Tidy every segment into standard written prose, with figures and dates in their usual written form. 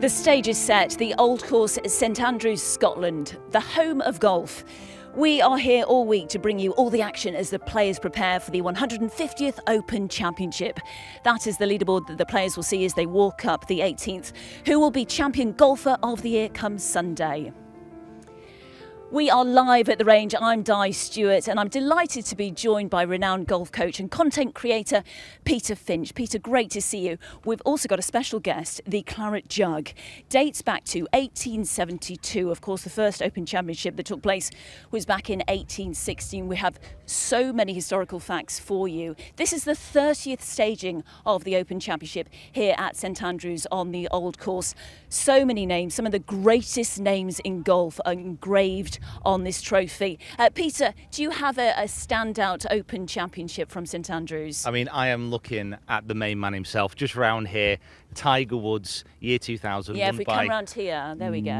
The stage is set, the Old Course at St Andrews, Scotland, the home of golf. We are here all week to bring you all the action as the players prepare for the 150th Open Championship. That is the leaderboard that the players will see as they walk up the 18th. Who will be champion golfer of the year come Sunday? We are live at the range. I'm Di Stewart and I'm delighted to be joined by renowned golf coach and content creator Peter Finch. Peter, great to see you. We've also got a special guest, the Claret Jug. Dates back to 1872. Of course, the first Open Championship that took place was back in 1816. We have so many historical facts for you. This is the 30th staging of the Open Championship here at St Andrews on the Old Course. So many names, some of the greatest names in golf are engraved on this trophy. Peter, do you have a standout Open Championship from St Andrews? I mean, I am looking at the main man himself, just round here, Tiger Woods, year 2000. Yeah, if we come round here, there we go.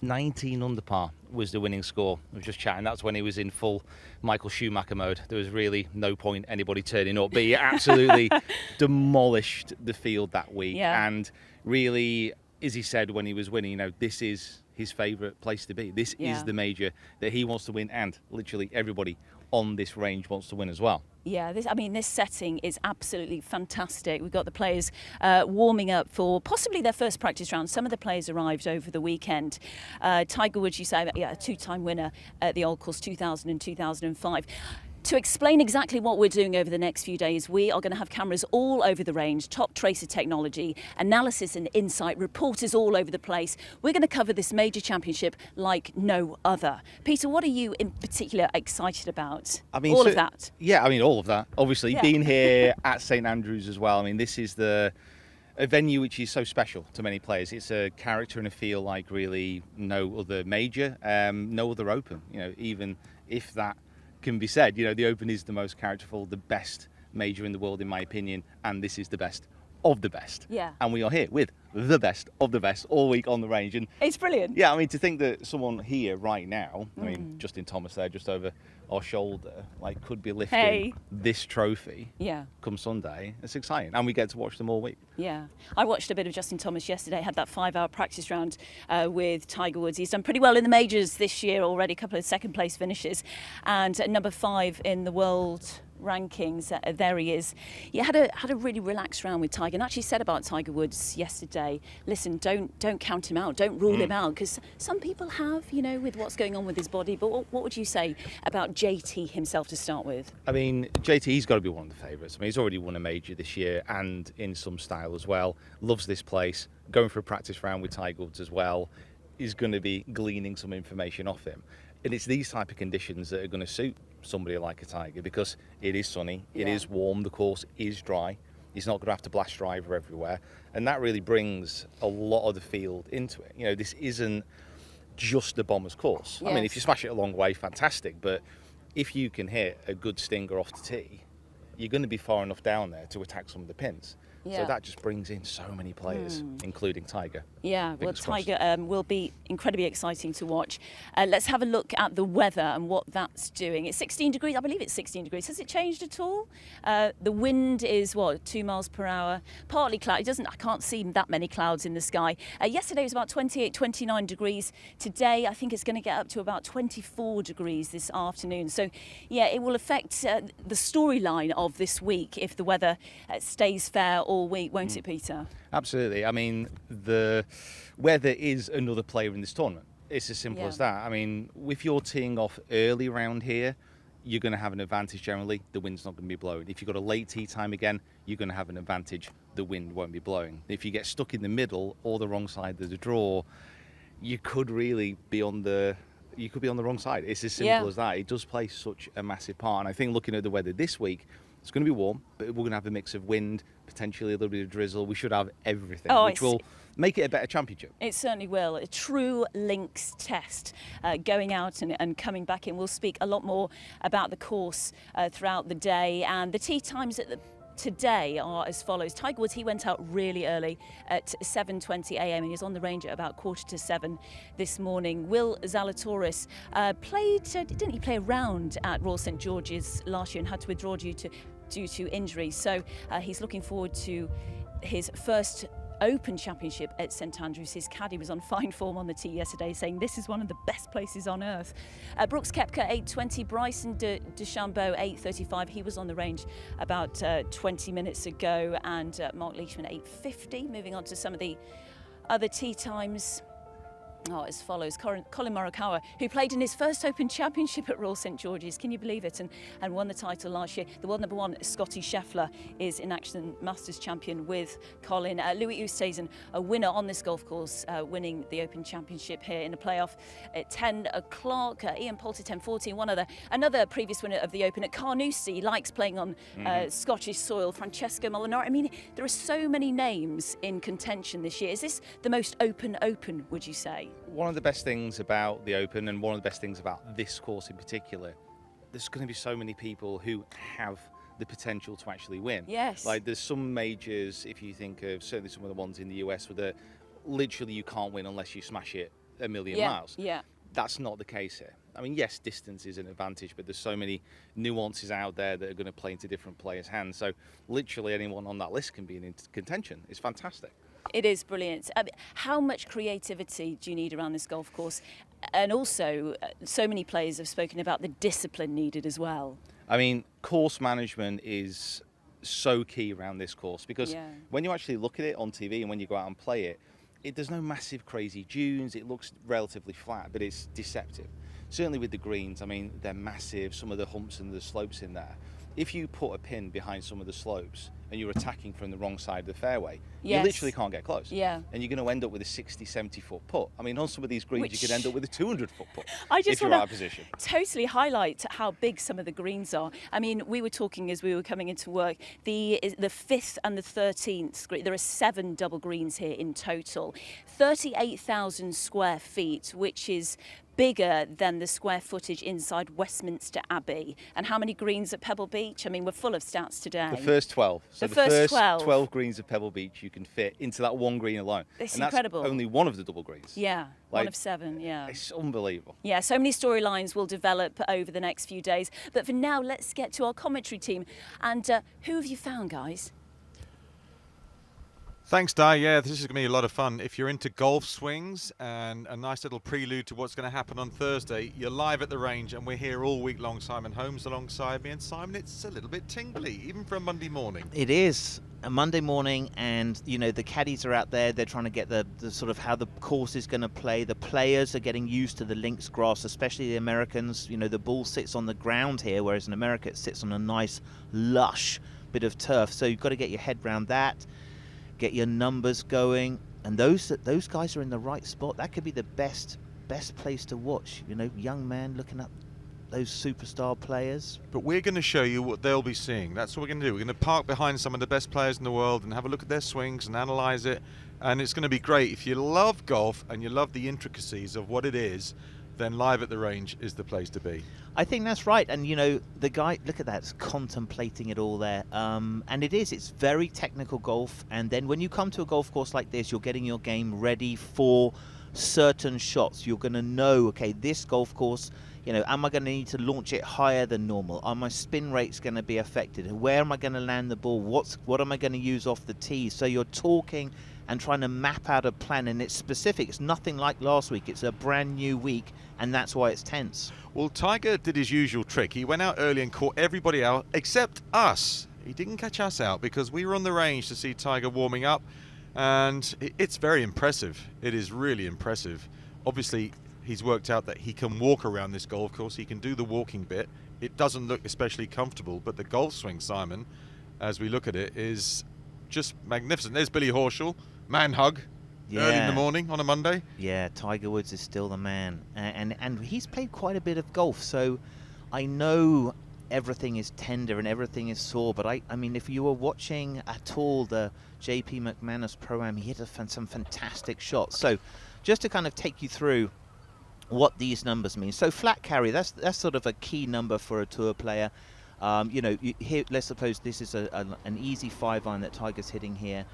19 under par was the winning score. I was just chatting, that's when he was in full Michael Schumacher mode. There was really no point anybody turning up, but he absolutely demolished the field that week. Yeah. And really, as he said when he was winning, you know, this is his favourite place to be. This is the major that he wants to win, and literally everybody on this range wants to win as well. Yeah, this setting is absolutely fantastic. We've got the players warming up for possibly their first practice round. Some of the players arrived over the weekend. Tiger Woods, you say, a two-time winner at the Old Course 2000 and 2005. To explain exactly what we're doing over the next few days, we are going to have cameras all over the range, TopTracer technology, analysis and insight, reporters all over the place. We're going to cover this major championship like no other. Peter, what are you in particular excited about? I mean, all of that. Yeah, I mean, all of that. Obviously, being here at St Andrews as well. I mean, this is a venue which is so special to many players. It's a character and a feel like really no other major, no other Open. You know, even if that can be said, you know, the Open is the most characterful, the best major in the world in my opinion, and this is the best of the best. Yeah. And we are here with the best of the best all week on the range. And it's brilliant. Yeah, I mean, to think that someone here right now, I mean, Justin Thomas there just over our shoulder, like, could be lifting this trophy come Sunday. It's exciting, and we get to watch them all week. Yeah, I watched a bit of Justin Thomas yesterday, had that 5-hour practice round with Tiger Woods. He's done pretty well in the majors this year already, a couple of second place finishes, and at number 5 in the world rankings, there he is. He had a really relaxed round with Tiger, and actually said about Tiger Woods yesterday, listen, don't count him out, don't rule him out, because some people have, you know, with what's going on with his body. But what would you say about JT himself to start with? I mean, JT, he's got to be one of the favourites. I mean, he's already won a major this year, and in some style as well. Loves this place. Going for a practice round with Tiger Woods as well is going to be gleaning some information off him. And it's these type of conditions that are going to suit somebody like a Tiger, because it is sunny, it is warm, the course is dry. He's not going to have to blast driver everywhere, and that really brings a lot of the field into it. You know, this isn't just a bomber's course. I mean, if you smash it a long way, fantastic, but if you can hit a good stinger off the tee, you're going to be far enough down there to attack some of the pins. So that just brings in so many players, including Tiger. Yeah, well, Tiger will be incredibly exciting to watch. Let's have a look at the weather and what that's doing. It's 16 degrees, I believe it's 16 degrees. Has it changed at all? The wind is, 2 miles per hour? Partly cloudy. I can't see that many clouds in the sky. Yesterday was about 28, 29 degrees. Today, I think it's going to get up to about 24 degrees this afternoon. So, yeah, it will affect the storyline of this week if the weather stays fair all week, won't it, Peter? Absolutely. I mean, the weather is another player in this tournament. It's as simple as that. I mean, if you're teeing off early around here, you're going to have an advantage generally. The wind's not going to be blowing. If you've got a late tee time again, you're going to have an advantage. The wind won't be blowing. If you get stuck in the middle or the wrong side of the draw, you could really be on the wrong side. It's as simple as that. It does play such a massive part. And I think looking at the weather this week, it's going to be warm, but we're going to have a mix of wind, potentially a little bit of drizzle. We should have everything, which will make it a better championship. It certainly will. A true links test, going out and coming back in. We'll speak a lot more about the course throughout the day, and the tee times today are as follows. Tiger Woods, he went out really early at 7:20 a.m. and he's on the range at about 6:45 this morning. Will Zalatoris didn't he play a round at Royal St George's last year and had to withdraw due to injury? So he's looking forward to his first Open Championship at St Andrews. His caddy was on fine form on the tee yesterday, saying this is one of the best places on earth. Brooks Koepka 8:20, Bryson DeChambeau 8:35. He was on the range about 20 minutes ago, and Mark Leishman 8:50. Moving on to some of the other tee times. As follows: Colin Morikawa, who played in his first Open Championship at Royal St George's, can you believe it, and won the title last year. The world number one, Scotty Scheffler, is in action, Masters champion with Colin. Louis Oosthuizen, a winner on this golf course, winning the Open Championship here in the playoff at 10 o'clock. Ian Poulter 10-14, another previous winner of the Open at Carnoustie, likes playing on Scottish soil. Francesco Molinari. I mean, there are so many names in contention this year. Is this the most open, would you say? One of the best things about the Open, and one of the best things about this course in particular, there's going to be so many people who have the potential to actually win. Yes. Like, there's some majors, if you think of certainly some of the ones in the US, where literally you can't win unless you smash it a million miles. Yeah. That's not the case here. I mean, yes, distance is an advantage, but there's so many nuances out there that are going to play into different players' hands. So literally anyone on that list can be in contention. It's fantastic. It is brilliant. How much creativity do you need around this golf course? And also, so many players have spoken about the discipline needed as well. I mean, course management is so key around this course, because when you actually look at it on TV and when you go out and play it, there's no massive crazy dunes. It looks relatively flat, but it's deceptive. Certainly with the greens, I mean, they're massive, some of the humps and the slopes in there. If you put a pin behind some of the slopes and you're attacking from the wrong side of the fairway, you literally can't get close. Yeah. And you're going to end up with a 60, 70-foot putt. I mean, on some of these greens, you could end up with a 200-foot putt if you're out of position. Totally highlight how big some of the greens are. I mean, we were talking as we were coming into work, the 5th and the 13th green, there are 7 double greens here in total. 38,000 square feet, which is bigger than the square footage inside Westminster Abbey. And how many greens at Pebble Beach? I mean, we're full of stats today. The first 12. So the first 12 greens at Pebble Beach you can fit into that one green alone. It's and incredible. That's only one of the double greens. Yeah, one of 7, yeah. It's unbelievable. Yeah, so many storylines will develop over the next few days. But for now, let's get to our commentary team. And who have you found, guys? Thanks, Di. Yeah, this is going to be a lot of fun. If you're into golf swings and a nice little prelude to what's going to happen on Thursday, you're live at the range, and we're here all week long. Simon Holmes alongside me. And Simon, it's a little bit tingly, even for a Monday morning. It is a Monday morning, and, you know, the caddies are out there. They're trying to get the sort of how the course is going to play. The players are getting used to the links grass, especially the Americans. You know, the ball sits on the ground here, whereas in America it sits on a nice, lush bit of turf. So you've got to get your head around that. Get your numbers going, and those guys are in the right spot. That could be the best place to watch. You know, young man looking up those superstar players. But we're going to show you what they'll be seeing. That's what we're going to do. We're going to park behind some of the best players in the world and have a look at their swings and analyze it. And it's going to be great. If you love golf and you love the intricacies of what it is, then live at the range is the place to be. I think that's right. And, you know, the guy, look at that, contemplating it all there. And it's very technical golf. And then when you come to a golf course like this, you're getting your game ready for certain shots. You're going to know, okay, this golf course, you know, am I going to need to launch it higher than normal? Are my spin rates going to be affected? Where am I going to land the ball? What am I going to use off the tee? So you're talking and trying to map out a plan, and it's specific. It's nothing like last week. It's a brand new week, and that's why it's tense. Well, Tiger did his usual trick. He went out early and caught everybody out except us. He didn't catch us out because we were on the range to see Tiger warming up, and it's very impressive. It is really impressive. Obviously, he's worked out that he can walk around this golf course. He can do the walking bit. It doesn't look especially comfortable, but the golf swing, Simon, as we look at it, is just magnificent. There's Billy Horschel, man hug, early in the morning on a Monday. Yeah, Tiger Woods is still the man, and he's played quite a bit of golf, so I know everything is tender and everything is sore, but I mean, if you were watching at all the JP McManus Pro-Am, he hit some fantastic shots. So just to kind of take you through what these numbers mean. So flat carry, that's sort of a key number for a tour player. You know, here, let's suppose this is an easy 5-iron that Tiger's hitting here.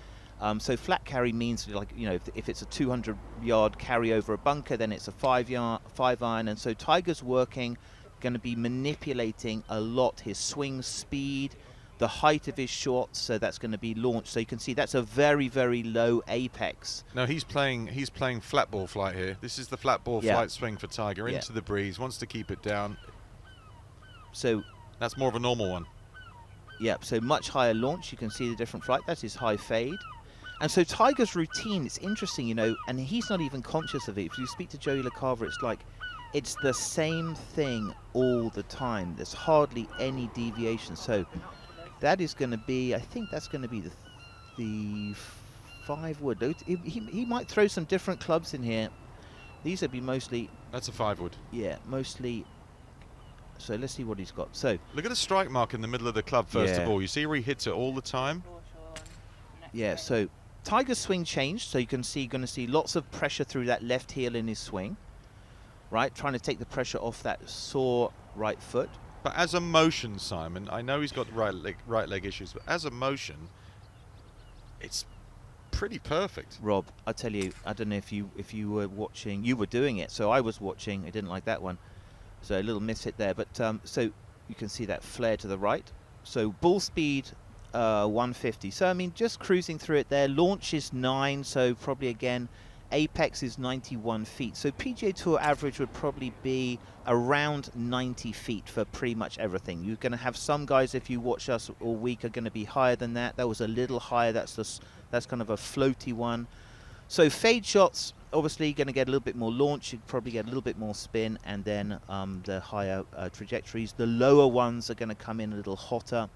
So flat carry means, like, you know, if it's a 200-yard carry over a bunker, then it's a 5-iron. And so Tiger's going to be manipulating a lot his swing speed, the height of his shot, so that's going to be launched. So you can see that's a very, very low apex. No, he's playing flat ball flight here. This is the flat ball flight swing for Tiger into the breeze. Wants to keep it down. So that's more of a normal one. Yeah, so much higher launch. You can see the different flight. That's his high fade. And so Tiger's routine, it's interesting, you know, and he's not even conscious of it. If you speak to Joey LaCava, it's like, it's the same thing all the time. There's hardly any deviation. So that is going to be, I think that's going to be the 5 wood. He might throw some different clubs in here. These would be mostly... That's a 5 wood. Yeah, mostly... So let's see what he's got. So look at the strike mark in the middle of the club, first of all. You see where he hits it all the time? Yeah, so Tiger's swing changed. So you can see, going to see lots of pressure through that left heel in his swing. Right, trying to take the pressure off that sore right foot. But as a motion, Simon, I know he's got right leg issues, but as a motion, it's pretty perfect. Rob, I tell you, I don't know if you were watching, you were doing it, so I was watching. I didn't like that one, so a little miss hit there. But so you can see that flare to the right. So ball speed 150. So I mean, just cruising through it there. Launch is 9, so probably again. Apex is 91 feet, so PGA Tour average would probably be around 90 feet for pretty much everything. You're going to have some guys, if you watch us all week, are going to be higher than that. That was a little higher. That's kind of a floaty one. So fade shots, obviously going to get a little bit more launch. You'd probably get a little bit more spin, and then the higher trajectories. The lower ones are going to come in a little hotter.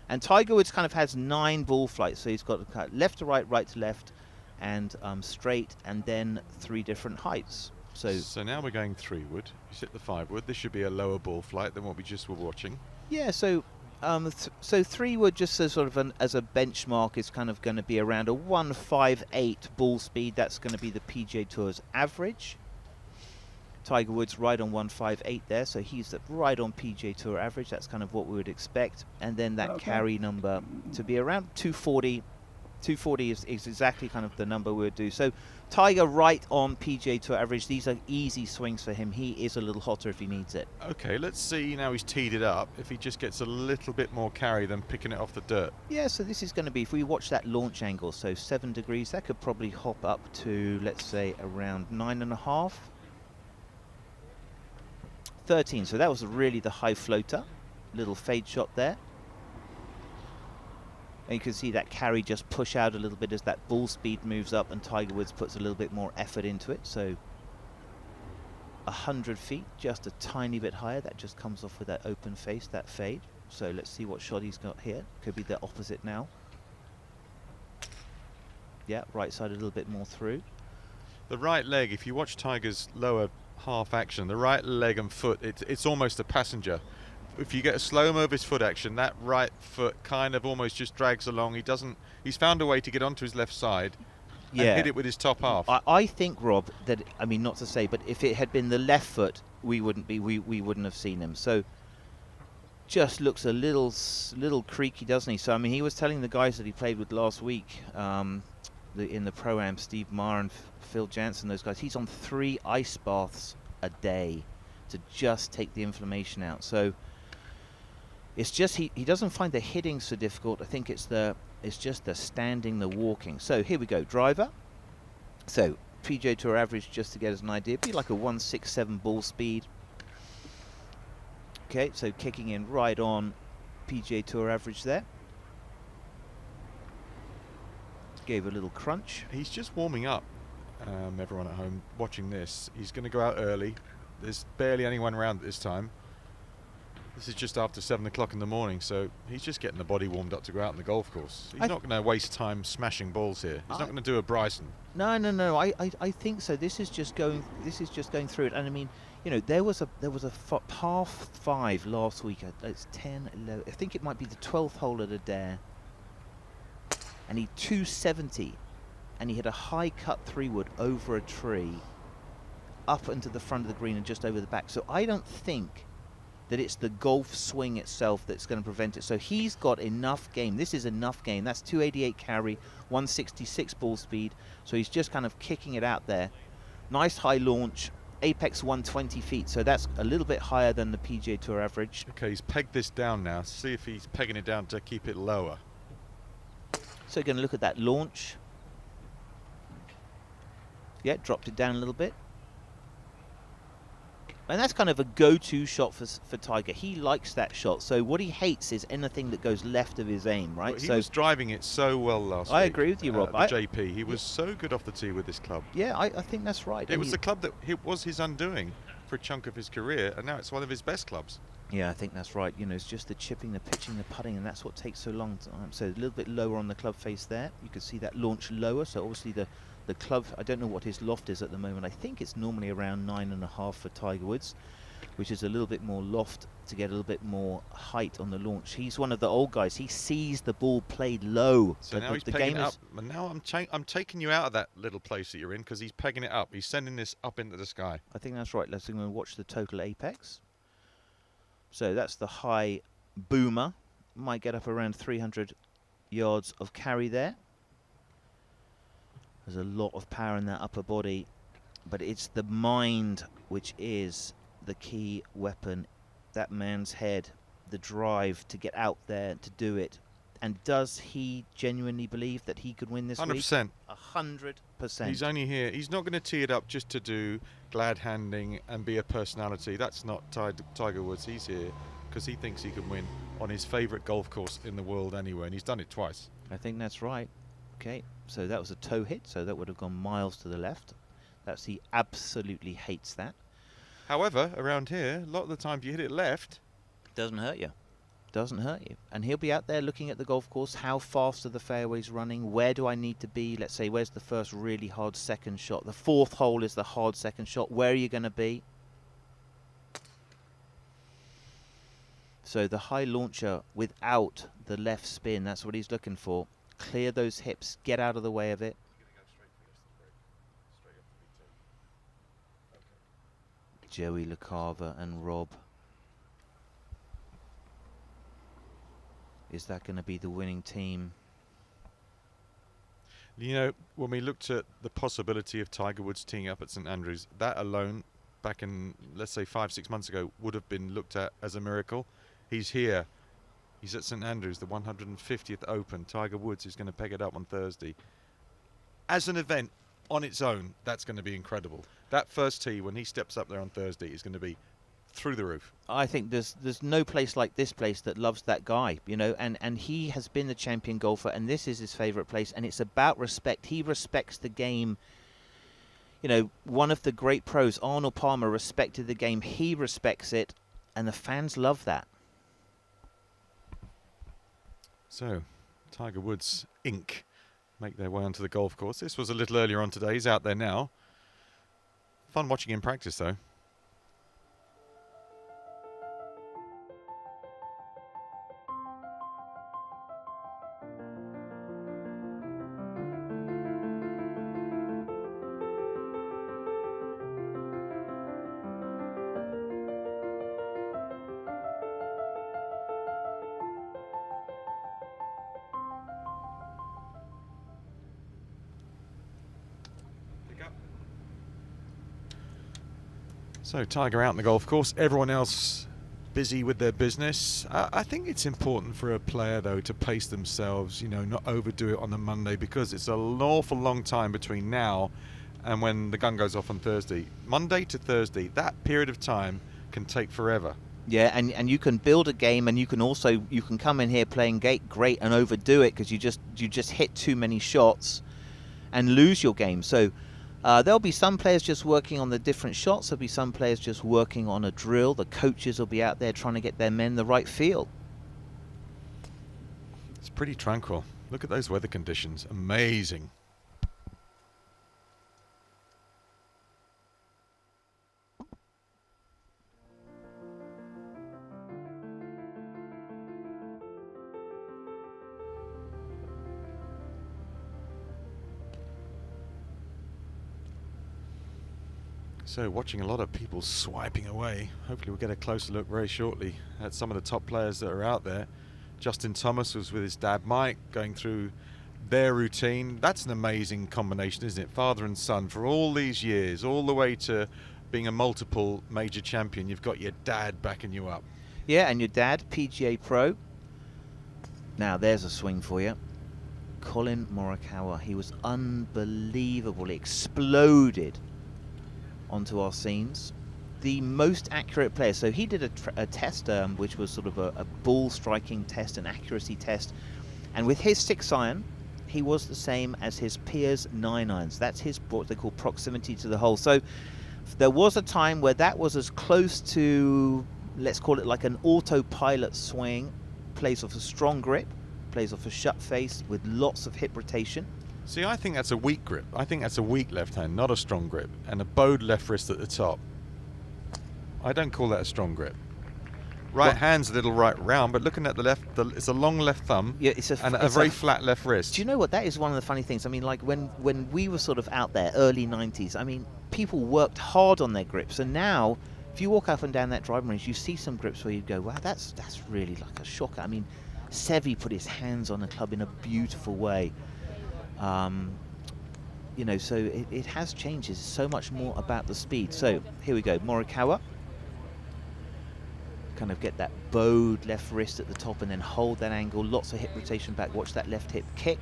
And Tiger Woods kind of has 9 ball flights, so he's got left to right, right to left, and straight, and then 3 different heights. So now we're going 3 wood. You hit the 5 wood. This should be a lower ball flight than what we just were watching. Yeah, so 3 wood, just as sort of as a benchmark, is kind of going to be around a 158 ball speed. That's going to be the PGA Tour's average. Tiger Woods right on 158 there, so he's right on PGA Tour average. That's kind of what we would expect. And then that carry number to be around 240. 240 is exactly kind of the number we would do. So Tiger right on PGA Tour average. These are easy swings for him. He is a little hotter if he needs it. Okay, let's see now he's teed it up. If he just gets a little bit more carry than picking it off the dirt. Yeah, so this is going to be, if we watch that launch angle, so 7 degrees, that could probably hop up to, let's say, around 9.5. 13, so that was really the high floater. Little fade shot there. And you can see that carry just push out a little bit as that ball speed moves up, and Tiger Woods puts a little bit more effort into it. So 100 feet, just a tiny bit higher. That just comes off with that open face, that fade. So let's see what shot he's got here. Could be the opposite now. Yeah, right side a little bit more through. The right leg, if you watch Tiger's lower half action, the right leg and foot, it's almost a passenger. If you get a slow-mo of his foot action, that right foot kind of almost just drags along. He's found a way to get onto his left side and hit it with his top half. I think, Rob, that, I mean, not to say, but if it had been the left foot, we wouldn't have seen him. So just looks a little creaky, doesn't he? So I mean, he was telling the guys that he played with last week, in the Pro-Am, Steve Maher and Phil Jansen, those guys, he's on 3 ice baths a day to just take the inflammation out. So it's just he doesn't find the hitting so difficult. I think it's just the standing, the walking. So here we go, driver. So PGA Tour average, just to get us an idea, be like a 167 ball speed. Okay, so kicking in right on PGA Tour average there. Gave a little crunch. He's just warming up. Everyone at home watching this, he's going to go out early. There's barely anyone around at this time. This is just after 7 o'clock in the morning, so he's just getting the body warmed up to go out on the golf course. He's not going to waste time smashing balls here. He's not going to do a Bryson. No. I think so. This is just going through it. And I mean, you know, there was a par 5 last week. It's 10, 11. I think it might be the 12th hole at Adair. And he 270, and he hit a high cut 3 wood over a tree, up into the front of the green and just over the back. So I don't think that it's the golf swing itself that's going to prevent it. So he's got enough game. This is enough game. That's 288 carry, 166 ball speed. So he's just kind of kicking it out there. Nice high launch. apex 120 feet, so that's a little bit higher than the PGA Tour average. Okay, he's pegged this down now. See if he's pegging it down to keep it lower. So you're going to look at that launch. Yeah, dropped it down a little bit. And that's kind of a go-to shot for Tiger. He likes that shot. So what he hates is anything that goes left of his aim, right? Well, he was driving it so well last week. I agree with you, Rob. JP, he was so good off the tee with this club. Yeah, I think that's right. It was the club that was his undoing for a chunk of his career, and now it's one of his best clubs. Yeah, I think that's right. You know, it's just the chipping, the pitching, the putting, and that's what takes so long. So a little bit lower on the club face there. You can see that launch lower. So obviously the club, I don't know what his loft is at the moment. I think it's normally around 9.5 for Tiger Woods, which is a little bit more loft to get a little bit more height on the launch. He's one of the old guys. He sees the ball played low. So now he's pegging it up. And now I'm taking you out of that little place that you're in because he's pegging it up. He's sending this up into the sky. I think that's right. Let's go and watch the total apex. So that's the high boomer. Might get up around 300 yards of carry there. There's a lot of power in that upper body, but it's the mind which is the key weapon. That man's head, the drive to get out there to do it. And does he genuinely believe that he could win this 100%. week? 100%. He's only here. He's not going to tee it up just to do glad handing and be a personality. That's not Tiger Woods. He's here because he thinks he can win on his favourite golf course in the world anyway, and he's done it twice. I think that's right. Okay, so that was a toe hit, so that would have gone miles to the left. He absolutely hates that. However, around here, a lot of the time if you hit it left, doesn't hurt you. Doesn't hurt you. And he'll be out there looking at the golf course. How fast are the fairways running? Where do I need to be? Let's say, where's the first really hard second shot? The fourth hole is the hard second shot. Where are you going to be? So the high launcher without the left spin, that's what he's looking for. Clear those hips, get out of the way of it. Joey LaCava and Rob. Is that going to be the winning team? You know, when we looked at the possibility of Tiger Woods teeing up at St Andrews, that alone, back in, let's say, 5-6 months ago, would have been looked at as a miracle. He's here. He's at St Andrews, the 150th Open. Tiger Woods is going to peg it up on Thursday. As an event on its own, that's going to be incredible. That first tee, when he steps up there on Thursday, is going to be through the roof. I think there's no place like this place that loves that guy, you know, and he has been the champion golfer, and this is his favorite place, and it's about respect. He respects the game. You know, one of the great pros, Arnold Palmer, respected the game. He respects it, and the fans love that. So, Tiger Woods, Inc. make their way onto the golf course. This was a little earlier on today. He's out there now. Fun watching him practice, though. So Tiger out on the golf course, everyone else busy with their business. I think it's important for a player, though, to pace themselves, you know, not overdo it on the Monday, because it's an awful long time between now and when the gun goes off on Thursday. Monday to Thursday, that period of time can take forever. Yeah, and you can build a game, and you can come in here playing great and overdo it because you just hit too many shots and lose your game. So there'll be some players just working on the different shots. There'll be some players just working on a drill. The coaches will be out there trying to get their men the right feel. It's pretty tranquil. Look at those weather conditions. Amazing. So watching a lot of people swiping away. Hopefully we'll get a closer look very shortly at some of the top players that are out there. Justin Thomas was with his dad Mike going through their routine. That's an amazing combination, isn't it? Father and son for all these years, all the way to being a multiple major champion, you've got your dad backing you up. Yeah, and your dad, PGA Pro. Now, there's a swing for you. Collin Morikawa, he was unbelievably exploded onto our scenes. The most accurate player. So he did a test, which was sort of a ball striking test, an accuracy test. And with his 6-iron, he was the same as his peers' 9-irons. That's his, what they call proximity to the hole. So there was a time where that was as close to, let's call it like an autopilot swing. Plays off a strong grip, plays off a shut face with lots of hip rotation. See, I think that's a weak grip. I think that's a weak left hand, not a strong grip. And a bowed left wrist at the top. I don't call that a strong grip. Right hand's a little right round, but looking at the left, it's a long left thumb, yeah, it's a very flat left wrist. Do you know what? That is one of the funny things. I mean, like when we were sort of out there, early 90s, I mean, people worked hard on their grips. And now, if you walk up and down that driving range, you see some grips where you go, wow, that's really like a shocker. I mean, Seve put his hands on the club in a beautiful way. You know, so it has changed. It's so much more about the speed. So here we go, Morikawa. Kind of get that bowed left wrist at the top and then hold that angle. Lots of hip rotation back. Watch that left hip kick.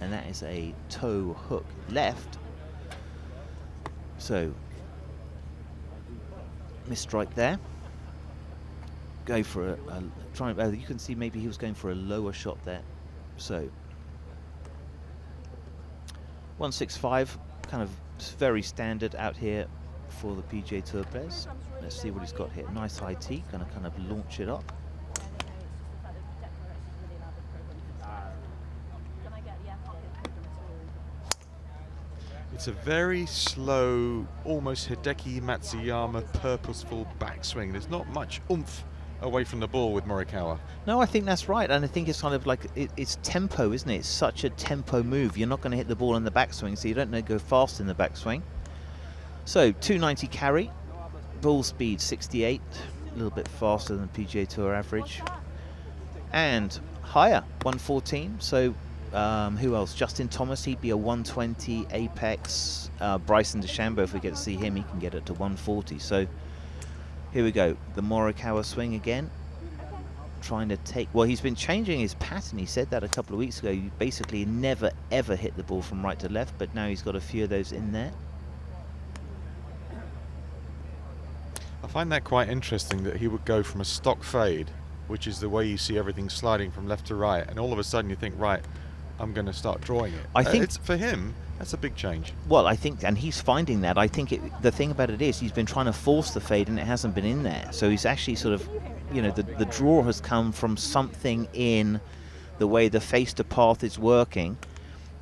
And that is a toe hook left. So, misstrike there. Go for you can see maybe he was going for a lower shot there. So, 165, kind of very standard out here for the PGA Tour players. Let's see what he's got here. Nice high tee, gonna kind of launch it up. It's a very slow, almost Hideki Matsuyama purposeful backswing. There's not much oomph away from the ball with Morikawa. No, I think that's right, and I think it's kind of like it's tempo, isn't it? It's such a tempo move. You're not going to hit the ball in the backswing, so you don't go fast in the backswing. So 290 carry, ball speed 68, a little bit faster than PGA Tour average, and higher 114. So who else? Justin Thomas, he'd be a 120 apex. Bryson DeChambeau, if we get to see him, he can get it to 140. So here we go, the Morikawa swing again, trying to take, well, he's been changing his pattern. He said that a couple of weeks ago. You basically never ever hit the ball from right to left, but now he's got a few of those in there. I find that quite interesting that he would go from a stock fade, which is the way you see everything sliding from left to right, and all of a sudden you think, right, I'm going to start drawing it. I think it's, for him, that's a big change. Well, I think, and he's finding that. I think the thing about it is he's been trying to force the fade and it hasn't been in there. So he's actually sort of, you know, the draw has come from something in the way the face to path is working.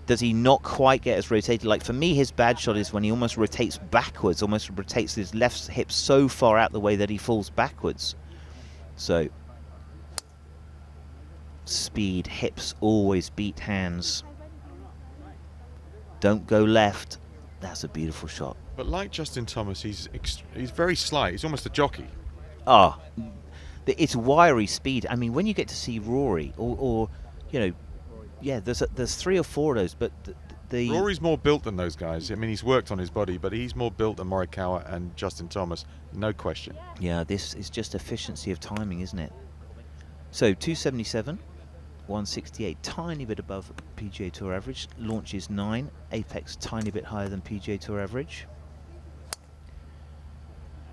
Does he not quite get as rotated? Like for me, his bad shot is when he almost rotates backwards, almost rotates his left hip so far out the way that he falls backwards. So speed, hips always beat hands. Don't go left. That's a beautiful shot. But like Justin Thomas, he's very slight. He's almost a jockey. Ah, it's wiry speed. I mean, when you get to see Rory, or you know, yeah, there's 3 or 4 of those, but the Rory's more built than those guys. I mean, he's worked on his body, but he's more built than Morikawa and Justin Thomas, no question. Yeah, this is just efficiency of timing, isn't it? So 277. 168, tiny bit above PGA Tour average. Launch is 9, apex tiny bit higher than PGA Tour average.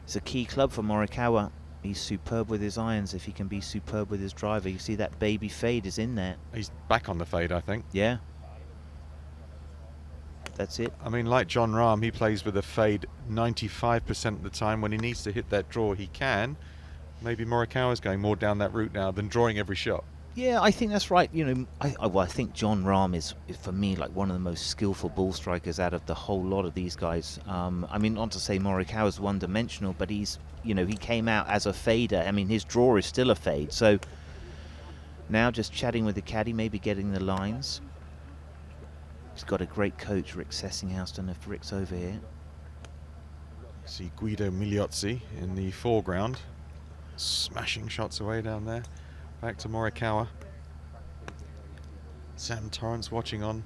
It's a key club for Morikawa. He's superb with his irons if he can be superb with his driver. You see that baby fade is in there. He's back on the fade, I think. Yeah. That's it. I mean, like Jon Rahm, he plays with a fade 95% of the time. When he needs to hit that draw, he can. Maybe Morikawa's going more down that route now than drawing every shot. Yeah, I think that's right. You know, I think Jon Rahm is for me like one of the most skillful ball strikers out of the whole lot of these guys. I mean, not to say Morikawa's one-dimensional, but he's, you know, he came out as a fader. I mean, his draw is still a fade. So now just chatting with the caddy, maybe getting the lines. He's got a great coach, Rick Sessinghouse. Don't know if Rick's over here. See Guido Migliozzi in the foreground, smashing shots away down there. Back to Morikawa. Sam Torrance watching on.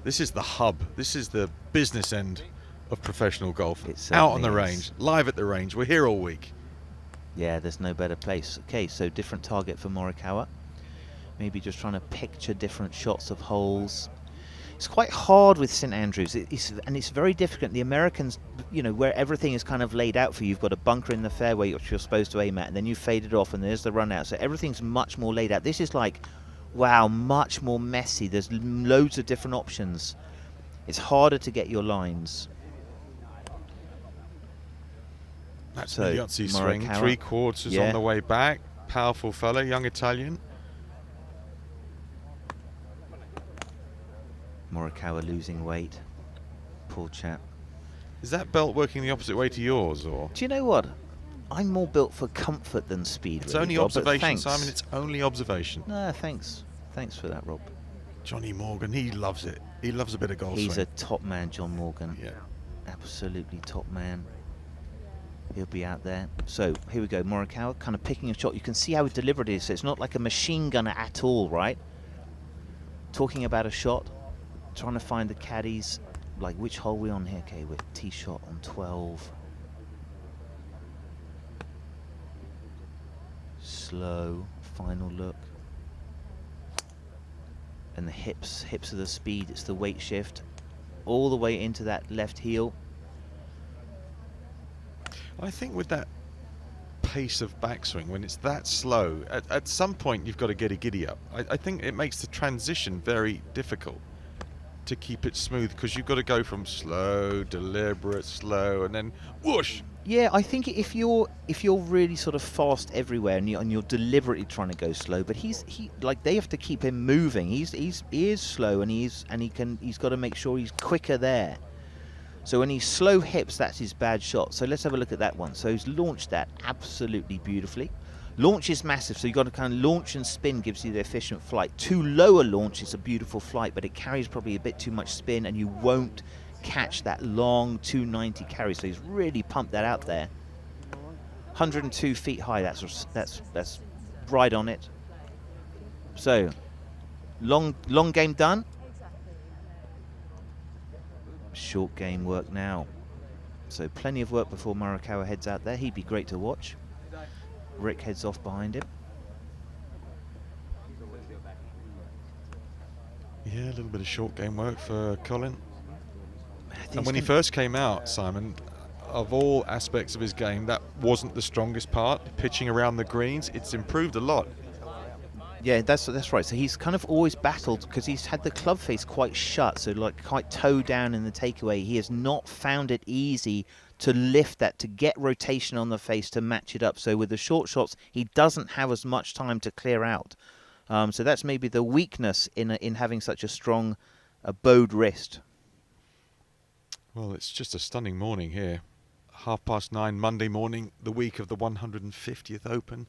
This is the hub. This is the business end of professional golf. It Out on the certainly range, is. live at the range. We're here all week. Yeah, there's no better place. Okay, so different target for Morikawa. Maybe just trying to picture different shots of holes. It's quite hard with St Andrews, and it's very difficult. The Americans, you know, where everything is kind of laid out for you. You've got a bunker in the fairway which you're supposed to aim at, and then you fade it off, and there's the run out. So everything's much more laid out. This is like, wow, much more messy. There's loads of different options. It's harder to get your lines. That's So, the Yahtzee swing. Morikawa. 3/4 Yeah. on the way back. Powerful fella, young Italian. Morikawa losing weight. Poor chap. Is that belt working the opposite way to yours, or? Do you know what? I'm more built for comfort than speed. It's really, only Rob, but observation, thanks. Simon. It's only observation. No, thanks. Thanks for that, Rob. Johnny Morgan, he loves it. He loves a bit of golf He's swing. a top man, John Morgan. Yeah. Absolutely top man. He'll be out there. So here we go. Morikawa kind of picking a shot. You can see how deliberate it is. So it's not like a machine gunner at all, right? Talking about a shot, trying to find the caddies. Like, which hole are we on here? Okay, we're tee shot on 12. Slow, final look. And the hips are the speed. It's the weight shift all the way into that left heel. I think with that pace of backswing, when it's that slow, at some point you've got to get a giddy up. I think it makes the transition very difficult to keep it smooth, because you've got to go from slow, deliberate, slow, and then whoosh. Yeah, I think if you're really sort of fast everywhere and you're deliberately trying to go slow, but he like, they have to keep him moving. He is slow, and he's got to make sure he's quicker there. So when he's slow hips, that's his bad shot. So let's have a look at that one. So he's launched that absolutely beautifully. Launch is massive, so you've got to kind of launch and spin gives you the efficient flight. Too low a launch is a beautiful flight, but it carries probably a bit too much spin, and you won't catch that long 290 carry. So he's really pumped that out there. 102 feet high. That's right on it. So long game done. Short game work now. So plenty of work before Morikawa heads out there. He'd be great to watch. Rick heads off behind him. Yeah, a little bit of short game work for Colin. think And when he first came out, Simon, of all aspects of his game, that wasn't the strongest part. Pitching around the greens, it's improved a lot. Yeah, that's right. So he's kind of always battled because he's had the club face quite shut, so like quite toe down in the takeaway. He has not found it easy to lift that, to get rotation on the face to match it up. So with the short shots, he doesn't have as much time to clear out. So that's maybe the weakness in having such a strong bowed wrist. Well, it's just a stunning morning here. 9:30 Monday morning, the week of the 150th Open.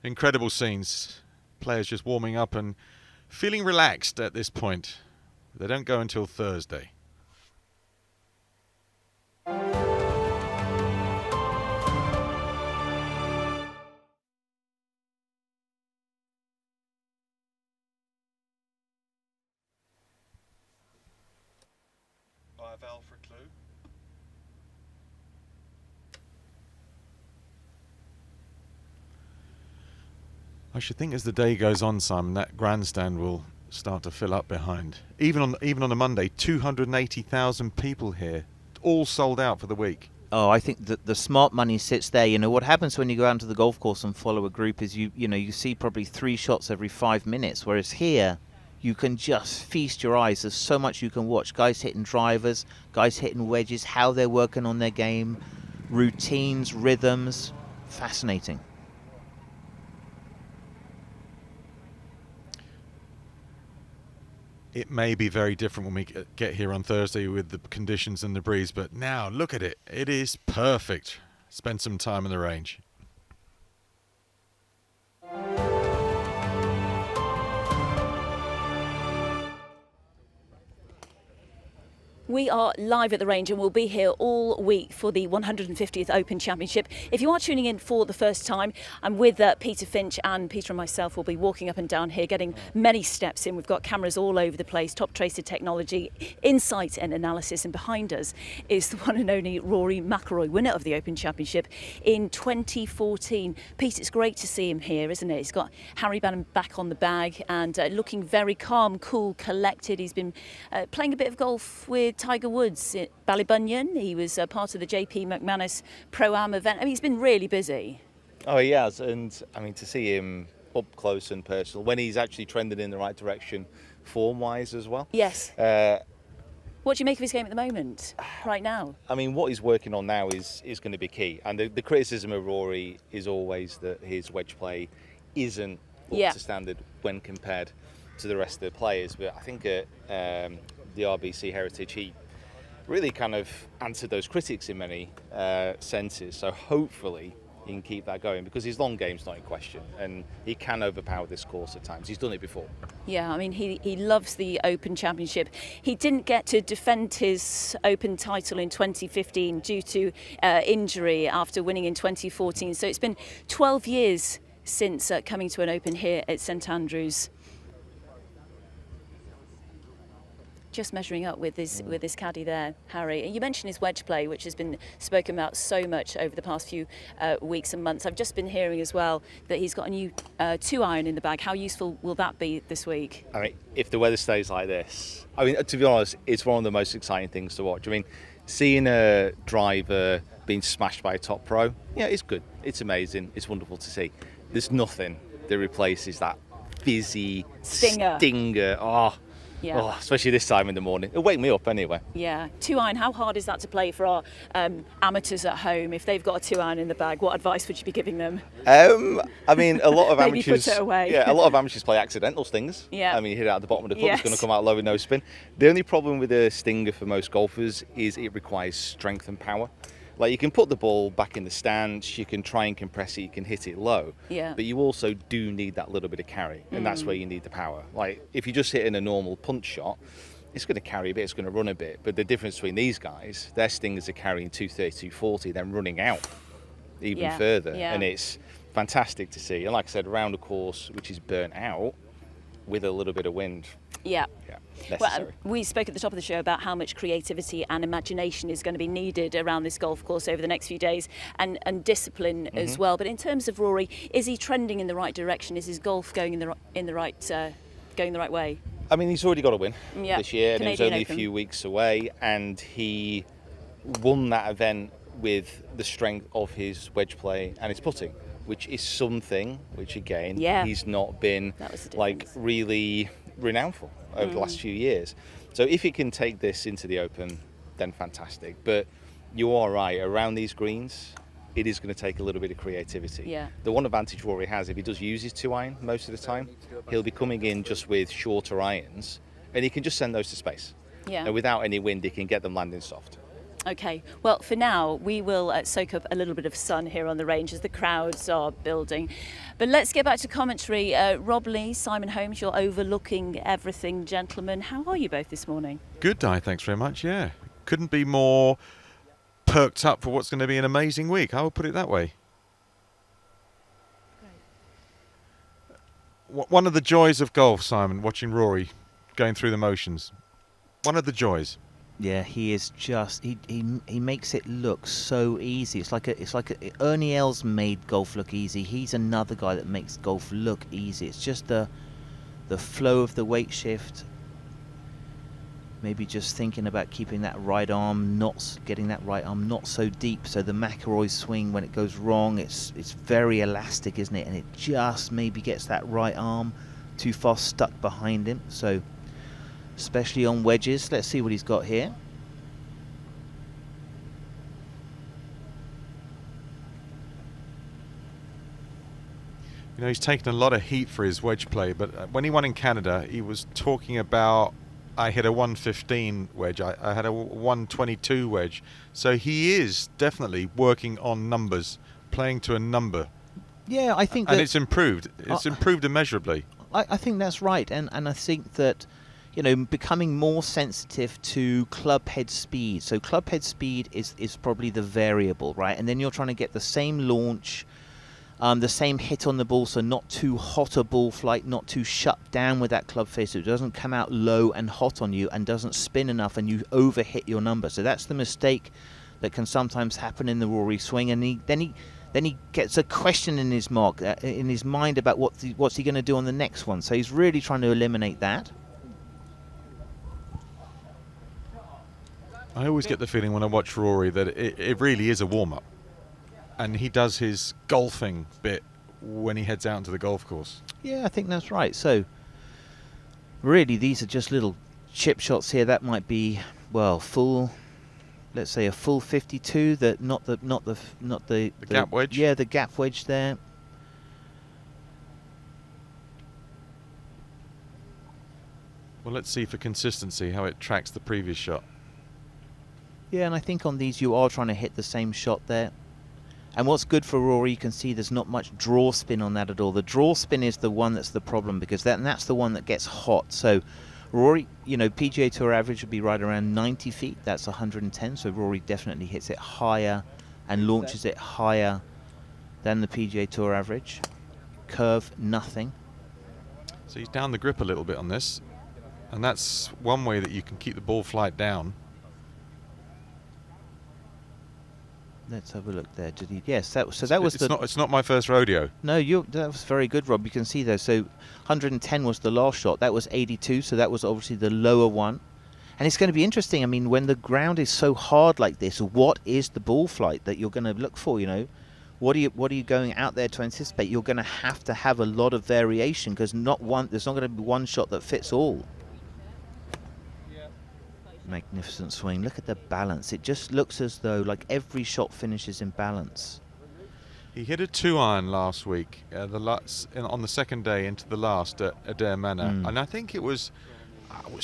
Incredible scenes. Players just warming up and feeling relaxed at this point. They don't go until Thursday. Buy a valve for a clue. I should think as the day goes on, Simon, that grandstand will start to fill up behind. Even on a Monday, 280,000 people here, all sold out for the week. Oh, I think that the smart money sits there. You know, what happens when you go out to the golf course and follow a group is you see probably 3 shots every 5 minutes, whereas here you can just feast your eyes. There's so much you can watch. Guys hitting drivers, guys hitting wedges, how they're working on their game, routines, rhythms. Fascinating. It may be very different when we get here on Thursday with the conditions and the breeze, but now look at it. It is perfect. Spend some time in the range. We are live at the range and we'll be here all week for the 150th Open Championship. If you are tuning in for the first time, I'm with Peter Finch, and Peter and myself will be walking up and down here getting many steps in. We've got cameras all over the place, TopTracer technology, insight and analysis, and behind us is the one and only Rory Mcroy, winner of the Open Championship in 2014. Pete, it's great to see him here, isn't it? He's got Harry Bannon back on the bag and looking very calm, cool, collected. He's been playing a bit of golf with Tiger Woods at Ballybunion. He was part of the JP McManus Pro-Am event. I mean, he's been really busy. Oh, he has, and I mean, to see him up close and personal, when he's actually trending in the right direction, form-wise as well. Yes. What do you make of his game at the moment, right now? I mean, what he's working on now is going to be key. And the criticism of Rory is always that his wedge play isn't up to standard when compared to the rest of the players. But I think at the RBC Heritage, he really kind of answered those critics in many senses. So hopefully he can keep that going, because his long game's not in question and he can overpower this course at times. He's done it before. Yeah, I mean, he loves the Open Championship. He didn't get to defend his Open title in 2015 due to injury after winning in 2014. So it's been 12 years since coming to an Open here at St Andrews. Just measuring up with his caddy there, Harry. And you mentioned his wedge play, which has been spoken about so much over the past few weeks and months. I've just been hearing as well that he's got a new 2-iron in the bag. How useful will that be this week? I mean, if the weather stays like this, I mean, to be honest, it's one of the most exciting things to watch. I mean, seeing a driver being smashed by a top pro, yeah, it's good. It's amazing. It's wonderful to see. There's nothing that replaces that fizzy stinger. Yeah. Oh, especially this time in the morning. It'll wake me up anyway. Yeah. 2-iron, how hard is that to play for our amateurs at home? If they've got a 2-iron in the bag, what advice would you be giving them? I mean, a lot of Maybe amateurs. put it away. Yeah, a lot of amateurs play accidental stingers. Yeah. I mean, you hit it at the bottom of the club, Yes. it's going to come out low with no spin. The only problem with a stinger for most golfers is it requires strength and power. Like, you can put the ball back in the stance, you can try and compress it, you can hit it low. Yeah. But you also do need that little bit of carry, and that's where you need the power. Like, if you're just hitting a normal punch shot, it's going to carry a bit, it's going to run a bit. But the difference between these guys, their stingers are carrying 230, 240, then running out even further. Yeah. And it's fantastic to see. And like I said, around a course which is burnt out with a little bit of wind. Yeah. Necessary. Well, we spoke at the top of the show about how much creativity and imagination is going to be needed around this golf course over the next few days, and discipline as well. But in terms of Rory, is he trending in the right direction? Is his golf going in the right way? I mean, he's already got a win this year, and it was only Open. a few weeks away, and he won that event with the strength of his wedge play and his putting, which is something which, again, he's not been really renowned for over the last few years. So if he can take this into the Open, then fantastic. But you are right, around these greens, it is going to take a little bit of creativity. Yeah. The one advantage Rory has, if he does use his 2-iron most of the time, he'll be coming in just with shorter irons, and he can just send those to space. Yeah. And without any wind, he can get them landing soft. Okay, well, for now, we will soak up a little bit of sun here on the range as the crowds are building. But let's get back to commentary. Rob Lee, Simon Holmes, you're overlooking everything, gentlemen. How are you both this morning? Good, Di, thanks very much, yeah. Couldn't be more perked up for what's going to be an amazing week, I would put it that way. One of the joys of golf, Simon, watching Rory going through the motions. One of the joys. Yeah, he is just he makes it look so easy. It's like Ernie Els made golf look easy. He's another guy that makes golf look easy. It's just the flow of the weight shift. Maybe just thinking about keeping that right arm, getting that right arm not so deep. So the Mcroy swing, when it goes wrong, it's very elastic, isn't it? And it just maybe gets that right arm too far stuck behind him. So especially on wedges, let's see what he's got here. You know, he's taken a lot of heat for his wedge play, but when he won in Canada, he was talking about, I hit a 115 wedge, I had a 122 wedge. So he is definitely working on numbers, playing to a number. Yeah, I think and it's improved. It's improved immeasurably. I think that's right, and I think that, you know, becoming more sensitive to club head speed. So club head speed is probably the variable, right? And then you're trying to get the same launch, the same hit on the ball, so not too hot a ball flight, not too shut down with that club face, so it doesn't come out low and hot on you and doesn't spin enough and you overhit your number. So that's the mistake that can sometimes happen in the Rory swing. And then he gets a question in his mind about what's he going to do on the next one. So he's really trying to eliminate that. I always get the feeling when I watch Rory that it really is a warm-up. And he does his golfing bit when he heads out into the golf course. Yeah, I think that's right. So really, these are just little chip shots here. That might be, well, full, let's say a full 52. That not the gap wedge. Yeah, the gap wedge there. Well, let's see for consistency how it tracks the previous shot. Yeah, and I think on these you are trying to hit the same shot there. And what's good for Rory, you can see there's not much draw spin on that at all. The draw spin is the one that's the problem, because that's the one that gets hot. So Rory, you know, PGA Tour average would be right around 90 feet. That's 110. So Rory definitely hits it higher and launches it higher than the PGA Tour average. Curve, nothing. So he's down the grip a little bit on this. And that's one way that you can keep the ball flight down. Let's have a look there. Did he? Yes. It's not my first rodeo. No, that was very good, Rob. You can see there. So 110 was the last shot. That was 82. So that was obviously the lower one. And it's going to be interesting. I mean, when the ground is so hard like this, what is the ball flight that you're going to look for? You know, what are you going out there to anticipate? You're going to have a lot of variation, because there's not going to be one shot that fits all. Magnificent swing. Look at the balance. It just looks as though like every shot finishes in balance. He hit a 2-iron last week, on the second day into the last at Adair Manor, and I think it was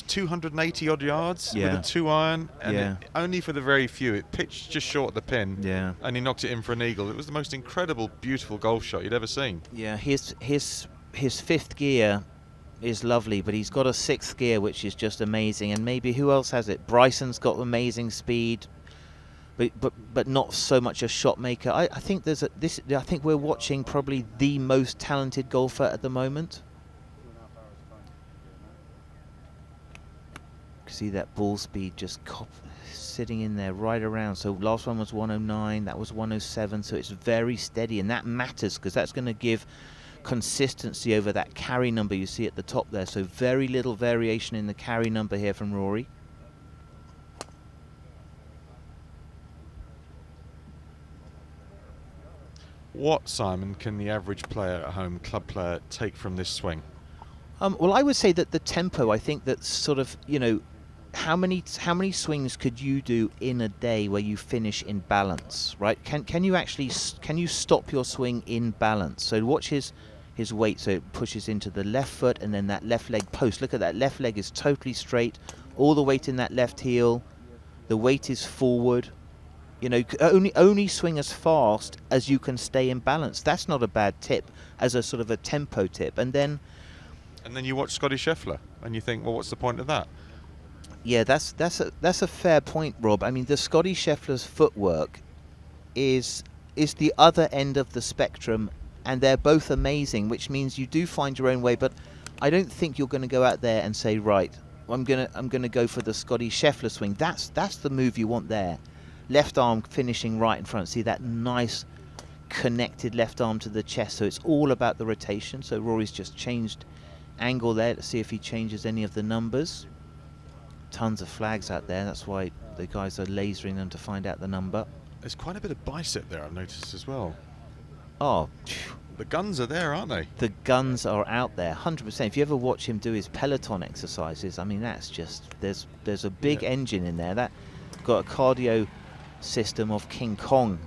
280 odd yards with a 2-iron, and only for the very few. It pitched just short of the pin, and he knocked it in for an eagle. It was the most incredible, beautiful golf shot you'd ever seen. Yeah, his fifth gear is lovely, but he's got a sixth gear which is just amazing. And maybe who else has it? Bryson's got amazing speed, but not so much a shot maker. I think I think we're watching probably the most talented golfer at the moment. See that ball speed just sitting in there right around. So last one was 109, that was 107, so it's very steady, and that matters because that's going to give consistency over that carry number you see at the top there. So very little variation in the carry number here from Rory. What, Simon, can the average player at home, club player, take from this swing? Well, I would say that the tempo, I think that sort of, you know, how many swings could you do in a day where you finish in balance, right? Can you stop your swing in balance? So watch his weight, so it pushes into the left foot and then that left leg post. Look at that, left leg is totally straight, all the weight in that left heel, the weight is forward. You know, only swing as fast as you can stay in balance. That's not a bad tip as a sort of a tempo tip. And then you watch Scotty Scheffler and you think, well, what's the point of that? Yeah, that's a fair point, Rob. I mean, the Scotty Scheffler's footwork is the other end of the spectrum, and they're both amazing, which means you do find your own way. But I don't think you're going to go out there and say, right, I'm gonna go for the Scotty Scheffler swing. That's the move you want there. Left arm finishing right in front. See that nice connected left arm to the chest. So it's all about the rotation. So Rory's just changed angle there. Let's see if he changes any of the numbers. Tons of flags out there. That's why the guys are lasering them to find out the number. There's quite a bit of bicep there, I've noticed as well. Oh, the guns are there, aren't they? The guns are out there, 100%. If you ever watch him do his Peloton exercises, I mean, that's just, there's a big engine in there. That got a cardio system of King Kong.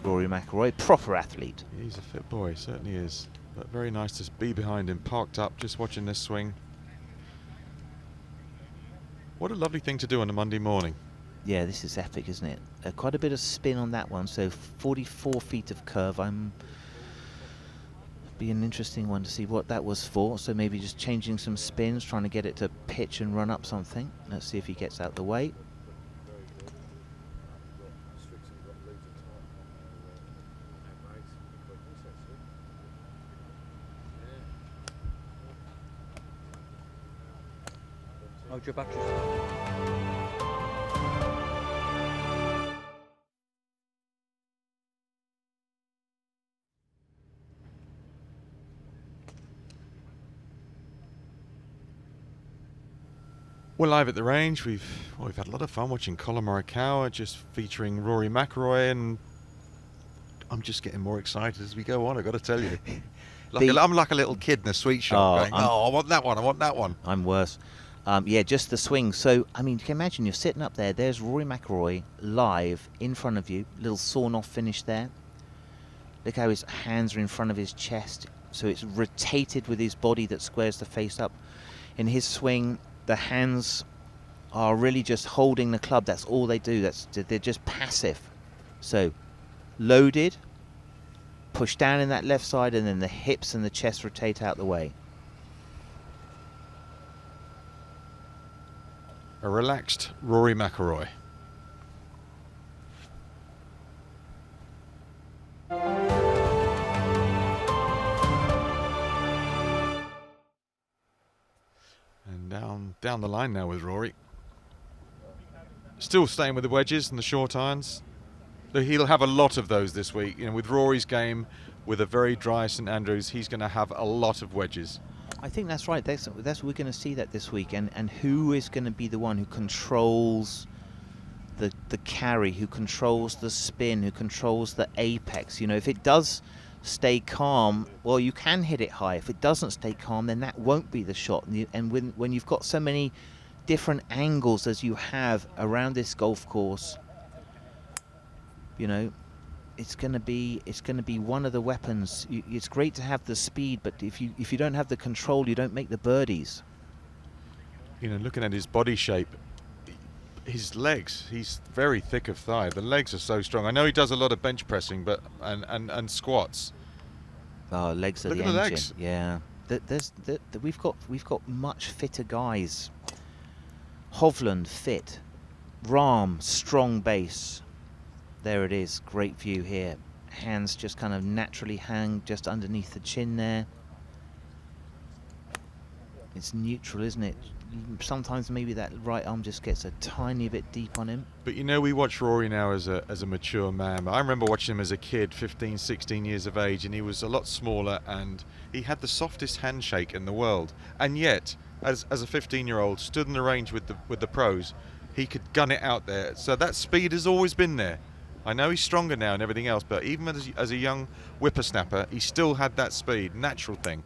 Rory Mcroy, proper athlete. He's a fit boy, certainly is. But very nice to be behind him, parked up, just watching this swing. What a lovely thing to do on a Monday morning. Yeah, this is epic, isn't it? Quite a bit of spin on that one. So 44 feet of curve. I'm be an interesting one to see what that was for. So maybe just changing some spins, trying to get it to pitch and run up something. Let's see if he gets out the way. How's your battery? We're live at the range. We've had a lot of fun watching Colin Morikawa, just featuring Rory Mcroy, and I'm just getting more excited as we go on, I've got to tell you. I'm like a little kid in a sweet shop going, I want that one, I want that one. I'm worse. Yeah, just the swing. So, I mean, you can imagine you're sitting up there. There's Rory Mcroy live in front of you. Little sawn-off finish there. Look how his hands are in front of his chest. So it's rotated with his body that squares the face up. In his swing, the hands are really just holding the club. That's all they do. They're just passive. So, loaded, push down in that left side, and then the hips and the chest rotate out the way. A relaxed Rory McIlroy. And down the line now with Rory. Still staying with the wedges and the short irons. He'll have a lot of those this week. You know, with Rory's game, with a very dry St Andrews, he's going to have a lot of wedges. I think that's right. That's we're going to see that this week, and who is going to be the one who controls the carry, who controls the spin, who controls the apex. You know, if it does stay calm, well, you can hit it high. If it doesn't stay calm, then that won't be the shot. And when you've got so many different angles as you have around this golf course, you know, it's going to be one of the weapons. It's great to have the speed, but if you don't have the control, you don't make the birdies. You know, looking at his body shape, his legs, he's very thick of thigh. The legs are so strong. I know he does a lot of bench pressing, but and squats. Oh, legs are Look the at engine. the legs. Yeah, we've got much fitter guys. Hovland fit, Rahm strong base. There it is, great view here. Hands just kind of naturally hang just underneath the chin there. It's neutral, isn't it? Sometimes maybe that right arm just gets a tiny bit deep on him. But you know, we watch Rory now as a mature man. I remember watching him as a kid, 15, 16 years of age, and he was a lot smaller, and he had the softest handshake in the world. And yet, as a 15-year-old, stood in the range with the pros, he could gun it out there. So that speed has always been there. I know he's stronger now and everything else, but even as a young whippersnapper, he still had that speed, natural thing.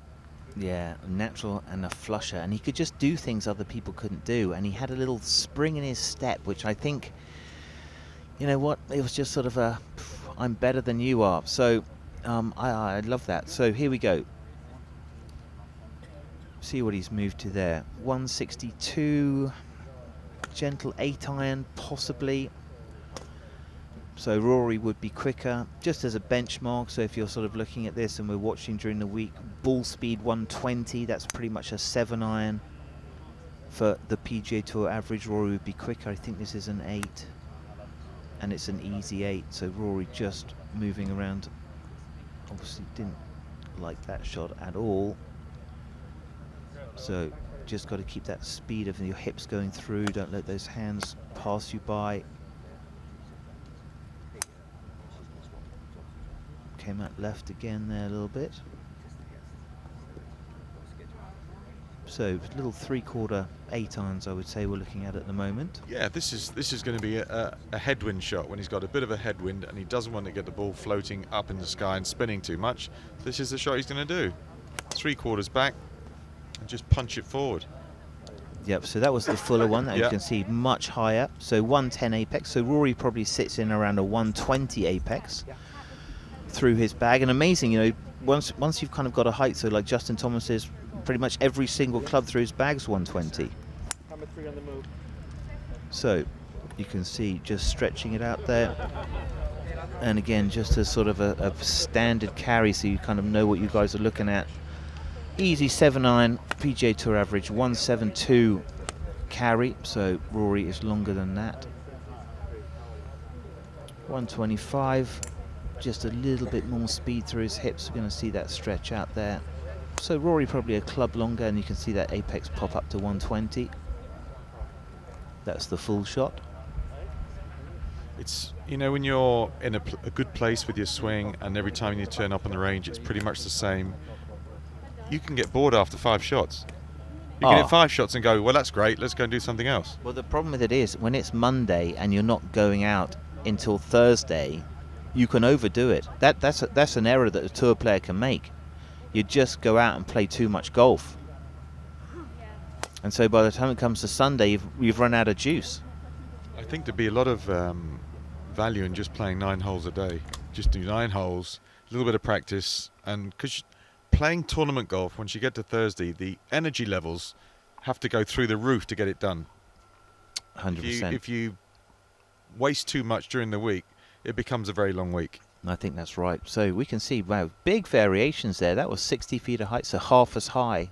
Yeah, natural and a flusher, and he could just do things other people couldn't do, and he had a little spring in his step, which I think, you know what, it was just sort of a, I'm better than you are. So I love that. So here we go. See what he's moved to there. 162, gentle 8-iron, possibly. So Rory would be quicker, just as a benchmark. So if you're sort of looking at this and we're watching during the week, ball speed 120, that's pretty much a 7-iron. For the PGA Tour average, Rory would be quicker. I think this is an 8, and it's an easy 8. So Rory just moving around. Obviously didn't like that shot at all. So just got to keep that speed of your hips going through. Don't let those hands pass you by. Came out left again there a little bit. So little 3/4 8-irons, I would say, we're looking at the moment. Yeah, this is going to be a headwind shot when he's got a bit of a headwind and he doesn't want to get the ball floating up in the sky and spinning too much. This is the shot he's going to do. 3/4 back and just punch it forward. Yep, so that was the fuller one that you can see much higher. So 110 apex. So Rory probably sits in around a 120 apex through his bag. And amazing, you know, once you've kind of got a height, so like Justin Thomas says, pretty much every single club through his bag's 120. Number 3 on the move. So you can see just stretching it out there. And again, just as sort of a standard carry, so you kind of know what you guys are looking at. Easy 7-iron, PGA Tour average 172 carry, so Rory is longer than that. 125, just a little bit more speed through his hips. We're going to see that stretch out there. So Rory probably a club longer, and you can see that apex pop up to 120. That's the full shot. It's, you know, when you're in a good place with your swing, and every time you turn up on the range, it's pretty much the same. You can get bored after 5 shots. You can hit 5 shots and go, well, that's great, let's go and do something else. Well, the problem with it is, when it's Monday and you're not going out until Thursday, you can overdo it. That's an error that a tour player can make. You just go out and play too much golf. And so by the time it comes to Sunday, you've run out of juice. I think there'd be a lot of value in just playing 9 holes a day. Just do 9 holes, a little bit of practice, and because playing tournament golf, once you get to Thursday, the energy levels have to go through the roof to get it done. 100%. If you waste too much during the week, it becomes a very long week. I think that's right. So we can see, wow, big variations there. That was 60 feet of height, so half as high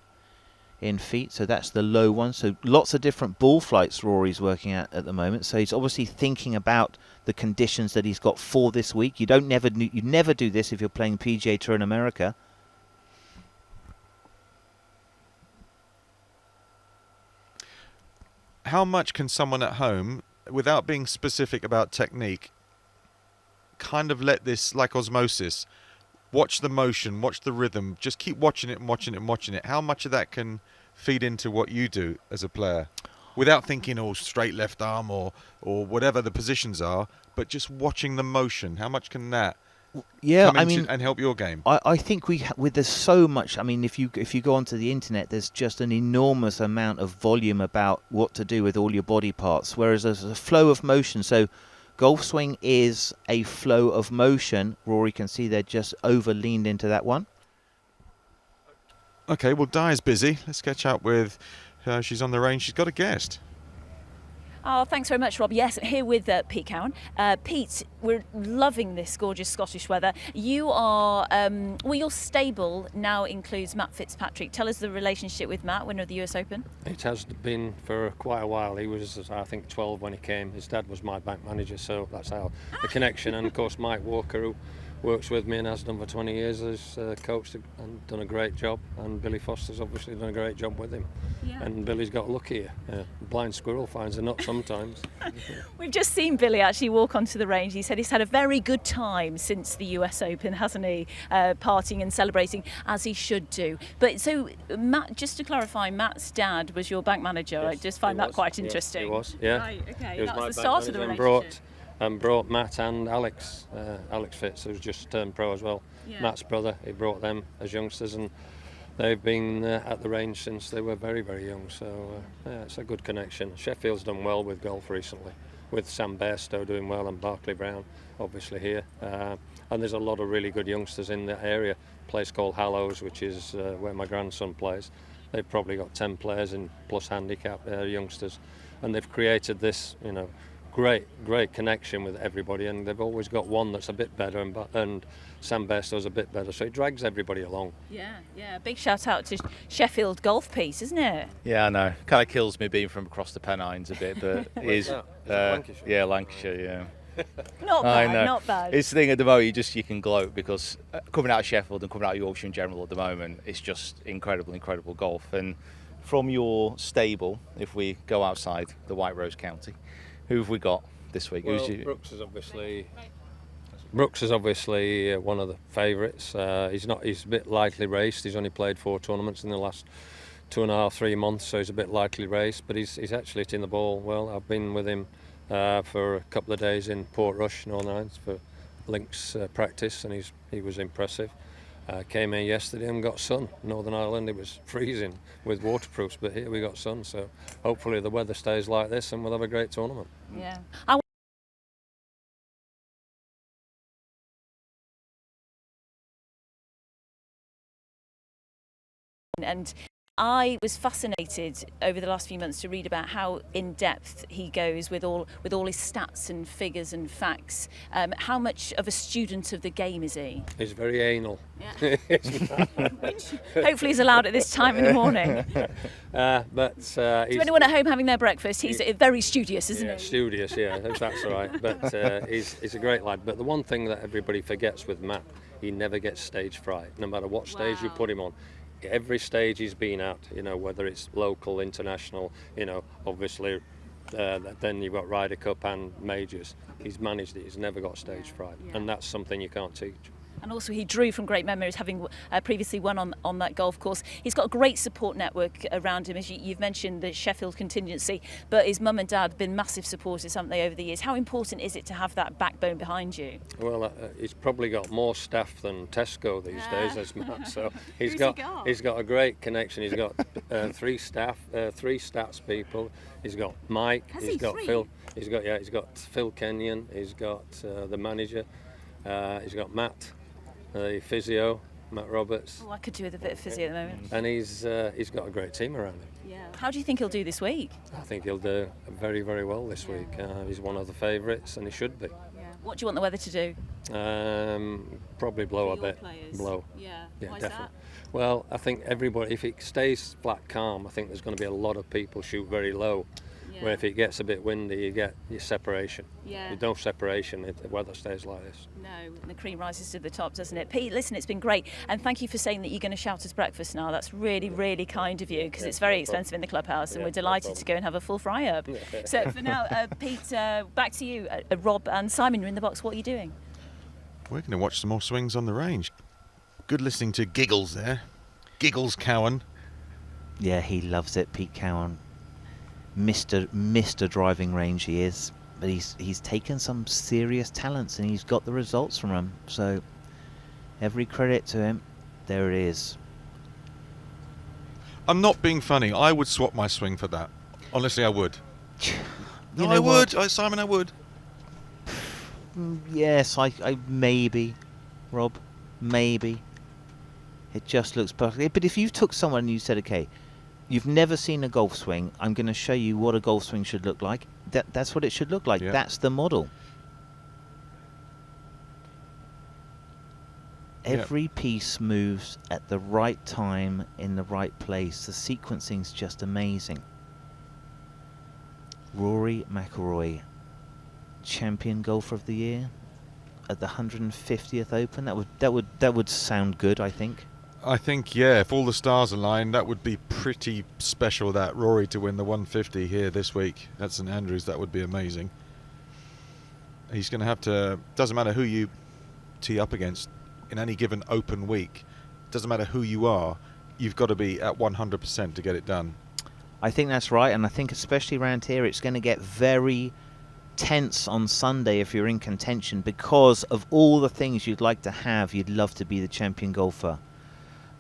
in feet. So that's the low one. So lots of different ball flights Rory's working at the moment. So he's obviously thinking about the conditions that he's got for this week. You never do this if you're playing PGA Tour in America. How much can someone at home, without being specific about technique, kind of let this, like osmosis, watch the motion, watch the rhythm, just keep watching it and watching it and watching it? How much of that can feed into what you do as a player, without thinking, oh, straight left arm or whatever the positions are, but just watching the motion? How much can that come into and help your game? I think there's so much. I mean, if you go onto the internet, there's just an enormous amount of volume about what to do with all your body parts, whereas there's a flow of motion. So golf swing is a flow of motion. Rory can see they're just over-leaned into that one. Okay, well, Di's busy. Let's catch up with her. She's on the range. She's got a guest. Oh, thanks very much, Rob. Yes, here with Pete Cowan. Pete, we're loving this gorgeous Scottish weather. You are, your stable now includes Matt Fitzpatrick. Tell us the relationship with Matt, winner of the US Open. It has been for quite a while. He was, I think, 12 when he came. His dad was my bank manager, so that's how the connection. And of course, Mike Walker, who works with me and has done for 20 years, has coached and done a great job. And Billy Foster's obviously done a great job with him. Yeah. And Billy's got lucky here. Blind squirrel finds a nut sometimes. We've just seen Billy actually walk onto the range. He said he's had a very good time since the US Open, hasn't he? Partying and celebrating, as he should do. But so, Matt, just to clarify, Matt's dad was your bank manager. Yes, I just find that quite interesting. He was, yeah. Right, okay. He was That's my the start of the relationship. And brought Matt and Alex Fitz, who's just turned pro as well. Yeah. Matt's brother, he brought them as youngsters, and they've been at the range since they were very, very young. So yeah, it's a good connection. Sheffield's done well with golf recently, with Sam Bairstow doing well and Barclay Brown obviously here. And there's a lot of really good youngsters in the area. A place called Hallows, which is where my grandson plays. They've probably got 10 players in plus handicap youngsters, and they've created this, great connection with everybody, and they've always got one that's a bit better, and Sam Bairstow's a bit better, so it drags everybody along. Yeah, big shout out to Sheffield Golf Piece, isn't it? Yeah, I know. Kind of kills me being from across the Pennines a bit, but it is. Lancashire? Yeah, Lancashire. Yeah. Not bad, not bad. It's the thing at the moment. You can gloat because coming out of Sheffield and coming out of Yorkshire in general at the moment, it's just incredible golf. And from your stable, if we go outside the White Rose County, who have we got this week? Well, Brooks is obviously one of the favourites. He's a bit lightly raced. He's only played 4 tournaments in the last 2.5-3 months, so he's a bit lightly raced. But he's actually hitting the ball well. I've been with him for a couple of days in Portrush, Northern Ireland, for links practice, and he was impressive. Came here yesterday and got sun. Northern Ireland, it was freezing with waterproofs, but here we got sun, so hopefully the weather stays like this and we'll have a great tournament. Yeah. And I was fascinated over the last few months to read about how in depth he goes with all his stats and figures and facts. How much of a student of the game is he? He's very anal. Yeah. Which hopefully is allowed at this time in the morning. To anyone at home having their breakfast, he's very studious, isn't he? Studious, yeah, that's right. But he's a great lad. But the one thing that everybody forgets with Matt, he never gets stage fright, no matter what stage you put him on. Every stage he's been at, whether it's local, international, obviously, then you've got Ryder Cup and majors. He's managed it. He's never got stage fright, and that's something you can't teach. And also he drew from great memories, having previously won on that golf course. He's got a great support network around him, as you've mentioned, the Sheffield contingency, but his mum and dad have been massive supporters, haven't they, over the years? How important is it to have that backbone behind you? Well, he's probably got more staff than Tesco these days, as Matt. So he's got a great connection. He's got 3 staff, 3 stats people. He's got Mike. He's got Phil. He's got Phil Kenyon. He's got the manager. He's got Matt. The physio, Matt Roberts. Oh, I could do with a bit of physio at the moment. And he's got a great team around him. Yeah. How do you think he'll do this week? I think he'll do very, very well this week. He's one of the favourites, and he should be. Yeah. What do you want the weather to do? Probably blow a bit. Players. Blow. Yeah. Why definitely. That? Well, I think everybody, if it stays flat calm, I think there's going to be a lot of people shoot very low. Yeah. Where if it gets a bit windy, you get your separation. Yeah. With no separation, the weather stays like this. No, the cream rises to the top, doesn't it? Pete, listen, it's been great, and thank you for saying that you're going to shout us breakfast now. That's really, really kind of you, because it's very expensive in the clubhouse, and we're delighted to go and have a full fry-up. So for now, Pete, back to you. Rob and Simon, you're in the box. What are you doing? We're going to watch some more swings on the range. Good listening to Giggles there. Giggles Cowan. Yeah, he loves it, Pete Cowan. Mr. driving range he is, but he's taken some serious talents and he's got the results from them, so every credit to him. There it is. I'm not being funny. I would swap my swing for that. Honestly, I would. I would. Simon, I would. Yes, I maybe, Rob, maybe. It just looks perfect. But if you took someone and you said, okay, you've never seen a golf swing, I'm going to show you what a golf swing should look like. That's what it should look like. Yeah. That's the model. Every piece moves at the right time in the right place. The sequencing's just amazing. Rory Mcroy, champion golfer of the year at the 150th Open. That would sound good, I think. I think, yeah, if all the stars align, that would be pretty special, that Rory to win the 150 here this week at St Andrews. That would be amazing. He's going to have to, doesn't matter who you tee up against in any given open week, doesn't matter who you are, you've got to be at 100% to get it done. I think that's right, and I think especially around here it's going to get very tense on Sunday if you're in contention, because of all the things you'd like to have. You'd love to be the champion golfer,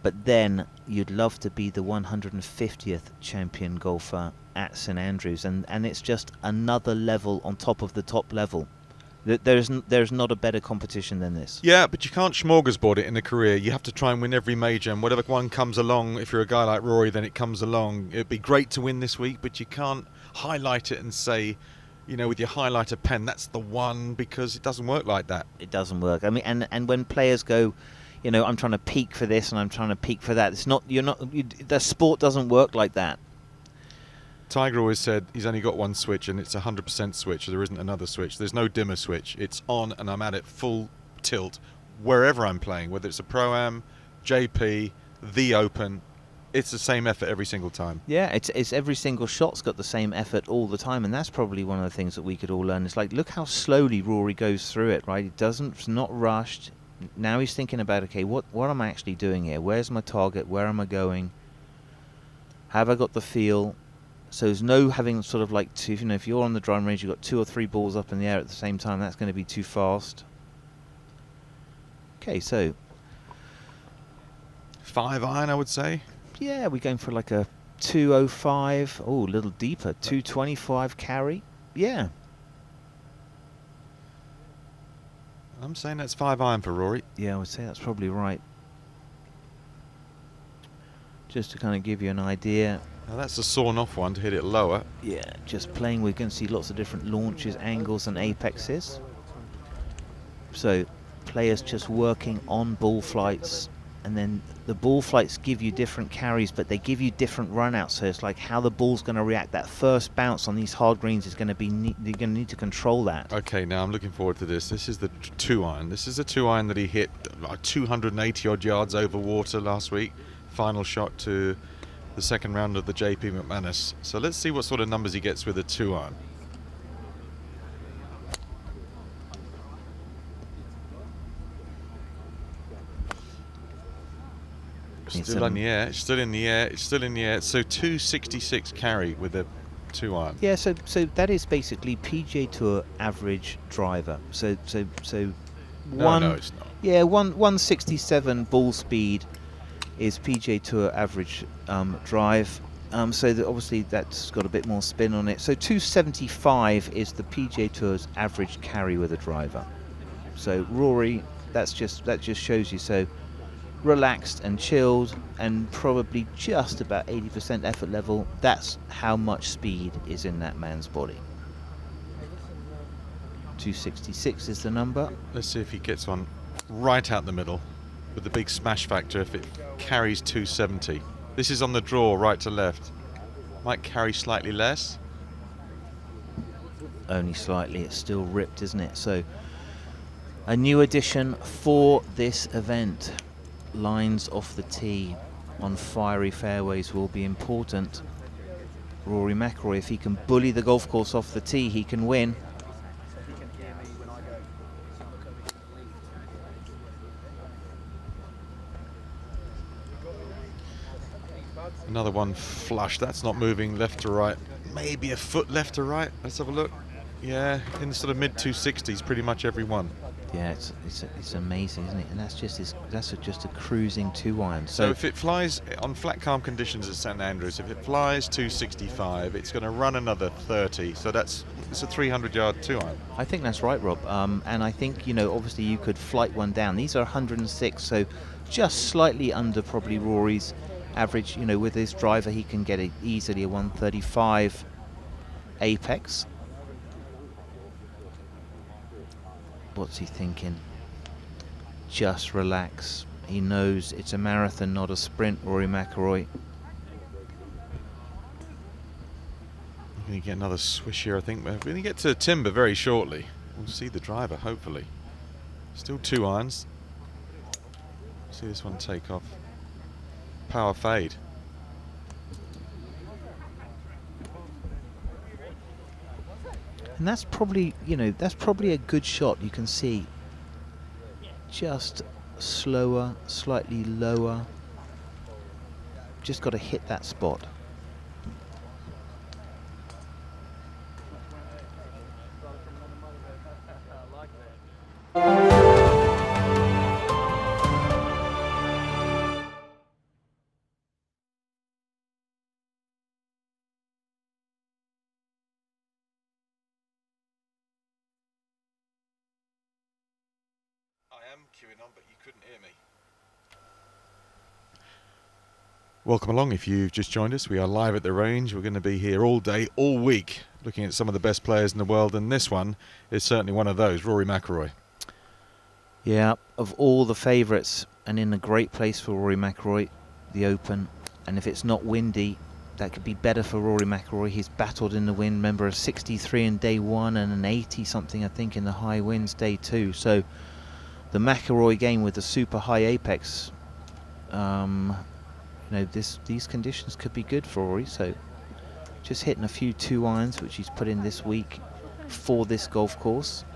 but then you'd love to be the 150th champion golfer at St Andrews, and it's just another level on top of the top level. There's not a better competition than this. Yeah, but you can't smorgasbord it in a career. You have to try and win every major, and whatever one comes along, if you're a guy like Rory, then it comes along. It'd be great to win this week, but you can't highlight it and say, you know, with your highlighter pen, that's the one, because it doesn't work like that. It doesn't work. I mean, and when players go, you know, I'm trying to peak for this and I'm trying to peak for that, the sport doesn't work like that. Tiger always said he's only got one switch, and it's a 100% switch. There isn't another switch. There's no dimmer switch. It's on, and I'm at it full tilt wherever I'm playing, whether it's a Pro-Am, JP, the Open. It's the same effort every single time. Yeah, it's every single shot's got the same effort all the time, and that's probably one of the things that we could all learn. It's like, look how slowly Rory goes through it, right? It's not rushed. Now he's thinking about, okay, what am I actually doing here? Where's my target? Where am I going? Have I got the feel? So there's no having sort of like two, you know, if you're on the driving range, you've got 2 or 3 balls up in the air at the same time, that's going to be too fast. Okay, so 5 iron, I would say. Yeah, we're going for like a 205. Oh, a little deeper. 225 carry. Yeah. I'm saying that's 5 iron for Rory. Yeah, I would say that's probably right. just to kind of give you an idea. Now that's a sawn off one to hit it lower. Yeah, just playing, we can see lots of different launches, angles and apexes. So players just working on ball flights, and then the ball flights give you different carries, but they give you different run-outs. So it's like how the ball's going to react. That first bounce on these hard greens is going to be, you're going to need to control that. Okay, now I'm looking forward to this. This is the 2-iron. This is a 2-iron that he hit 280 odd yards over water last week. Final shot to the second round of the JP McManus. So let's see what sort of numbers he gets with a 2-iron. Still in the air, still in the air, still in the air. So 266 carry with a 2-iron. Yeah, so that is basically PGA Tour average driver. So No, it's not. Yeah, 167 ball speed is PGA Tour average drive. So that obviously that's got a bit more spin on it. So 275 is the PGA Tour's average carry with a driver. So Rory, that just shows you. So relaxed and chilled, and probably just about 80% effort level. That's how much speed is in that man's body. 266 is the number. Let's see if he gets one right out the middle with the big smash factor. If it carries 270, this is on the draw, right to left. Might carry slightly less. Only slightly. It's still ripped, isn't it? So a new addition for this event. Lines off the tee on fiery fairways will be important. Rory Mcroy, if he can bully the golf course off the tee, he can win. Another one flush. That's not moving left to right. Maybe a foot left to right. Let's have a look. Yeah, in the sort of mid 260s, pretty much every one. Yeah, it's amazing, isn't it? And that's just a cruising 2-iron. So if it flies on flat calm conditions at St Andrews, if it flies 265, it's going to run another 30. So it's a 300-yard 2-iron. I think that's right, Rob. And I think, you know, obviously you could flight one down. These are 106, so just slightly under probably Rory's average. You know, with his driver, he can get easily a 135 apex. What's he thinking? Just relax. He knows it's a marathon, not a sprint, Rory Mcroy. We're going to get another swish here, I think. We're going to get to timber very shortly. We'll see the driver, hopefully. Still 2-irons. See this one take off. Power fade. And that's probably, you know, that's probably a good shot. You can see just slower, slightly lower. Just got to hit that spot. Queuing on, but you couldn't hear me. Welcome along if you've just joined us. We are live at the range. We're going to be here all day, all week, looking at some of the best players in the world, and this one is certainly one of those, Rory Mcroy. Yeah, of all the favourites, and in a great place for Rory Mcroy, the Open. And if it's not windy, that could be better for Rory Mcroy. He's battled in the wind. Remember, a 63 in day one and an 80 something, I think, in the high winds day two. So the McElroy game with the super high apex, you know, these conditions could be good for Rory. So just hitting a few 2-irons, which he's put in this week for this golf course.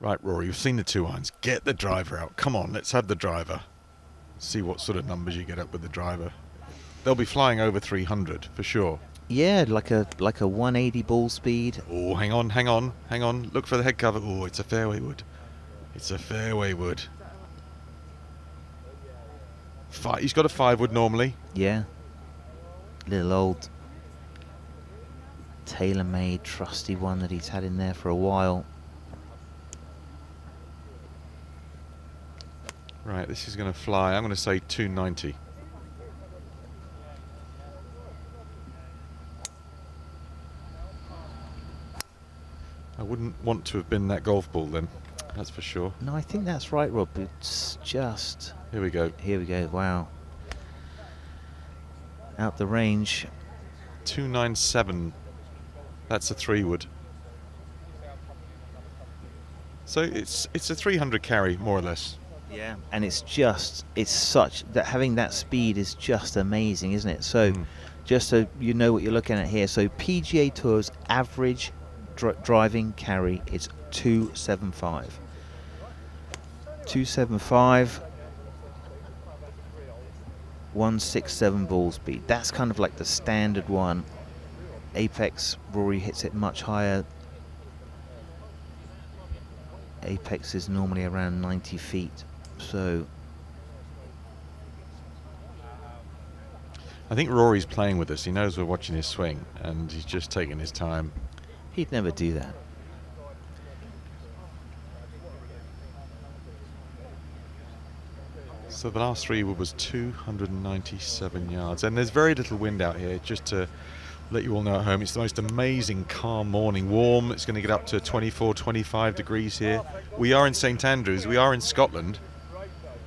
Right, Rory, you've seen the 2-irons. Get the driver out. Come on, let's have the driver. See what sort of numbers you get up with the driver. They'll be flying over 300 for sure. Yeah, like a 180 ball speed. Oh, hang on, hang on, hang on. Look for the head cover. Oh, it's a fairway wood. It's a fairway wood. He's got a 5-wood normally. Yeah. Little old tailor-made trusty one that he's had in there for a while. Right, this is going to fly. I'm going to say 290. I wouldn't want to have been that golf ball then, that's for sure. No, I think that's right, Rob. It's just... Here we go. Here we go, wow. Out the range. 297. That's a 3-wood. So it's a 300 carry, more or less. Yeah. And it's such that having that speed is just amazing, isn't it? So just so you know what you're looking at here. So PGA Tour's average driving carry is 275. 275. 167 ball speed. That's kind of like the standard one. Apex, Rory hits it much higher. Apex is normally around 90 feet. So I think Rory's playing with us. He knows we're watching his swing, and he's just taking his time. he'd never do that. So the last 3 was 297 yards, and there's very little wind out here. Just to let you all know at home, it's the most amazing calm morning. Warm, it's going to get up to 24, 25 degrees here. We are in St Andrews, we are in Scotland.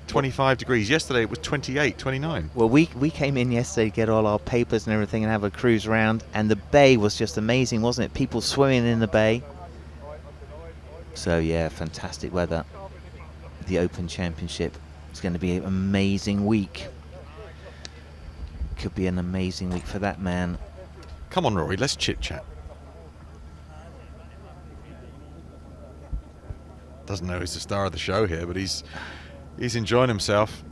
25 degrees. Yesterday it was 28, 29. Well, we came in yesterday to get all our papers and everything and have a cruise around, and the bay was just amazing, wasn't it? People swimming in the bay. So yeah, fantastic weather. The Open Championship. It's going to be an amazing week. Could be an amazing week for that man. Come on, Rory, let's chit-chat. Doesn't know he's the star of the show here, but he's enjoying himself.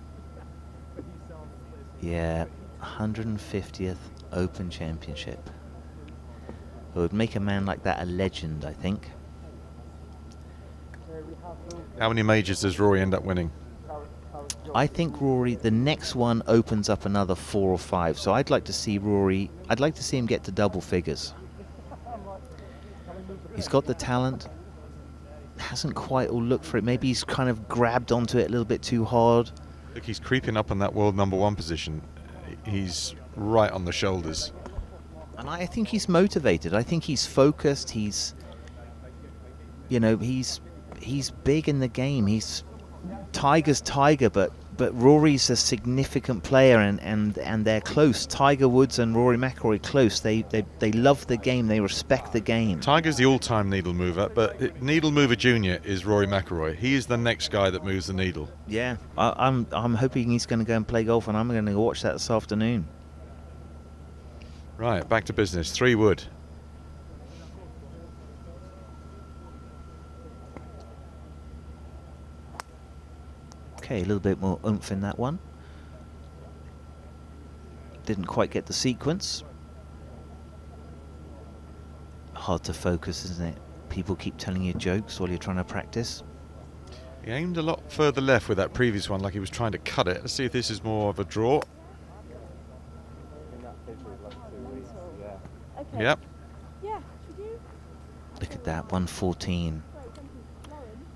Yeah, 150th Open Championship. It would make a man like that a legend, I think. How many majors does Rory end up winning? I think Rory, the next one opens up another 4 or 5. So I'd like to see Rory, I'd like to see him get to double figures. He's got the talent. Hasn't quite all looked for it. Maybe he's kind of grabbed onto it a little bit too hard. Look, he's creeping up on that world #1 position. He's right on the shoulders. And I think he's motivated. I think he's focused. He's, you know, he's big in the game. He's Tiger's Tiger, but Rory's a significant player, and they're close. Tiger Woods and Rory Mcroy close. They love the game. They respect the game. Tiger's the all-time needle mover, but Needle Mover Junior is Rory Mcroy. He is the next guy that moves the needle. Yeah, I'm hoping he's going to go and play golf, and I'm going to watch that this afternoon. Right, back to business. 3 wood. Okay, a little bit more oomph in that one. Didn't quite get the sequence. Hard to focus, isn't it? People keep telling you jokes while you're trying to practice. He aimed a lot further left with that previous one, like he was trying to cut it. Let's see if this is more of a draw. Okay. Yep. Yeah, should you? Look at that, 114.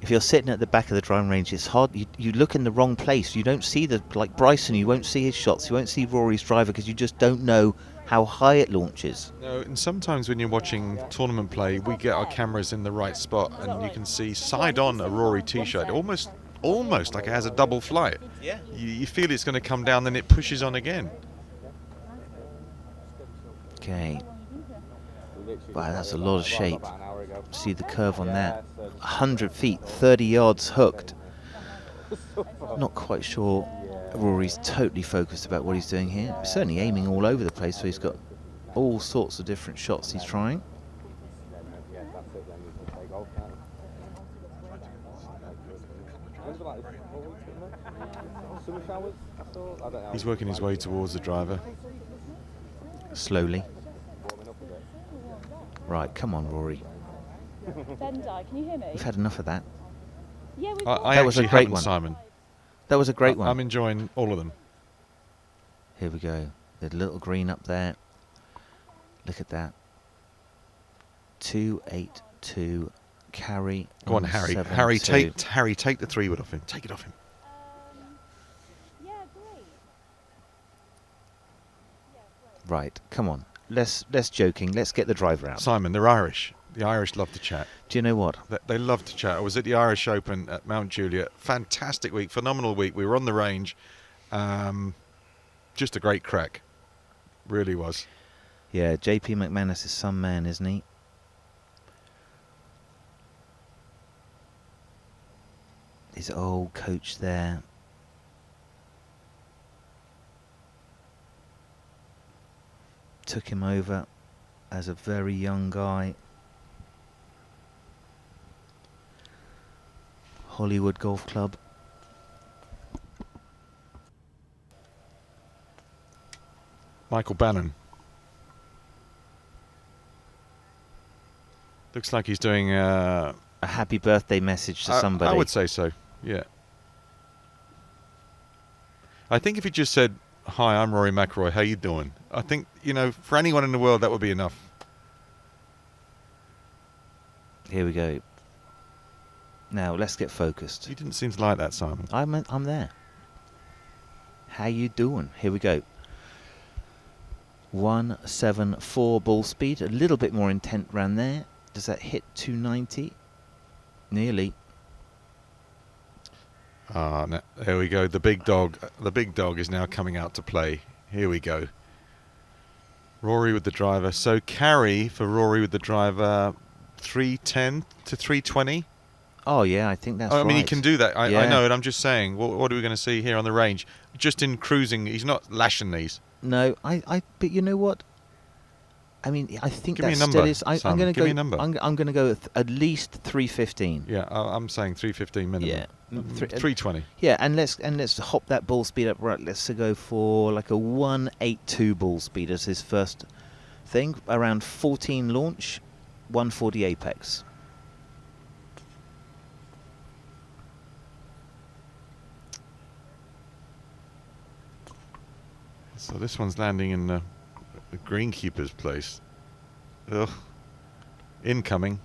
If you're sitting at the back of the driving range, it's hard. You look in the wrong place. You don't see like Bryson, you won't see his shots. You won't see Rory's driver because you just don't know how high it launches. No, and sometimes when you're watching tournament play, we get our cameras in the right spot, and you can see side on a Rory tee shot, almost like it has a double flight. Yeah. You feel it's going to come down, then it pushes on again. Okay. Wow, that's a lot of shape. See the curve on that. 100 feet, 30 yards hooked. Not quite sure Rory's totally focused about what he's doing here. He's certainly aiming all over the place, so he's got all sorts of different shots he's trying. He's working his way towards the driver. Slowly. Right, come on, Rory. Bendai, can you hear me? We've had enough of that. Yeah, we've I That was a actually great haven't, one. Simon. That was a great one. I'm enjoying all of them. Here we go. The little green up there. Look at that. 2-8-2 carry. Go on, Harry. 7-2. Harry, take the 3-wood off him. Take it off him. Yeah, great. Right, come on. Less joking. Let's get the driver out. Simon, they're Irish. The Irish love to chat. Do you know what? They love to chat. I was at the Irish Open at Mount Juliet. Fantastic week, phenomenal week. We were on the range. Just a great crack. Really was. Yeah, JP McManus is some man, isn't he? His old coach there. Took him over as a very young guy. Hollywood Golf Club. Michael Bannon. Looks like he's doing A happy birthday message to somebody. I would say so, yeah. I think if he just said, "Hi, I'm Rory Mcroy, how you doing?" I think, for anyone in the world, that would be enough. Here we go. Now, let's get focused. You didn't seem to like that, Simon. I'm there. How you doing? Here we go. 174 ball speed. A little bit more intent round there. Does that hit 290? Nearly. No, there we go. The big dog is now coming out to play. Here we go. Rory with the driver. So carry for Rory with the driver, 310 to 320. Oh yeah, I think that's right. I mean, he can do that. I Yeah. know it. I'm just saying. What are we going to see here on the range? Just in cruising, he's not lashing these. No, but you know what? I mean, I think Give me that a number, still is. I'm Simon. going to Give go. me a number. I'm going to go with at least 315. Yeah, I'm saying 315 minimum. Yeah. 320. Yeah, and let's hop that ball speed up. Right, let's go for like a 182 ball speed as his first thing. Around 14 launch, 140 apex. So this one's landing in the greenkeeper's place. Ugh. Incoming.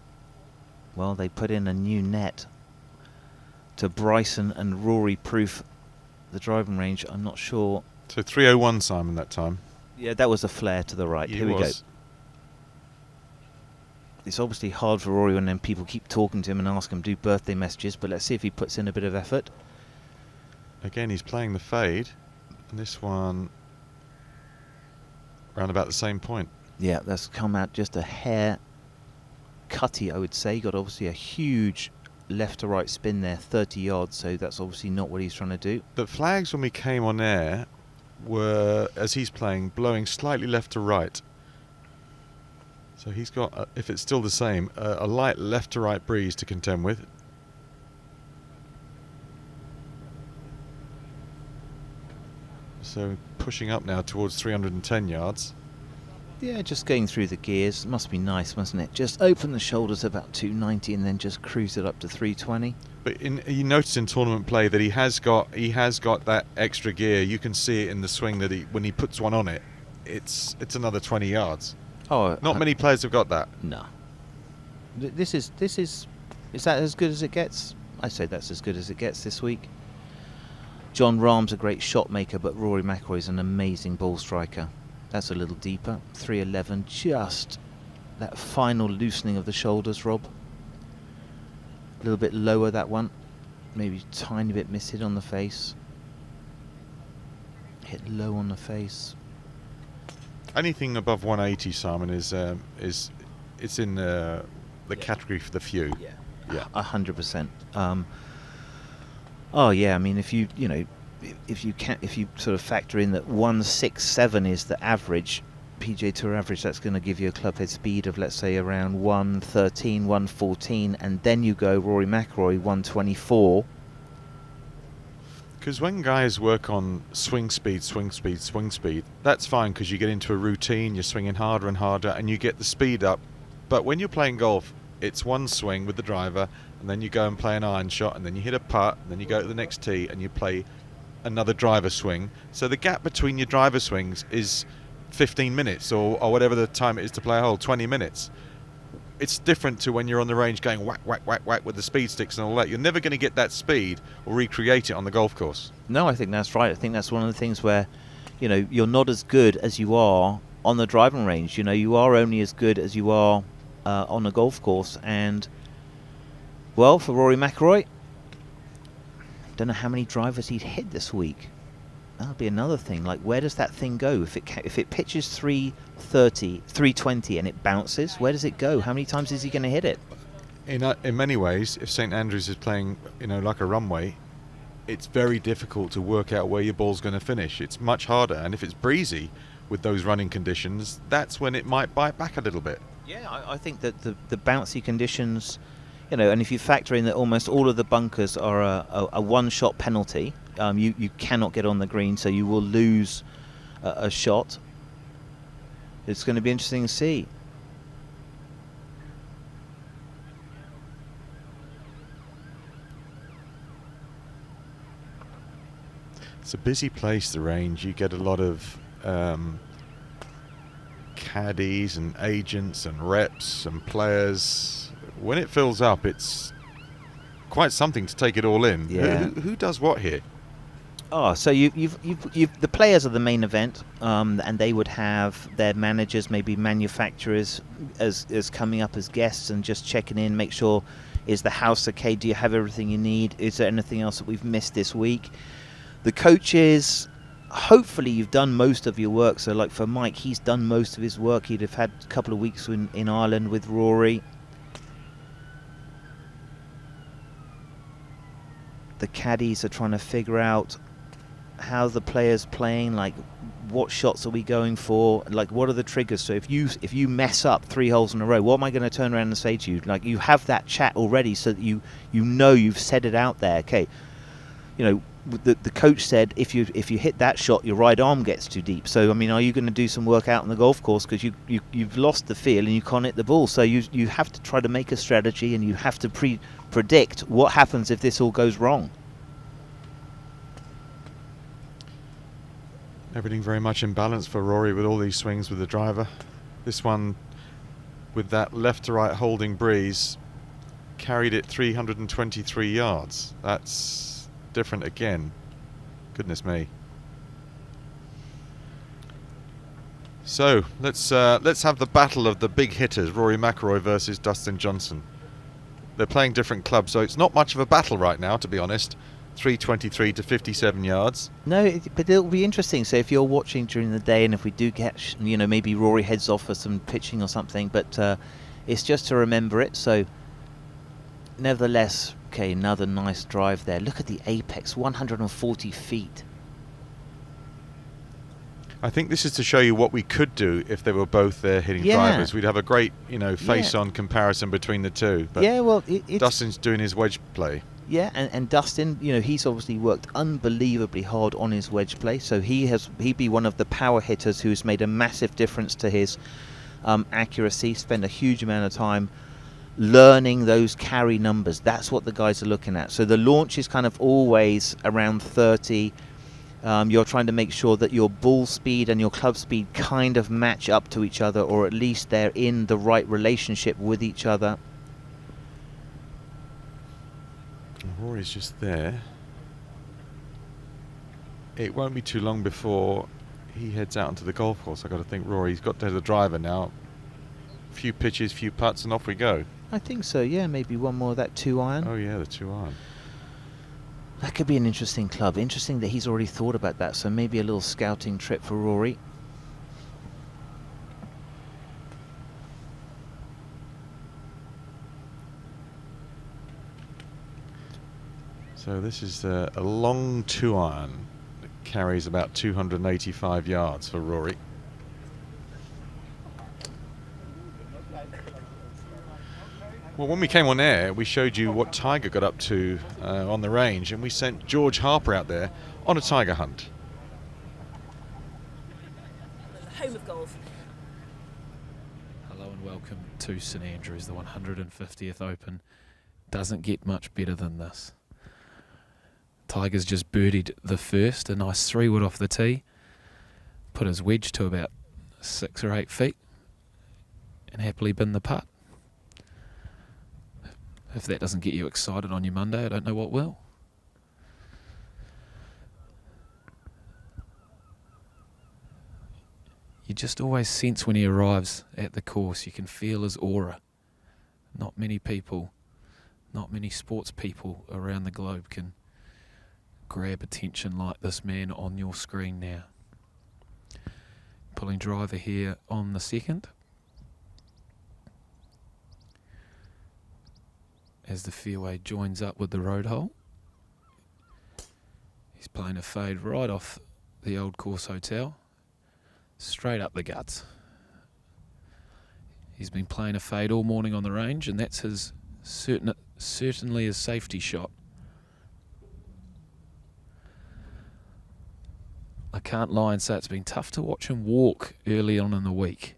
Well, they put in a new net to Bryson and Rory proof the driving range. I'm not sure. So 301, Simon, that time. Yeah, that was a flare to the right. Here we go. It's obviously hard for Rory when then people keep talking to him and ask him to do birthday messages, but let's see if he puts in a bit of effort. Again, he's playing the fade. And this one around about the same point. Yeah, that's come out just a hair cutty, I would say. Got obviously a huge left to right spin there, 30 yards, so that's obviously not what he's trying to do. The flags when we came on air were, as he's playing, blowing slightly left to right. So he's got, if it's still the same, a light left to right breeze to contend with. So pushing up now towards 310 yards. Yeah, just going through the gears. Must be nice, mustn't it? Just open the shoulders about 290 and then just cruise it up to 320. But you notice in tournament play that he has got that extra gear. You can see it in the swing that when he puts one on it, it's another 20 yards. Oh, not many players have got that. No. This is that as good as it gets? I say that's as good as it gets this week. John Rahm's a great shot maker, but Rory Mcroy's an amazing ball striker. That's a little deeper. 311, just that final loosening of the shoulders, Rob. A little bit lower, that one. Maybe a tiny bit missed on the face. Hit low on the face. Anything above 180, Simon, is it's in the category for the few. Yeah. 100%. Oh yeah, I mean, if you sort of factor in that 167 is the average PGA Tour average, that's going to give you a clubhead speed of, let's say, around 113, 114, and then you go Rory Mcroy 124. Because when guys work on swing speed, that's fine because you get into a routine, you're swinging harder and harder, and you get the speed up. But when you're playing golf, it's one swing with the driver, and then you go and play an iron shot, and then you hit a putt, and then you go to the next tee, and you play another driver swing. So the gap between your driver swings is 15 minutes or whatever the time it is to play a hole, 20 minutes. It's different to when you're on the range going whack, whack, whack, whack with the speed sticks and all that. You're never going to get that speed or recreate it on the golf course. No, I think that's right. I think that's one of the things where, you know, you're not as good as you are on the driving range. You know, you are only as good as you are on a golf course. And, well, for Rory Mcroy, don't know how many drivers he'd hit this week. That'll be another thing. Like, where does that thing go? If it pitches 330, 320 and it bounces, where does it go? How many times is he going to hit it? In many ways, if St Andrews is playing, you know, like a runway, it's very difficult to work out where your ball's going to finish. It's much harder, and if it's breezy with those running conditions, that's when it might bite back a little bit. Yeah, I think that the bouncy conditions, you know, and if you factor in that almost all of the bunkers are a one-shot penalty, you cannot get on the green, so you will lose a shot. It's going to be interesting to see. It's a busy place, the range. You get a lot of caddies and agents and reps and players. When it fills up, it's quite something to take it all in. Yeah. Who does what here? Oh, so you've the players are the main event, and they would have their managers, maybe manufacturers, as coming up as guests and just checking in, make sure, is the house okay? Do you have everything you need? Is there anything else that we've missed this week? The coaches, hopefully you've done most of your work. So like for Mike, he's done most of his work. He'd have had a couple of weeks in Ireland with Rory. The caddies are trying to figure out how the player's playing, like what shots are we going for, like what are the triggers. So if you mess up 3 holes in a row, what am I going to turn around and say to you? Like, you have that chat already, so that you know you've said it out there. Okay, you know, the coach said if you hit that shot, your right arm gets too deep. So I mean, are you going to do some work out on the golf course because you've lost the feel and you can't hit the ball? So you have to try to make a strategy, and you have to predict what happens if this all goes wrong. Everything very much in balance for Rory with all these swings with the driver. This one, with that left to right holding breeze, carried it 323 yards. That's different again. Goodness me. So let's have the battle of the big hitters, Rory Mcroy versus Dustin Johnson. They're playing different clubs, so it's not much of a battle right now, to be honest. 323 to 57 yards. No, but it'll be interesting. So if you're watching during the day, and if we do get, you know, maybe Rory heads off for some pitching or something, but it's just to remember it. So nevertheless, okay, another nice drive there. Look at the apex, 140 feet. I think this is to show you what we could do if they were both there hitting drivers. We'd have a great, you know, face-on comparison between the two. But yeah, well, Dustin's doing his wedge play. Yeah, and Dustin, you know, he's obviously worked unbelievably hard on his wedge play. So he'd be one of the power hitters who's made a massive difference to his accuracy. Spent a huge amount of time learning those carry numbers. That's what the guys are looking at. So the launch is kind of always around 30. You're trying to make sure that your ball speed and your club speed kind of match up to each other, or at least they're in the right relationship with each other. Rory's just there. It won't be too long before he heads out onto the golf course. I've got to think Rory's got to hit the driver now. A few pitches, few putts, and off we go. I think so, yeah. Maybe one more of that 2-iron. Oh, yeah, the 2-iron. That could be an interesting club. Interesting that he's already thought about that. So maybe a little scouting trip for Rory. So this is a long 2-iron that carries about 285 yards for Rory. Well, when we came on air, we showed you what Tiger got up to on the range, and we sent George Harper out there on a Tiger hunt. Home of golf. Hello and welcome to St Andrews, the 150th Open. Doesn't get much better than this. Tiger's just birdied the first, a nice 3-wood off the tee. Put his wedge to about 6 or 8 feet and happily bin the putt. If that doesn't get you excited on your Monday, I don't know what will. You just always sense when he arrives at the course, you can feel his aura. Not many people, not many sports people around the globe can grab attention like this man on your screen now. Pulling driver here on the second. As the fairway joins up with the road hole. He's playing a fade right off the Old Course Hotel. Straight up the guts. He's been playing a fade all morning on the range, and that's his certainly his safety shot. I can't lie and say it's been tough to watch him walk early on in the week.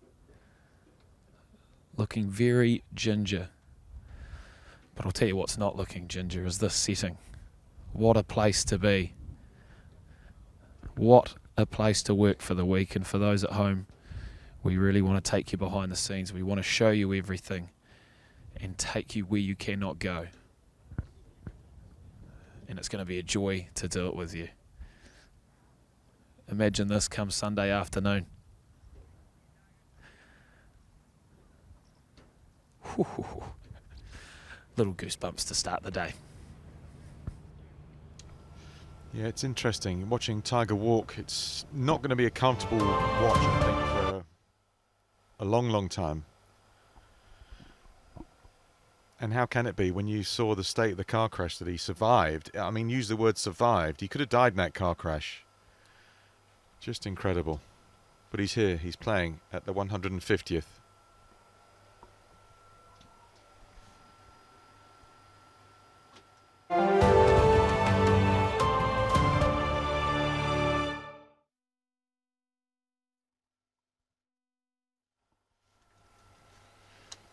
Looking very ginger. But I'll tell you what's not looking ginger is this setting. What a place to be. What a place to work for the week. And for those at home, we really want to take you behind the scenes. We want to show you everything and take you where you cannot go. And it's going to be a joy to do it with you. Imagine this come Sunday afternoon. Little goosebumps to start the day. Yeah, it's interesting. Watching Tiger walk, it's not going to be a comfortable watch, I think, for a long, long time. And how can it be when you saw the state of the car crash that he survived? I mean, use the word survived. He could have died in that car crash. Just incredible. But he's here. He's playing at the 150th.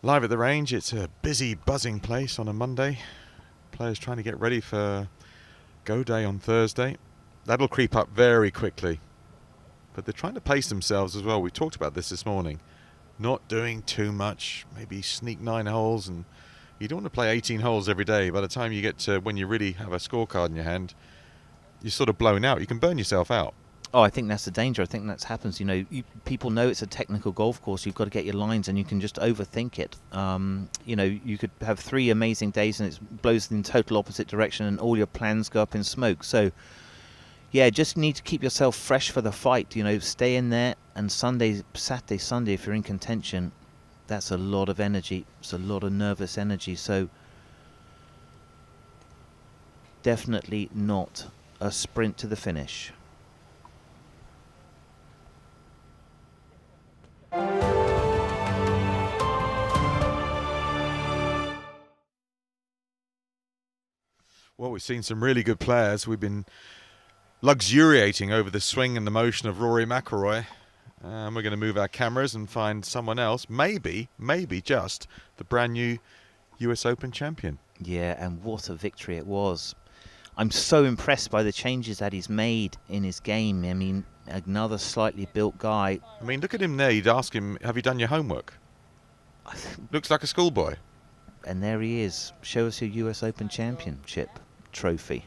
Live at the range, it's a busy, buzzing place on a Monday. Players trying to get ready for go day on Thursday. That'll creep up very quickly. But they're trying to pace themselves as well. We talked about this morning. Not doing too much. Maybe sneak 9 holes. And you don't want to play 18 holes every day. By the time you get to when you really have a scorecard in your hand, you're sort of blown out. You can burn yourself out. Oh, I think that's the danger. I think that happens. You know, people know it's a technical golf course. You've got to get your lines, and you can just overthink it. You know, you could have 3 amazing days, and it blows in total opposite direction, and all your plans go up in smoke. So, yeah, just need to keep yourself fresh for the fight. You know, stay in there, and Saturday, Sunday, if you're in contention, that's a lot of energy. It's a lot of nervous energy. So, definitely not a sprint to the finish. Well, we've seen some really good players. We've been luxuriating over the swing and the motion of Rory Mcroy. And we're going to move our cameras and find someone else. Maybe just the brand new US Open champion. Yeah, and what a victory it was. I'm so impressed by the changes that he's made in his game. I mean, another slightly built guy. I mean, look at him there. You'd ask him, have you done your homework? Looks like a schoolboy. And there he is. Show us your US Open Championship trophy.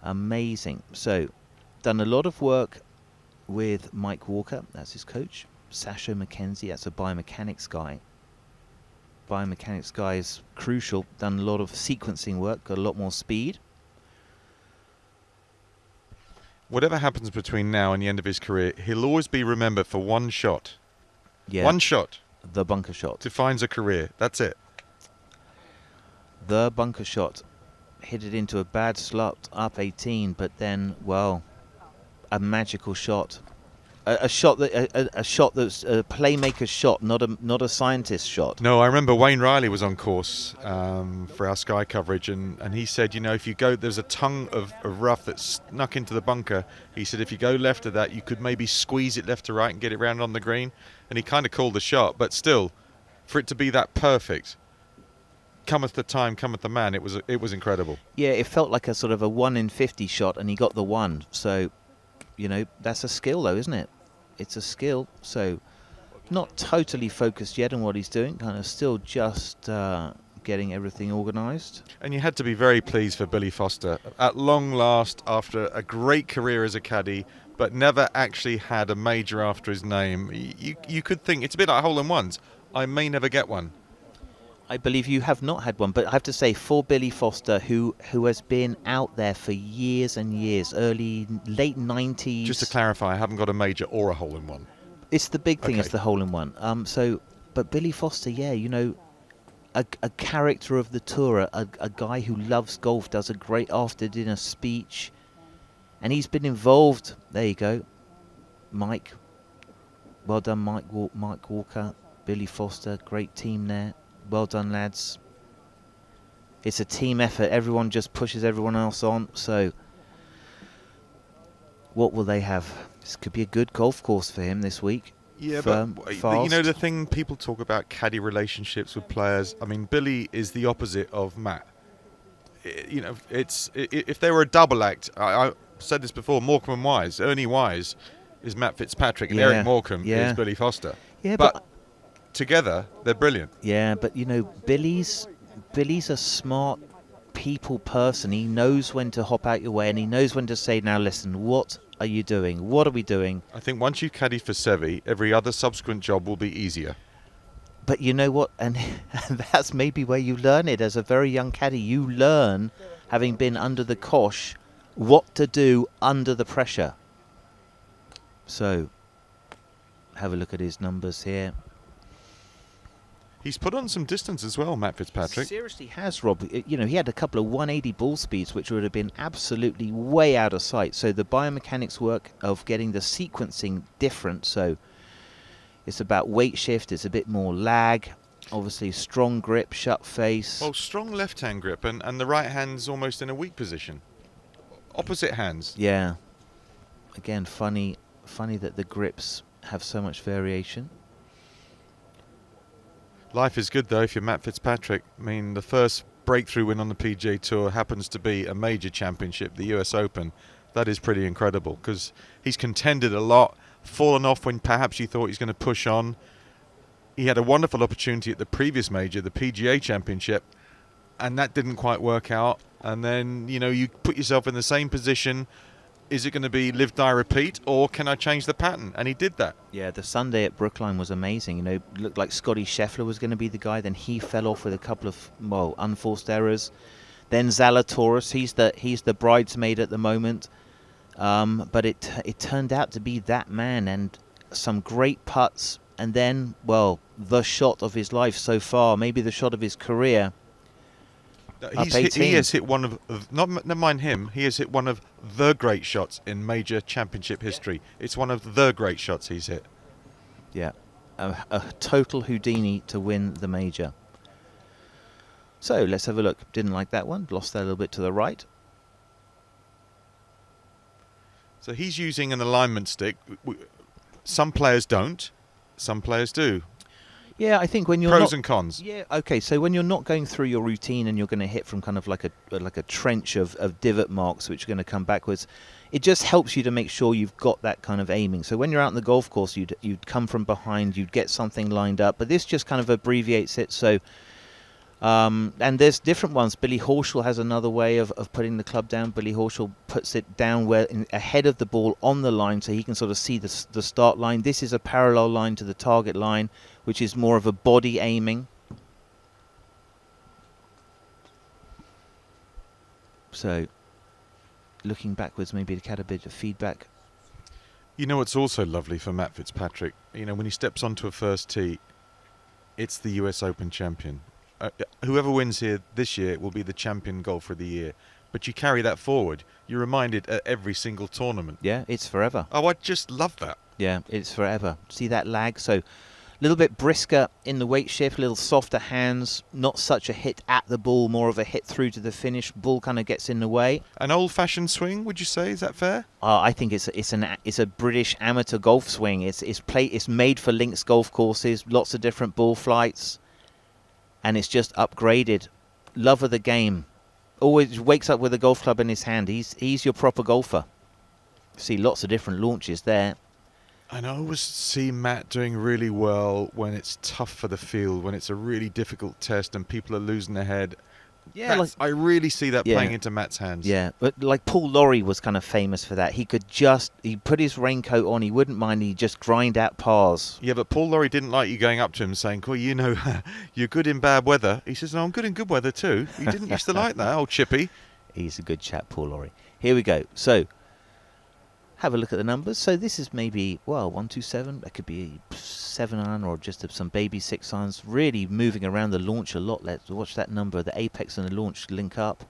Amazing. So, done a lot of work with Mike Walker, that's his coach. Sasho McKenzie, that's a biomechanics guy. Biomechanics guy is crucial. Done a lot of sequencing work, got a lot more speed. Whatever happens between now and the end of his career, he'll always be remembered for one shot. Yeah. One shot. The bunker shot. Defines a career. That's it. The bunker shot. Hit it into a bad slot, up 18, but then, well, a magical shot. A shot that's a playmaker's shot, not a scientist's shot. No, I remember Wayne Riley was on course for our Sky coverage, and he said, you know, if you go, there's a tongue of rough that's snuck into the bunker. He said if you go left of that, you could maybe squeeze it left to right and get it round on the green. And he kind of called the shot, but still, for it to be that perfect. cometh the time, cometh the man. It was incredible. Yeah, it felt like a sort of a 1 in 50 shot, and he got the one. So, you know, that's a skill, though, isn't it? It's a skill. So, not totally focused yet on what he's doing. Kind of still just getting everything organised. And you had to be very pleased for Billy Foster. At long last, after a great career as a caddy, but never actually had a major after his name. You could think, it's a bit like hole-in-ones. I may never get one. I believe you have not had one, but I have to say, for Billy Foster, who has been out there for years and years, late 90s. Just to clarify, I haven't got a major or a hole-in-one. It's the big thing, Okay. it's the hole-in-one. But Billy Foster, yeah, you know, a character of the tour, a guy who loves golf, does a great after-dinner speech, and he's been involved. There you go, Mike. Well done, Mike Walker, Billy Foster, great team there. Well done, lads. It's a team effort. Everyone just pushes everyone else on. So, what will they have? This could be a good golf course for him this week. Yeah, Firm, but fast. you know the thing people talk about caddy relationships with players. I mean, Billy is the opposite of Matt. You know, if they were a double act, I said this before. Morecambe and Wise, Ernie Wise is Matt Fitzpatrick, and Eric Morecambe is Billy Foster. Yeah, but together they're brilliant. Yeah, but you know, Billy's a smart people person. He knows when to hop out your way, and he knows when to say, "Now listen, what are you doing? What are we doing?" I think once you caddy for Seve, every other subsequent job will be easier. But you know what? And that's maybe where you learn it as a very young caddy. You learn, having been under the cosh, what to do under the pressure. So, have a look at his numbers here. He's put on some distance as well, Matt Fitzpatrick. Seriously has, Rob. You know, he had a couple of 180 ball speeds, which would have been absolutely way out of sight. So the biomechanics work of getting the sequencing different. So it's about weight shift. It's a bit more lag. Obviously, strong grip, shut face. Well, strong left-hand grip, and the right hand's almost in a weak position. Opposite hands. Yeah. Again, funny that the grips have so much variation. Life is good, though, if you're Matt Fitzpatrick. I mean, the first breakthrough win on the PGA Tour happens to be a major championship, the US Open. That is pretty incredible, because he's contended a lot, fallen off when perhaps you thought he was going to push on. He had a wonderful opportunity at the previous major, the PGA Championship, and that didn't quite work out. And then, you know, you put yourself in the same position. Is it going to be live, die, repeat, or can I change the pattern? And he did that. Yeah, the Sunday at Brookline was amazing. You know, looked like Scotty Scheffler was going to be the guy. Then he fell off with a couple of, well, unforced errors. Then Zalatoris, he's the bridesmaid at the moment. But it turned out to be that man, and some great putts. And then, well, the shot of his life so far, maybe the shot of his career. He has hit one of, never mind him, he has hit one of the great shots in major championship history. It's one of the great shots he's hit. Yeah, a total Houdini to win the major. So let's have a look. Didn't like that one, lost that a little bit to the right. So he's using an alignment stick. Some players don't, some players do. Yeah, I think when you're pros and cons. Yeah, okay. So when you're not going through your routine and you're going to hit from kind of like a trench of divot marks which are going to come backwards, it just helps you to make sure you've got that kind of aiming. So when you're out on the golf course, you'd come from behind, you'd get something lined up, but this just kind of abbreviates it. So and there's different ones. Billy Horschel has another way of putting the club down. Billy Horschel puts it down ahead of the ball on the line so he can sort of see the start line. This is a parallel line to the target line, which is more of a body aiming. So, looking backwards, maybe to get a bit of feedback. You know what's also lovely for Matt Fitzpatrick? You know, when he steps onto a first tee, it's the US Open champion. Whoever wins here this year will be the champion golfer of the year. But you carry that forward. You're reminded at every single tournament. Yeah, it's forever. Oh, I just love that. Yeah, it's forever. See that lag? So, a little bit brisker in the weight shift, a little softer hands, not such a hit at the ball, more of a hit through to the finish. Ball kind of gets in the way. An old-fashioned swing, would you say? Is that fair? I think it's a British amateur golf swing. It's made for links golf courses, lots of different ball flights, and it's just upgraded love of the game. Always wakes up with a golf club in his hand. He's your proper golfer. See lots of different launches there. And I always see Matt doing really well when it's tough for the field, when it's a really difficult test and people are losing their head. Yeah, I really see that playing into Matt's hands. Yeah, but like Paul Lawrie was kind of famous for that. He put his raincoat on, he wouldn't mind, he'd just grind out pars. Yeah, but Paul Lawrie didn't like you going up to him saying, "Cool, you know, you're good in bad weather." He says, "No, I'm good in good weather too." He didn't used to like that, old Chippy. He's a good chap, Paul Lawrie. Here we go. So, have a look at the numbers. So this is maybe, 127. That could be 7-iron or just some baby 6-irons. Really moving around the launch a lot. Let's watch that number. The apex and the launch link up.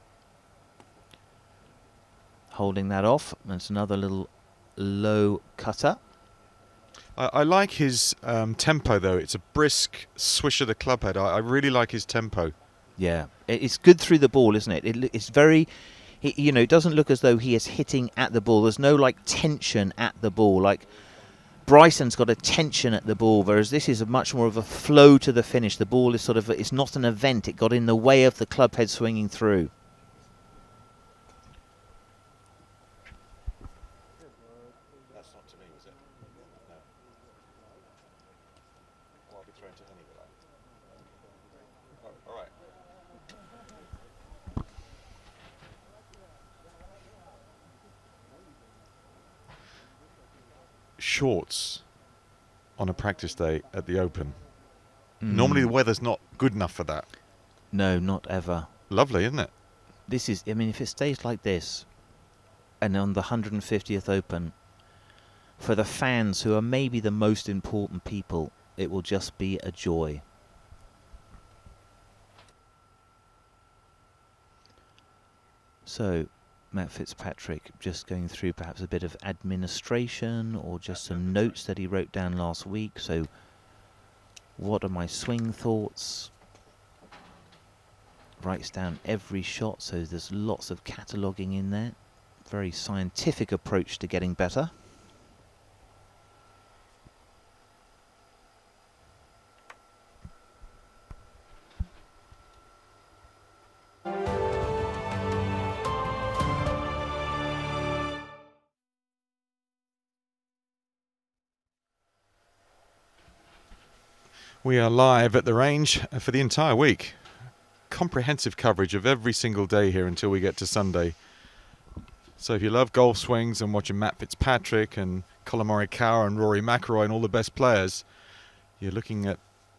Holding that off. That's another little low cutter. I like his tempo, though. It's a brisk swish of the club head. I really like his tempo. Yeah. It's good through the ball, isn't it? It's very... it doesn't look as though he is hitting at the ball. There's no tension at the ball. Like Bryson's got a tension at the ball, whereas this is much more of a flow to the finish. The ball is it's not an event. It got in the way of the club head swinging through. That's not to me, was it? No. Well, I'll be thrown to anyway. All right. Shorts on a practice day at the Open. Normally the weather's not good enough for that. No, not ever. Lovely, isn't it? This is, if it stays like this, and on the 150th Open, for the fans who are maybe the most important people, it will just be a joy. So, Matt Fitzpatrick just going through perhaps a bit of administration or just some notes that he wrote down last week. So, what are my swing thoughts? Writes down every shot, so there's lots of cataloguing in there. Very scientific approach to getting better. We are live at the range for the entire week. Comprehensive coverage of every single day here until we get to Sunday. So if you love golf swings and watching Matt Fitzpatrick and Colin Morikawa and Rory Mcroy and all the best players, you're looking at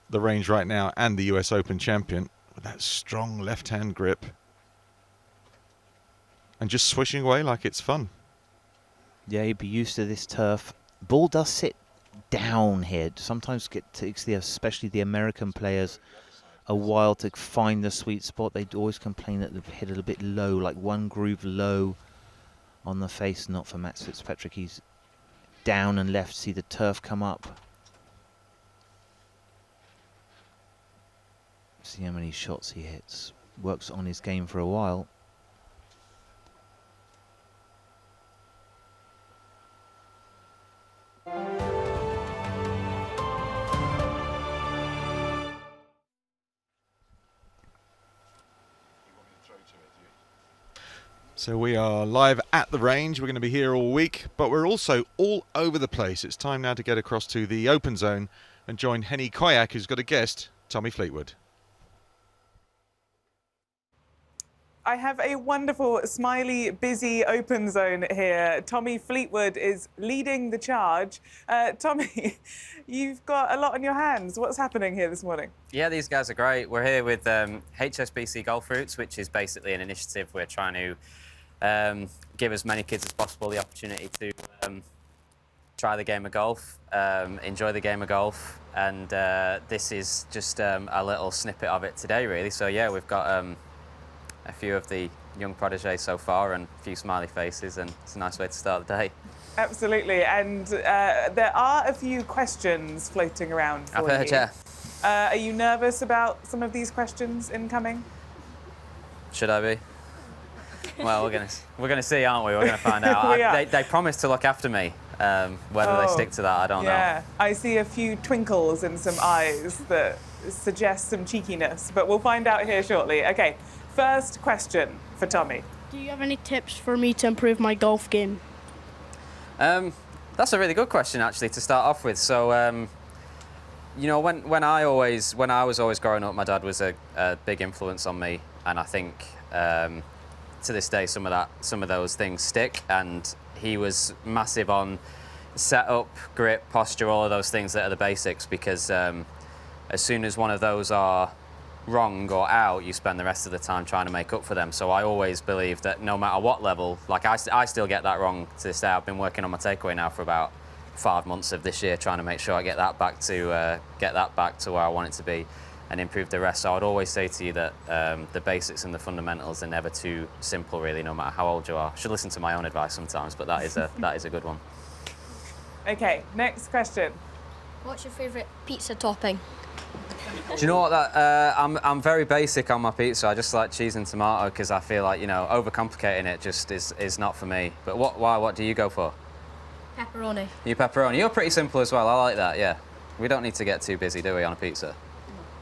the range right now and the US Open champion with that strong left-hand grip and just swishing away like it's fun. Yeah, you'd be used to this turf. Ball does sit down here. Sometimes it takes especially the American players a while to find the sweet spot. They always complain that they've hit it a bit low, like one groove low on the face. Not for Matt Fitzpatrick. He's down and left. See the turf come up. See how many shots he hits. Works on his game for a while. So we are live at the range. We're going to be here all week, but we're also all over the place. It's time now to get across to the open zone and join Henny Koyak, who's got a guest, Tommy Fleetwood. I have a wonderful, smiley, busy open zone here. Tommy Fleetwood is leading the charge. Tommy, you've got a lot on your hands. What's happening here this morning? Yeah, these guys are great. We're here with HSBC Golf Routes, which is basically an initiative we're trying to give as many kids as possible the opportunity to try the game of golf, enjoy the game of golf, and this is just a little snippet of it today, really. So yeah, we've got a few of the young proteges so far and a few smiley faces, and it's a nice way to start the day. Absolutely, and there are a few questions floating around for I've heard, you. yeah. Are you nervous about some of these questions incoming? Should I be? Well, we're gonna see, aren't we? We're gonna find out. They promised to look after me. Whether they stick to that, I don't know. Yeah, I see a few twinkles in some eyes that suggest some cheekiness, but we'll find out here shortly. Okay, First question for Tommy. Do you have any tips for me to improve my golf game? That's a really good question, actually, to start off with. So, you know, when I was always growing up, my dad was a big influence on me, and I think to this day some of those things stick. And he was massive on setup, grip, posture, all of those things that are the basics, because as soon as one of those are wrong or out, you spend the rest of the time trying to make up for them. So I always believe that no matter what level, like I still get that wrong to this day. I've been working on my takeaway now for about 5 months of this year, trying to make sure I get that back to where I want it to be, and improve the rest. So I'd always say to you that the basics and the fundamentals are never too simple, really, no matter how old you are. I should listen to my own advice sometimes, but that is a good one. Okay, next question. What's your favourite pizza topping? Do you know what? I'm very basic on my pizza. I just like cheese and tomato, because I feel like, you know, overcomplicating it just is not for me. But what do you go for? Pepperoni. You pepperoni. You're pretty simple as well. I like that. Yeah. We don't need to get too busy, do we, on a pizza?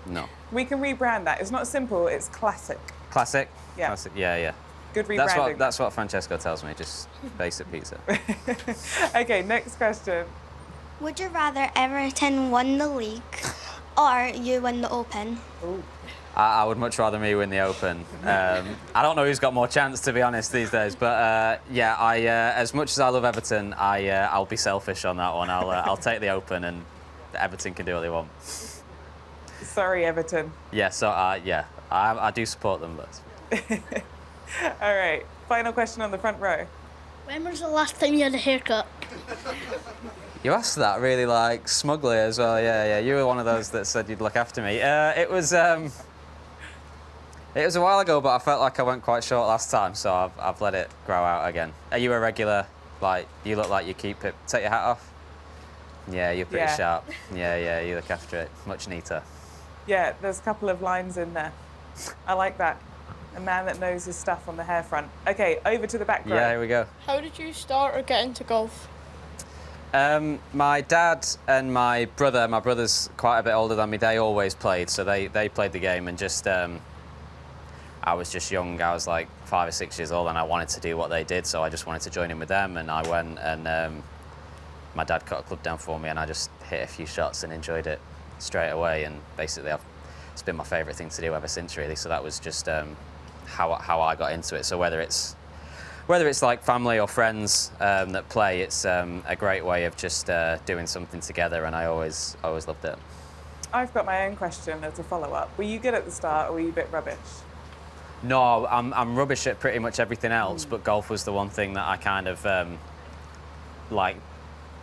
No. We can rebrand that. It's not simple. It's classic. Classic. Yeah. Classic. Yeah. Good rebranding. That's what Francesco tells me. Just basic pizza. Okay, next question. Would you rather Everton win the league or you win the Open? Ooh. I would much rather me win the Open. I don't know who's got more chance, to be honest, these days. But yeah, as much as I love Everton, I'll be selfish on that one. I'll take the Open, and Everton can do what they want. Sorry, Everton. Yeah, so yeah, I do support them, but. All right, final question on the front row. When was the last time you had a haircut? You asked that really, like, smugly as well. Yeah. You were one of those that said you'd look after me. It was a while ago, but I felt like I went quite short last time, so I've let it grow out again. Are you a regular? Like, you look like you keep it. Take your hat off. Yeah, you're pretty sharp. Yeah. You look after it. Much neater. Yeah, there's a couple of lines in there. I like that. A man that knows his stuff on the hair front. Okay, over to the back row. Yeah, here we go. How did you start or get into golf? My dad and my brother's quite a bit older than me, they always played, so they played the game, and just, I was just young, I was like 5 or 6 years old, and I wanted to do what they did, so I just wanted to join in with them, and I went, and my dad cut a club down for me, and I just hit a few shots and enjoyed it straight away, and basically it's been my favourite thing to do ever since, really, so that was just how I got into it. So whether it's like family or friends that play, it's a great way of just doing something together, and I always loved it. I've got my own question as a follow-up. Were you good at the start, or were you a bit rubbish? No, I'm rubbish at pretty much everything else, but golf was the one thing that I kind of like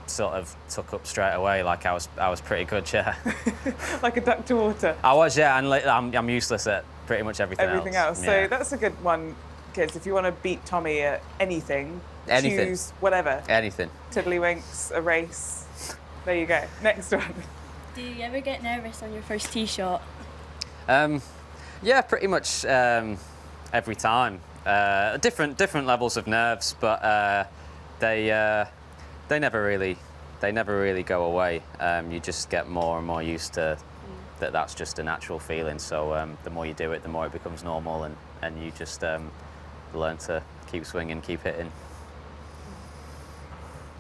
sort of took up straight away. Like I was pretty good, yeah. Like a duck to water. I was, yeah, and I'm useless at pretty much everything else. So yeah. That's a good one, kids. If you want to beat Tommy at anything, choose whatever. Anything. Tiddlywinks, a race. There you go. Next one. Do you ever get nervous on your first tee shot? Yeah, pretty much every time. Different levels of nerves, but they never really go away. You just get more and more used to that. That's just a natural feeling. So the more you do it, the more it becomes normal, and you just learn to keep swinging, keep hitting.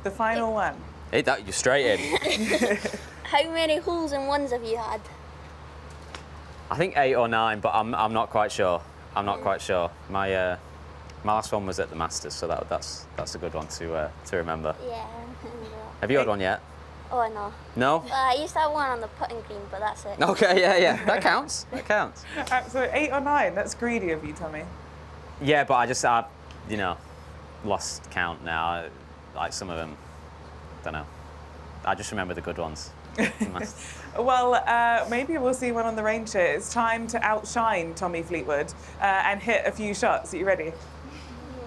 The final one. Hey, you're straight in. How many holes in ones have you had? I think 8 or 9, but I'm not quite sure. I'm not quite sure. My last one was at the Masters, so that's a good one to remember. Yeah. Have you had one yet? Oh, no. No? I used to have one on the putting green, but that's it. Okay, yeah. That counts. That counts. So 8 or 9, that's greedy of you, Tommy. Yeah, but I've lost count now. Like some of them, don't know. I just remember the good ones. Well, maybe we'll see one on the range here. It's time to outshine Tommy Fleetwood and hit a few shots. Are you ready?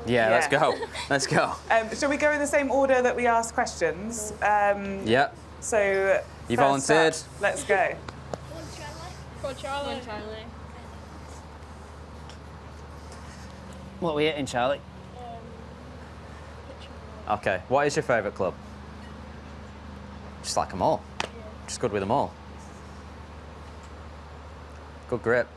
Yeah, let's go. Let's go. Shall we go in the same order that we ask questions? Yeah. So you volunteered. Up, let's go. Go Charlie. What are we hitting, Charlie? Okay. What is your favourite club? Just like them all. Yeah. Just good with them all. Good grip.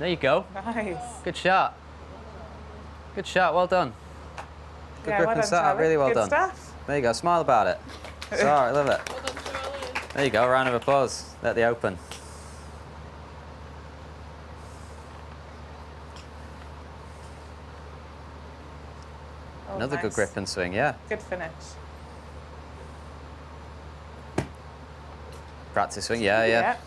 There you go. Nice. Good shot. Good shot. Well done. Good grip well and done, setup. Charlie. Really well Good done. Stuff. There you go. Smile about it. It's all right. Love it. There you go. Round of applause at the Open. Oh, Another nice. good grip and swing. Yeah. Good finish. Practice swing. Yeah.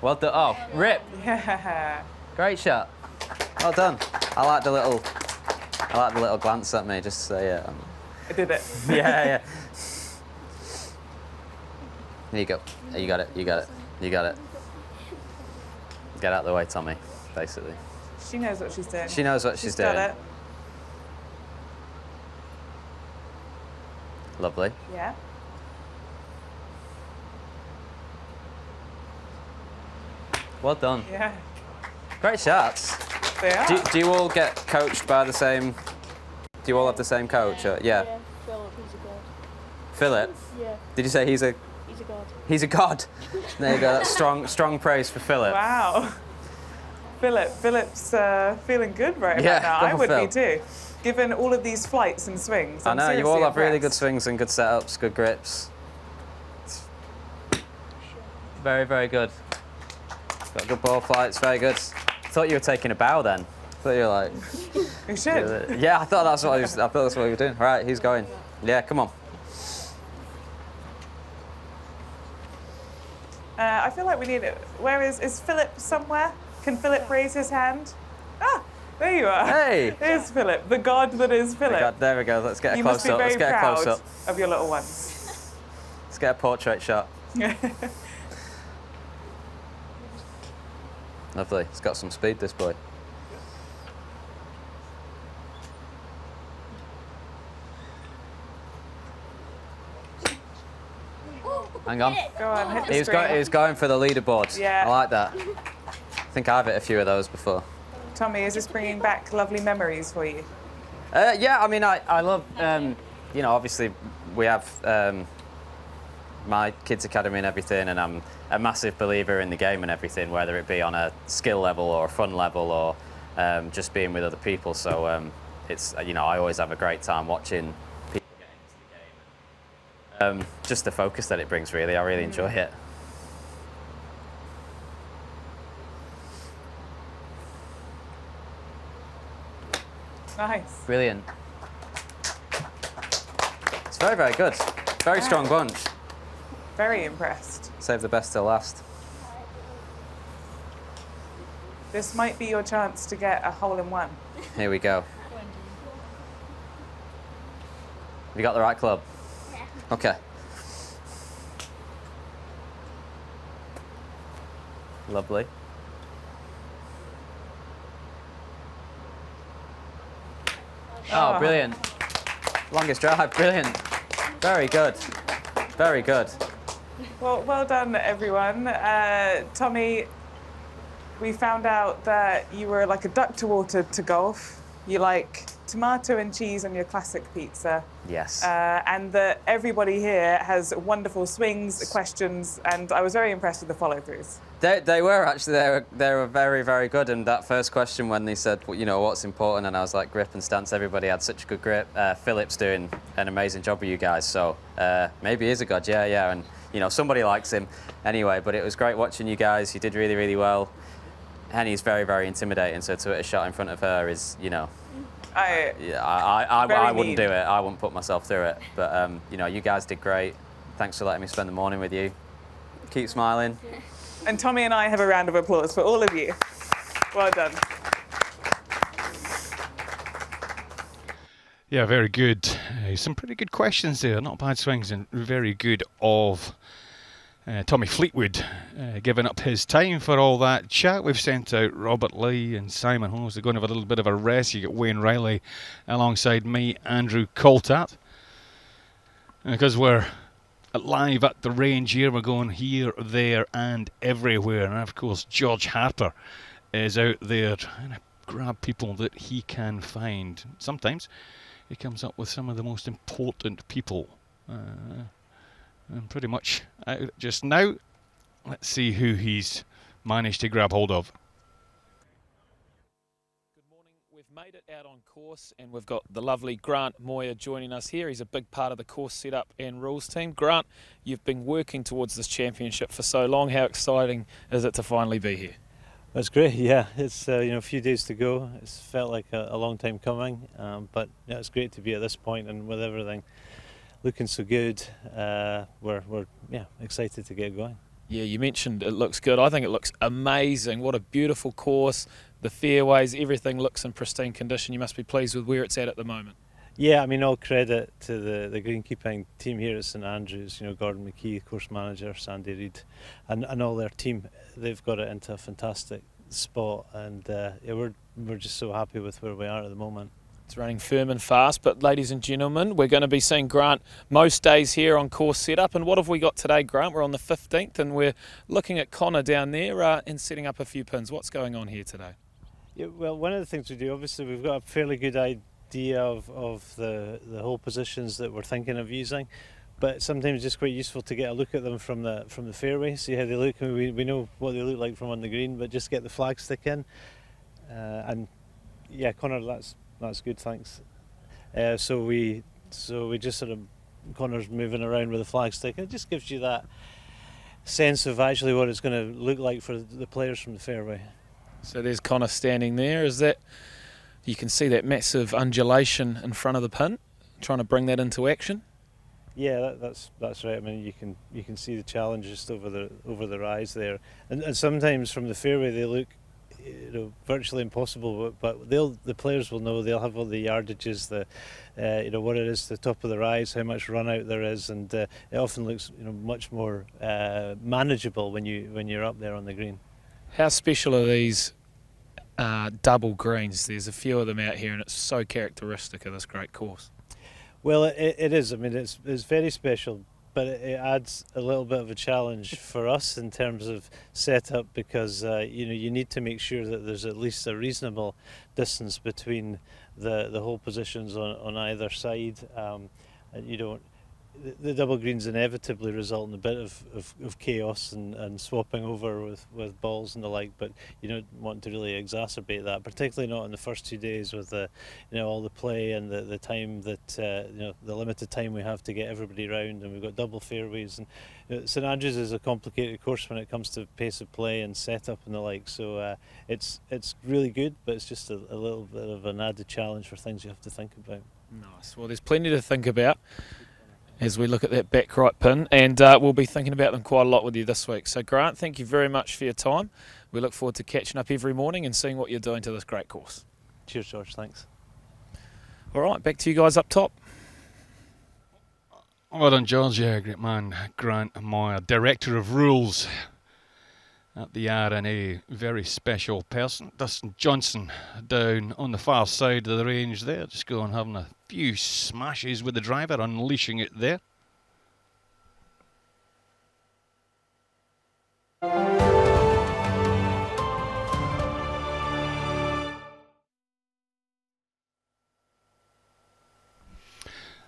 Well done. Oh, rip. Yeah. Great shot. Well done. I like the little glance at me, just to say yeah. I did it. Yeah. There you go. You got it. Get out of the way, Tommy, basically. She knows what she's doing. She knows what she's doing. Got it. Lovely. Yeah. Well done. Yeah. Great shots. They are. Do you all get coached by the same... Do you all have the same coach? Or, yeah. Philip, he's a god. Philip? Yeah. Did you say he's a... He's a god. He's a god. There you go. That's strong praise for Philip. Wow. Philip's feeling good right Yeah, about now. go I for would Phil. be too. Given all of these flights and swings. I I'm know, you seriously all have really good impressed. swings and good setups, good grips. Very, very good. Got good ball flights, very good. Thought you were taking a bow then. Thought you were like... You should. Yeah, I thought that's what you were doing. Right, he's going. Yeah, come on. I feel like we need it. Where is Philip somewhere? Can Philip raise his hand? Ah, there you are. Hey. There's Philip, the god that is Philip. God, there we go. Let's get a You close must be up. very Let's get a proud close up. of your little ones. Let's get a portrait shot. Lovely. It's got some speed, this boy. Hang on. Go on, hit the He was going for the leaderboard. Yeah. I like that. I think I've hit a few of those before. Tommy, is this bringing back lovely memories for you? Yeah, I mean, I love, you know, obviously we have my kids' academy and everything, and I'm a massive believer in the game and everything, whether it be on a skill level or a fun level or just being with other people. So it's, you know, I always have a great time watching people get into the game. Just the focus that it brings, really. I really enjoy it. Nice. Brilliant. It's very, very good. Very strong bunch. Very impressed. Save the best till last. This might be your chance to get a hole-in-one. Here we go. Have you got the right club? Yeah. Okay. Lovely. Oh, brilliant. Longest drive, brilliant. Very good. Very good. Well done, everyone. Tommy, we found out that you were like a duck to water to golf. You like tomato and cheese on your classic pizza. Yes. And that everybody here has wonderful swings, questions, and I was very impressed with the follow-throughs. They were actually, they were very, very good. And that first question when they said, well, you know, what's important, and I was like, grip and stance, everybody had such a good grip. Philip's doing an amazing job with you guys, so maybe he is a god, yeah. And, you know, somebody likes him anyway, but it was great watching you guys. You did really, really well. Henny's very, very intimidating, so to hit a shot in front of her is, you know, I wouldn't do it. I wouldn't put myself through it. But, you know, you guys did great. Thanks for letting me spend the morning with you. Keep smiling. And Tommy and I have a round of applause for all of you. Well done. Yeah, very good. Some pretty good questions there. Not bad swings and very good of Tommy Fleetwood giving up his time for all that chat. We've sent out Robert Lee and Simon Holmes. They're going to have a little bit of a rest. You get Wayne Riley alongside me, Andrew Coltat. And because we're live at the range here, we're going here, there and everywhere. And of course, George Harper is out there trying to grab people that he can find. Sometimes he comes up with some of the most important people. And pretty much out just now. Let's see who he's managed to grab hold of. We've made it out on course and we've got the lovely Grant Moyer joining us here. He's a big part of the course setup and rules team. Grant, you've been working towards this championship for so long. How exciting is it to finally be here? That's great, yeah. It's a few days to go. It's felt like a long time coming, but yeah, it's great to be at this point, and with everything looking so good, we're excited to get going. Yeah, you mentioned it looks good. I think it looks amazing. What a beautiful course. The fairways, everything looks in pristine condition. You must be pleased with where it's at the moment. Yeah, I mean, all credit to the greenkeeping team here at St Andrews. Gordon McKee, course manager, Sandy Reid, and all their team. They've got it into a fantastic spot, and we're just so happy with where we are at the moment. It's running firm and fast, but ladies and gentlemen, we're going to be seeing Grant most days here on course setup. And what have we got today, Grant? We're on the 15th, and we're looking at Connor down there and setting up a few pins. What's going on here today? Yeah, well, one of the things we do, obviously, we've got a fairly good idea of the hole positions that we're thinking of using, but sometimes it's just quite useful to get a look at them from the fairway, see how they look. We know what they look like from on the green, but just get the flagstick in, and yeah, Connor, that's good, thanks. So we just sort of, Connor's moving around with the flagstick. It just gives you that sense of actually what it's going to look like for the players from the fairway. So there's Connor standing there. Is that, you can see that massive undulation in front of the pin, trying to bring that into action? Yeah, that's right. I mean, you can see the challenge just over the rise there, and sometimes from the fairway they look virtually impossible, but the players will know. They'll have all the yardages, what it is, the top of the rise, how much run out there is, and it often looks much more manageable when you're up there on the green. How special are these double greens? There's a few of them out here, and it's so characteristic of this great course. Well, it is. I mean, it's very special, but it adds a little bit of a challenge for us in terms of setup, because you need to make sure that there's at least a reasonable distance between the hole positions on either side. The double greens inevitably result in a bit of chaos and swapping over with balls and the like, but you don't want to really exacerbate that, particularly not in the first 2 days with all the play and the time that the limited time we have to get everybody round, and we've got double fairways, and St Andrews is a complicated course when it comes to pace of play and setup and the like, so it's really good, but it's just a little bit of an added challenge for things you have to think about. Nice. Well, there's plenty to think about as we look at that back right pin, and we'll be thinking about them quite a lot with you this week. So Grant, thank you very much for your time. We look forward to catching up every morning and seeing what you're doing to this great course. Cheers, George, thanks. All right, back to you guys up top. Well done, George. Yeah, great man, Grant Moyer, Director of Rules at the R&A. Very special person. Dustin Johnson down on the far side of the range there, just going having a few smashes with the driver, unleashing it there.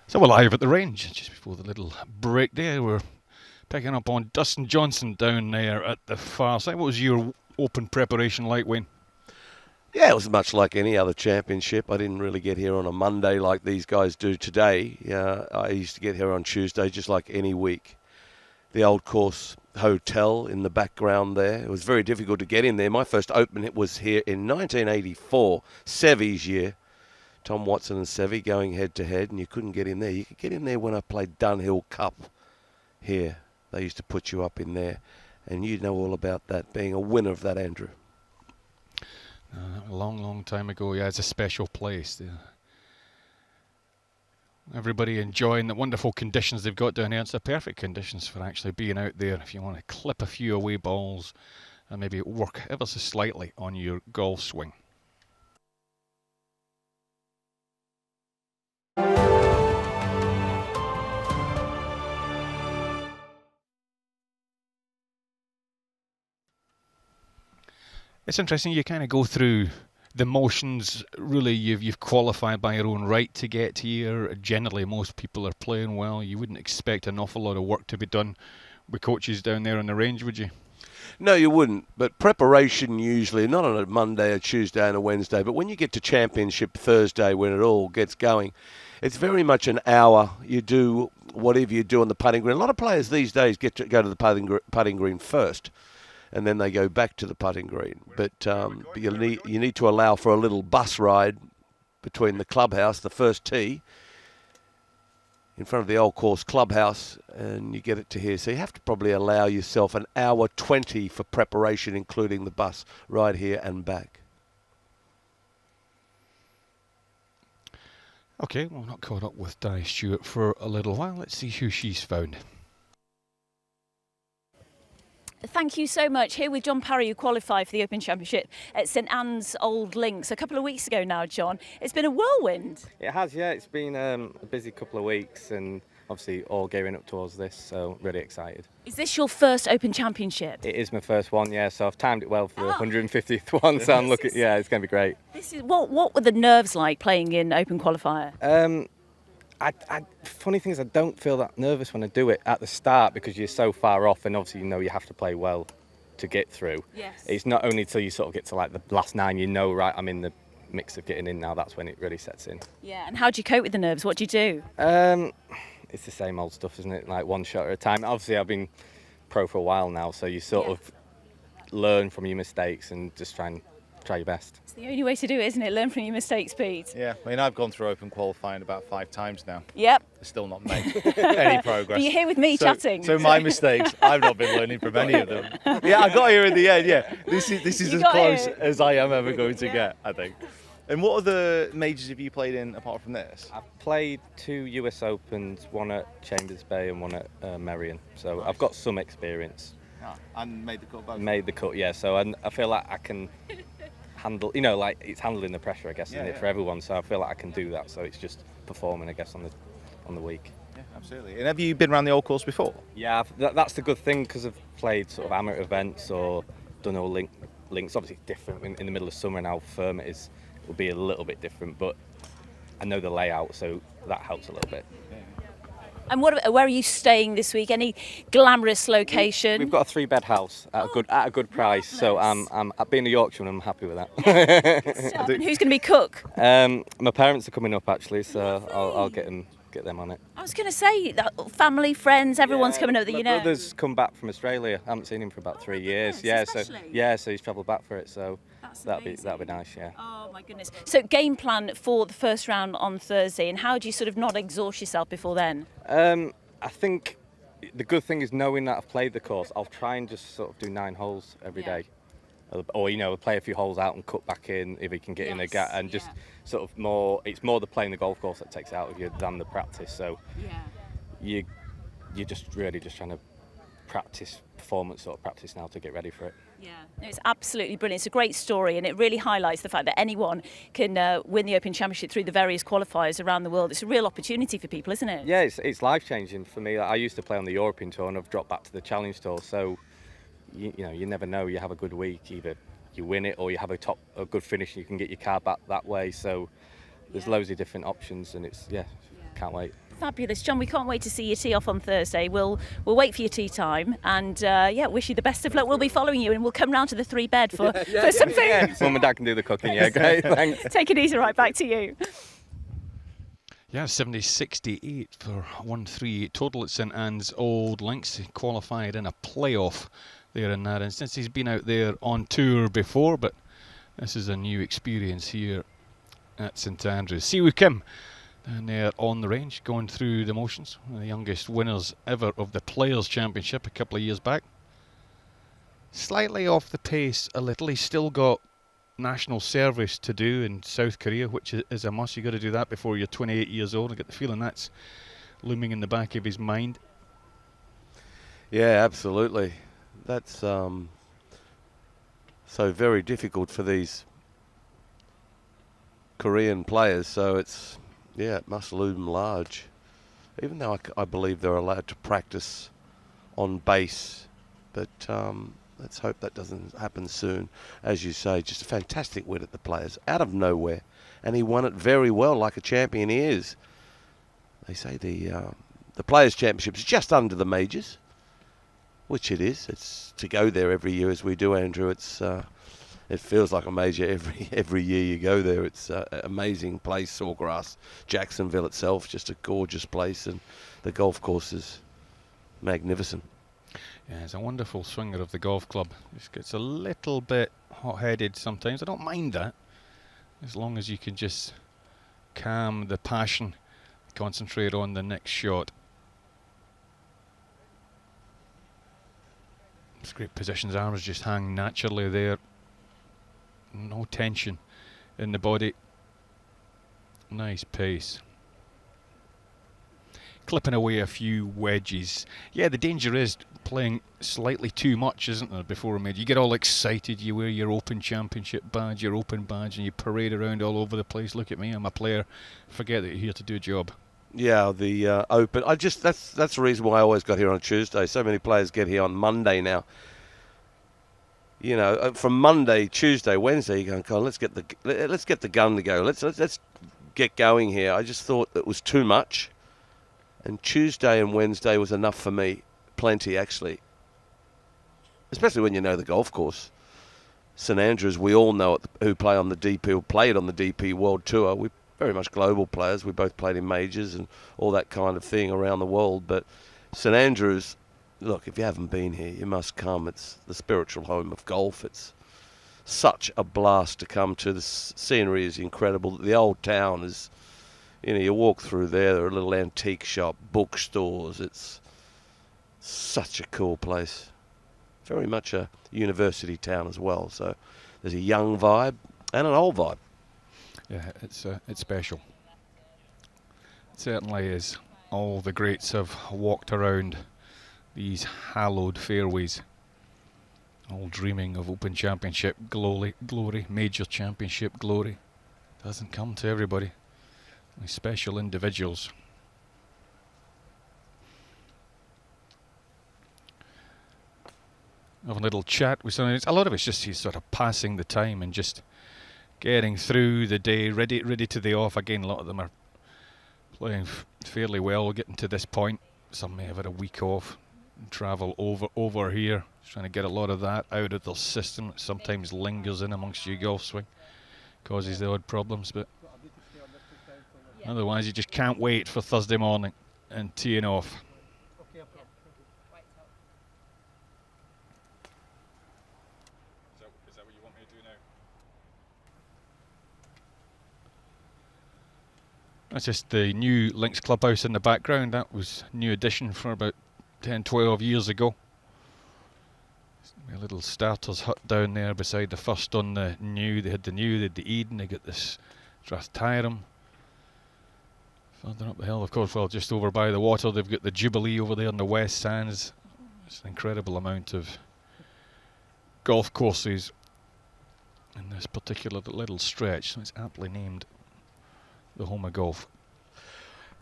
So we're live at the range, just before the little break there. We're picking up on Dustin Johnson down there at the far side. What was your open preparation like, Wayne? Yeah, it was much like any other championship. I didn't really get here on a Monday like these guys do today. I used to get here on Tuesday, just like any week. The Old Course Hotel in the background there. It was very difficult to get in there. My first open was here in 1984, Sevy's year. Tom Watson and Sevy going head-to-head, and you couldn't get in there. You could get in there when I played Dunhill Cup here. They used to put you up in there, and you know all about that, being a winner of that, Andrew. A long, long time ago. Yeah, it's a special place. Everybody enjoying the wonderful conditions they've got down here. It's the perfect conditions for actually being out there if you want to clip a few away balls and maybe work ever so slightly on your golf swing. It's interesting, you kind of go through the motions. Really, you've qualified by your own right to get here. Generally, most people are playing well. You wouldn't expect an awful lot of work to be done with coaches down there on the range, would you? No, you wouldn't. But preparation usually, not on a Monday, a Tuesday and a Wednesday, but when you get to Championship Thursday when it all gets going, it's very much an hour. You do whatever you do on the putting green. A lot of players these days get to go to the putting green first, and then they go back to the putting green. But you need to allow for a little bus ride between the clubhouse, the first tee, in front of the Old Course clubhouse, and you get it to here. So you have to probably allow yourself an hour 20 for preparation, including the bus ride here and back. Okay, well, not caught up with Di Stewart for a little while. Let's see who she's found. Thank you so much. Here with John Parry, who qualified for the Open Championship at St Anne's Old Links a couple of weeks ago now, John. It's been a whirlwind. It has, yeah. It's been a busy couple of weeks and obviously all gearing up towards this, so really excited. Is this your first Open Championship? It is my first one, yeah, so I've timed it well for the 150th one, so I'm looking, yeah, it's going to be great. This is what were the nerves like playing in Open Qualifier? Funny thing is, I don't feel that nervous when I do it at the start because you're so far off, and obviously you know you have to play well to get through. Yes. It's not only till you sort of get to like the last 9, you know, right, I'm in the mix of getting in now. That's when it really sets in. Yeah, and how do you cope with the nerves? What do you do? It's the same old stuff, isn't it? Like one shot at a time. Obviously, I've been pro for a while now, so you sort of learn from your mistakes and just try your best. It's the only way to do it, isn't it? Learn from your mistakes, Pete. Yeah, I mean, I've gone through Open qualifying about 5 times now. Yep. Still not made any progress. But you're here with me chatting. So my mistakes, I've not been learning from any of them. Yeah, I got here in the end, yeah. This is as close as I am ever going to get, I think. And what other majors have you played in apart from this? I've played 2 US Opens, one at Chambers Bay and one at Merion. So I've got some experience. And made the cut both? Made the cut, yeah. So I feel like I can handle, you know, like it's handling the pressure, I guess, isn't it, for everyone. So I feel like I can do that. So it's just performing, I guess, on the week. Yeah, absolutely. And have you been around the Old Course before? Yeah, that's the good thing because I've played sort of amateur events or done all links. Obviously, different in the middle of summer and how firm it is. It will be a little bit different, but I know the layout, so that helps a little bit. And where are you staying this week? Any glamorous location? We've got a 3-bed house at a good price, so I'm being a Yorkshireman, I'm happy with that. And who's going to be cook? My parents are coming up actually, so I'll get them on it. I was going to say that family, friends, everyone's coming up that you know. My brother's come back from Australia. I haven't seen him for about 3 years. So he's travelled back for it. So that'd be nice. Yeah. Oh my goodness. So game plan for the first round on Thursday, and how do you sort of not exhaust yourself before then? I think the good thing is knowing that I've played the course. I'll try and just sort of do 9 holes every day. Or, you know, play a few holes out and cut back in if he can get in a gap, and just sort of it's more the playing the golf course that takes it out of you than the practice. So you're just really just trying to practice practice now to get ready for it. Yeah, it's absolutely brilliant. It's a great story, and it really highlights the fact that anyone can win the Open Championship through the various qualifiers around the world. It's a real opportunity for people, isn't it? Yeah, it's life changing for me. I used to play on the European Tour, and I've dropped back to the Challenge Tour. So you know, you never know. You have a good week, either you win it or you have a good finish and you can get your car back that way. So there's loads of different options, and it's can't wait. Fabulous, John. We can't wait to see you tee off on Thursday. We'll wait for your tee time, and wish you the best of luck. We'll be following you, and we'll come round to the 3-bed for some food. Yeah. Mum and Dad can do the cooking. Yeah, great. Thanks. Take it easy. Right back to you. Yeah, 70-68 for 1-3 total at St Anne's Old Links. He qualified in a playoff there in that instance. He's been out there on tour before, but this is a new experience here at St Andrews. Siwoo Kim down there on the range, going through the motions. One of the youngest winners ever of the Players' Championship a couple of years back. Slightly off the pace a little. He's still got national service to do in South Korea, which is a must. You've got to do that before you're 28 years old. I get the feeling that's looming in the back of his mind. Yeah, absolutely. That's so very difficult for these Korean players. So it must loom large. Even though I believe they're allowed to practice on base, but let's hope that doesn't happen soon. As you say, just a fantastic win at the Players, out of nowhere, and he won it very well, like a champion he is. They say the Players' Championship is just under the majors. which it is. It's to go there every year as we do, Andrew. It's it feels like a major every year you go there. It's an amazing place, Sawgrass. Jacksonville itself, just a gorgeous place, and the golf course is magnificent. Yeah, he's a wonderful swinger of the golf club. Just gets a little bit hot-headed sometimes. I don't mind that, as long as you can just calm the passion, concentrate on the next shot. It's great positions. Arms just hang naturally there. No tension in the body. Nice pace. Clipping away a few wedges. Yeah, the danger is playing slightly too much, isn't there, before a major? You get all excited, you wear your Open Championship badge, your Open badge, and you parade around all over the place. Look at me, I'm a player. Forget that you're here to do a job. Yeah, the Open. That's the reason why I always got here on Tuesday. So many players get here on Monday now. You know, from Monday, Tuesday, Wednesday, you're going, "Come on, let's get the gun to go. Let's get going here." I just thought it was too much. And Tuesday and Wednesday was enough for me. Plenty, actually. Especially when you know the golf course. St Andrews, we all know it, who play on the DP, who played on the DP World Tour. We're very much global players. We both played in majors and all that kind of thing around the world. But St Andrews, look, if you haven't been here, you must come. It's the spiritual home of golf. It's such a blast to come to. The scenery is incredible. The old town is... You know, you walk through there are a little antique shop, bookstores. It's such a cool place. Very much a university town as well. So there's a young vibe and an old vibe. Yeah, it's special. It certainly is. All the greats have walked around these hallowed fairways, all dreaming of Open Championship glory, Major Championship glory. Doesn't come to everybody. Special individuals. Have a little chat with someone. A lot of it's just he's sort of passing the time and just getting through the day, ready to the off. Again, a lot of them are playing fairly well, getting to this point. Some may have had a week off and travel over here, trying to get a lot of that out of their system. It sometimes lingers in amongst your golf swing, causes the odd problems, but otherwise, you just can't wait for Thursday morning and teeing off. Is that what you want me to do now? That's just the new Links Clubhouse in the background. That was a new addition for about 10, 12 years ago. A little starter's hut down there beside the first on the new. They had the Eden, they got this Strathtyrum. Further up the hill, of course, well, just over by the water, they've got the Jubilee over there in the West Sands. It's an incredible amount of golf courses in this particular little stretch, so it's aptly named the home of golf.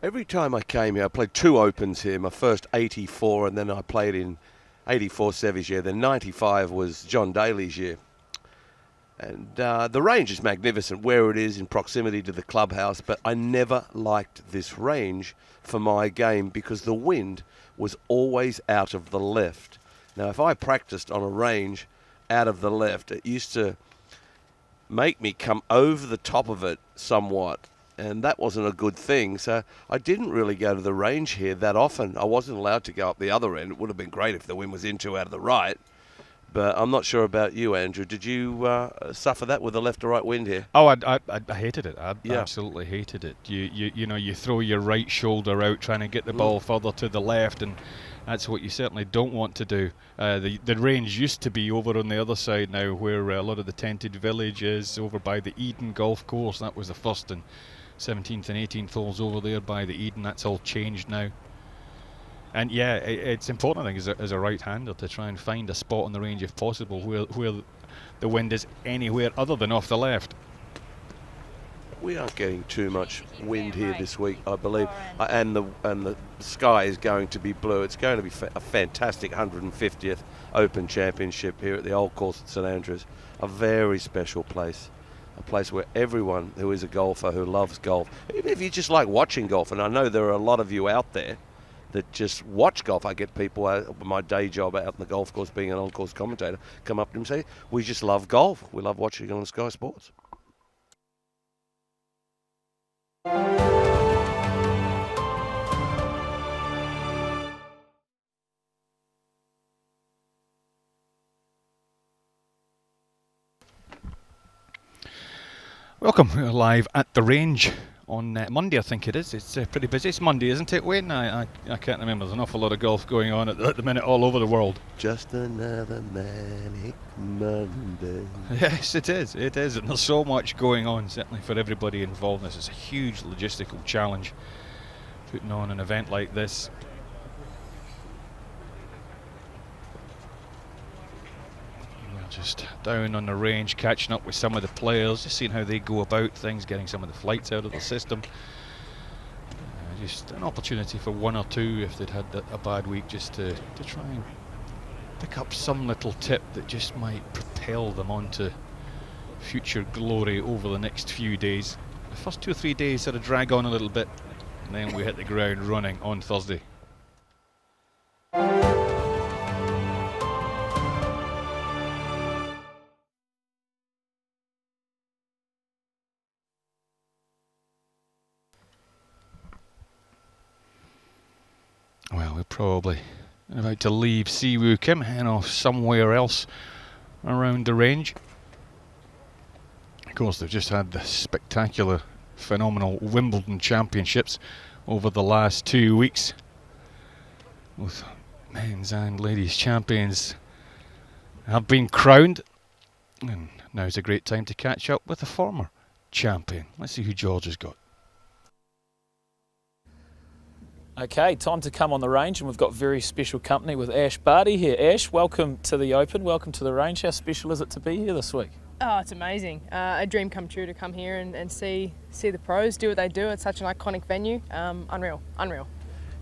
Every time I came here, I played 2 Opens here. My first 84, and then I played in 84 Sevy's year. Then 95 was John Daly's year. And the range is magnificent where it is in proximity to the clubhouse, but I never liked this range for my game because the wind was always out of the left. Now, if I practiced on a range out of the left, it used to make me come over the top of it somewhat, and that wasn't a good thing. So I didn't really go to the range here that often. I wasn't allowed to go up the other end. It would have been great if the wind was into out of the right. But I'm not sure about you, Andrew. Did you suffer that with the left or right wind here? Oh, I hated it. I absolutely hated it. You know, you throw your right shoulder out trying to get the ball further to the left, and that's what you certainly don't want to do. The range used to be over on the other side now, where a lot of the tented village is, over by the Eden golf course. That was the first and 17th and 18th holes over there by the Eden. That's all changed now. And yeah, it's important, I think, as a right-hander to try and find a spot on the range if possible where the wind is anywhere other than off the left. We aren't getting too much wind here this week, I believe, and the sky is going to be blue. It's going to be a fantastic 150th Open Championship here at the Old Course at St Andrews. A very special place. A place where everyone who is a golfer, who loves golf, even if you just like watching golf, and I know there are a lot of you out there, that just watch golf. I get people out, my day job out on the golf course, being an on-course commentator, come up to him and say, we just love golf. We love watching it on Sky Sports. Welcome, we're live at the range on Monday, I think it is. It's pretty busy. It's Monday, isn't it, Wayne? I can't remember. There's an awful lot of golf going on at the minute all over the world. Just another manic Monday. Yes, it is. It is. And there's so much going on, certainly for everybody involved. This is a huge logistical challenge, putting on an event like this. Just down on the range, catching up with some of the players, just seeing how they go about things, getting some of the flights out of the system. Just an opportunity for one or two, if they'd had a bad week, just to try and pick up some little tip that just might propel them onto future glory over the next few days. The first 2 or 3 days sort of drag on a little bit, and then we hit the ground running on Thursday. Well, we're probably about to leave Siwoo Kim, head off somewhere else around the range. Of course, they've just had the spectacular, phenomenal Wimbledon Championships over the last 2 weeks. Both men's and ladies champions have been crowned, and now's a great time to catch up with the former champion. Let's see who George has got. Okay, time to come on the range, and we've got very special company with Ash Barty here. Ash, welcome to the Open, welcome to the range. How special is it to be here this week? Oh, it's amazing. A dream come true to come here and see the pros do what they do. It's such an iconic venue. Unreal.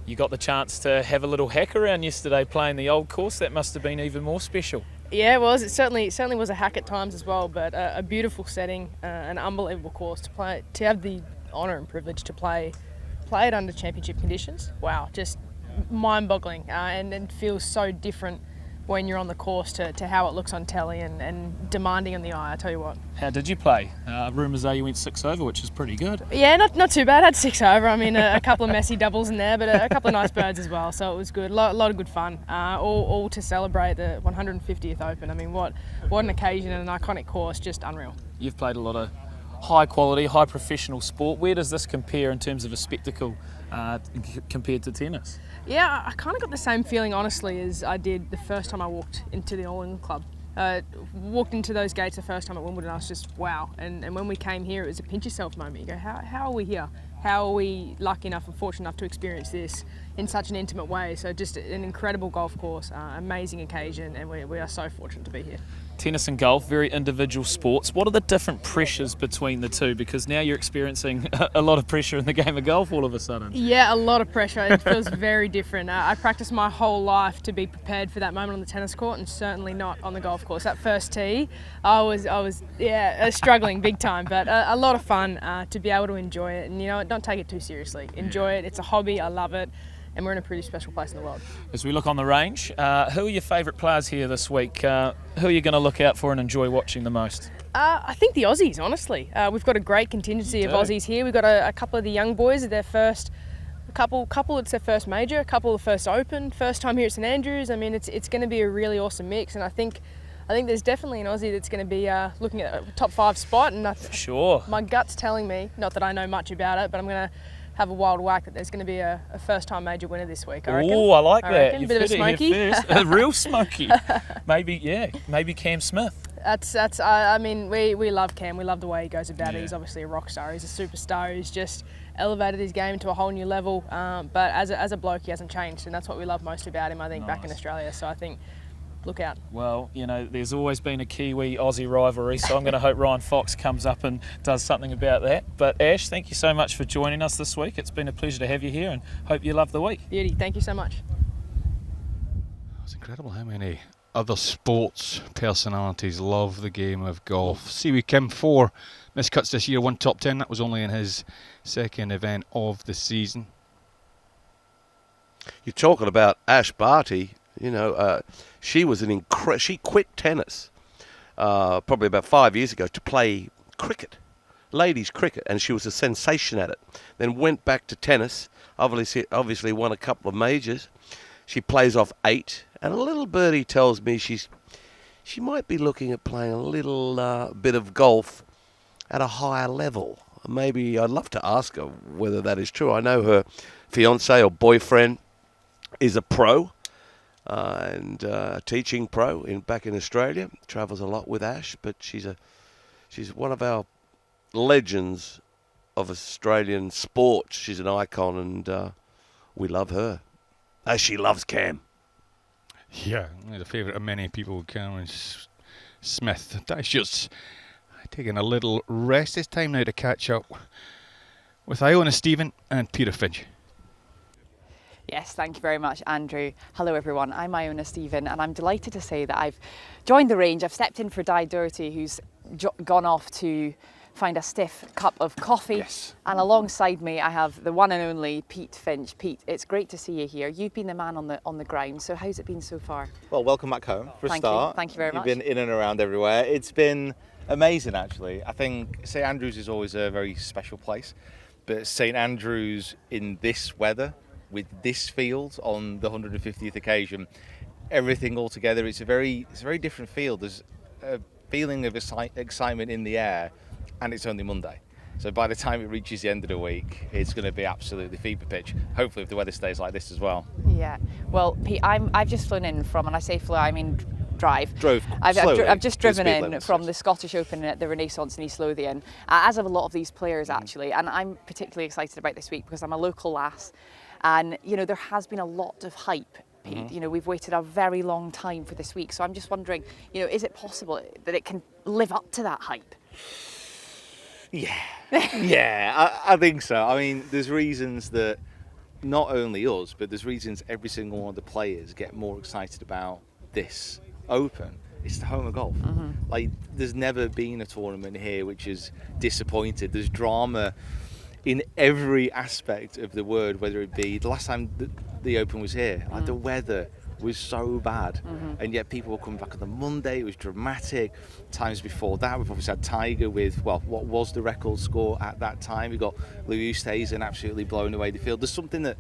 You got the chance to have a little hack around yesterday playing the old course. That must have been even more special. Yeah, it was. It certainly was a hack at times as well, but a beautiful setting, an unbelievable course to play. To have the honour and privilege to play it under championship conditions. Wow, just mind-boggling, and it feels so different when you're on the course to how it looks on telly and demanding in the eye, I tell you what. How did you play? Rumours are you went 6 over, which is pretty good. Yeah, not too bad. I had 6 over. I mean, a couple of messy doubles in there, but a couple of nice birds as well, so it was good. A lot of good fun, all to celebrate the 150th Open. I mean, what an occasion and an iconic course, just unreal. You've played a lot of high quality, high professional sport. Where does this compare in terms of a spectacle compared to tennis? Yeah, I kind of got the same feeling, honestly, as I did the first time I walked into the All England Club. Walked into those gates the first time at Wimbledon, I was just wow. And when we came here, it was a pinch yourself moment. You go, how are we here? How are we lucky enough and fortunate enough to experience this in such an intimate way? So just an incredible golf course, amazing occasion, and we are so fortunate to be here. Tennis and golf, very individual sports. What are the different pressures between the two? Because now you're experiencing a lot of pressure in the game of golf all of a sudden. Yeah, a lot of pressure. It feels very different. I practiced my whole life to be prepared for that moment on the tennis court, and certainly not on the golf course. That first tee, I was struggling big time, but a lot of fun to be able to enjoy it. And you know, don't take it too seriously. Enjoy it. It's a hobby. I love it. And we're in a pretty special place in the world. As we look on the range, who are your favourite players here this week? Who are you going to look out for and enjoy watching the most? I think the Aussies, honestly. We've got a great contingency of Aussies here. We've got a couple of the young boys at their first, a couple it's their first major, a couple of the first Open, first time here at St Andrews. I mean, it's going to be a really awesome mix, and I think there's definitely an Aussie that's going to be looking at a top 5 spot. And sure. My gut's telling me, not that I know much about it, but I'm going to have a wild whack that there's going to be a first-time major winner this week, I reckon. Oh, I like that. You've bit of a smoky. A real smoky. Maybe Cam Smith. I mean, we love Cam. We love the way he goes about it. He's obviously a rock star. He's a superstar. He's just elevated his game to a whole new level. But as a bloke, he hasn't changed, and that's what we love most about him, I think, back in Australia. So I think, look out. Well, you know, there's always been a Kiwi-Aussie rivalry, so I'm going to hope Ryan Fox comes up and does something about that. But Ash, thank you so much for joining us this week. It's been a pleasure to have you here, and hope you love the week. Beauty. Thank you so much. It's incredible how many other sports personalities love the game of golf. Siwoo Kim, 4 miscuts this year, 1 top 10. That was only in his second event of the season. You're talking about Ash Barty. You know, she was she quit tennis probably about 5 years ago to play cricket, ladies cricket, and she was a sensation at it. Then went back to tennis. Obviously won a couple of majors. She plays off 8, and a little birdie tells me she might be looking at playing a little bit of golf at a higher level. Maybe I'd love to ask her whether that is true. I know her fiance or boyfriend is a pro and a teaching pro back in Australia. Travels a lot with Ash, but she's one of our legends of Australian sport. She's an icon, and we love her, as she loves Cam. Yeah, the favourite of many people, Cameron Smith. That's just taking a little rest. It's time now to catch up with Iona Stephen and Peter Finch. Yes, thank you very much, Andrew. Hello, everyone. I'm Iona Stephen, and I'm delighted to say that I've joined the range. I've stepped in for Di Doherty, who's gone off to find a stiff cup of coffee. Yes. And alongside me, I have the one and only Pete Finch. Pete, it's great to see you here. You've been the man on the ground, so how's it been so far? Well, welcome back home for a start. Thank you very much. You've been in and around everywhere. It's been amazing, actually. I think St Andrews is always a very special place, but St Andrews in this weather, with this field on the 150th occasion, everything all together, it's a very different field. There's a feeling of excitement in the air, and it's only Monday. So by the time it reaches the end of the week, it's going to be absolutely fever pitch. Hopefully, if the weather stays like this as well. Yeah. Well, Pete, I've just flown in from, and I say fly, I mean drive. I've just driven in from the Scottish Open at the Renaissance in East Lothian, as have a lot of these players actually, and I'm particularly excited about this week because I'm a local lass, and you know there has been a lot of hype. Pete, you know, we've waited a very long time for this week, so I'm just wondering, you know, is it possible that it can live up to that hype? Yeah, yeah, I think so. I mean, there's reasons that not only us, but there's reasons every single one of the players get more excited about this Open. It's the home of golf. Like, there's never been a tournament here which is disappointed. There's drama in every aspect of the word, whether it be the last time the Open was here, like the weather was so bad, and yet people were coming back on the Monday. It was dramatic. Times before that, we've obviously had Tiger with, well, what was the record score at that time. We got Louis Oosthuizen absolutely blowing away the field. There's something that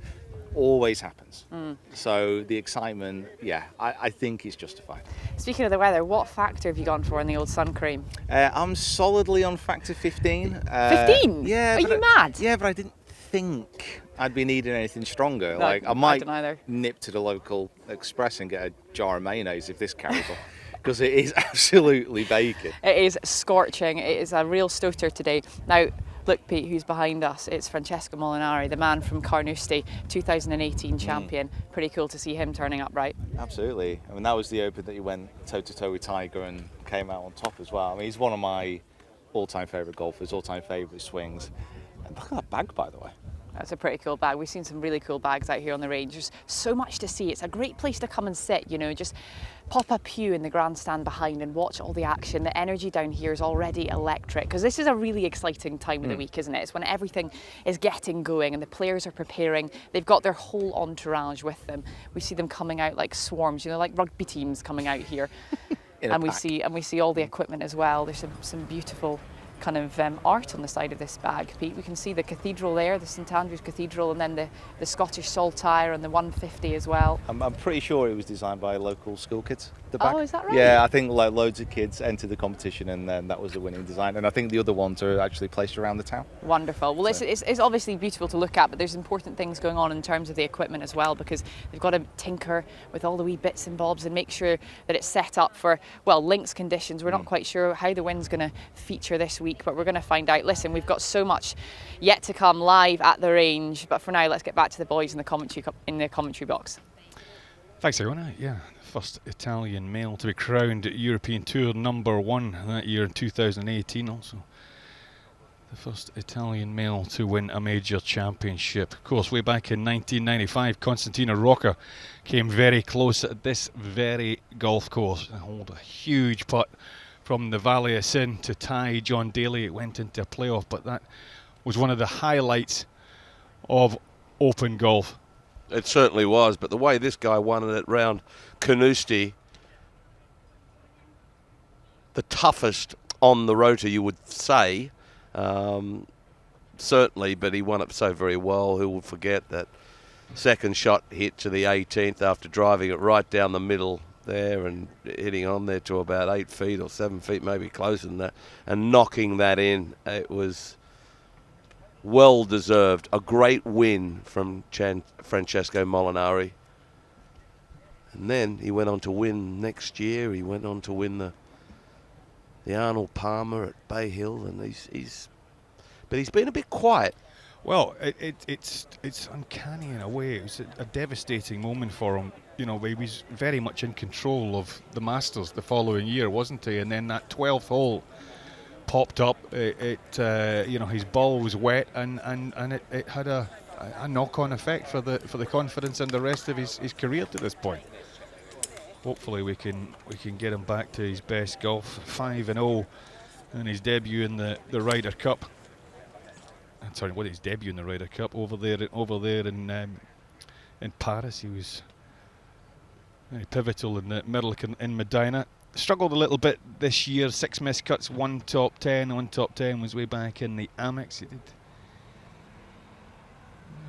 always happens. So the excitement, yeah, I think is justified. Speaking of the weather, what factor have you gone for in the old sun cream? I'm solidly on factor 15. 15? Yeah. Are you mad? Yeah, but I didn't think I'd be needing anything stronger. No, like I might don't either. nip to the local Express and get a jar of mayonnaise if this carries on. Because it is absolutely baking. It is scorching. It is a real stoter today. Now, look, Pete, who's behind us? It's Francesco Molinari, the man from Carnoustie, 2018 champion. Pretty cool to see him turning up, right? Absolutely. I mean, that was the Open that he went toe-to-toe with Tiger and came out on top as well. I mean, he's one of my all-time favourite golfers, all-time favourite swings. And look at that bag, by the way. That's a pretty cool bag. We've seen some really cool bags out here on the range. There's so much to see. It's a great place to come and sit, you know, just pop a pew in the grandstand behind and watch all the action. The energy down here is already electric because this is a really exciting time of the week, isn't it? It's when everything is getting going and the players are preparing. They've got their whole entourage with them. We see them coming out like swarms, you know, like rugby teams coming out here. and we see all the equipment as well. There's some beautiful kind of art on the side of this bag, Pete. We can see the cathedral there, the St Andrews Cathedral, and then the Scottish Saltire and the 150 as well. I'm pretty sure it was designed by local school kids. The bag. Oh, is that right? Yeah, I think like loads of kids entered the competition and then that was the winning design. And I think the other ones are actually placed around the town. Wonderful. Well, it's obviously beautiful to look at, but there's important things going on in terms of the equipment as well, because they've got to tinker with all the wee bits and bobs and make sure that it's set up for, well, links conditions. We're not quite sure how the wind's going to feature this week, but we're going to find out. Listen, we've got so much yet to come live at the range, but for now, let's get back to the boys in the commentary box. Thanks, everyone. Yeah, the first Italian male to be crowned European Tour #1 that year in 2018 also. The first Italian male to win a major championship. Of course, way back in 1995, Constantino Rocca came very close at this very golf course and hold a huge putt from the Valley of Sin to tie John Daly. It went into a playoff, but that was one of the highlights of Open golf It certainly was, but the way this guy won it round Carnoustie, the toughest on the rotor, you would say, certainly, but he won it so very well. Who will forget that second shot hit to the 18th after driving it right down the middle there and hitting on there to about 8 feet or 7 feet, maybe closer than that, and knocking that in. It was well deserved. A great win from Francesco Molinari. And then he went on to win next year. He went on to win the Arnold Palmer at Bay Hill, and but he's been a bit quiet. Well, it's uncanny in a way. It was a devastating moment for him. You know, he was very much in control of the Masters the following year, wasn't he? And then that 12th hole popped up. You know, his ball was wet, and it had a knock-on effect for the confidence and the rest of his career to this point. Hopefully, we can get him back to his best golf. 5-0 in his debut in the Ryder Cup. Sorry, what his debut in the Ryder Cup over there in Paris. He was very pivotal in the middle in Medina. Struggled a little bit this year. 6 missed cuts, 1 top 10. 1 top 10 was way back in the Amex. He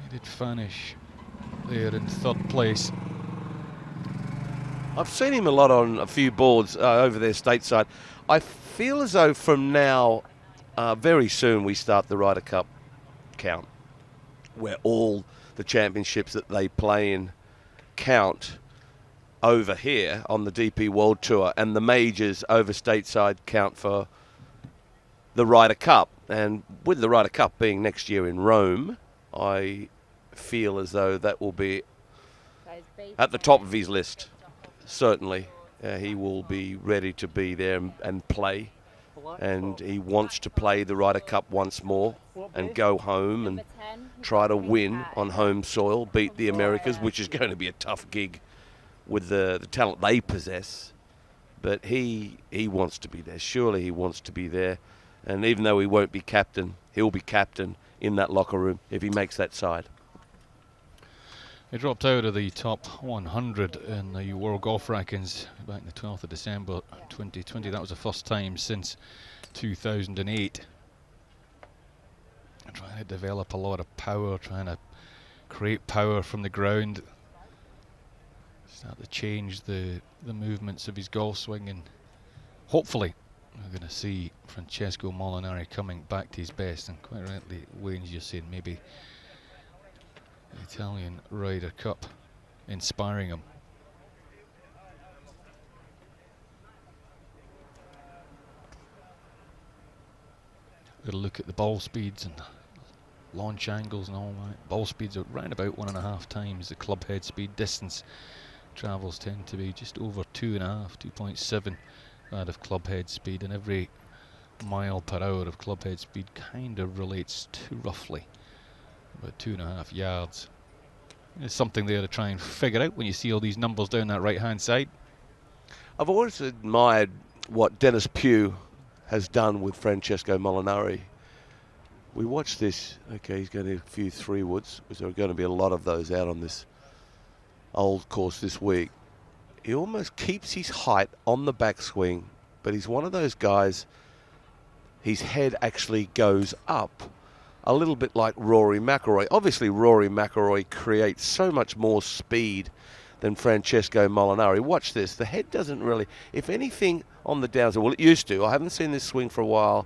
did finish there in 3rd place. I've seen him a lot on a few boards over there stateside. I feel as though from now, very soon, we start the Ryder Cup count, where all the championships that they play in count over here on the DP World Tour, and the majors over stateside count for the Ryder Cup. And with the Ryder Cup being next year in Rome, I feel as though that will be at the top of his list. Certainly, he will be ready to be there and play. And he wants to play the Ryder Cup once more and go home and try to win on home soil, beat the Americas, which is going to be a tough gig with the talent they possess. But he wants to be there. Surely he wants to be there. And even though he won't be captain, he'll be captain in that locker room if he makes that side. He dropped out of the top 100 in the World Golf Rankings back on the 12th of December 2020. That was the first time since 2008. Trying to develop a lot of power, trying to create power from the ground. Start to change the movements of his golf swing, and hopefully we're going to see Francesco Molinari coming back to his best. And quite rightly, Wayne's just saying maybe the Italian Ryder Cup inspiring him. Got to look at the ball speeds and launch angles and all that. Ball speeds are around about 1.5 times the club head speed. Distance travels tend to be just over 2.5, 2.7 that of club head speed, and every mile per hour of club head speed kind of relates to roughly about 2.5 yards. There's something there to try and figure out when you see all these numbers down that right hand side. I've always admired what Dennis Pugh has done with Francesco Molinari. We watched this. Okay, he's going to a few 3-woods, because there are going to be a lot of those out on this old course this week. He almost keeps his height on the backswing, but he's one of those guys, his head actually goes up, a little bit like Rory Mcroy. Obviously, Rory Mcroy creates so much more speed than Francesco Molinari. Watch this. The head doesn't really, if anything, on the downside. Well, it used to. I haven't seen this swing for a while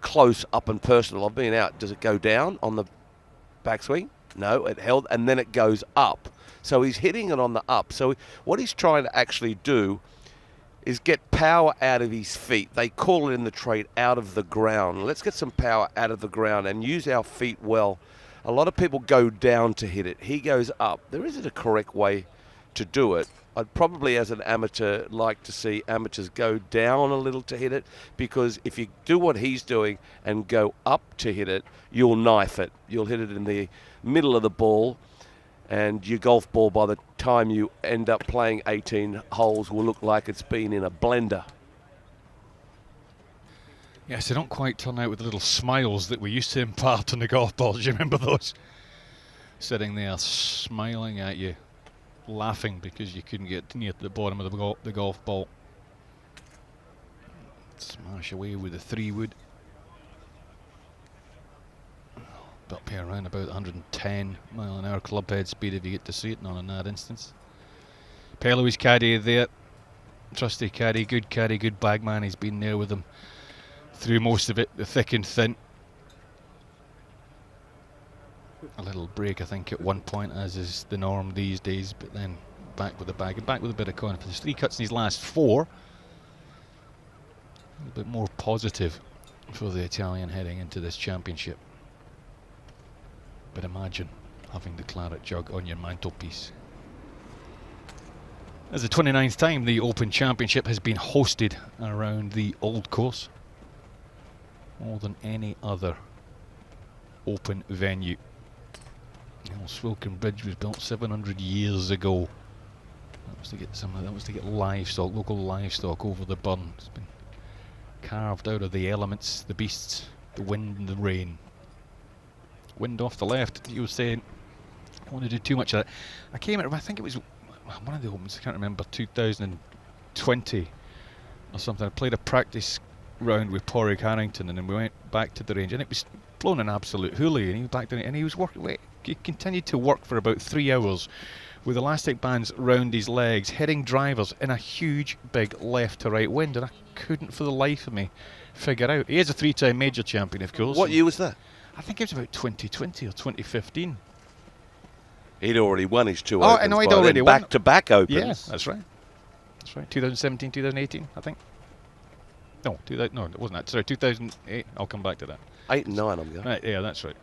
close up and personal. I've been out. Does it go down on the backswing? No, it held, and then it goes up. So he's hitting it on the up. So what he's trying to actually do is get power out of his feet. They call it in the trade out of the ground. Let's get some power out of the ground and use our feet well. A lot of people go down to hit it. He goes up. There isn't a correct way to do it. I'd probably, as an amateur, like to see amateurs go down a little to hit it, because if you do what he's doing and go up to hit it, you'll knife it. You'll hit it in the middle of the ball, and your golf ball, by the time you end up playing 18 holes, will look like it's been in a blender. Yes, they don't quite turn out with the little smiles that we used to impart on the golf balls. Do you remember those? sitting there smiling at you, laughing because you couldn't get near to the bottom of the golf ball. Smash away with the 3-wood. Up here around about 110 mile an hour club head speed if you get to see it, not in that instance. Pelo's caddy there, trusty caddy, good bagman. He's been there with them through most of it, the thick and thin. A little break, I think, at one point, as is the norm these days, but then back with the bag, and back with a bit of confidence. 3 cuts in his last 4. A little bit more positive for the Italian heading into this championship. But imagine having the Claret Jug on your mantelpiece. As the 29th time the Open Championship has been hosted around the Old Course, more than any other Open venue. Swilcan Bridge was built 700 years ago. That was to get livestock, local livestock over the burn. It's been carved out of the elements, the beasts, the wind and the rain. Wind off the left, you were saying, I don't want to do too much of that. I came at, I think it was one of the Opens, I can't remember, 2020 or something. I played a practice round with Porrick Harrington, and then we went back to the range, and it was blowing an absolute hoolie, and he was back down, and he was working. He continued to work for about 3 hours with elastic bands round his legs, hitting drivers in a huge big left to right wind, and I couldn't for the life of me figure out. He is a 3-time major champion, of course. What year was that? I think it was about 2020 or 2015. He'd already won his 2 Opens. Oh, no, he'd already won. Back-to-back Opens. Yes, that's right. That's right. 2017, 2018, I think. No, no, it wasn't that. Sorry, 2008. I'll come back to that. 8 and 9, I'm going. Right, yeah, that's right.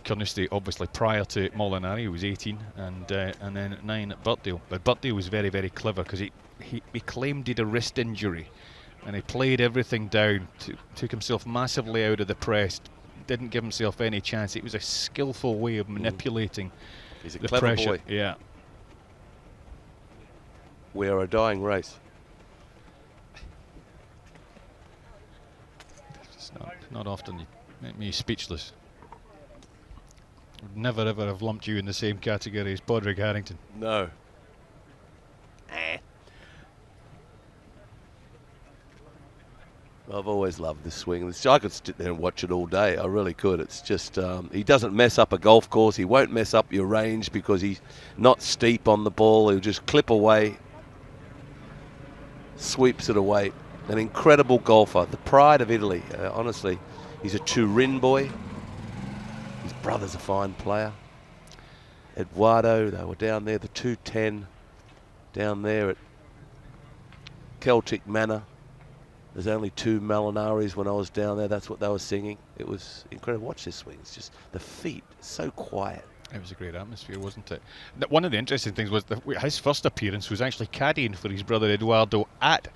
Carnoustie, obviously, prior to Molinari, he was 18, and then 9 at Birkdale. But Birkdale was very, very clever because he claimed he'd a wrist injury, and he played everything down, took himself massively out of the press, didn't give himself any chance. It was a skillful way of manipulating He's a the clever pressure. boy. Yeah. We are a dying race. It's not often you make me speechless. Would never ever have lumped you in the same category as Podrick Harrington. No. I've always loved this swing. I could sit there and watch it all day. I really could. It's just, he doesn't mess up a golf course. He won't mess up your range because he's not steep on the ball. He'll just clip away, sweeps it away. An incredible golfer, the pride of Italy. Honestly, he's a Turin boy. His brother's a fine player. Eduardo, they were down there, the 210 down there at Celtic Manor. There's only 2 Malinaris when I was down there. That's what they were singing. It was incredible. Watch this swing. It's just the feet, so quiet. It was a great atmosphere, wasn't it? One of the interesting things was that his first appearance was actually caddying for his brother Eduardo at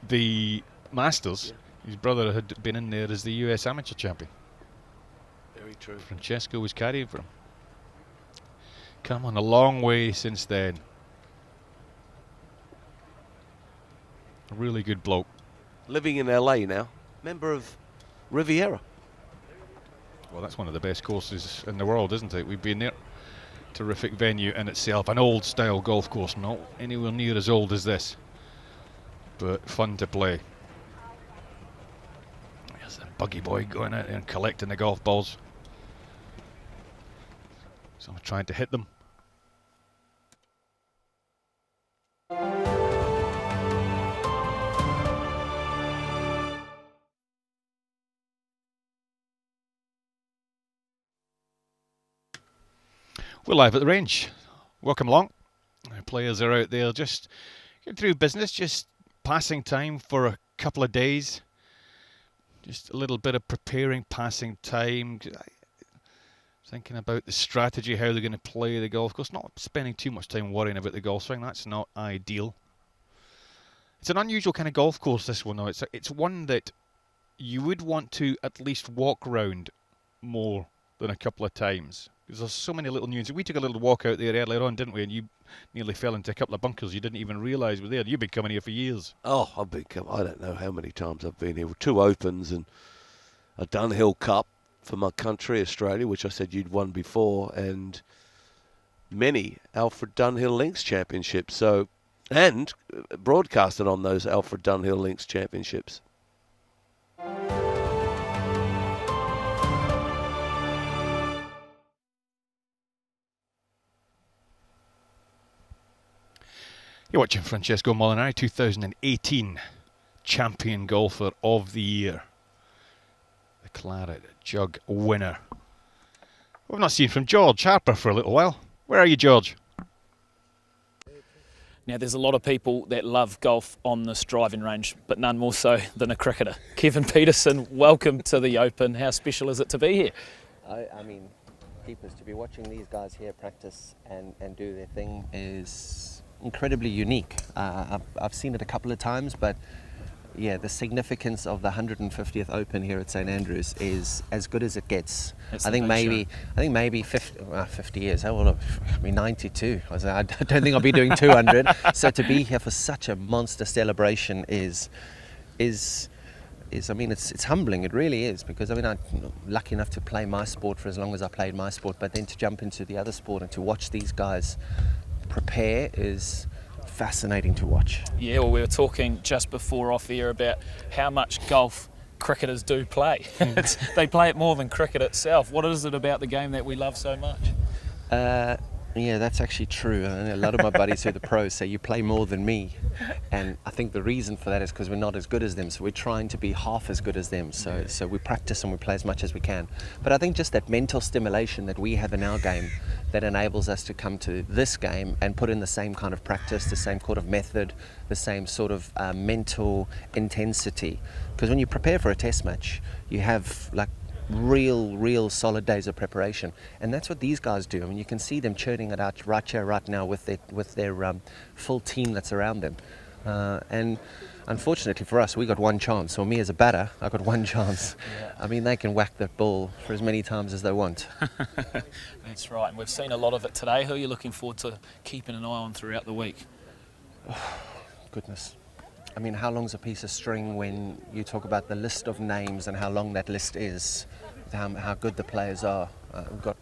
the Masters. Yeah. His brother had been in there as the US Amateur Champion. Very true. Francesco was caddying for him. Come on, a long way since then. A really good bloke. Living in LA now, member of Riviera. Well, that's one of the best courses in the world, isn't it? We've been there. Terrific venue in itself. An old style golf course, not anywhere near as old as this, but fun to play. There's a buggy boy going out there and collecting the golf balls. So I'm trying to hit them. We're live at the range. Welcome along. Our players are out there just getting through business, just passing time for a couple of days. Just a little bit of preparing, passing time, thinking about the strategy, how they're going to play the golf course. Not spending too much time worrying about the golf swing. That's not ideal. It's an unusual kind of golf course, this one, though. It's one that you would want to at least walk round more than a couple of times. Because there's so many little nuances. We took a little walk out there earlier on, didn't we? And you nearly fell into a couple of bunkers you didn't even realise were there. You've been coming here for years. Oh, I don't know how many times I've been here. 2 Opens and a Dunhill Cup, for my country, Australia, which I said you'd won before, and many Alfred Dunhill Links Championships. So, and broadcasted on those Alfred Dunhill Links Championships. You're watching Francesco Molinari, 2018 Champion Golfer of the Year. The Claret Jug winner. We've not seen from George Harper for a little while. Where are you, George? Now, there's a lot of people that love golf on this driving range, but none more so than a cricketer. Kevin Peterson, welcome to the Open. How special is it to be here? I mean, keepers, to be watching these guys here practice and do their thing is incredibly unique. I've seen it a couple of times, but yeah, the significance of the 150th Open here at St Andrews is as good as it gets. I think maybe 50 years. How old? I mean, 92. I don't think I'll be doing 200. So to be here for such a monster celebration is I mean, it's humbling. It really is, because I mean, I'm lucky enough to play my sport for as long as I played my sport, but then to jump into the other sport and to watch these guys prepare is fascinating to watch. Yeah, well, we were talking just before off air about how much golf cricketers do play. They play it more than cricket itself. What is it about the game that we love so much? Yeah, that's actually true. A lot of my buddies who are the pros say you play more than me, and I think the reason for that is because we're not as good as them, so we're trying to be half as good as them. So we practice and we play as much as we can. But I think just that mental stimulation that we have in our game that enables us to come to this game and put in the same kind of practice, the same sort of method, the same sort of mental intensity. Because when you prepare for a test match, you have like real solid days of preparation, and that's what these guys do. I mean, you can see them churning it out right here, right now, with their full team that's around them. And unfortunately for us, we got one chance, or me as a batter, I got one chance. Yeah. I mean, they can whack that ball for as many times as they want. That's right, and we've seen a lot of it today. Who are you looking forward to keeping an eye on throughout the week? Oh, goodness. I mean, how long's a piece of string when you talk about the list of names and how long that list is, how good the players are. We've got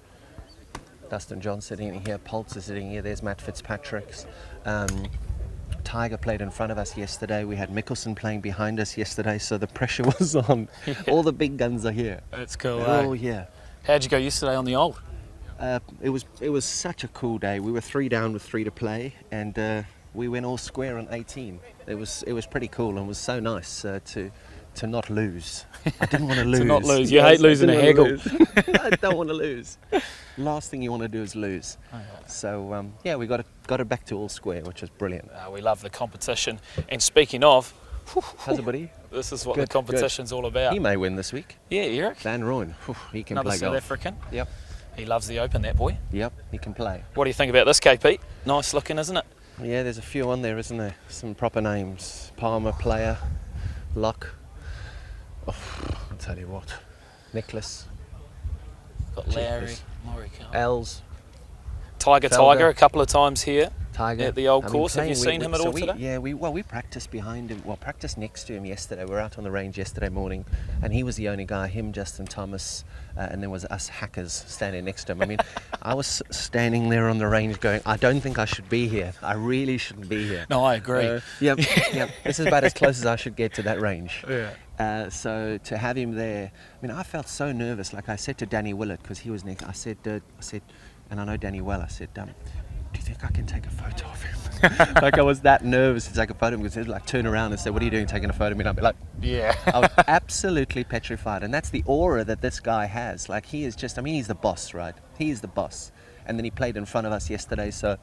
Dustin John sitting here, Pultz is sitting here, there's Matt Fitzpatrick's. Tiger played in front of us yesterday. We had Mickelson playing behind us yesterday, so the pressure was on. Yeah. All the big guns are here. That's cool. They're all here. How'd you go yesterday on the old? It was such a cool day. We were 3 down with 3 to play, and we went all square on 18. It was pretty cool, and was so nice to not lose. I didn't want to lose. To not lose. You hate losing a haggle. I don't want to lose. Last thing you want to do is lose. Oh, yeah. So yeah, we got it back to all square, which is brilliant. We love the competition. And speaking of, how's it, buddy? This is what the competition's all about. He may win this week. Yeah, Eric. Van Rooyen. He can Another play South golf. African. Yep. He loves the Open, that boy. Yep, he can play. What do you think about this, KP? Nice looking, isn't it? Yeah, there's a few on there, isn't there? Some proper names. Palmer, Player, Luck. Oh, I'll tell you what. Nicholas. Got Larry, Morikawa. Els. Tiger a couple of times here. Tiger at the old course. Have you seen him at all today? Yeah, we practiced behind him. Well, practiced next to him yesterday. We were out on the range yesterday morning, and he was the only guy. Him, Justin Thomas, and there was us hackers standing next to him. I mean, I was standing there on the range going, I don't think I should be here. I really shouldn't be here. No, I agree. Yep. This is about as close as I should get to that range. Yeah. So to have him there, I mean, I felt so nervous. Like I said to Danny Willett, because he was next. I said, and I know Danny well. I said, do you think I can take a photo of him? Like I was that nervous to take a photo of him, because he'd like turn around and say, what are you doing taking a photo of me? And I'd be like, yeah. I was absolutely petrified. And that's the aura that this guy has. Like he is just, I mean, he's the boss, right? He is the boss. And then he played in front of us yesterday, so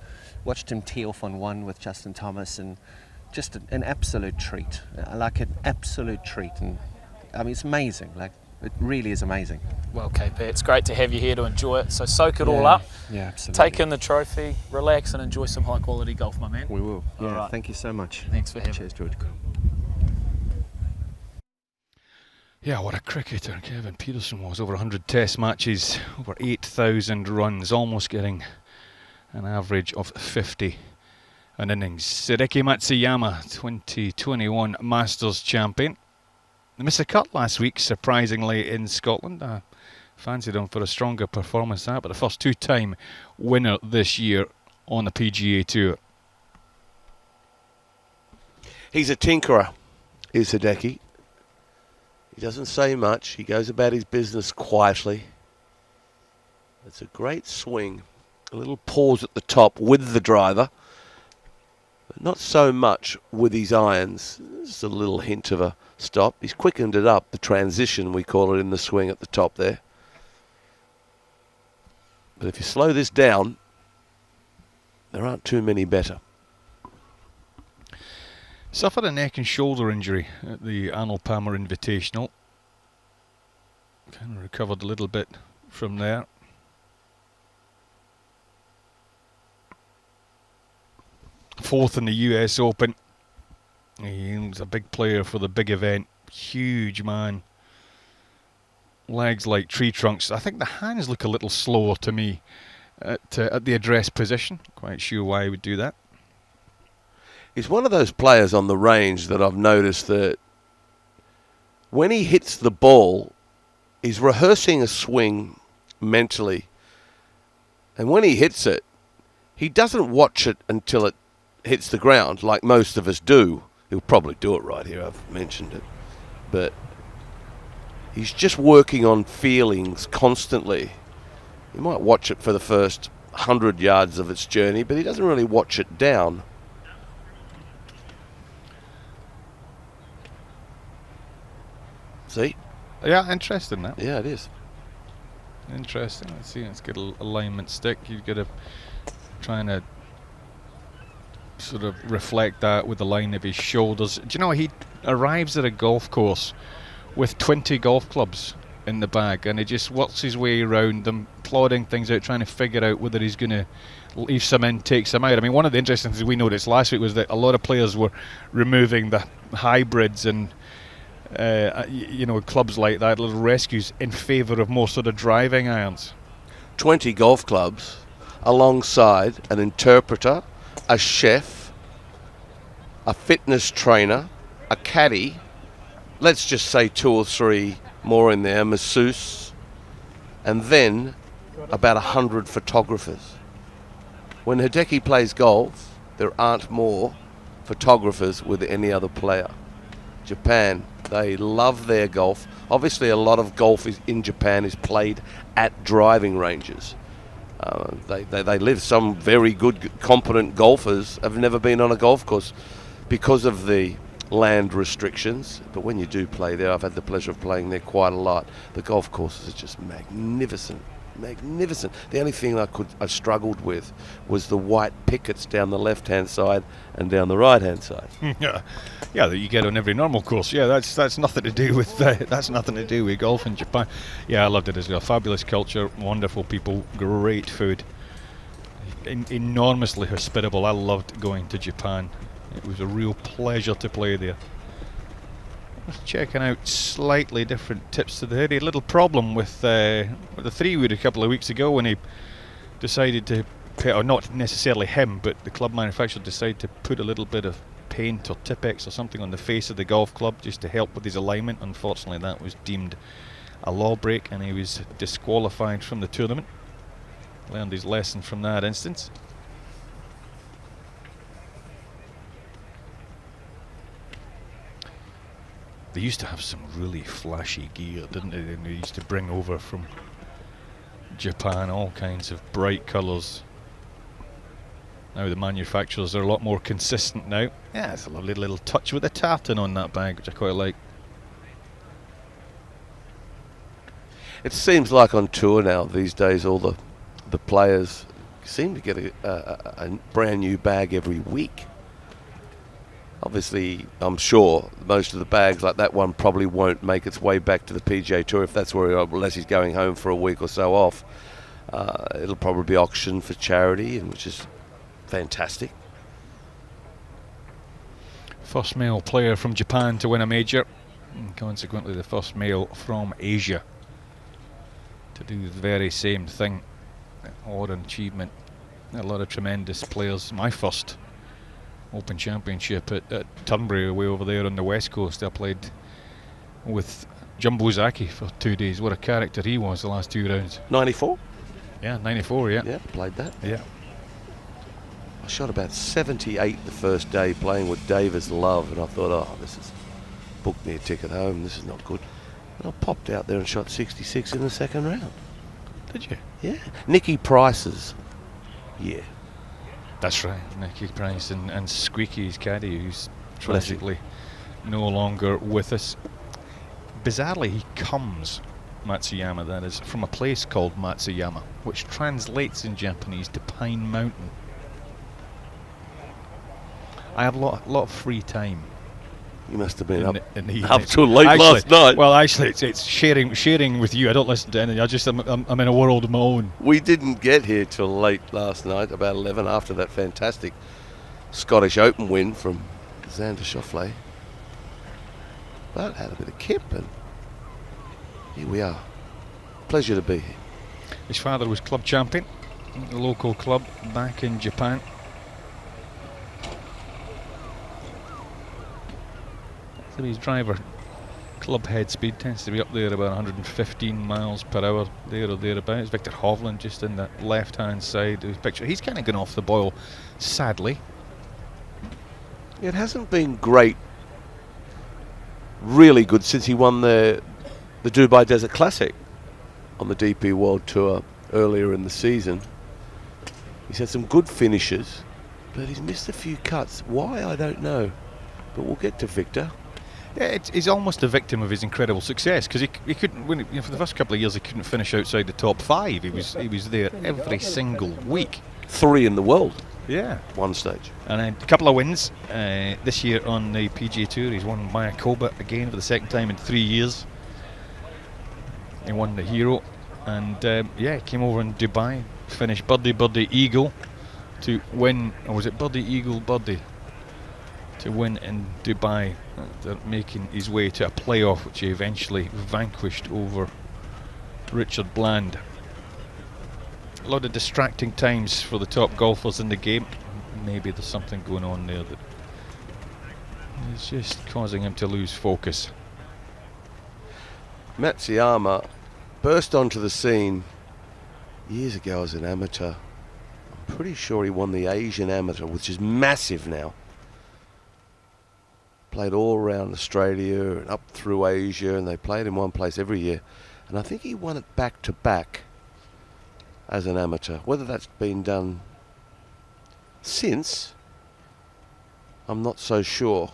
watched him tee off on 1 with Justin Thomas, and just an absolute treat. Like an absolute treat. And I mean, it's amazing. Like, it really is amazing. Well, KP, it's great to have you here to enjoy it. So soak it all up. Yeah, absolutely. Take in the trophy, relax, and enjoy some high-quality golf, my man. We will. All yeah, right. Thank you so much. Thanks for having me. Cheers, George. Yeah, what a cricketer Kevin Peterson was. Over 100 test matches, over 8,000 runs, almost getting an average of 50 an innings. Hideki Matsuyama, 2021 Masters champion. They missed a cut last week, surprisingly, in Scotland. A fancied him for a stronger performance than that, but the first two-time winner this year on the PGA Tour. He's a tinkerer, is Hideki. He doesn't say much. He goes about his business quietly. It's a great swing. A little pause at the top with the driver, but not so much with his irons. Just a little hint of a stop. He's quickened it up, the transition we call it in the swing at the top there. But if you slow this down, there aren't too many better. Suffered a neck and shoulder injury at the Arnold Palmer Invitational. Kind of recovered a little bit from there. Fourth in the US Open. He was a big player for the big event. Huge man. Legs like tree trunks. I think the hands look a little slower to me at the address position. Quite sure why he would do that. He's one of those players on the range that I've noticed that when he hits the ball, he's rehearsing a swing mentally. And when he hits it, he doesn't watch it until it hits the ground like most of us do. He'll probably do it right here, I've mentioned it. But he's just working on feelings constantly. He might watch it for the first 100 yards of its journey, but he doesn't really watch it down. See? Yeah, interesting that. Yeah, it is. Interesting. Let's see, let's get a alignment stick. You've got to try and sort of reflect that with the line of his shoulders. Do you know, he arrives at a golf course with 20 golf clubs in the bag, and he just works his way around them, plodding things out, trying to figure out whether he's going to leave some in, take some out. I mean, one of the interesting things we noticed last week was that a lot of players were removing the hybrids and you know, clubs like that, little rescues, in favour of more sort of driving irons. 20 golf clubs alongside an interpreter, a chef, a fitness trainer, a caddy, let's just say 2 or 3 more in there, masseuse, and then about 100 photographers. When Hideki plays golf, there aren't more photographers with any other player. Japan, they love their golf. Obviously, a lot of golf in Japan is played at driving ranges. They live. Some very good, competent golfers have never been on a golf course because of the land restrictions. But when you do play there, I've had the pleasure of playing there quite a lot. The golf courses are just magnificent. Magnificent. The only thing I struggled with was the white pickets down the left-hand side and down the right-hand side. Yeah, that you get on every normal course. Yeah, that's nothing to do with golf in Japan. Yeah, I loved it as well. Fabulous culture, wonderful people, great food, enormously hospitable. I loved going to Japan. It was a real pleasure to play there. Checking out slightly different tips to the head. He had a little problem with the 3-wood a couple of weeks ago when he decided to put, or not necessarily him, but the club manufacturer decided to put a little bit of paint or Tipex or something on the face of the golf club just to help with his alignment. Unfortunately, that was deemed a law break and he was disqualified from the tournament. Learned his lesson from that instance. They used to have some really flashy gear, didn't they? And they used to bring over from Japan all kinds of bright colours. Now the manufacturers are a lot more consistent now. Yeah, it's a lovely little touch with a tartan on that bag, which I quite like. It seems like on tour now these days all the players seem to get a brand new bag every week. Obviously, I'm sure most of the bags like that one probably won't make its way back to the PGA Tour if that's where unless he's going home for a week or so off. It'll probably be auctioned for charity, and which is fantastic. First male player from Japan to win a major, and consequently the first male from Asia to do the very same thing. What an achievement. A lot of tremendous players. My first Open Championship at Turnberry, way over there on the west coast. I played with Jumbo Zaki for 2 days. What a character he was the last 2 rounds. 94? Yeah, 94, yeah. Yeah, played that. Yeah. I shot about 78 the first day playing with Davis Love, and I thought, oh, this is booked me a ticket home, this is not good. And I popped out there and shot 66 in the second round. Did you? Yeah. Nicky Price's. Yeah. That's right, Nicky Price and Squeaky's caddy, who's tragically no longer with us. Bizarrely, he comes, Matsuyama that is, from a place called Matsuyama, which translates in Japanese to Pine Mountain. I have a lot of free time. You must have been in the up till late last night. Well, actually, it's sharing with you. I don't listen to anything. I'm in a world of my own. We didn't get here till late last night, about 11, after that fantastic Scottish Open win from Xander Schauffele. But had a bit of kip, and here we are. Pleasure to be here. His father was club champion at the local club back in Japan. So his driver club head speed tends to be up there about 115 miles per hour, there or thereabouts. Victor Hovland just in that left-hand side of his picture. He's kind of gone off the boil, sadly. It hasn't been great, really good, since he won the Dubai Desert Classic on the DP World Tour earlier in the season. He's had some good finishes, but he's missed a few cuts. Why, I don't know. But we'll get to Victor. Yeah, he's almost a victim of his incredible success, because he couldn't win. For the first couple of years, he couldn't finish outside the top 5. He was there every single week. 3 in the world. Yeah, one stage. And then a couple of wins this year on the PGA Tour. He's won Mayakoba again for the second time in 3 years. He won the Hero, and yeah, came over in Dubai, finished birdie eagle to win. Or was it birdie eagle birdie to win in Dubai? They're making his way to a playoff, which he eventually vanquished over Richard Bland. A lot of distracting times for the top golfers in the game. Maybe there's something going on there that is just causing him to lose focus. Matsuyama burst onto the scene years ago as an amateur. I'm pretty sure he won the Asian Amateur, which is massive now. Played all around Australia and up through Asia, and they played in one place every year. And I think he won it back to back as an amateur. Whether that's been done since, I'm not so sure.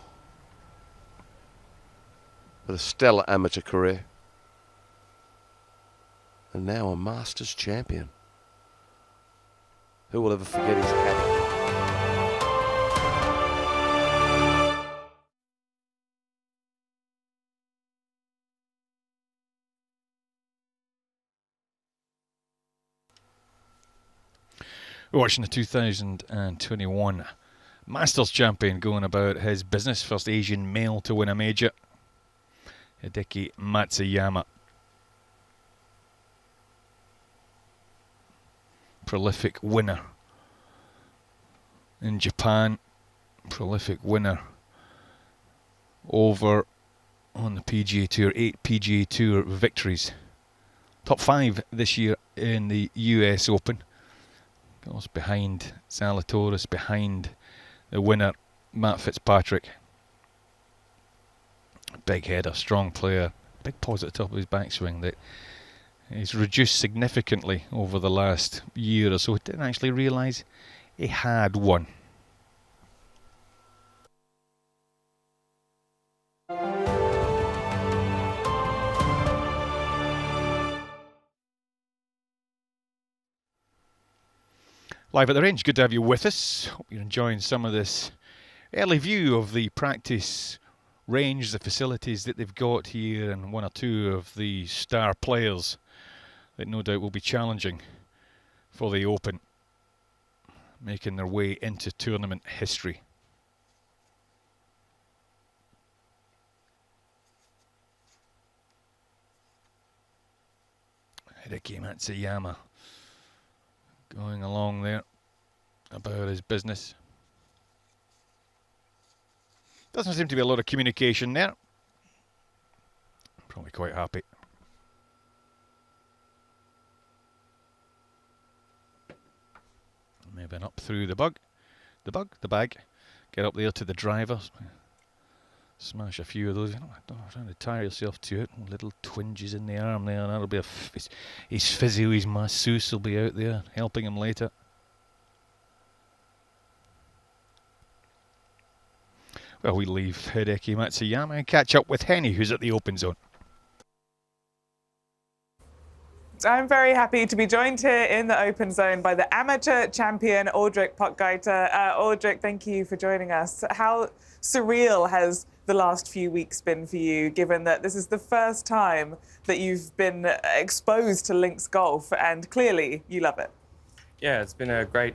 But a stellar amateur career. And now a Masters champion. Who will ever forget his caddy? We're watching the 2021 Masters champion going about his business. First Asian male to win a major. Hideki Matsuyama. Prolific winner in Japan. Prolific winner over on the PGA Tour. 8 PGA Tour victories. Top 5 this year in the US Open. Goes behind Zalatoris, behind the winner Matt Fitzpatrick. Big header, strong player, big pause at the top of his backswing that he's reduced significantly over the last year or so. He didn't actually realise he had one. Live at the range, good to have you with us. Hope you're enjoying some of this early view of the practice range, the facilities that they've got here, and one or two of the star players that no doubt will be challenging for the Open, making their way into tournament history. Hideki Matsuyama going along there about his business. Doesn't seem to be a lot of communication there. Probably quite happy. Moving up through the bag. Get up there to the driver. Smash a few of those. Don't trying to tire yourself to it. Little twinges in the arm there. That'll be his physio, his masseuse will be out there helping him later. Well, we leave Hideki Matsuyama and catch up with Henny, who's at the open zone. I'm very happy to be joined here in the open zone by the amateur champion, Ulrik Pottgeiter. Ulrik, thank you for joining us. How surreal has the last few weeks been for you, given that this is the first time that you've been exposed to links golf, and clearly you love it? Yeah, it's been a great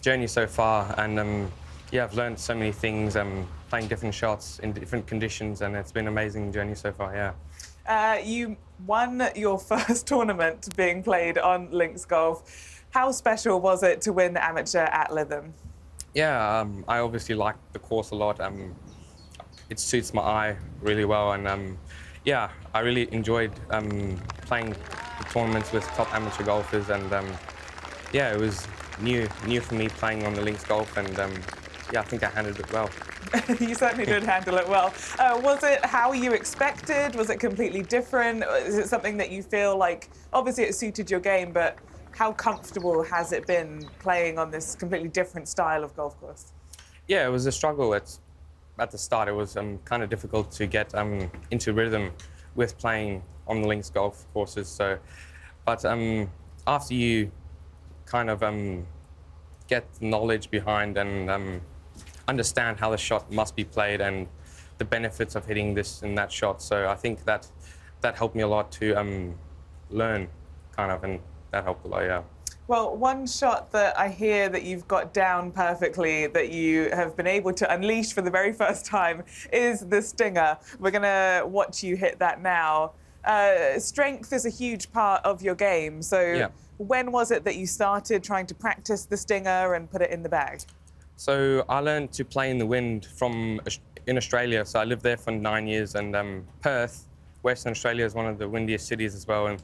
journey so far, and yeah, I've learned so many things, playing different shots in different conditions, and it's been an amazing journey so far, yeah. You won your first tournament being played on links golf. How special was it to win the amateur at Lytham? Yeah, I obviously like the course a lot. It suits my eye really well, and yeah, I really enjoyed playing the tournaments with top amateur golfers, and yeah, it was new for me playing on the links golf, and yeah, I think I handled it well. You certainly did handle it well. Was it how you expected? Was it completely different? Is it something that you feel like, obviously it suited your game, but how comfortable has it been playing on this completely different style of golf course? Yeah, it was a struggle at the start. It was kind of difficult to get into rhythm with playing on the links golf courses. So, but after you kind of get knowledge behind and understand how the shot must be played and the benefits of hitting this and that shot. So I think that helped me a lot to learn, kind of, and that helped a lot, yeah. Well, one shot that I hear that you've got down perfectly, that you have been able to unleash for the very first time, is the stinger. We're going to watch you hit that now. Strength is a huge part of your game, so yeah. When was it that you started trying to practice the stinger and put it in the bag? So I learned to play in the wind in Australia. So I lived there for 9 years, and Perth, Western Australia, is one of the windiest cities as well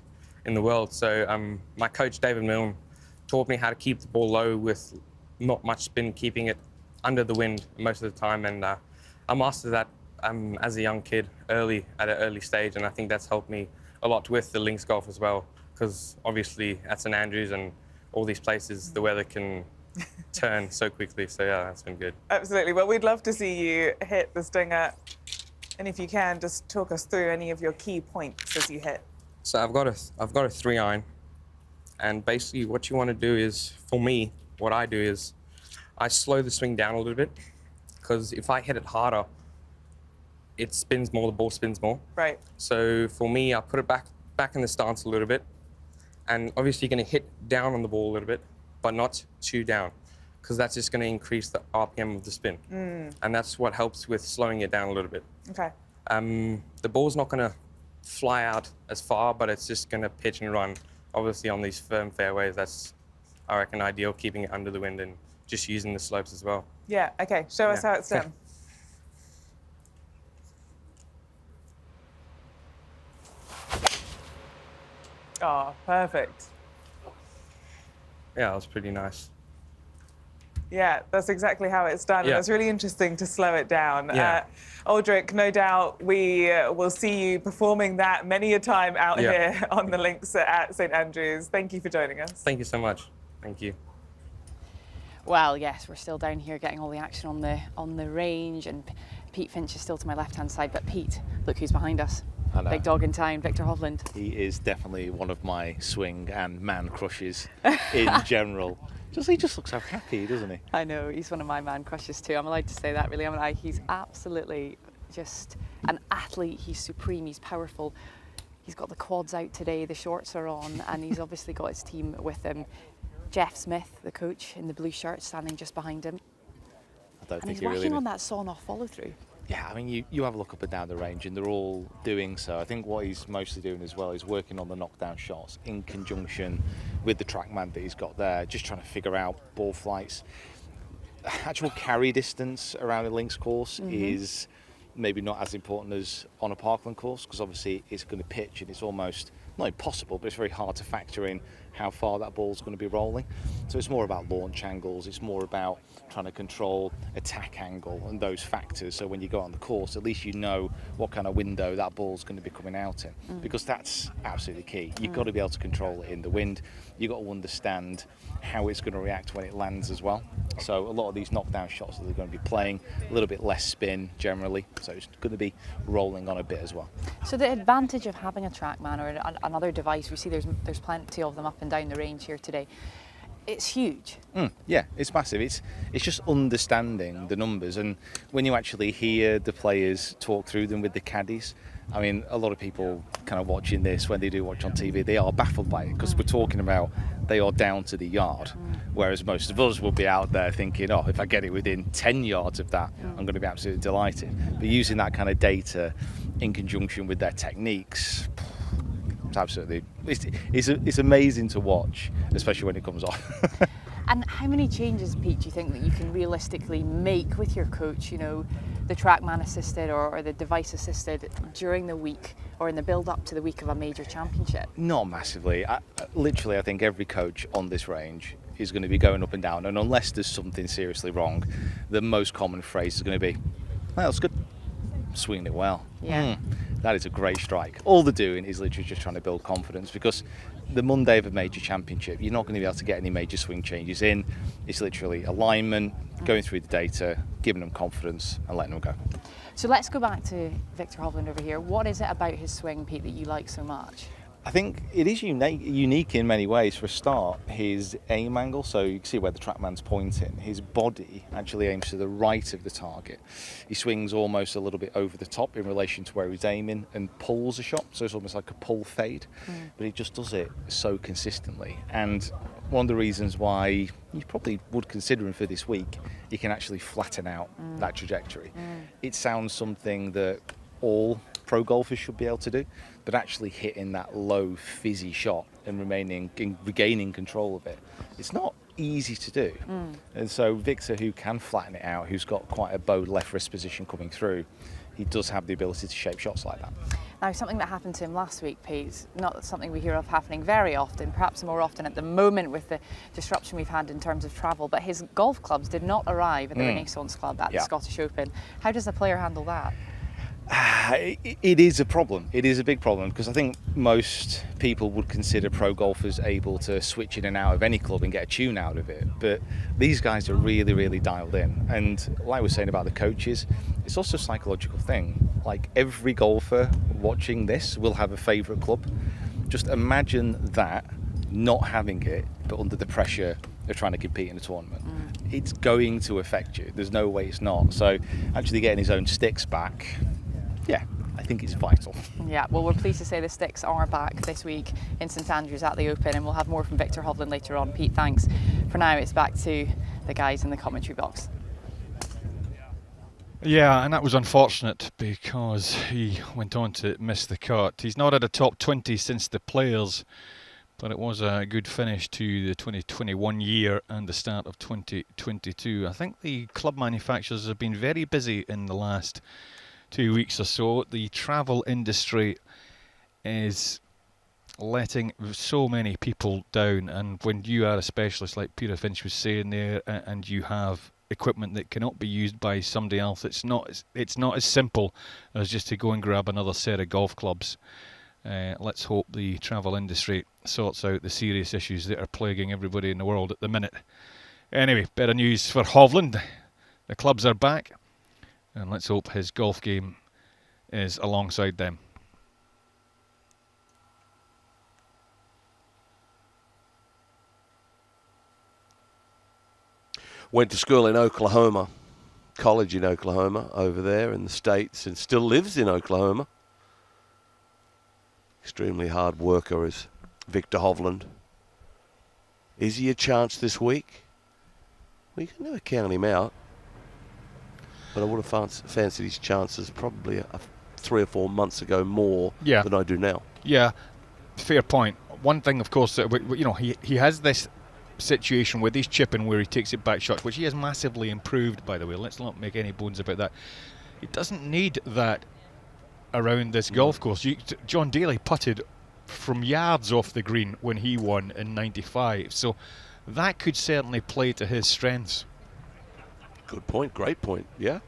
in the world. So my coach, David Milne, taught me how to keep the ball low with not much spin, keeping it under the wind most of the time. And I mastered that as a young kid at an early stage, and I think that's helped me a lot with the links golf as well, because obviously at St Andrews and all these places, the weather can turn so quickly. So yeah, that's been good. Absolutely. Well, we'd love to see you hit the stinger, and if you can, just talk us through any of your key points as you hit. So I've got a 3-iron, and basically what you want to do is, for me, what I do is I slow the swing down a little bit, because if I hit it harder, it spins more, the ball spins more. Right. So for me, I put it back in the stance a little bit, and obviously you're going to hit down on the ball a little bit, but not too down, because that's just going to increase the RPM of the spin. And that's what helps with slowing it down a little bit. Okay. The ball's not going to fly out as far, but it's just going to pitch and run. Obviously on these firm fairways, that's, I reckon, ideal, keeping it under the wind and just using the slopes as well. Yeah, okay. Show us how it's done. Oh, perfect. Yeah, that was pretty nice. Yeah, that's exactly how it's done. Yeah. And it's really interesting to slow it down. Yeah. Ulrik, no doubt we will see you performing that many a time out here on the links at St Andrews. Thank you for joining us. Thank you so much. Thank you. Well, yes, we're still down here getting all the action on the range, and Pete Finch is still to my left-hand side. But Pete, look who's behind us. Big dog in town, Victor Hovland. He is definitely one of my swing and man crushes in general. He just looks so happy, doesn't he? I know, he's one of my man crushes too. I'm allowed to say that, really, haven't I? He's absolutely just an athlete. He's supreme, he's powerful. He's got the quads out today, the shorts are on, and he's obviously got his team with him. Jeff Smith, the coach, in the blue shirt, standing just behind him. And he's working on that sawn-off follow-through. Yeah, I mean, you have a look up and down the range, and they're all doing so. I think what he's mostly doing as well is working on the knockdown shots in conjunction with the trackman that he's got there, just trying to figure out ball flights. Actual carry distance around the links course is maybe not as important as on a parkland course, because obviously it's going to pitch and it's almost not impossible, but it's very hard to factor in how far that ball's going to be rolling. So it's more about launch angles, it's more about trying to control attack angle and those factors, so when you go on the course at least you know what kind of window that ball's going to be coming out in, because that's absolutely key. You've got to be able to control it in the wind, you've got to understand how it's going to react when it lands as well. So a lot of these knockdown shots that they're going to be playing, a little bit less spin generally, so it's going to be rolling on a bit as well. So the advantage of having a TrackMan or another device, we see there's plenty of them up and down the range here today, it's huge. Yeah, it's massive. It's just understanding the numbers, and when you actually hear the players talk through them with the caddies, I mean, a lot of people kind of watching this, when they do watch on TV, they are baffled by it, because we're talking about they are down to the yard, whereas most of us will be out there thinking, oh, if I get it within 10 yards of that, I'm going to be absolutely delighted. But using that kind of data in conjunction with their techniques, it's absolutely, it's amazing to watch, especially when it comes off. And how many changes, Pete, do you think that you can realistically make with your coach, you know, the TrackMan assisted or the device assisted during the week or in the build up to the week of a major championship? Not massively. Literally, I think every coach on this range is going to be going up and down, and unless there's something seriously wrong, the most common phrase is going to be, well, that's good, swinging it well. Yeah. That is a great strike. All they're doing is literally just trying to build confidence, because the Monday of a major championship, you're not going to be able to get any major swing changes in. It's literally alignment, going through the data, giving them confidence and letting them go. So let's go back to Viktor Hovland over here. What is it about his swing, Pete, that you like so much? I think it is unique in many ways. For a start, his aim angle, so you can see where the TrackMan's pointing, his body actually aims to the right of the target. He swings almost a little bit over the top in relation to where he's aiming and pulls a shot, so it's almost like a pull fade, but he just does it so consistently. And one of the reasons why you probably would consider him for this week, he can actually flatten out that trajectory. It sounds something that all pro golfers should be able to do, but actually hitting that low fizzy shot and regaining control of it, it's not easy to do. And so Viktor, who can flatten it out, who's got quite a bowed left wrist position coming through, he does have the ability to shape shots like that. Now, something that happened to him last week, Pete, not something we hear of happening very often, perhaps more often at the moment with the disruption we've had in terms of travel, but his golf clubs did not arrive at the Renaissance Club at the Scottish Open. How does the player handle that? It is a problem. It is a big problem, because I think most people would consider pro golfers able to switch in and out of any club and get a tune out of it. But these guys are really, really dialed in. And like I was saying about the coaches, it's also a psychological thing. Like, every golfer watching this will have a favourite club. Just imagine that, not having it, but under the pressure of trying to compete in a tournament. It's going to affect you. There's no way it's not. So actually getting his own sticks back, yeah, I think it's vital. Yeah, well, we're pleased to say the sticks are back this week in St Andrews at the Open, and we'll have more from Viktor Hovland later on. Pete, thanks. For now, it's back to the guys in the commentary box. Yeah, and that was unfortunate because he went on to miss the cut. He's not at a top 20 since the Players, but it was a good finish to the 2021 year and the start of 2022. I think the club manufacturers have been very busy in the last 2 weeks or so. The travel industry is letting so many people down, and when you are a specialist, like Peter Finch was saying there, and you have equipment that cannot be used by somebody else, it's not as simple as just to go and grab another set of golf clubs. Let's hope the travel industry sorts out the serious issues that are plaguing everybody in the world at the minute. Anyway, better news for Hovland. The clubs are back, and let's hope his golf game is alongside them. Went to school in Oklahoma, college in Oklahoma, over there in the States, and still lives in Oklahoma. Extremely hard worker is Viktor Hovland. Is he a chance this week? Well, you can never count him out. But I would have fancied his chances probably 3 or 4 months ago more than I do now. Yeah, fair point. One thing, of course, you know, he has this situation with his chipping where he takes it back shots, which he has massively improved, by the way. Let's not make any bones about that. He doesn't need that around this golf course. John Daly putted from yards off the green when he won in '95, so that could certainly play to his strengths. Good point, great point, yeah.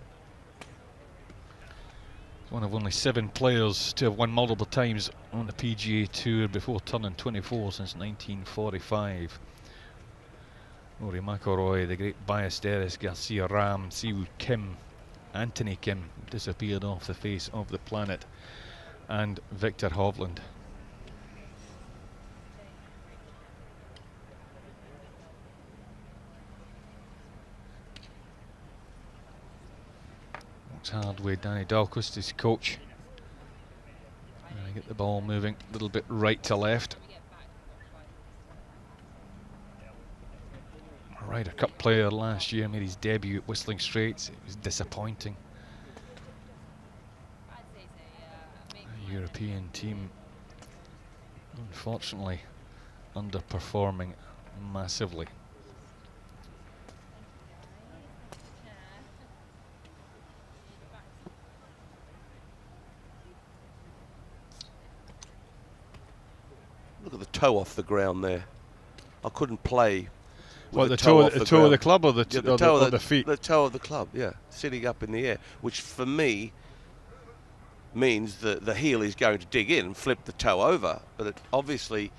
One of only 7 players to have won multiple times on the PGA Tour before turning 24 since 1945. Rory Mcroy, the great Ballesteros, Garcia Ram, Siwoo Kim, Anthony Kim disappeared off the face of the planet, and Victor Hovland. Works hard with Danny Dahlquist, his coach. Get the ball moving a little bit right to left. Ryder Cup player last year, made his debut at Whistling Straits. It was disappointing. The European team, unfortunately, underperforming massively. Look at the toe off the ground there. I couldn't play. Well, the toe of the club, or the toe of the feet? The toe of the club, yeah, sitting up in the air, which for me means that the heel is going to dig in and flip the toe over, but obviously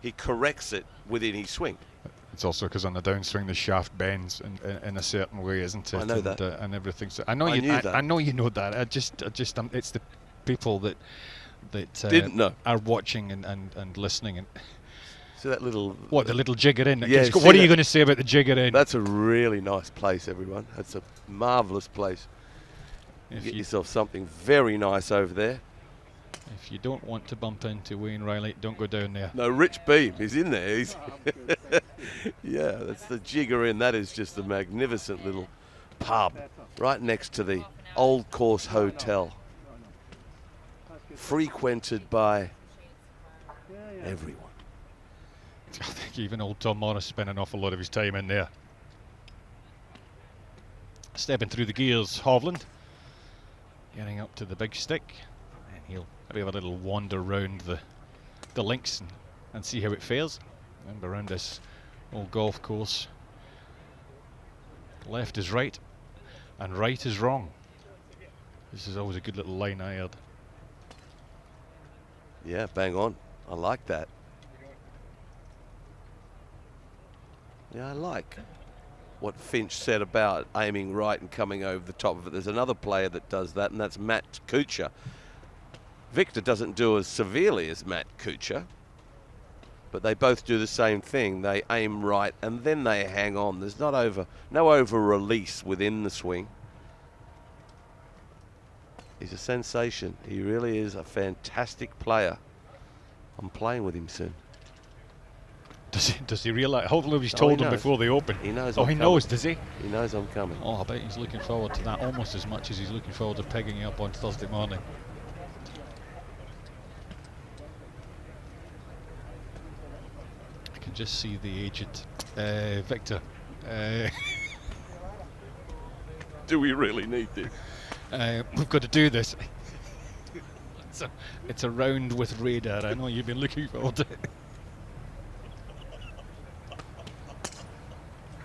he corrects it within his swing. It's also because on the downswing the shaft bends in a certain way, isn't it? I know that, and everything. So I know you know that. It's the people that didn't know are watching and listening and. So that little... What, the little jigger in? Yeah, what are you going to say about the jigger in? That's a really nice place, everyone. It's a marvellous place. Get yourself something very nice over there. If you don't want to bump into Wayne Riley, don't go down there. No, Rich Beam is in there. He's yeah, that's the jigger in. That is just a magnificent little pub right next to the Old Course Hotel. Frequented by everyone. I think even old Tom Morris spent an awful lot of his time in there. Stepping through the gears, Hovland. Getting up to the big stick. And he'll maybe have a little wander round the links and see how it fares. Remember, around this old golf course, left is right and right is wrong. This is always a good little line I heard. Yeah, bang on. I like that. Yeah, I like what Finch said about aiming right and coming over the top of it. There's another player that does that, and that's Matt Kuchar. Victor doesn't do as severely as Matt Kuchar, but they both do the same thing. They aim right and then they hang on. There's no over release within the swing. He's a sensation. He really is a fantastic player. I'm playing with him soon. Does he realise? Hopefully he's told him before they open. He knows. Oh, he knows, does he? He knows I'm coming. Oh, I bet he's looking forward to that almost as much as he's looking forward to pegging you up on Thursday morning. I can just see the aged Victor. Do we really need this? We've got to do this. It's a round with radar. I know you've been looking forward to it.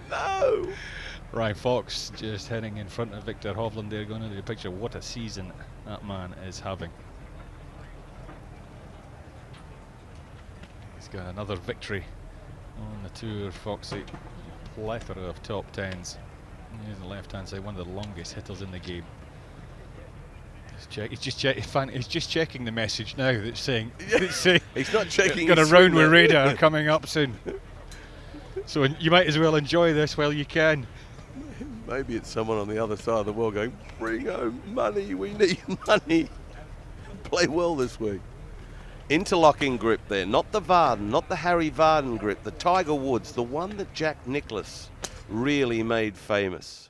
No! Ryan Fox just heading in front of Victor Hovland there, going into the picture. What a season that man is having. He's got another victory on the tour, Foxy. Plethora of top tens. Here's the left hand side, one of the longest hitters in the game. He's just checking the message now that's saying, he's not checking. Got a round with radar coming up soon. So you might as well enjoy this while you can. Maybe it's someone on the other side of the world going, bring home money, we need money. Play well this week. Interlocking grip there, not the Varden, not the Harry Varden grip, the Tiger Woods, the one that Jack Nicklaus really made famous.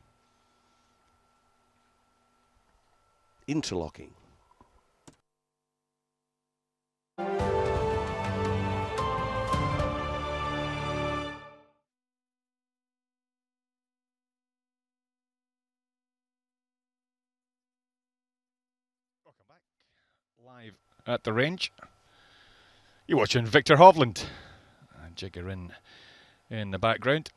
Interlocking. Live at the range. You're watching Victor Hovland and Jigger in the background.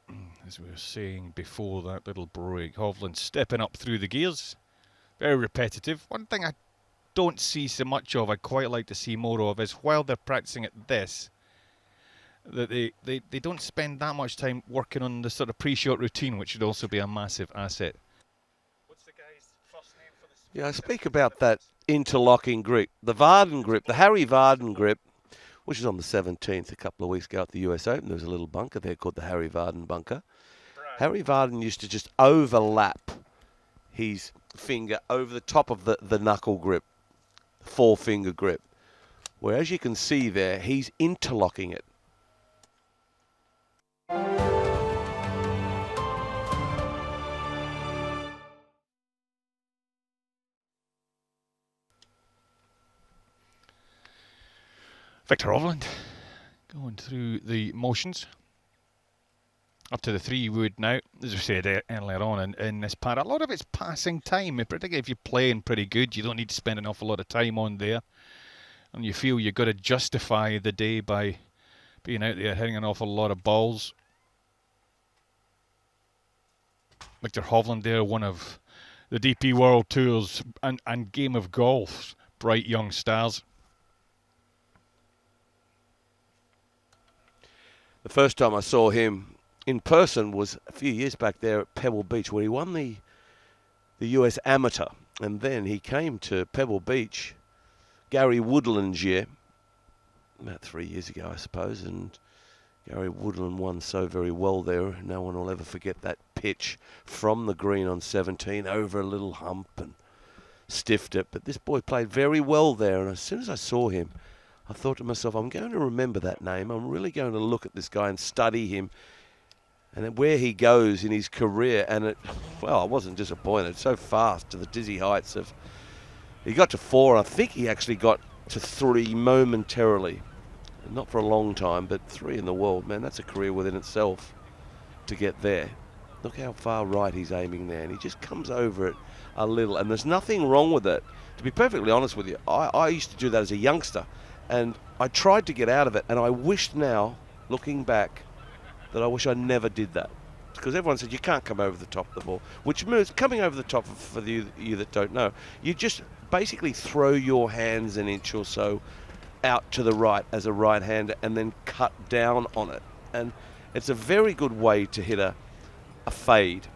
As we were saying before, that little break, Hovland stepping up through the gears. Very repetitive. One thing I don't see so much of, I'd quite like to see more of, is while they're practicing at this, that they don't spend that much time working on the sort of pre-shot routine, which would also be a massive asset. What's the guy's first name for this? Yeah, I speak about that interlocking grip. The Varden grip, the Harry Varden grip, which is on the 17th a couple of weeks ago at the US Open. There was a little bunker there called the Harry Varden bunker. Harry Varden used to just overlap his finger over the top of the knuckle grip, four-finger grip. Whereas you can see there, he's interlocking it. Victor Hovland going through the motions. Up to the 3-wood now, as we said earlier on in this part. A lot of it's passing time, particularly if you're playing pretty good. You don't need to spend an awful lot of time on there. And you feel you've got to justify the day by being out there hitting an awful lot of balls. Victor Hovland there, one of the DP World Tours and Game of Golf's bright young stars. The first time I saw him in person was a few years back there at Pebble Beach, where he won the US Amateur. And then he came to Pebble Beach, Gary Woodland's year, about 3 years ago, I suppose. And Gary Woodland won so very well there. No one will ever forget that pitch from the green on 17 over a little hump and stiffed it. But this boy played very well there. And as soon as I saw him, I thought to myself, I'm going to remember that name. I'm really going to look at this guy and study him and then where he goes in his career. And, I wasn't disappointed. So fast to the dizzy heights of... He got to 4. I think he actually got to 3 momentarily. Not for a long time, but 3 in the world. Man, that's a career within itself to get there. Look how far right he's aiming there. And he just comes over it a little. And there's nothing wrong with it. To be perfectly honest with you, I used to do that as a youngster. And I tried to get out of it, and I wished now, looking back, that I wish I never did that. Because everyone said you can't come over the top of the ball, which means coming over the top, for you that don't know, you just basically throw your hands an inch or so out to the right as a right-hander and then cut down on it. And it's a very good way to hit a fade.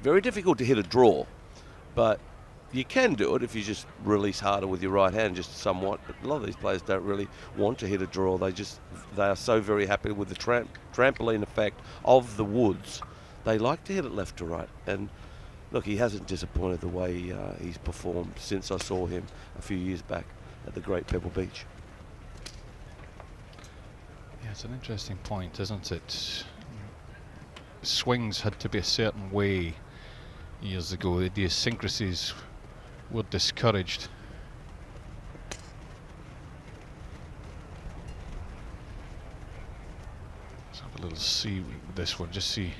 Very difficult to hit a draw, but you can do it if you just release harder with your right hand, just somewhat. But a lot of these players don't really want to hit a draw. They are so very happy with the trampoline effect of the woods. They like to hit it left to right. And look, he hasn't disappointed the way he's performed since I saw him a few years back at the Great Pebble Beach. Yeah, it's an interesting point, isn't it? Swings had to be a certain way years ago. The idiosyncrasies were discouraged. Let's have a little see with this one, just see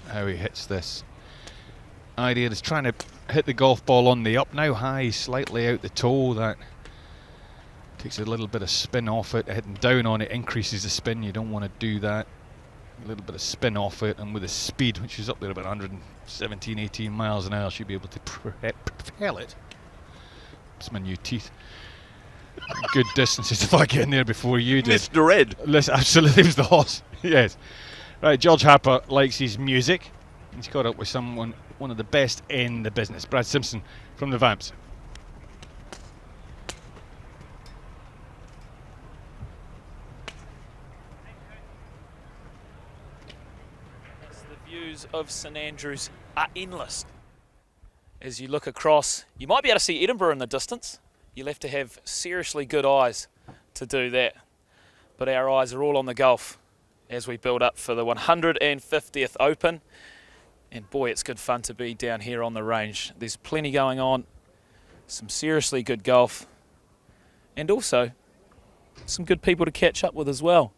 how he hits this. Idea is trying to hit the golf ball on the up now, high, slightly out the toe. That takes a little bit of spin off it. Hitting down on it increases the spin. You don't want to do that. A little bit of spin off it, and with the speed, which is up there about 117, 18 miles an hour, should be able to propel it. It's my new teeth. Good distances if I get in there before you did. Mr. Red. Absolutely, it was the horse. Yes. Right, George Harper likes his music. He's caught up with one of the best in the business, Brad Simpson from the Vamps. The views of St Andrews are endless. As you look across, you might be able to see Edinburgh in the distance. You'll have to have seriously good eyes to do that. But our eyes are all on the golf as we build up for the 150th Open. And boy, it's good fun to be down here on the range. There's plenty going on, some seriously good golf, and also some good people to catch up with as well.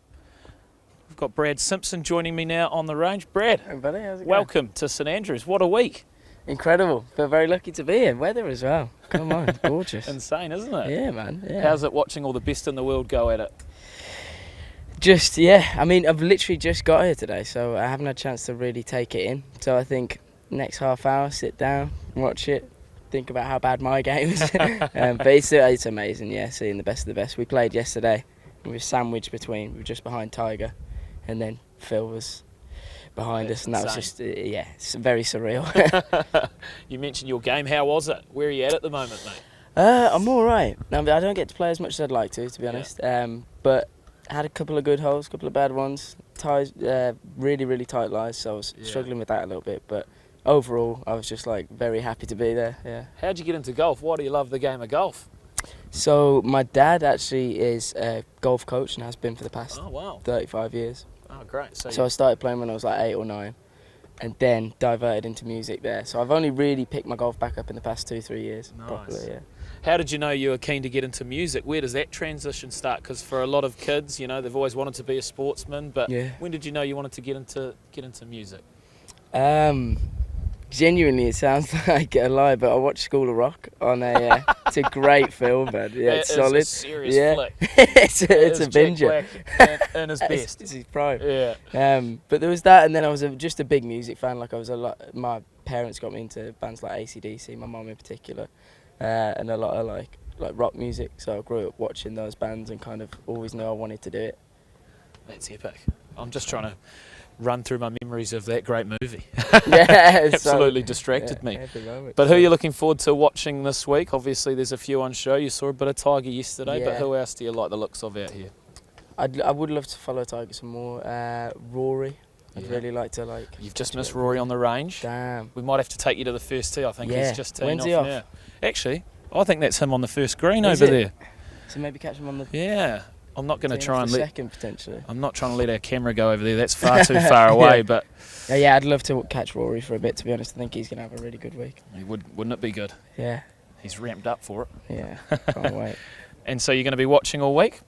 We've got Brad Simpson joining me now on the range. Brad, hey buddy, how's it going? Welcome to St Andrews. What a week. Incredible. Feel very lucky to be here. Weather as well. Come on, it's gorgeous. Insane, isn't it? Yeah, man. Yeah. How's it watching all the best in the world go at it? Just, yeah. I mean, I've literally just got here today, so I haven't had a chance to really take it in. So I think next half hour, sit down, watch it, think about how bad my game is. But it's amazing, yeah, seeing the best of the best. We played yesterday. We were sandwiched between. We were just behind Tiger, and then Phil was behind us, and that was just, yeah, it's very surreal. You mentioned your game. How was it? Where are you at the moment, mate? I'm all right. I don't get to play as much as I'd like to be honest. But had a couple of good holes, a couple of bad ones. Ties, really, really tight lies, so I was struggling with that a little bit. But overall, I was just like very happy to be there. Yeah. How'd you get into golf? Why do you love the game of golf? So my dad actually is a golf coach and has been for the past 35 years. Oh, great. So I started playing when I was like 8 or 9 and then diverted into music there. So I've only really picked my golf back up in the past 2-3 years properly, yeah. How did you know you were keen to get into music? Where does that transition start? Because for a lot of kids, you know, they've always wanted to be a sportsman, but when did you know you wanted to get into music? Genuinely, it sounds like a lie, but I watched School of Rock on a. It's a great film, man. Yeah, it's solid. It's a serious flick. it's a binger. In his best. It's his prime. Yeah. But there was that, and then I was just a big music fan. Like I was a lot. My parents got me into bands like AC/DC, my mum in particular, and a lot of like rock music. So I grew up watching those bands and kind of always knew I wanted to do it. That's epic. I'm just trying to run through my memories of that great movie. Absolutely distracted me. But who are you looking forward to watching this week? Obviously there's a few on show. You saw a bit of Tiger yesterday, but who else do you like the looks of out here? I would love to follow Tiger some more. Rory. I'd really like to You've just missed Rory on the range. Damn. We might have to take you to the first tee. I think he's just teeing When's he off now. Actually, I think that's him on the first green over there. So maybe catch him on the. Yeah. I'm not going to try and second potentially. I'm not trying to let our camera go over there. That's far too far away. But yeah, I'd love to catch Rory for a bit. To be honest, I think he's going to have a really good week. He wouldn't it be good? Yeah. He's ramped up for it. Yeah, can't wait. And so you're going to be watching all week?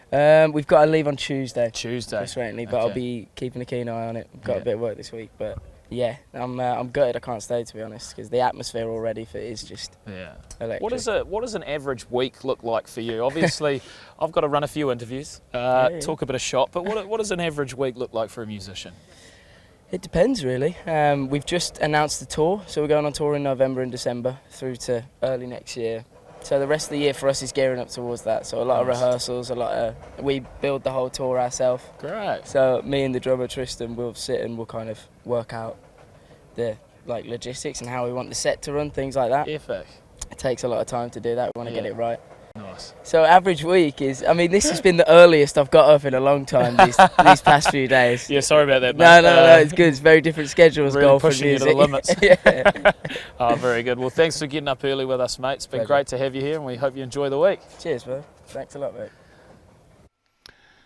We've got to leave on Tuesday. Frustratingly, but I'll be keeping a keen eye on it. We've got a bit of work this week, but. Yeah, I'm gutted I can't stay, to be honest, because the atmosphere already for it is just electric. What does an average week look like for you? Obviously, I've got to run a few interviews, talk a bit of shop, but what does an average week look like for a musician? It depends, really. We've just announced the tour, so we're going on tour in November and December through to early next year. So the rest of the year for us is gearing up towards that. So a lot of rehearsals, we build the whole tour ourselves. Great. So me and the drummer Tristan will sit and we'll kind of work out the logistics and how we want the set to run, things like that. Epic. It takes a lot of time to do that. We want to get it right. Nice. So average week is, I mean, this has been the earliest I've got up in a long time these past few days. Yeah, sorry about that, mate. No, it's good. It's very different schedules, really golf and pushing music. you to the limits. Yeah. Oh, very good. Well, thanks for getting up early with us, mate. It's been great to have you here, and we hope you enjoy the week. Cheers, man. Thanks a lot, mate.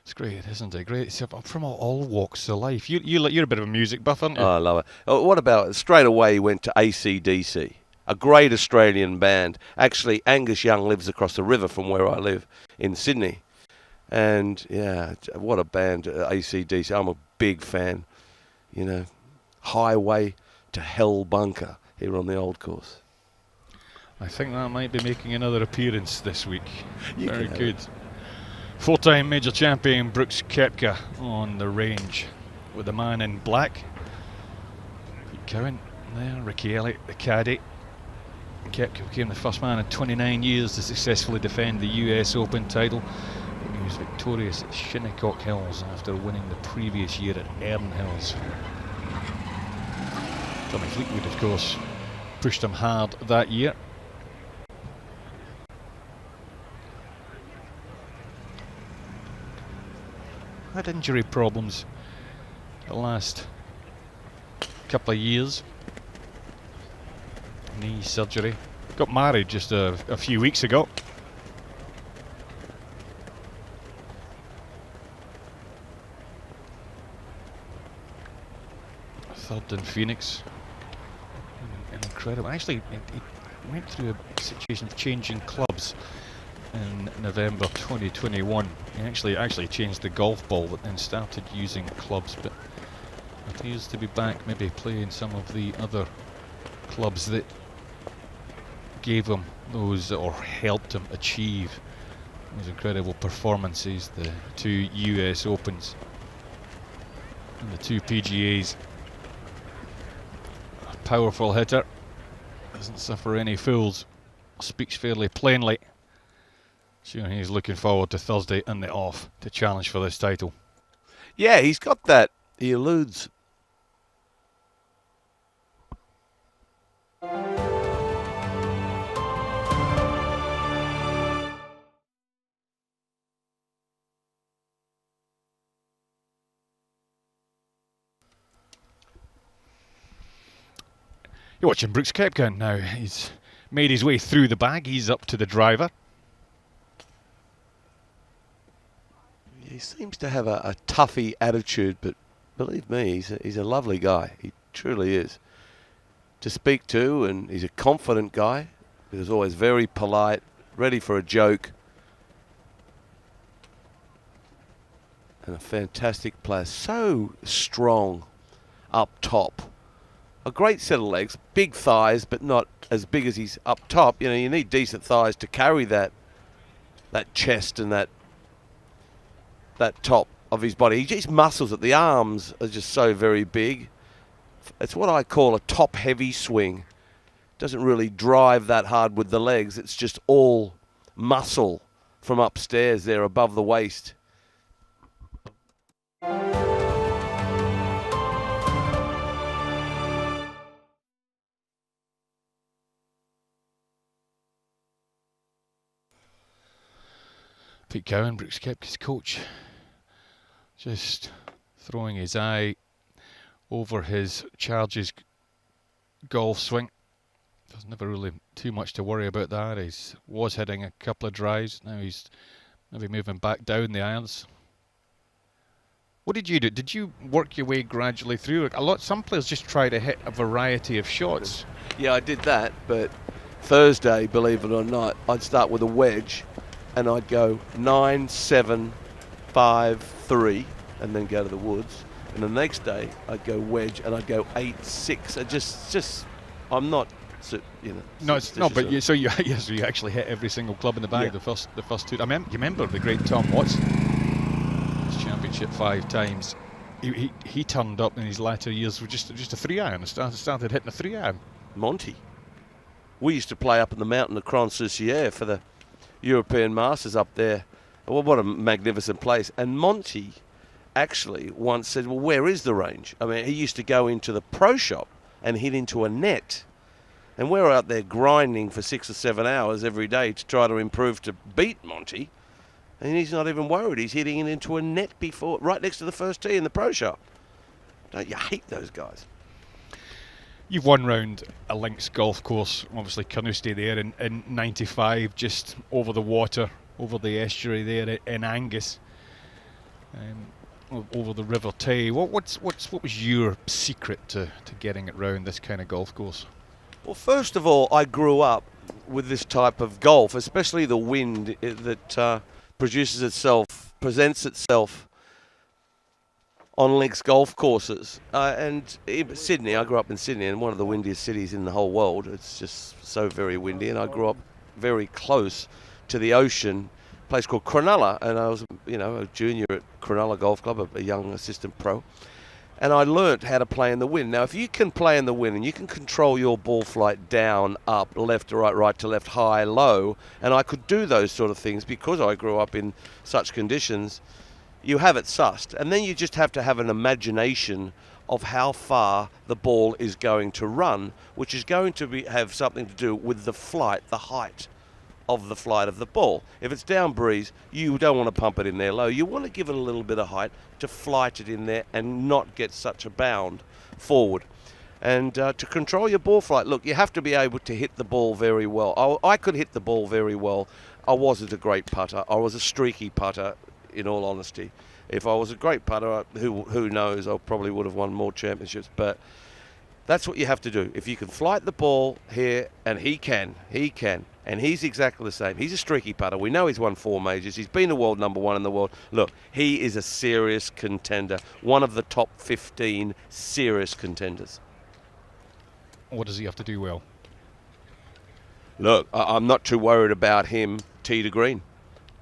It's great, isn't it? Great. It's from all walks of life. You're a bit of a music buff, aren't you? Oh, I love it. Oh, what about, straight away he went to AC/DC, a great Australian band. Actually, Angus Young lives across the river from where I live in Sydney. And, yeah, what a band, AC/DC. I'm a big fan. You know, Highway to Hell Bunker here on the Old Course. I think that might be making another appearance this week. Very good. Four-time major champion Brooks Koepka on the range with the man in black. Keep going there, Ricky Elliott, the caddy. Koepka became the first man in 29 years to successfully defend the US Open title. He was victorious at Shinnecock Hills after winning the previous year at Earn Hills. Tommy Fleetwood, of course, pushed him hard that year. Had injury problems the last couple of years. Knee surgery. Got married just a few weeks ago. Third in Phoenix. Incredible. Actually, he went through a situation of changing clubs in November 2021. He actually changed the golf ball, but then started using clubs, but appears to be back, maybe playing some of the other clubs that gave him those, or helped him achieve those incredible performances, the 2 US Opens and the 2 PGAs. A powerful hitter, doesn't suffer any fools, speaks fairly plainly. Sure, he's looking forward to Thursday and the off to challenge for this title. Yeah, he's got that. He eludes. You're watching Brooks Koepka now. He's made his way through the bag. He's up to the driver. He seems to have a toughy attitude, but believe me, he's a lovely guy. He truly is to speak to, and he's a confident guy. He's always very polite, ready for a joke, and a fantastic player. So strong up top. A great set of legs, big thighs, but not as big as he's up top. You know, you need decent thighs to carry that chest and that top of his body. His muscles at the arms are just so very big. It's what I call a top-heavy swing. Doesn't really drive that hard with the legs. It's just all muscle from upstairs there above the waist. Pete Cowan, Brooks Koepka's coach, just throwing his eye over his charges golf swing. There's never really too much to worry about that. He was hitting a couple of drives. Now he's maybe moving back down the irons. What did you do? Did you work your way gradually through? Some players just try to hit a variety of shots. Yeah, I did that, but Thursday, believe it or not, I'd start with a wedge, and I'd go 9, 7, 5, 3, and then go to the woods. And the next day, I'd go wedge, and I'd go 8, 6. I'm not, you know. No, it's not. But so you actually hit every single club in the bag. Yeah. The first 2. You remember the great Tom Watson, his championship 5 times. He turned up in his latter years with just a 3-iron. Started hitting a 3-iron. Monty. We used to play up in the mountain of Cron-sur-Sierre for the European Masters up there. Well, what a magnificent place. And Monty actually once said, well, where is the range? I mean, he used to go into the pro shop and hit into a net. And we're out there grinding for 6 or 7 hours every day to try to improve to beat Monty. And he's not even worried. He's hitting it into a net right next to the first tee in the pro shop. Don't you hate those guys? You've won round a links golf course, obviously Carnoustie there in 95, just over the water, over the estuary there in Angus, over the River Tay. What was your secret to getting it round this kind of golf course? Well, first of all, I grew up with this type of golf, especially the wind that presents itself on links golf courses. And Sydney, I grew up in Sydney, and one of the windiest cities in the whole world. It's just so very windy, and I grew up very close to the ocean, a place called Cronulla, and I was, a junior at Cronulla Golf Club, a young assistant pro, and I learnt how to play in the wind. Now, if you can play in the wind and you can control your ball flight down, up, left to right, right to left, high, low, and I could do those sort of things because I grew up in such conditions, you have it sussed. And then you just have to have an imagination of how far the ball is going to run, which is going to have something to do with the flight, the height of the flight of the ball. If it's down breeze, you don't want to pump it in there low. You want to give it a little bit of height to flight it in there and not get such a bound forward. And to control your ball flight, look, you have to be able to hit the ball very well. I could hit the ball very well. I wasn't a great putter. I was a streaky putter, in all honesty. If I was a great putter, who knows, I probably would have won more championships. But that's what you have to do. If you can flight the ball here, and he can, and he's exactly the same. He's a streaky putter. We know he's won 4 majors. He's been a world number 1 in the world. Look, he is a serious contender, one of the top 15 serious contenders. what does he have to do well? Look, I'm not too worried about him tee to green.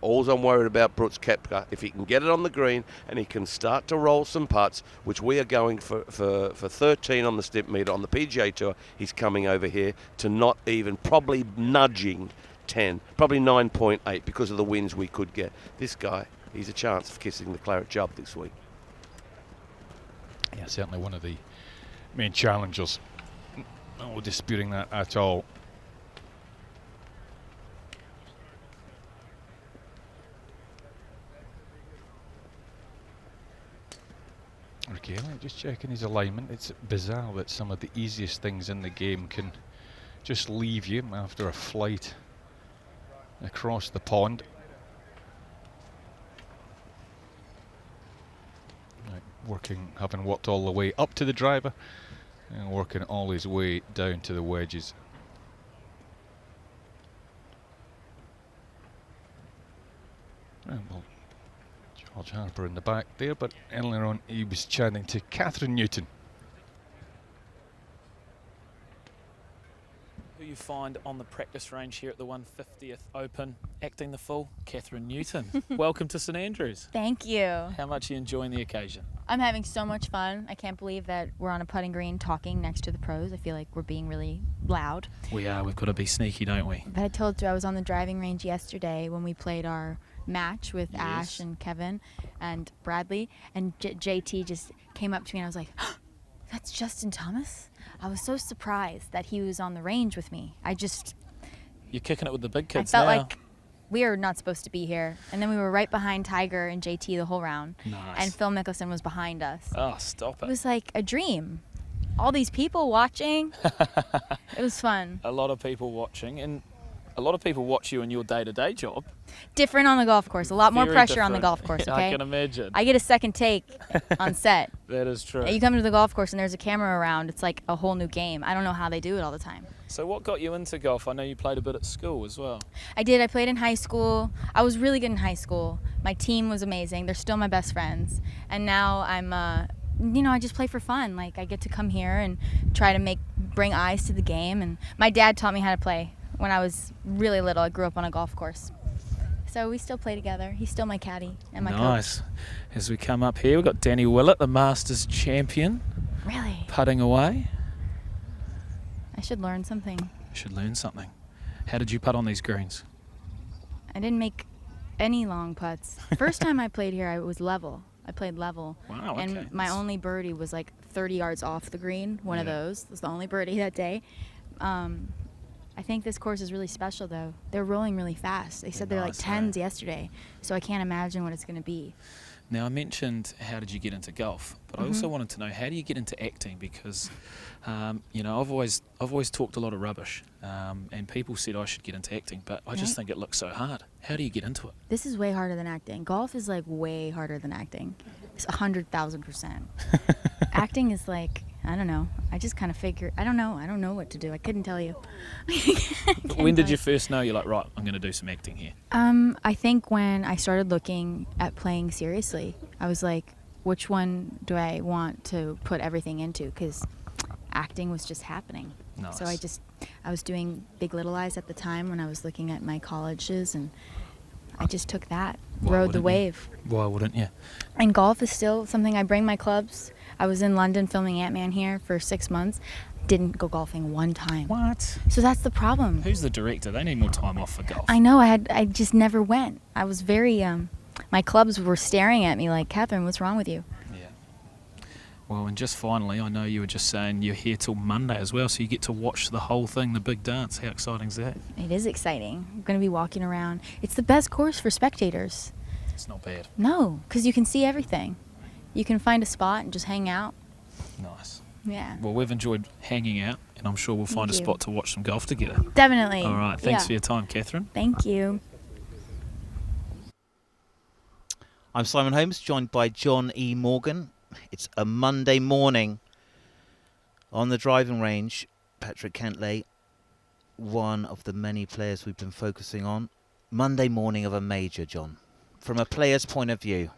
All I'm worried about Brooks Koepka, if he can get it on the green and he can start to roll some putts, which we are going for 13 on the stip meter on the PGA Tour, he's coming over here to not even, probably nudging 10, probably 9.8 because of the wins we could get. This guy, he's a chance of kissing the Claret Jug this week. Yeah, certainly one of the main challengers. No disputing that at all. Okay, just checking his alignment. It's bizarre that some of the easiest things in the game can just leave you after a flight across the pond. Right, having worked all the way up to the driver and working all his way down to the wedges. And well, George Harper in the back there, but earlier on he was chatting to Catherine Newton. Who you find on the practice range here at the 150th Open, acting the fool, Catherine Newton. Welcome to St Andrews. Thank you. How much are you enjoying the occasion? I'm having so much fun. I can't believe that we're on a putting green talking next to the pros. I feel like we're being really loud. We are. We've got to be sneaky, don't we? But I told you I was on the driving range yesterday when we played our match with Ash and Kevin and Bradley, and JT just came up to me and I was like, oh, that's Justin Thomas? I was so surprised that he was on the range with me. You're kicking it with the big kids I felt now. like we are not supposed to be here. And then we were right behind Tiger and JT the whole round. Nice. And Phil Mickelson was behind us. Oh, stop it. It was like a dream. All these people watching. It was fun. A lot of people watching, and a lot of people watch you in your day-to-day job. Different on the golf course. A lot more Very pressure on the different. golf course, okay? I can imagine. I get a second take on set. That is true. You come to the golf course and there's a camera around. It's like a whole new game. I don't know how they do it all the time. So what got you into golf? I know you played a bit at school as well. I did. I played in high school. I was really good in high school. My team was amazing. They're still my best friends. And now I'm, I just play for fun. Like, I get to come here and try to bring eyes to the game. And my dad taught me how to play when I was really little. I grew up on a golf course. So we still play together. He's still my caddy and my Nice. coach. As we come up here, we've got Danny Willett, the Masters champion. Really? Putting away. I should learn something. You should learn something. How did you putt on these greens? I didn't make any long putts. First time I played here, I was level. I played level. Wow, and okay. my only birdie was like 30 yards off the green. One of those. It was the only birdie that day. I think this course is really special, though. They're rolling really fast. They said they're like 10s yesterday, so I can't imagine what it's going to be. Now, I mentioned how did you get into golf, but I also wanted to know how do you get into acting, because, I've always talked a lot of rubbish, and people said I should get into acting, but I just think it looks so hard. How do you get into it? This is way harder than acting. Golf is like way harder than acting. It's 100,000%. Acting is like, I don't know. I just kind of figure, I don't know what to do. I couldn't tell you. When did you first know you're like, right, I'm going to do some acting here? I think when I started looking at playing seriously, I was like, which one do I want to put everything into? Because acting was just happening. Nice. So I was doing Big Little Eyes at the time when I was looking at my colleges, and I just took that, rode the wave. Why wouldn't you? And golf is still something I bring my clubs. I was in London filming Ant-Man here for 6 months. Didn't go golfing one time. What? So that's the problem. Who's the director? They need more time off for golf. I know. I just never went. I was very. My clubs were staring at me like, Catherine, what's wrong with you? Well, and just finally, I know you were just saying you're here till Monday as well, so you get to watch the whole thing, the big dance. How exciting is that? It is exciting. I'm going to be walking around. It's the best course for spectators. It's not bad. No, because you can see everything. You can find a spot and just hang out. Nice. Yeah. Well, we've enjoyed hanging out, and I'm sure we'll find a Thank you. spot to watch some golf together. Definitely. All right. Thanks for your time, Catherine. Thank you. I'm Simon Holmes, joined by John E. Morgan. It's a Monday morning on the driving range. Patrick Cantlay, one of the many players we've been focusing on. Monday morning of a major, John. From a player's point of view.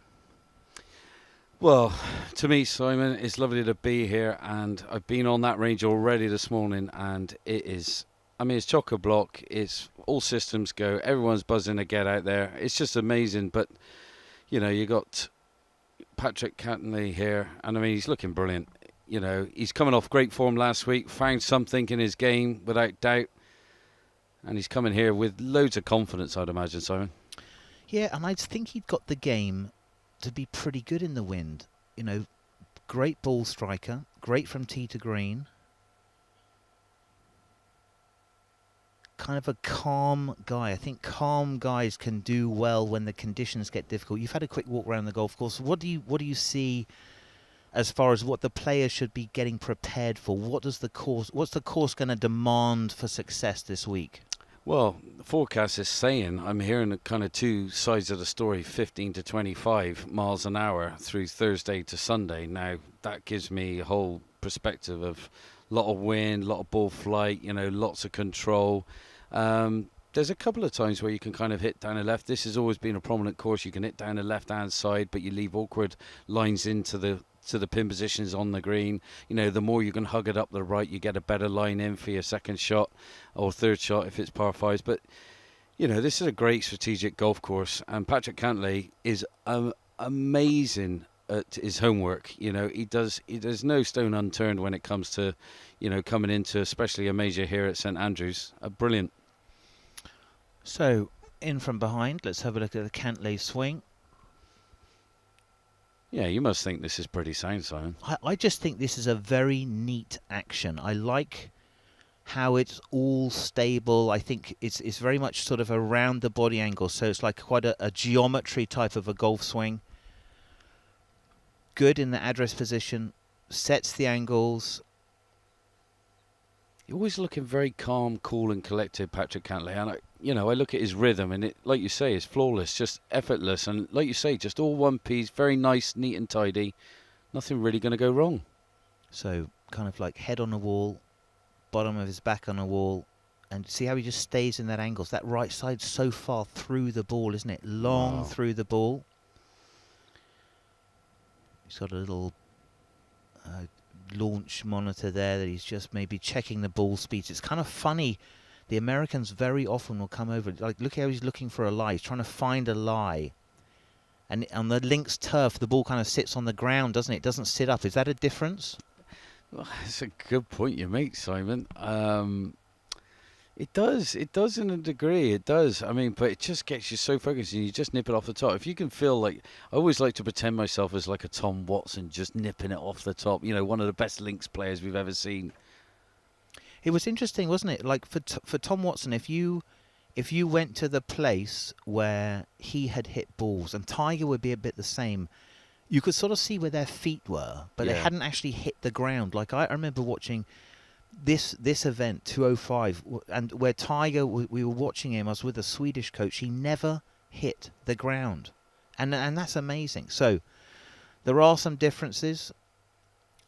Well, to me, Simon, it's lovely to be here, and I've been on that range already this morning, and it is, I mean, it's chock-a-block, it's all systems go, everyone's buzzing to get out there. It's just amazing, but, you know, you got Patrick Cantley here, and I mean, he's looking brilliant. You know, he's coming off great form last week, found something in his game, without doubt, and he's coming here with loads of confidence, I'd imagine, Simon. Yeah, and I think he'd got the game to be pretty good in the wind. You know, great ball striker, great from tee to green. Kind of a calm guy. I think calm guys can do well when the conditions get difficult. You've had a quick walk around the golf course. What do you see as far as what the players should be getting prepared for? What's the course going to demand for success this week? Well, the forecast is saying, I'm hearing the kind of two sides of the story, 15 to 25 miles an hour through Thursday to Sunday. Now, that gives me a whole perspective of a lot of wind, a lot of ball flight, you know, lots of control. There's a couple of times where you can kind of hit down the left. This has always been a prominent course. You can hit down the left-hand side, but you leave awkward lines into the pin positions on the green. You know, the more you can hug it up the right, you get a better line in for your second shot or third shot if it's par fives. But, you know, this is a great strategic golf course, and Patrick Cantley is amazing at his homework. You know, there's no stone unturned when it comes to, you know, coming into especially a major here at St Andrews. Brilliant. So, in from behind, let's have a look at the Cantley swing. Yeah, you must think this is pretty sound, Simon. I just think this is a very neat action. I like how it's all stable. I think it's very much sort of around the body angle, so it's like quite a geometry type of a golf swing. Good in the address position, sets the angles. You're always looking very calm, cool and collected, Patrick Cantley. And I look at his rhythm, and it, like you say, is flawless, just effortless. And like you say, just all one piece, very nice, neat and tidy. Nothing really going to go wrong. So kind of like head on the wall, bottom of his back on the wall. And see how he just stays in that angle. That right side so far through the ball, isn't it? Long through the ball. He's got a little launch monitor there that he's just maybe checking the ball speeds. It's kind of funny. The Americans very often will come over. Like, look how he's looking for a lie. He's trying to find a lie. And on the links turf, the ball kind of sits on the ground, doesn't it? It doesn't sit up. Is that a difference? Well, it's a good point you make, Simon. It does in a degree, it does. I mean, but it just gets you so focused and you just nip it off the top. If you can feel like, I always like to pretend myself as like a Tom Watson, just nipping it off the top. You know, one of the best links players we've ever seen. It was interesting, wasn't it? Like for Tom Watson, if you went to the place where he had hit balls, and Tiger would be a bit the same, you could sort of see where their feet were, but they hadn't actually hit the ground. Like I remember watching this event 205, and where Tiger, we were watching him. I was with a Swedish coach. He never hit the ground, and that's amazing. So there are some differences.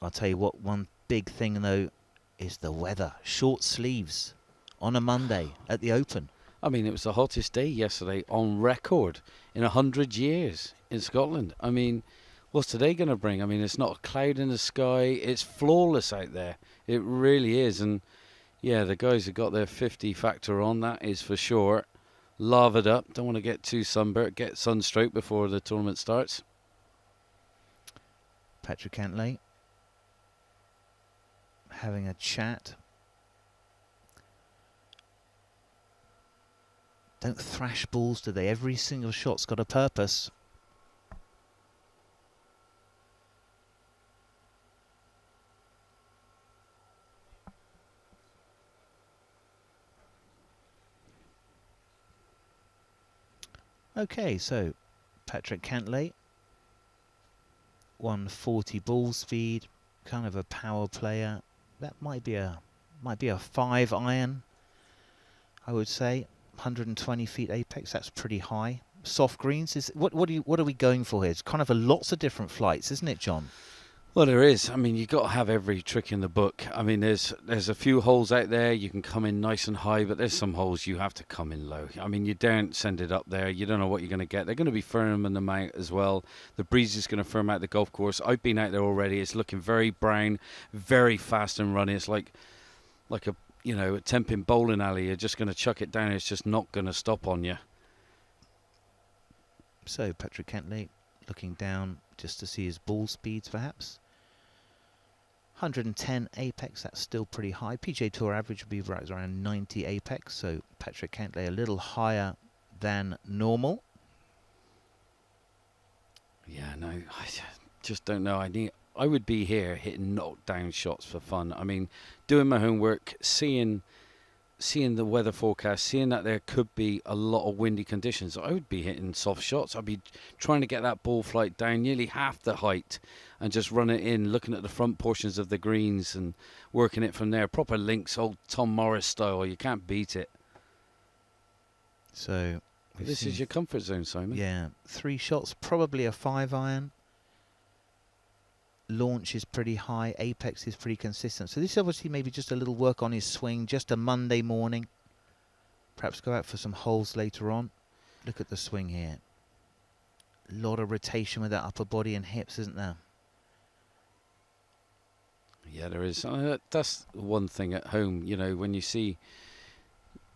I'll tell you what. One big thing though is the weather. Short sleeves on a Monday at the Open. I mean, it was the hottest day yesterday on record in 100 years in Scotland. I mean, what's today going to bring? I mean, it's not a cloud in the sky. It's flawless out there. It really is. And yeah, the guys have got their 50 factor on, that is for sure. Lathered up. Don't want to get too sunburnt, get sunstroke before the tournament starts. Patrick Cantley having a chat. Don't thrash balls, do they? Every single shot's got a purpose. Okay, so Patrick Cantley, 140 ball speed, kind of a power player. That might be a 5 iron, I would say. 120 feet apex, that's pretty high. Soft greens, what are we going for here? It's kind of lots of different flights, isn't it, John? Well, there is. I mean, you've got to have every trick in the book. I mean, there's a few holes out there you can come in nice and high, but there's some holes you have to come in low. I mean, you daren't send it up there. You don't know what you're going to get. They're going to be firm in the mount as well. The breeze is going to firm out the golf course. I've been out there already. It's looking very brown, very fast and running. It's like a, you know, a 10-pin bowling alley. You're just going to chuck it down. It's just not going to stop on you. So Patrick Cantlay looking down just to see his ball speeds, perhaps. 110 apex, that's still pretty high. PGA Tour average would be right around 90 apex, so Patrick Cantlay a little higher than normal. Yeah, no, I just don't know. I would be here hitting knockdown shots for fun. I mean, doing my homework, seeing the weather forecast, seeing that there could be a lot of windy conditions, I would be hitting soft shots. I'd be trying to get that ball flight down nearly half the height and just run it in, looking at the front portions of the greens and working it from there. Proper links, old Tom Morris style. You can't beat it. So this is your comfort zone, Simon. Yeah, 3 shots, probably a 5-iron. Launch is pretty high, apex is pretty consistent. So this is obviously maybe just a little work on his swing, just a Monday morning. Perhaps go out for some holes later on. Look at the swing here. A lot of rotation with that upper body and hips, isn't there? Yeah, there is. That's one thing at home, you know, when you see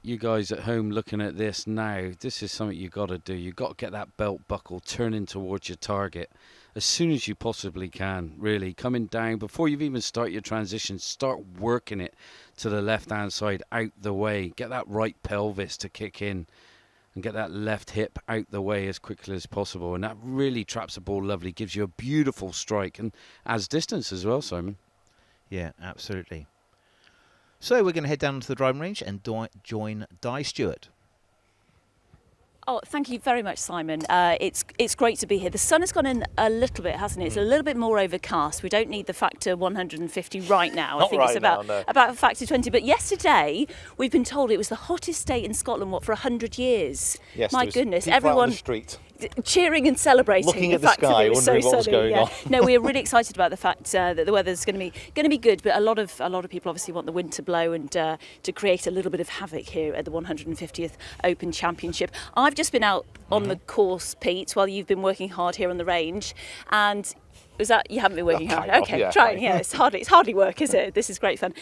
you guys at home looking at this now, this is something you got to do. You got to get that belt buckle turning towards your target as soon as you possibly can, really. Coming down, before you've even started your transition, start working it to the left-hand side, out the way. Get that right pelvis to kick in and get that left hip out the way as quickly as possible. And that really traps the ball lovely, gives you a beautiful strike and adds distance as well, Simon. Yeah, absolutely. So we're going to head down to the driving range and join Di Stewart. Oh, thank you very much, Simon. It's great to be here. The sun has gone in a little bit, hasn't it? It's a little bit more overcast. We don't need the factor 150 right now. I think it's about a factor 20. But yesterday, we've been told it was the hottest day in Scotland, for 100 years. Yes, my goodness, everyone everyone on the street cheering and celebrating, looking at the fact sky, that it was wondering so what was sunny. going on. No, we're really excited about the fact that the weather's going to be good. But a lot of people obviously want the wind to blow and to create a little bit of havoc here at the 150th Open Championship. I've just been out on the course, Pete, while you've been working hard here on the range, and. Was that you haven't been working hard? Okay, trying. Yeah, it's hardly work, is it? This is great fun.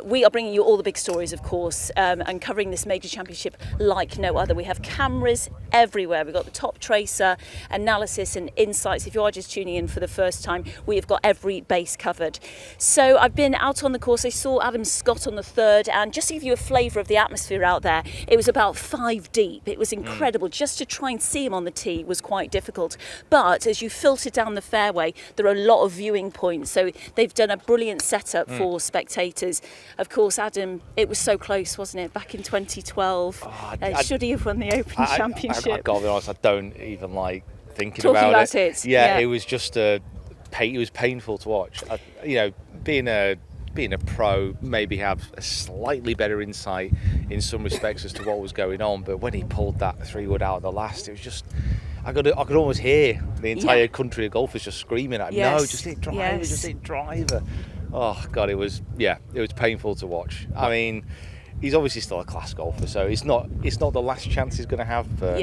We are bringing you all the big stories, of course, and covering this major championship like no other. We have cameras everywhere. We've got the TopTracer analysis and insights. If you are just tuning in for the first time, we have got every base covered. So I've been out on the course. I saw Adam Scott on the 3rd, and just to give you a flavour of the atmosphere out there, it was about 5 deep. It was incredible. Just to try and see him on the tee was quite difficult. But as you filter down the fairway, there are a lot of viewing points, so they've done a brilliant setup for spectators. Of course, Adam, it was so close, wasn't it, back in 2012? Should he have won the Open Championship? I've got to be honest, I don't even like thinking Talking about it. Yeah, it was just it was painful to watch. Being a pro, maybe have a slightly better insight in some respects as to what was going on, but when he pulled that 3-wood out at the last, it was just. I could almost hear the entire country of golfers just screaming at him, no, just hit driver, just hit driver. Oh, God, it was painful to watch. I mean, he's obviously still a class golfer, so it's not the last chance he's going to have, but,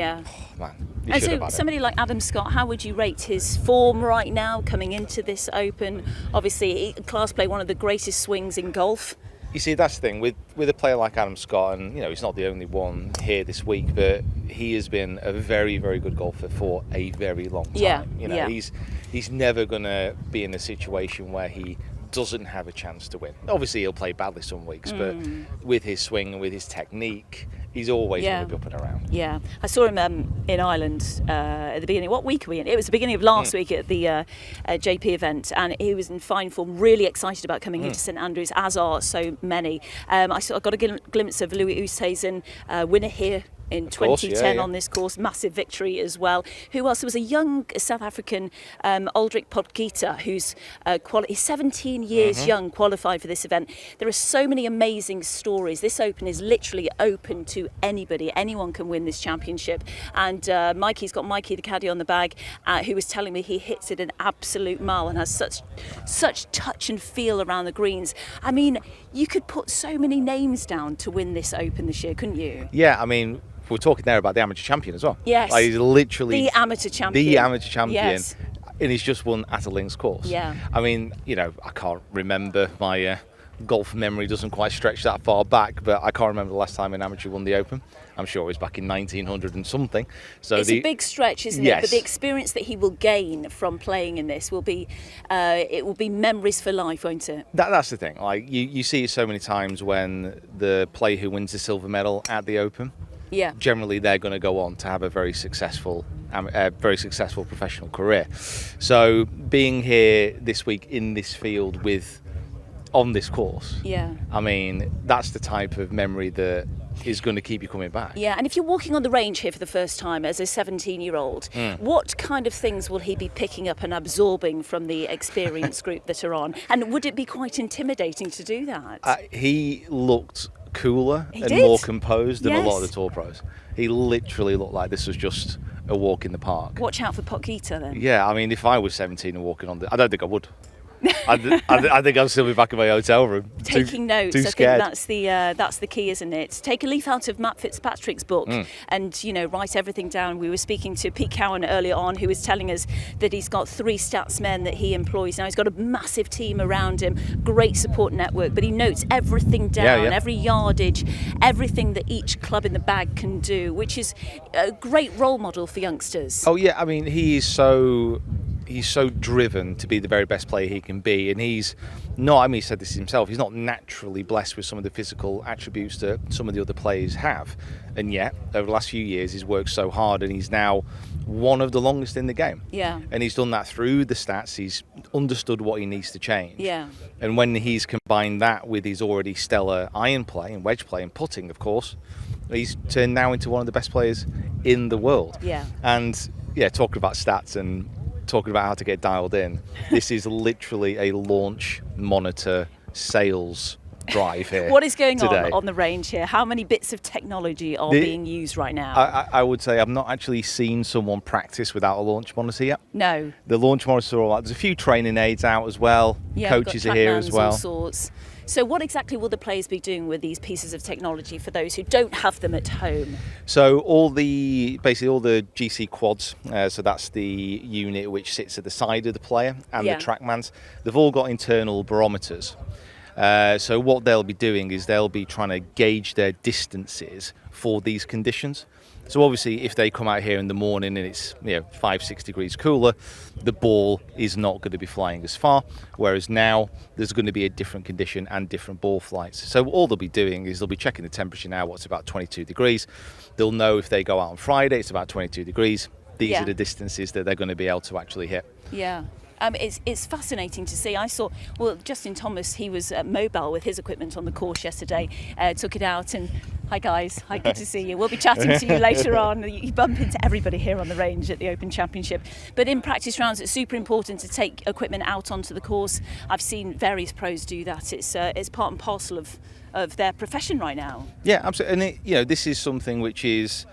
man, and so somebody like Adam Scott, how would you rate his form right now coming into this Open? Obviously, class play, one of the greatest swings in golf. You see, that's the thing with a player like Adam Scott, and he's not the only one here this week, but he has been a very, very good golfer for a very long time. He's never going to be in a situation where he doesn't have a chance to win. Obviously, he'll play badly some weeks, but with his swing and with his technique, he's always going to be up and around. Yeah, I saw him in Ireland at the beginning. What week are we in? It was the beginning of last week at the JP event, and he was in fine form, really excited about coming into St Andrews, as are so many. I got a glimpse of Louis Oosthuizen, winner here in course, 2010 yeah. on this course, massive victory as well. Who else? There was a young South African, Aldrich Podgieter, who's he's 17 years young, qualified for this event. There are so many amazing stories. This Open is literally open to anybody. Anyone can win this championship. And Mikey's got Mikey the caddy on the bag, who was telling me he hits it an absolute mile and has such touch and feel around the greens. I mean, you could put so many names down to win this Open this year, couldn't you? Yeah, I mean, we're talking there about the amateur champion as well. Yes. Like, he's literally the amateur champion. The amateur champion. Yes. And he's just won at a links course. Yeah. I mean, I can't remember. My golf memory doesn't quite stretch that far back, but I can't remember the last time an amateur won the Open. I'm sure it was back in 1900 and something. So it's a big stretch, isn't yes. it? But the experience that he will gain from playing in this will be, it will be memories for life, won't it? That's the thing. Like you see it so many times when the player who wins the silver medal at the Open, yeah, generally they're going to go on to have a very successful professional career. So being here this week in this field on this course, yeah, I mean, that's the type of memory that is going to keep you coming back. Yeah, and if you're walking on the range here for the first time as a 17-year-old, what kind of things will he be picking up and absorbing from the experienced group that are on? And would it be quite intimidating to do that? He looked cooler and more composed than a lot of the tour pros. He literally looked like this was just a walk in the park. Watch out for Podgieter then. Yeah, I mean, if I was 17 and walking on I don't think I would. I think I'd still be back in my hotel room. Taking notes, too I scared. think that's the key, isn't it? Take a leaf out of Matt Fitzpatrick's book and, write everything down. We were speaking to Pete Cowan earlier on, who was telling us that he's got 3 stats men that he employs now. He's got a massive team around him, great support network, but he notes everything down, every yardage, everything that each club in the bag can do, which is a great role model for youngsters. Oh, yeah, I mean, he's so driven to be the very best player he can be, and he said this himself, he's not naturally blessed with some of the physical attributes that some of the other players have, and yet over the last few years he's worked so hard and he's now one of the longest in the game. Yeah. And he's done that through the stats. He's understood what he needs to change. Yeah. And when he's combined that with his already stellar iron play and wedge play and putting, of course, he's turned now into one of the best players in the world. Yeah. And talking about stats and talking about how to get dialed in, this is literally a launch monitor sales drive here. What is going today. on the range here? How many bits of technology are being used right now? I would say I've not actually seen someone practice without a launch monitor yet. No. The launch monitor, there's a few training aids out as well. Yeah, coaches are here as well. All sorts. So what exactly will the players be doing with these pieces of technology for those who don't have them at home? So basically all the GC quads, so that's the unit which sits at the side of the player and the TrackMans, they've all got internal barometers. So what they'll be doing is they'll be trying to gauge their distances for these conditions. So obviously if they come out here in the morning and it's 5-6 degrees cooler, the ball is not going to be flying as far, whereas now there's going to be a different condition and different ball flights. So all they'll be doing is they'll be checking the temperature now, what's about 22 degrees. They'll know if they go out on Friday, it's about 22 degrees. These are the distances that they're going to be able to actually hit. Yeah. It's fascinating to see. I saw, Justin Thomas, he was mobile with his equipment on the course yesterday, took it out and, hi guys, hi, good to see you. We'll be chatting to you later on. You bump into everybody here on the range at the Open Championship. But in practice rounds, it's super important to take equipment out onto the course. I've seen various pros do that. It's part and parcel of their profession right now. Yeah, absolutely. And this is something which is,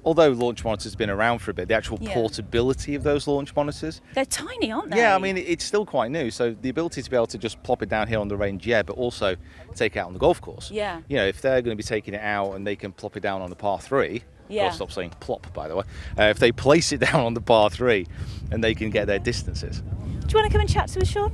although launch monitors have been around for a bit, the actual portability of those launch monitors. They're tiny, aren't they? Yeah, I mean, it's still quite new. So the ability to be able to just plop it down here on the range, but also take it out on the golf course. Yeah. If they're going to be taking it out and they can plop it down on the par 3, Yeah. I'll stop saying plop, by the way. If they place it down on the par 3 and they can get their distances. Do you want to come and chat to us, Sean?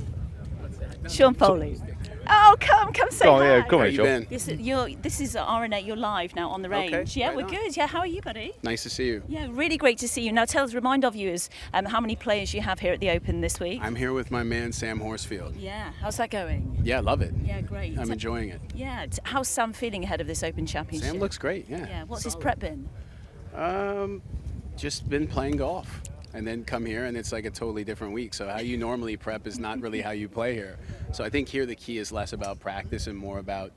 Sean Foley. Oh, come say Go on, hi. yeah, come on, Sean. This is RNA. You're live now on the range. Okay, Yeah, right we're on. good. Yeah, how are you, buddy? Nice to see you. Yeah, really great to see you. Now, remind our viewers how many players you have here at the Open this week. I'm here with my man Sam Horsfield. Yeah, how's that going? Yeah, love it. Yeah, great. I'm enjoying it. Yeah, how's Sam feeling ahead of this Open Championship? Sam looks great. Yeah. Yeah, what's his prep been? Just been playing golf. And then come here and it's like a totally different week. So how you normally prep is not really how you play here. So I think here the key is less about practice and more about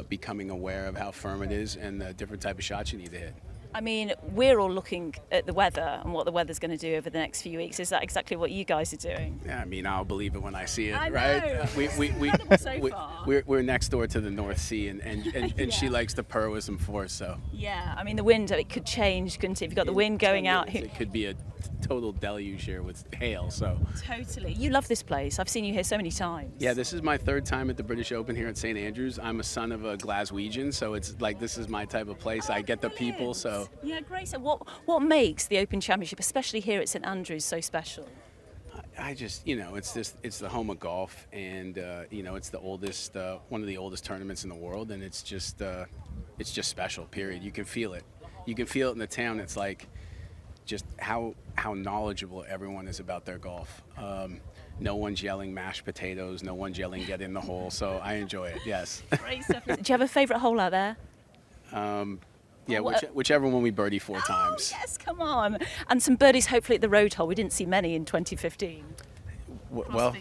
becoming aware of how firm it is and the different type of shots you need to hit. I mean, we're all looking at the weather and what the weather's going to do over the next few weeks. Is that exactly what you guys are doing? Yeah, I mean, I'll believe it when I see it, I right? know. We're next door to the North Sea, and she likes to purr with some force, so. Yeah, I mean, the wind, it could change, couldn't it? If you've got the wind going out. It could be a total deluge here with hail, so. Totally. You love this place. I've seen you here so many times. Yeah, this is my 3rd time at the British Open here at St. Andrews. I'm a son of a Glaswegian, so it's like this is my type of place. I get the people, so. Yeah, great. So what makes the Open Championship, especially here at St. Andrews, so special? I just, it's the home of golf, and it's the oldest, one of the oldest tournaments in the world, and it's just special. Period. You can feel it. You can feel it in the town. It's like just how knowledgeable everyone is about their golf. No one's yelling mashed potatoes. No one's yelling get in the hole. So I enjoy it. Yes. Great stuff. Do you have a favourite hole out there? Yeah, whichever one we birdie 4 times. Yes, come on. And some birdies hopefully at the road hole. We didn't see many in 2015. Well,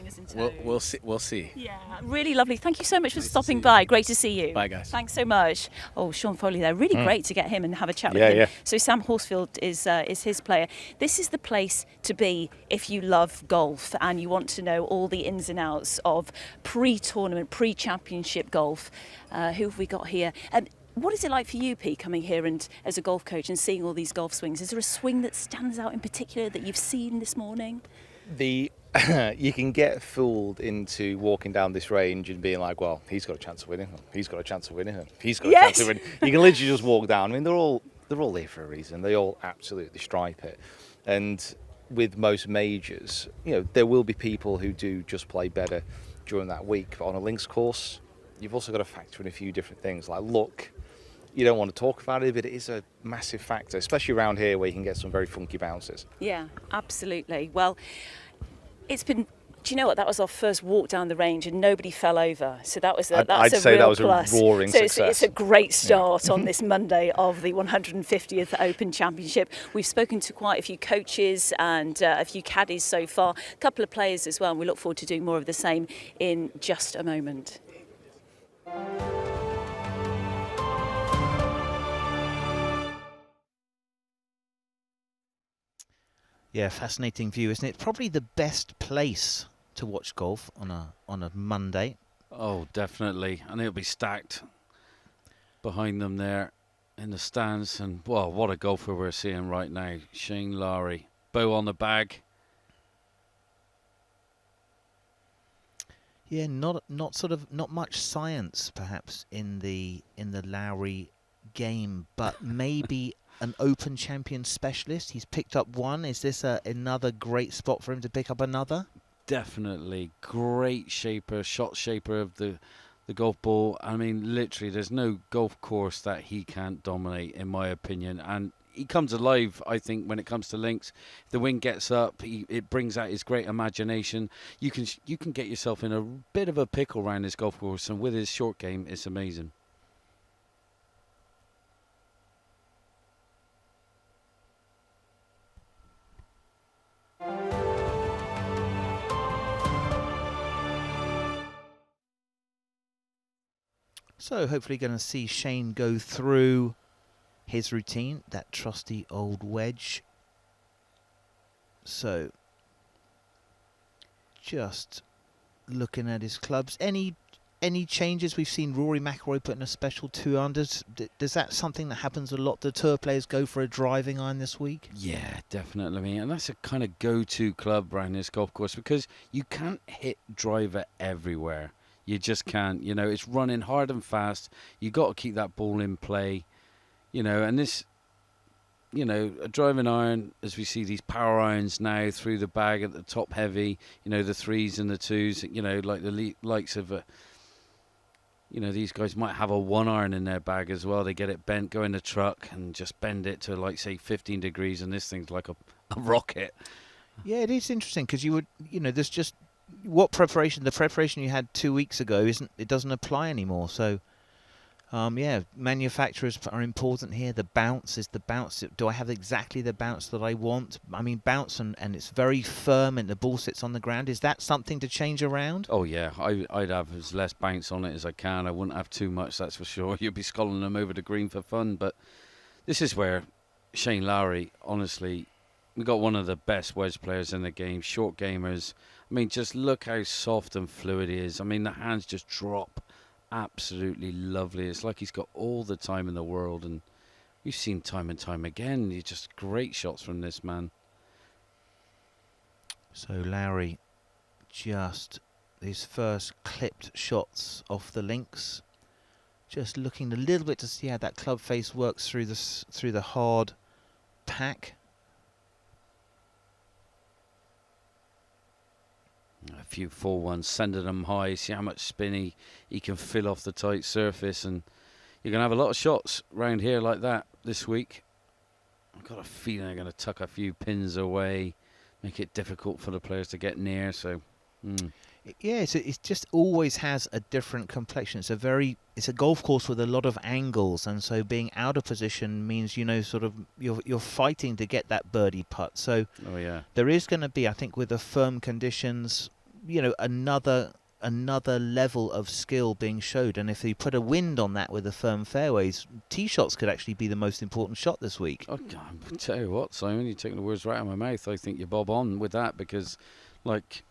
we'll see. Yeah, really lovely. Thank you so much for stopping by. Great to see you. Bye, guys. Thanks so much. Oh, Sean Foley there. Really great to get him and have a chat with him. Yeah. So Sam Horsfield is his player. This is the place to be if you love golf and you want to know all the ins and outs of pre-tournament, pre-championship golf. Who have we got here? What is it like for you, Pete, coming here and as a golf coach and seeing all these golf swings? Is there a swing that stands out in particular that you've seen this morning? You can get fooled into walking down this range and being like, well, he's got a chance of winning, he's got a chance of winning, he's got a chance of winning. You can literally just walk down. I mean, they're all there for a reason. They all absolutely stripe it. And with most majors, there will be people who do just play better during that week. But on a links course, you've also got to factor in a few different things like luck. You don't want to talk about it, but it is a massive factor, especially around here where you can get some very funky bounces. Yeah, absolutely. Well, it's been. Do you know what? That was our first walk down the range, and nobody fell over. So that was that's I'd a say real that was plus. a roaring so success. It's a great start on this Monday of the 150th Open Championship. We've spoken to quite a few coaches and a few caddies so far, a couple of players as well, and we look forward to doing more of the same in just a moment. Yeah, fascinating view, isn't it? Probably the best place to watch golf on a Monday. Oh, definitely. And it'll be stacked behind them there in the stands. And, well, what a golfer we're seeing right now. Shane Lowry. Bow on the bag. Yeah, not much science perhaps in the Lowry game, but maybe an Open champion specialist. He's picked up one. Is this another great spot for him to pick up another? Definitely. Great shaper, shot shaper of the golf ball. I mean, literally, there's no golf course that he can't dominate, in my opinion. And he comes alive, I think, when it comes to links. If the wind gets up, it brings out his great imagination. You can get yourself in a bit of a pickle around this golf course, and with his short game, it's amazing. So hopefully going to see Shane go through his routine, that trusty old wedge. So just looking at his clubs. Any changes? We've seen Rory Mcroy putting a special 2-unders. Is that something that happens a lot? The tour players go for a driving iron this week? Yeah, definitely. I mean, and that's a kind of go-to club around this golf course because you can't hit driver everywhere. You just can't. It's running hard and fast. You got to keep that ball in play. And this, a driving iron, as we see these power irons now through the bag at the top heavy, the 3s and the 2s, like the likes of, these guys might have a 1-iron in their bag as well. They get it bent, go in the truck and just bend it to, like, say, 15 degrees, and this thing's like a rocket. Yeah, it is interesting because there's just the preparation you had 2 weeks ago doesn't apply anymore. So, manufacturers are important here. The bounce is the bounce. Do I have exactly the bounce that I want? I mean, bounce and it's very firm and the ball sits on the ground. Is that something to change around? Oh, yeah. I'd have as less bounce on it as I can. I wouldn't have too much, that's for sure. You'd be sculling them over the green for fun. But this is where Shane Lowry, honestly, we got one of the best wedge players in the game, short gamers. I mean, just look how soft and fluid he is. I mean, the hands just drop. Absolutely lovely. It's like he's got all the time in the world, and we've seen time and time again. He's just great shots from this man. So Lowry, just his first clipped shots off the links. Just looking a little bit to see how that club face works through the hard pack. A few 4-1s, sending them high, see how much spin he can fill off the tight surface, and you're going to have a lot of shots around here like that this week. I've got a feeling they're going to tuck a few pins away, make it difficult for the players to get near. So, yeah, it just always has a different complexion. It's a golf course with a lot of angles, and so being out of position means, you know, sort of you're fighting to get that birdie putt. So there is going to be, I think, with the firm conditions, you know, another level of skill being showed. And if you put a wind on that with the firm fairways, tee shots could actually be the most important shot this week. I'll tell you what, Simon, you're taking the words right out of my mouth. I think you're bob on with that, because, like,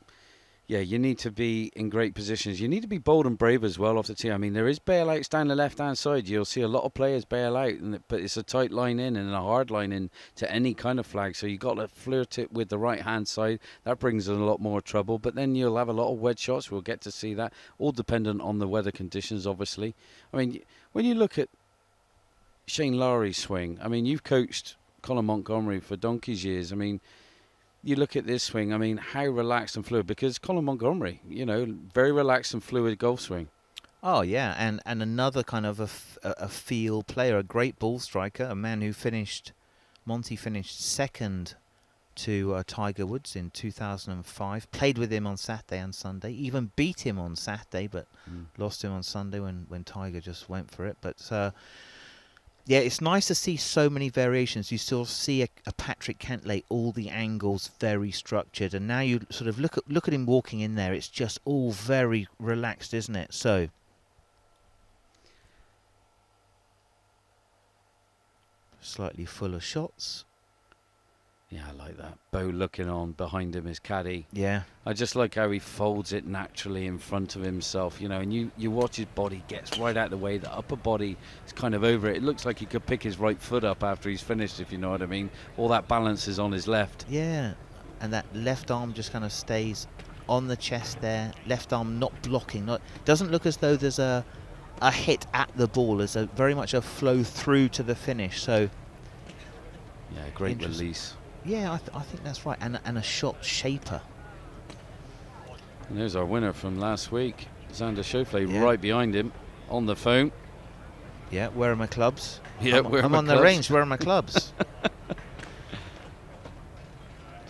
yeah, you need to be in great positions. You need to be bold and brave as well off the tee. I mean, there is bailouts down the left-hand side. You'll see a lot of players bail out, but it's a tight line in and a hard line in to any kind of flag. So you've got to flirt it with the right-hand side. That brings in a lot more trouble. But then you'll have a lot of wedge shots. We'll get to see that. All dependent on the weather conditions, obviously. I mean, when you look at Shane Lowry's swing, I mean, you've coached Colin Montgomery for donkey's years. I mean, you look at this swing, I mean, how relaxed and fluid, because Colin Montgomery, you know, very relaxed and fluid golf swing. Oh, yeah, and another kind of a feel player, a great ball striker, a man who Monty finished second to Tiger Woods in 2005, played with him on Saturday and Sunday, even beat him on Saturday, but lost him on Sunday when Tiger just went for it. But yeah, it's nice to see so many variations. You still see a Patrick Cantlay, all the angles very structured, and now you sort of look at him walking in there. It's just all very relaxed, isn't it? So slightly fuller shots. Yeah, I like that. Bo looking on behind him, his caddy. Yeah. I just like how he folds it naturally in front of himself, you know, and you watch his body gets right out of the way. The upper body is kind of over it. It looks like he could pick his right foot up after he's finished, if you know what I mean. All that balance is on his left. Yeah, and that left arm just kind of stays on the chest there. Left arm not blocking. Doesn't look as though there's a hit at the ball. There's very much a flow through to the finish. So yeah, great release. Yeah, I think that's right, and a shot shaper. And there's our winner from last week, Xander Schauffele, right behind him on the phone. Yeah, where are my clubs? Yeah, I'm on the range. Where are my clubs?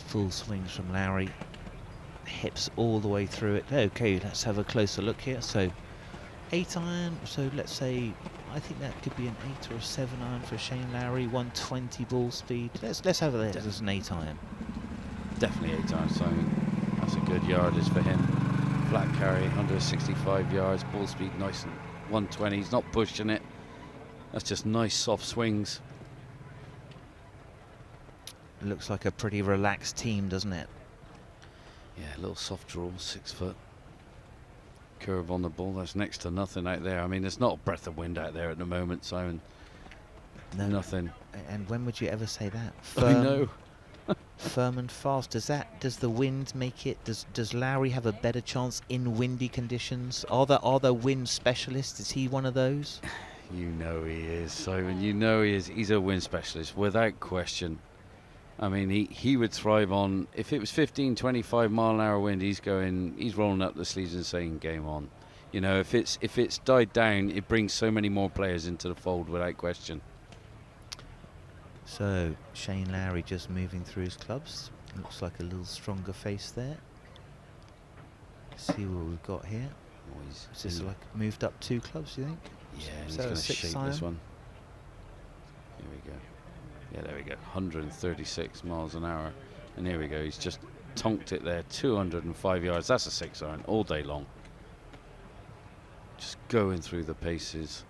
Full swings from Lowry, hips all the way through it. Okay, let's have a closer look here. So 8 iron. So let's say, I think that could be an 8 or a 7 iron for Shane Lowry. 120 ball speed. Let's have it as an 8 iron. Definitely 8 iron, Simon. That's a good yardage for him. Flat carry, 165 yards, ball speed nice and 120. He's not pushing it. That's just nice soft swings. It looks like a pretty relaxed team, doesn't it? Yeah, a little soft draw, 6 foot. Curve on the ball, that's next to nothing out there. I mean, there's not a breath of wind out there at the moment, Simon. No. Nothing. And when would you ever say that? I know. Firm and fast. Does the wind make it? Does Lowry have a better chance in windy conditions? Are there wind specialists? Is he one of those? You know he is, Simon. You know he is. He's a wind specialist, without question. I mean, he would thrive on, if it was 15, 25 mile an hour wind, he's rolling up the sleeves and saying game on. You know, if it's died down, it brings so many more players into the fold without question. So Shane Lowry just moving through his clubs. Looks like a little stronger face there. See what we've got here. Is this like moved up 2 clubs, do you think? Yeah, he's going to shape this one. Here we go. Yeah, there we go, 136 miles an hour. And here we go, he's just tonked it there, 205 yards. That's a 6 iron all day long. Just going through the paces.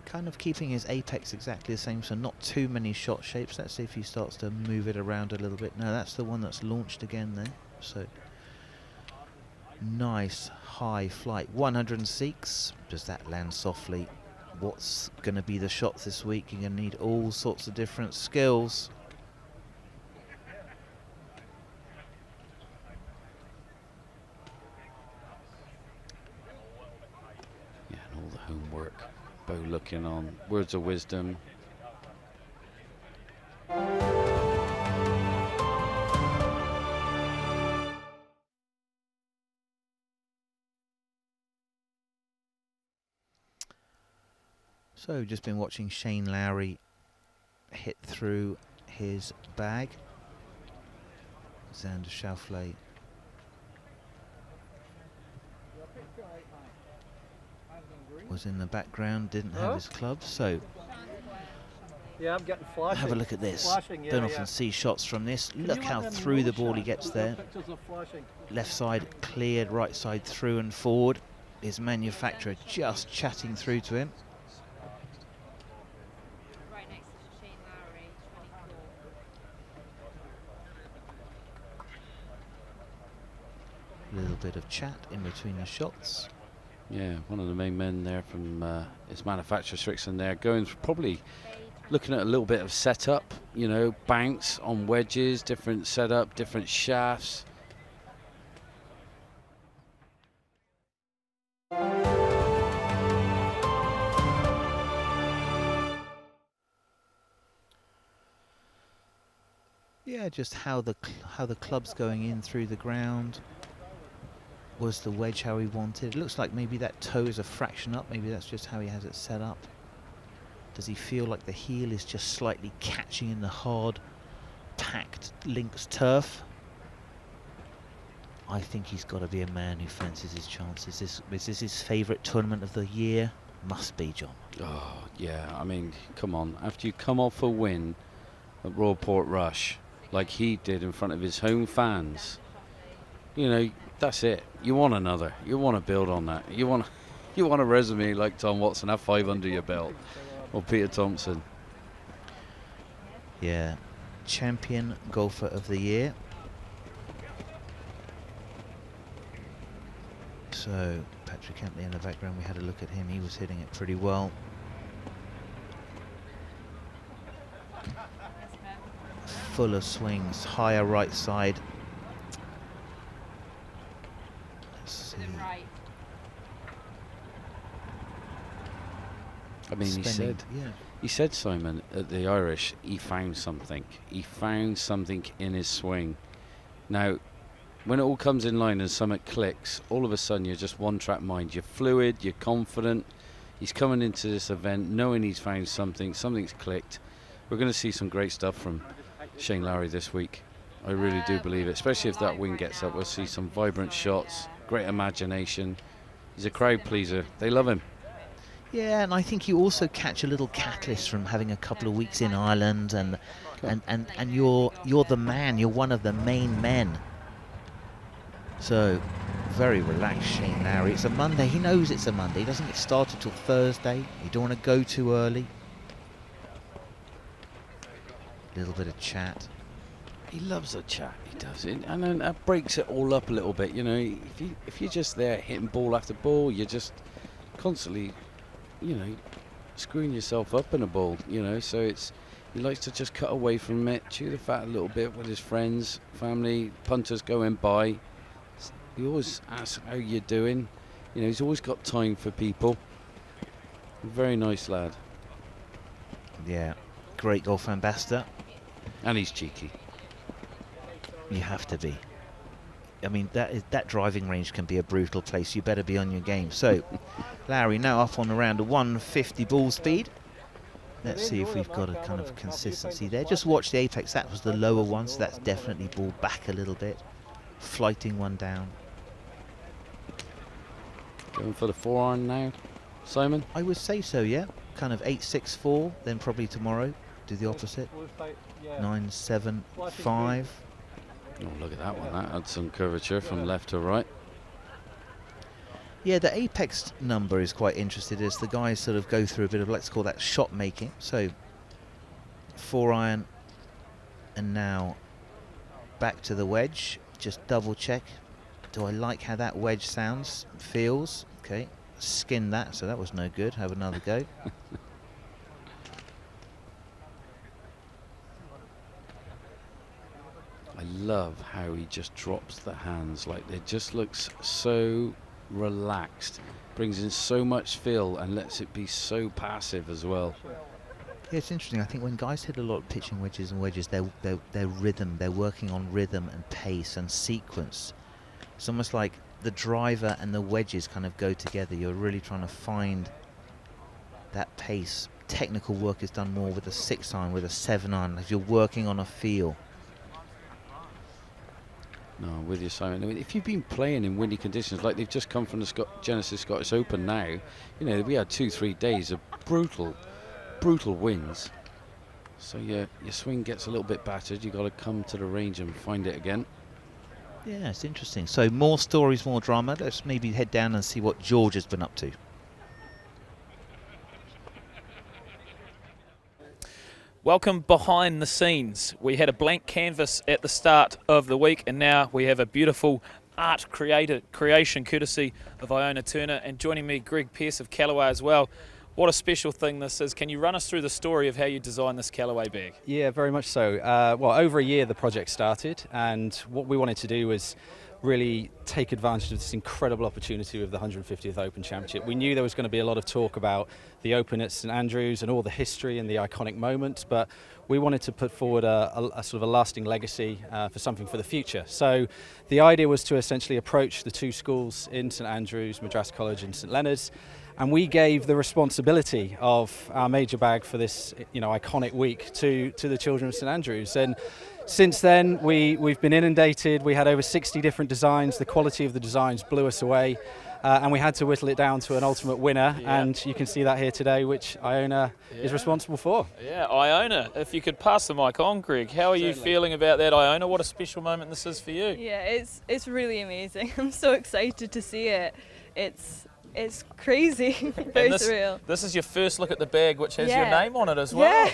kind of keeping his apex exactly the same, so not too many shot shapes. Let's see if he starts to move it around a little bit. No, that's the one that's launched again there. So nice high flight, 106. Does that land softly? What's going to be the shots this week? You're going to need all sorts of different skills. Yeah, and all the homework. Bo looking on words of wisdom. So just been watching Shane Lowry hit through his bag. Xander Schauffele was in the background, didn't have his club, so yeah, I'm getting flashing. have a look at this. Flashing, yeah, Don't often see shots from this. Look how through the ball he gets there. Left side cleared, right side through and forward. His manufacturer just chatting through to him. A little bit of chat in between the shots. Yeah, one of the main men there from his manufacturer Strixon there, going for probably looking at a little bit of setup, you know, bounce on wedges, different setup, different shafts. Yeah, just how the club's going in through the ground. Was the wedge how he wanted? It looks like maybe that toe is a fraction up. Maybe that's just how he has it set up. Does he feel like the heel is just slightly catching in the hard, packed links turf? I think he's got to be a man who fancies his chances. Is this his favourite tournament of the year? Must be, John. Oh, yeah, I mean, come on. After you come off a win at Royal Port Rush, like he did in front of his home fans, you know, that's it. You want another. You want to build on that. You want a resume like Tom Watson, have 5 under your belt, or Peter Thompson. Yeah, champion golfer of the year. So Patrick Cantley in the background, we had a look at him. He was hitting it pretty well. Fuller swings, higher right side. Let's see. I mean, he said, Simon, at the Irish, he found something. He found something in his swing. Now, when it all comes in line and something clicks, all of a sudden you're just one-track mind. You're fluid, you're confident. He's coming into this event knowing he's found something, something's clicked. We're going to see some great stuff from Shane Lowry this week. I really do believe it, especially if that wing gets up. We'll see some vibrant shots, great imagination. He's a crowd pleaser. They love him. Yeah, and I think you also catch a little catalyst from having a couple of weeks in Ireland, and you're the man. You're one of the main men. So very relaxed, Shane Lowry. It's a Monday. He knows it's a Monday. He doesn't get started till Thursday. You don't want to go too early. A little bit of chat. He loves a chat, he does it, and then that breaks it all up a little bit. You know, if you're just there hitting ball after ball, you're just constantly, you know, screwing yourself up in a ball. You know, so he likes to just cut away from it, chew the fat a little bit with his friends, family, punters going by. He always asks how you're doing. You know, he's always got time for people. Very nice lad. Yeah, great golf ambassador. And he's cheeky. You have to be. I mean, that driving range can be a brutal place. You better be on your game. So, Lowry now up on around a 150 ball speed. Let's see if we've got a kind of consistency there. Just watch the apex. That was the lower one, so that's definitely ball back a little bit. Flighting one down. Going for the 4-iron now, Simon? I would say so, yeah. Kind of 8-6-4, then probably tomorrow do the opposite. 9-7-5. Oh, look at that one. That had some curvature from left to right. Yeah, the apex number is quite interesting as the guys sort of go through a bit of, let's call that shot making. So 4 iron and now back to the wedge. Just double check. Do I like how that wedge sounds, feels? Okay, skin that, so that was no good. Have another go. I love how he just drops the hands, like it just looks so relaxed, brings in so much feel and lets it be so passive as well. Yeah, it's interesting. I think when guys hit a lot of pitching wedges and wedges, their rhythm, they're working on rhythm and pace and sequence. It's almost like the driver and the wedges kind of go together. You're really trying to find that pace. Technical work is done more with a 6 iron, with a 7 iron, as you're working on a feel. No, I'm with you, Simon. I mean, if you've been playing in windy conditions, like they've just come from the Genesis Scottish Open now, you know, we had 2-3 days of brutal winds. So your swing gets a little bit battered. You've got to come to the range and find it again. Yeah, it's interesting. So more stories, more drama. Let's maybe head down and see what George has been up to. Welcome behind the scenes. We had a blank canvas at the start of the week, and now we have a beautiful art creation courtesy of Iona Turner, and joining me, Greg Pearce of Callaway as well. What a special thing this is. Can you run us through the story of how you designed this Callaway bag? Yeah, very much so. Well, over a year the project started, and what we wanted to do was really take advantage of this incredible opportunity with the 150th Open Championship. We knew there was going to be a lot of talk about the Open at St Andrews and all the history and the iconic moments, but we wanted to put forward a sort of a lasting legacy for something for the future. So the idea was to essentially approach the 2 schools in St Andrews, Madras College and St Leonard's, and we gave the responsibility of our major bag for this, you know, iconic week to the children of St Andrews. And since then, we've been inundated. We had over 60 different designs. The quality of the designs blew us away, and we had to whittle it down to an ultimate winner. Yeah. And you can see that here today, which Iona is responsible for. Yeah, Iona. If you could pass the mic on, Greg. How are you feeling about that, Iona? What a special moment this is for you. Yeah, it's really amazing. I'm so excited to see it. It's crazy, very surreal. This is your first look at the bag, which has your name on it as well. Yeah,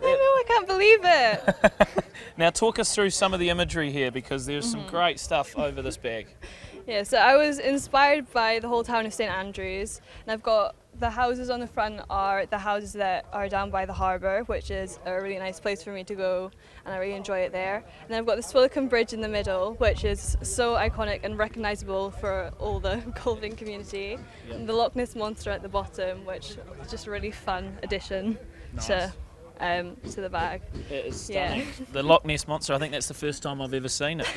I know, I can't believe it. Now talk us through some of the imagery here, because there's some great stuff over this bag. Yeah, so I was inspired by the whole town of St Andrews, and I've got the houses on the front are the houses that are down by the harbour, which is a really nice place for me to go, and I really enjoy it there. And then I've got the Swillicombe Bridge in the middle, which is so iconic and recognisable for all the golfing community. Yep. And the Loch Ness Monster at the bottom, which is just a really fun addition to the bag. It is stunning. Yeah. The Loch Ness Monster, I think that's the first time I've ever seen it.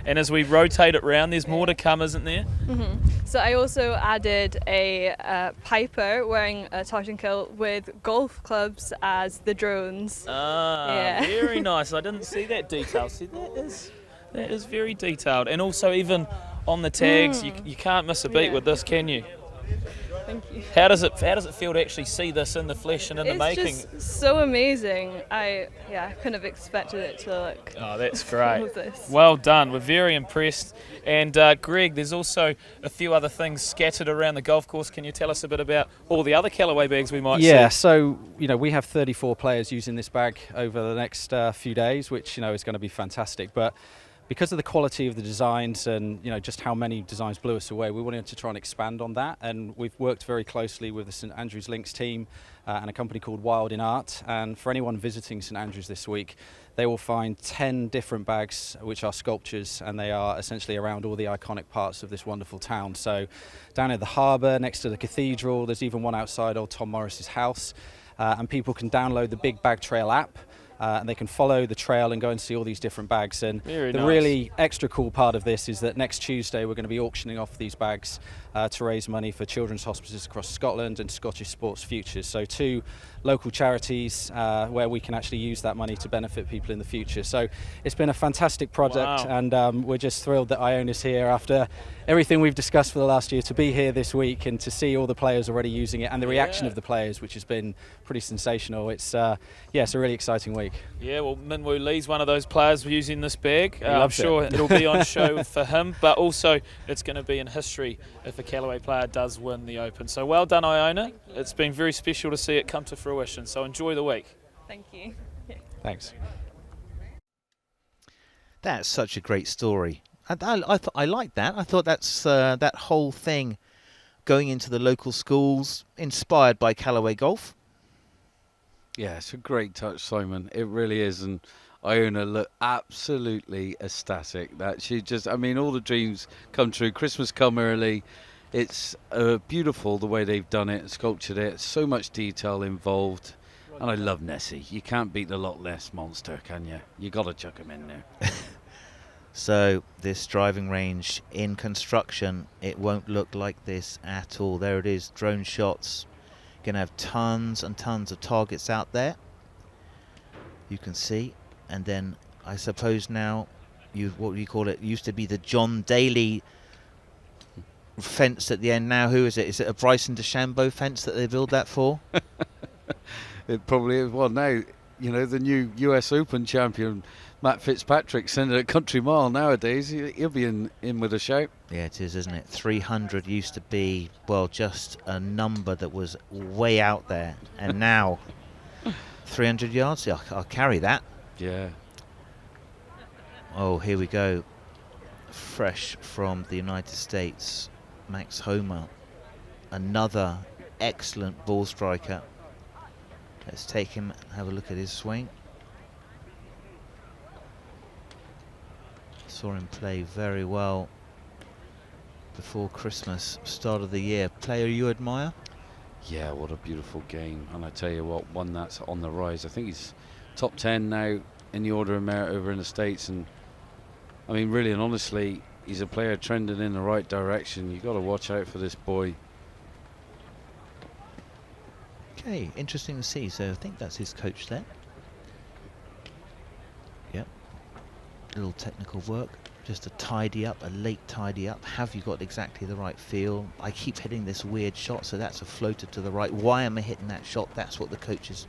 And as we rotate it round, there's more to come, isn't there? Mm-hmm. So I also added a piper wearing a tartan kilt with golf clubs as the drones. Very nice. I didn't see that detail. See, that is very detailed. And also even on the tags, you can't miss a beat with this, can you? Thank you. How does it feel to actually see this in the flesh and in the making? It's just so amazing. I couldn't have expected it to look. Oh, that's great. This. Well done. We're very impressed. And Greg, there's also a few other things scattered around the golf course. Can you tell us a bit about all the other Callaway bags we might see? Yeah, so we have 34 players using this bag over the next few days, which is going to be fantastic. But because of the quality of the designs and just how many designs blew us away, we wanted to try and expand on that, and we've worked very closely with the St Andrews Links team and a company called Wild in Art. And for anyone visiting St Andrews this week, they will find 10 different bags which are sculptures, and they are essentially around all the iconic parts of this wonderful town. So down at the harbour next to the cathedral, there's even one outside old Tom Morris's house, and people can download the Big Bag Trail app. And they can follow the trail and go and see all these different bags. And the really extra cool part of this is that next Tuesday we're going to be auctioning off these bags to raise money for children's hospices across Scotland and Scottish Sports Futures. So 2 local charities where we can actually use that money to benefit people in the future. So it's been a fantastic project, and we're just thrilled that Iona's here after everything we've discussed for the last year, to be here this week and to see all the players already using it and the reaction of the players, which has been pretty sensational. It's a really exciting week. week. Yeah, well, Minwoo Lee's one of those players using this bag. I'm loves sure it. it'll be on show for him, but also it's going to be in history if a Callaway player does win the Open. So well done, Iona. It's been very special to see it come to fruition, so enjoy the week. Thank you. Thanks. That's such a great story. I like that. I thought that's that whole thing going into the local schools, inspired by Callaway Golf. Yeah, it's a great touch, Simon. It really is. And Iona looked absolutely ecstatic. That she just, I mean, all the dreams come true. Christmas come early. It's beautiful the way they've done it, sculptured it. So much detail involved. And I love Nessie. You can't beat the Loch Ness monster, can you? You got to chuck him in there. So this driving range in construction, it won't look like this at all. There it is, drone shots. Going to have tons and tons of targets out there. You can see. And then I suppose now, what do you call it? Used to be the John Daly fence at the end. Now who is it? Is it a Bryson DeChambeau fence that they build that for? It probably is. Well, now, you know, the new US Open champion, Matt Fitzpatrick, sending a country mile nowadays. He'll be in with a shout. Yeah, it is, isn't it? 300 used to be, well, just a number that was way out there. And now, 300 yards, yeah, I'll carry that. Yeah. Oh, here we go. Fresh from the United States, Max Homa. Another excellent ball striker. Let's take him and have a look at his swing. Saw him play very well before Christmas, start of the year. Player you admire? Yeah, what a beautiful game. And I tell you what, one that's on the rise. I think he's top 10 now in the order of merit over in the States. And I mean, really and honestly, he's a player trending in the right direction. You've got to watch out for this boy. Okay, interesting to see. So I think that's his coach there. Yep. Little technical work, just a tidy up, a late tidy up. Have you got exactly the right feel? I keep hitting this weird shot, so that's a floater to the right. Why am I hitting that shot? That's what the coaches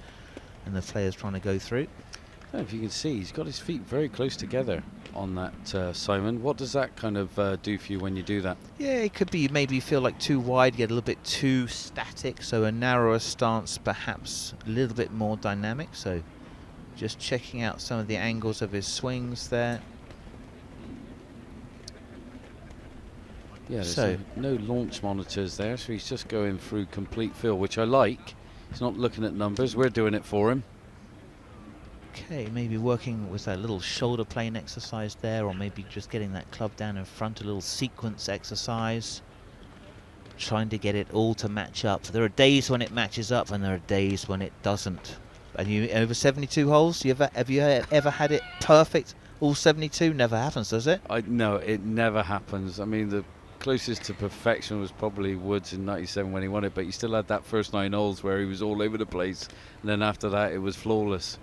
and the players trying to go through. I don't know if you can see, he's got his feet very close together on that, Simon. What does that kind of do for you when you do that? Yeah, it could be maybe you feel like too wide, get a little bit too static, so a narrower stance, perhaps a little bit more dynamic. So just checking out some of the angles of his swings there. Yeah, there's no launch monitors there, so he's just going through complete feel, which I like. He's not looking at numbers, we're doing it for him. Okay, maybe working with that little shoulder plane exercise there, or maybe just getting that club down in front, a little sequence exercise. Trying to get it all to match up. There are days when it matches up and there are days when it doesn't. And you over 72 holes, have you ever had it perfect, all 72? Never happens, does it? No, it never happens. I mean, the closest to perfection was probably Woods in 97 when he won it, but he still had that first 9 holes where he was all over the place, and then after that it was flawless.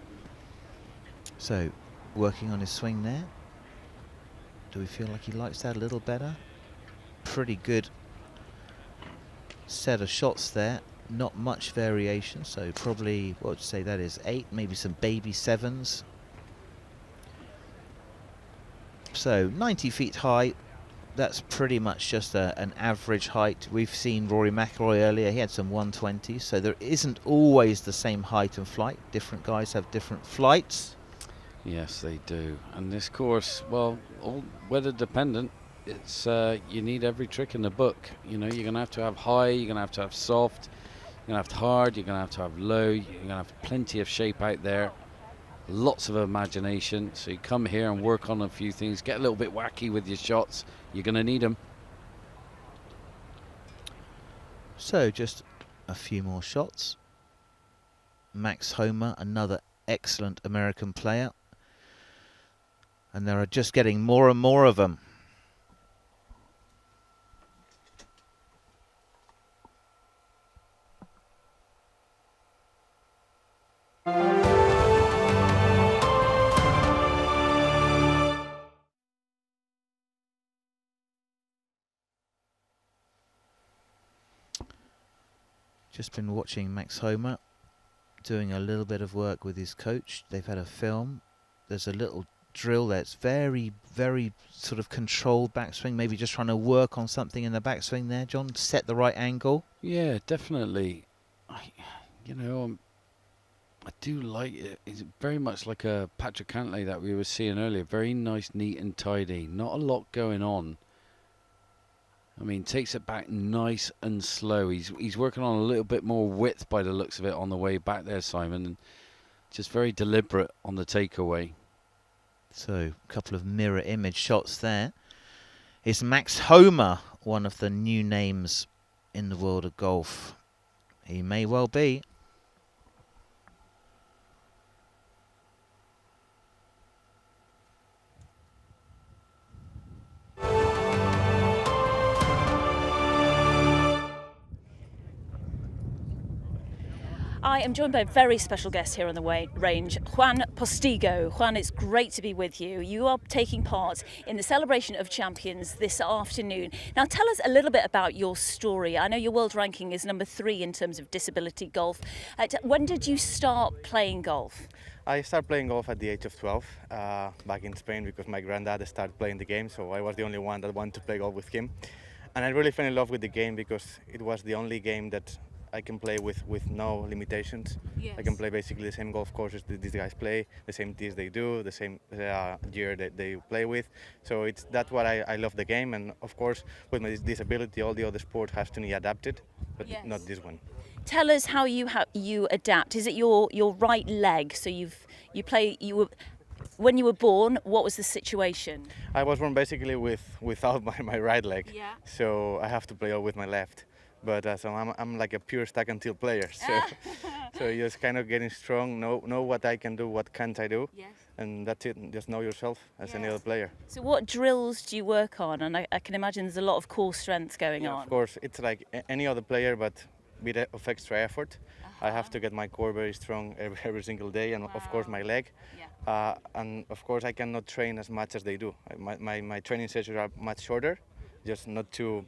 So, working on his swing there. Do we feel like he likes that a little better? Pretty good set of shots there. Not much variation, so probably, what would you say that is, 8, maybe some baby 7s. So, 90 feet high. That's pretty much just an average height. We've seen Rory Mcroy earlier, he had some 120, so there isn't always the same height and flight. Different guys have different flights. Yes, they do. And this course, well, all weather dependent. It's you need every trick in the book. You know, you're going to have high, you're going to have soft, you're going to have hard, you're going to have low, you're going to have plenty of shape out there. Lots of imagination. So you come here and work on a few things, get a little bit wacky with your shots. You're going to need them. So just a few more shots. Max Homa, another excellent American player. And there are just getting more and more of them. Just been watching Max Homa doing a little bit of work with his coach. They've had a film. There's a little drill there. It's very, very sort of controlled backswing, maybe just trying to work on something in the backswing there, John, set the right angle. Yeah, definitely. I do like it. It's very much like a Patrick Cantlay that we were seeing earlier. Very nice, neat and tidy. Not a lot going on. I mean, takes it back nice and slow. He's working on a little bit more width by the looks of it on the way back there, Simon. And just very deliberate on the takeaway. So, a couple of mirror image shots there. Is Max Homa one of the new names in the world of golf? He may well be. I am joined by a very special guest here on the range, Juan Postigo. Juan, it's great to be with you. You are taking part in the Celebration of Champions this afternoon. Now, tell us a little bit about your story. I know your world ranking is number 3 in terms of disability golf. When did you start playing golf? I started playing golf at the age of 12 back in Spain because my granddad started playing the game, so I was the only one that wanted to play golf with him. And I really fell in love with the game because it was the only game that I can play with no limitations. Yes. I can play basically the same golf courses that these guys play, the same tees they do, the same gear that they play with. So that's what I love the game. And of course, with my disability, all the other sports has to be adapted, but yes, not this one. Tell us how you adapt. Is it your right leg? So when you were born, what was the situation? I was born basically without my right leg. Yeah. So I have to play all with my left. But so I'm like a pure stack and tilt player. So just kind of getting strong, know what I can do, what can't I do, yes, and that's it. Just know yourself as any other player. So what drills do you work on? And I can imagine there's a lot of core strength going on. Of course, it's like any other player, but with of extra effort. I have to get my core very strong every single day, and of course my leg. Yeah. And of course I cannot train as much as they do. My training sessions are much shorter, just not to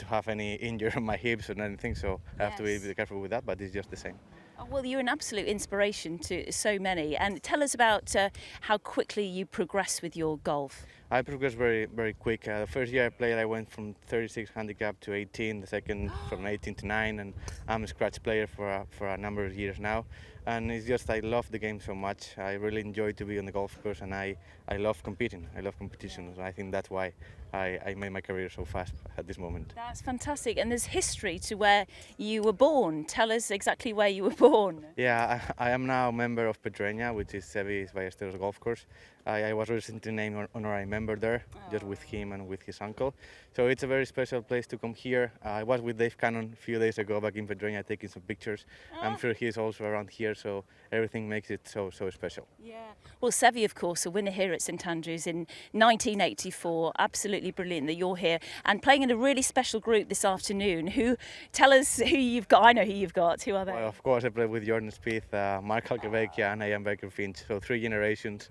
have any injury on my hips or anything, so I have to be careful with that, but it's just the same. Oh, well, you're an absolute inspiration to so many. And tell us about how quickly you progress with your golf. I progressed very, very quick. The first year I played, I went from 36 handicap to 18, the second from 18 to 9, and I'm a scratch player for a number of years now. And it's just, I love the game so much. I really enjoy to be on the golf course, and I love competing. I love competition. So I think that's why I made my career so fast at this moment. That's fantastic. And there's history to where you were born. Tell us exactly where you were born. Yeah, I am now a member of Pedreña, which is Sevi's Ballesteros golf course. I was recently named honorary member there, just with him and with his uncle. So it's a very special place to come here. I was with Dave Cannon a few days ago back in Pedreña taking some pictures. I'm sure he's also around here, so everything makes it so special. Yeah. Well, Sevi, of course, a winner here at St Andrews in 1984. Absolutely brilliant that you're here and playing in a really special group this afternoon. Tell us who you've got. I know who you've got. Who are they? Well, of course, I played with Jordan Spieth, Mark Halkevecchia, and Ian Baker-Finch. So 3 generations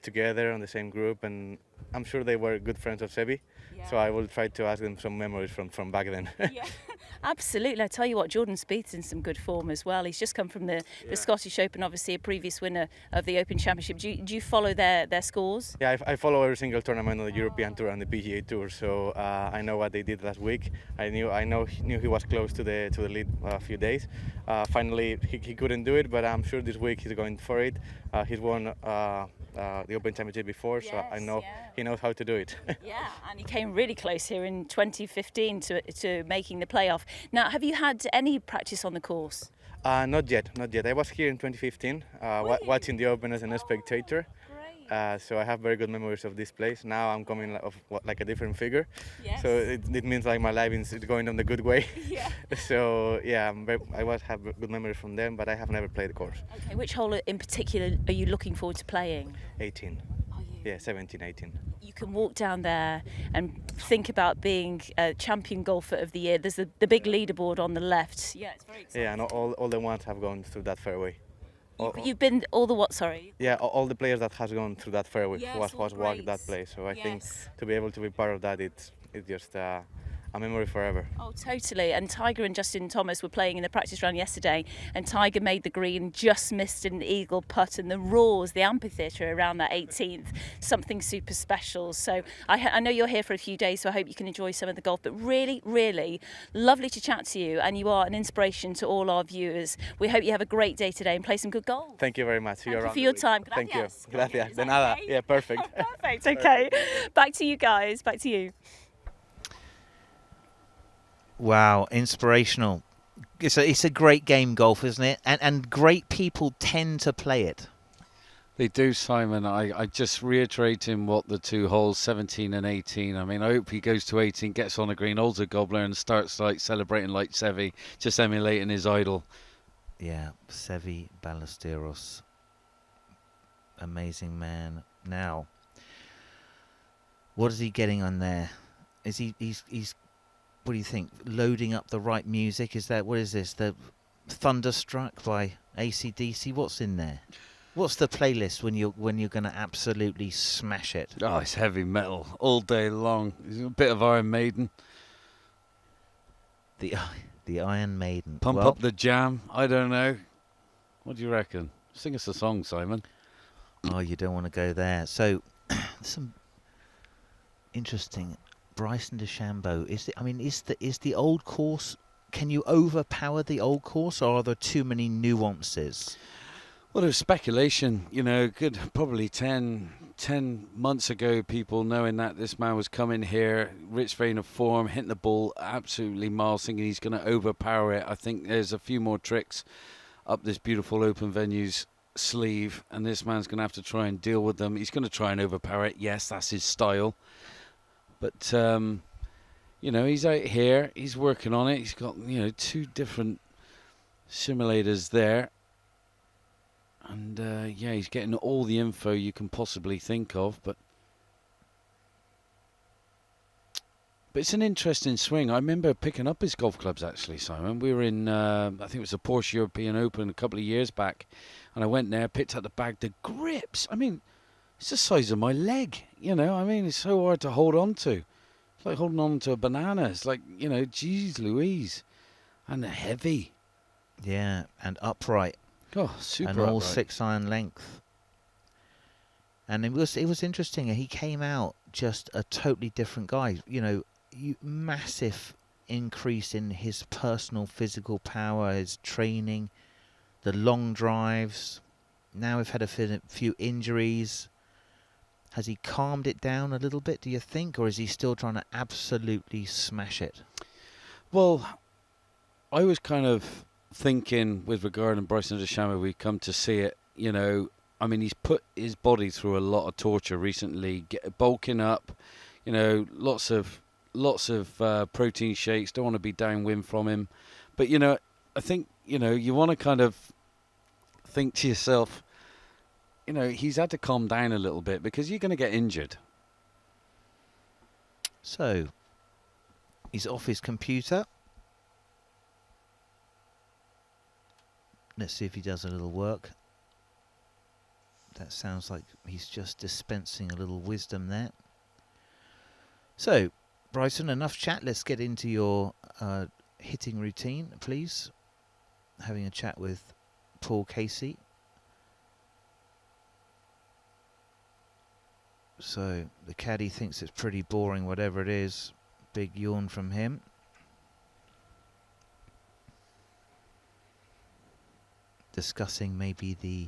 together on the same group, and I'm sure they were good friends of Sevi. Yeah. So I will try to ask them some memories from back then. Yeah. Absolutely. I tell you what, Jordan Spieth's in some good form as well. He's just come from the Scottish Open, obviously a previous winner of the Open Championship. Do you follow their scores? Yeah, I follow every single tournament on the European Tour and the PGA Tour, so I know what they did last week. I knew he was close to the lead a few days. Finally, he couldn't do it, but I'm sure this week he's going for it. He's won the Open Championship before, so I know he knows how to do it. Yeah, and he came really close here in 2015 to making the playoff. Now, have you had any practice on the course? Not yet. I was here in 2015 watching the Open as a spectator. So I have very good memories of this place. Now I'm coming like a different figure. Yes. So it means like my life is going on the good way. Yeah. So yeah, I have good memories from them, but I have never played the course. Okay, which hole in particular are you looking forward to playing? 18. Yeah, 17, 18. You can walk down there and think about being a champion golfer of the year. There's the big leaderboard on the left. Yeah, it's very exciting. Yeah, and all the ones have gone through that fairway. You've been all the what? Sorry. Yeah, all the players that has gone through that fairway was walked that place. So I think to be able to be part of that, it's just a memory forever. Oh, totally. And Tiger and Justin Thomas were playing in the practice round yesterday, and Tiger made the green, just missed an eagle putt, and the roars, the amphitheatre around that 18th, something super special. So I know you're here for a few days, so I hope you can enjoy some of the golf. But really, really lovely to chat to you, and you are an inspiration to all our viewers. We hope you have a great day today and play some good golf. Thank you very much. Thank you for your time. Thank you. Gracias. Gracias. De nada. Okay? Yeah, perfect. Perfect. Okay. Back to you guys. Back to you. Wow, inspirational. It's a great game, golf, isn't it? And great people tend to play it. They do, Simon. I just reiterating what the 2 holes, 17 and 18. I mean, I hope he goes to 18, gets on a green, holds a gobbler, and starts like celebrating like Seve, just emulating his idol. Yeah, Seve Ballesteros. Amazing man. Now, what is he getting on there? Is he's what do you think? Loading up the right music? Is that, what is this? The Thunderstruck by AC/DC? What's in there? What's the playlist when you're going to absolutely smash it? Oh, it's heavy metal all day long. It's a bit of Iron Maiden. The Iron Maiden. Pump up the jam. I don't know. What do you reckon? Sing us a song, Simon. Oh, you don't want to go there. So, some interesting. Bryson DeChambeau. Is the old course? Can you overpower the old course, or are there too many nuances? Well, there's speculation. You know, good probably 10 months ago, people knowing that this man was coming here, rich vein of form, hitting the ball absolutely miles, thinking he's going to overpower it. I think there's a few more tricks up this beautiful open venue's sleeve, and this man's going to have to try and deal with them. He's going to try and overpower it. Yes, that's his style. But, you know, he's out here. He's working on it. He's got, 2 different simulators there. And, yeah, he's getting all the info you can possibly think of. But it's an interesting swing. I remember picking up his golf clubs, actually, Simon. We were in, I think it was the Porsche European Open a couple of years back. And I went there, picked up the bag. The grips, I mean, it's the size of my leg, it's so hard to hold on to. It's like holding on to a banana. It's like, geez Louise. And heavy. Yeah, and upright. Oh, super and all upright. 6-iron length. And it was interesting. He came out just a totally different guy. Massive increase in his personal physical power, his training, the long drives. Now we've had a few injuries. Has he calmed it down a little bit, do you think? Or is he still trying to absolutely smash it? Well, I was kind of thinking with regard to Bryson DeChambeau, we've come to see it, he's put his body through a lot of torture recently, bulking up, lots of protein shakes, don't want to be downwind from him. But, I think, you want to kind of think to yourself, he's had to calm down a little bit because you're going to get injured. So, he's off his computer. Let's see if he does a little work. That sounds like he's just dispensing a little wisdom there. So, Bryson, enough chat. Let's get into your hitting routine, please. Having a chat with Paul Casey. So the caddy thinks it's pretty boring, whatever it is. Big yawn from him. Discussing maybe the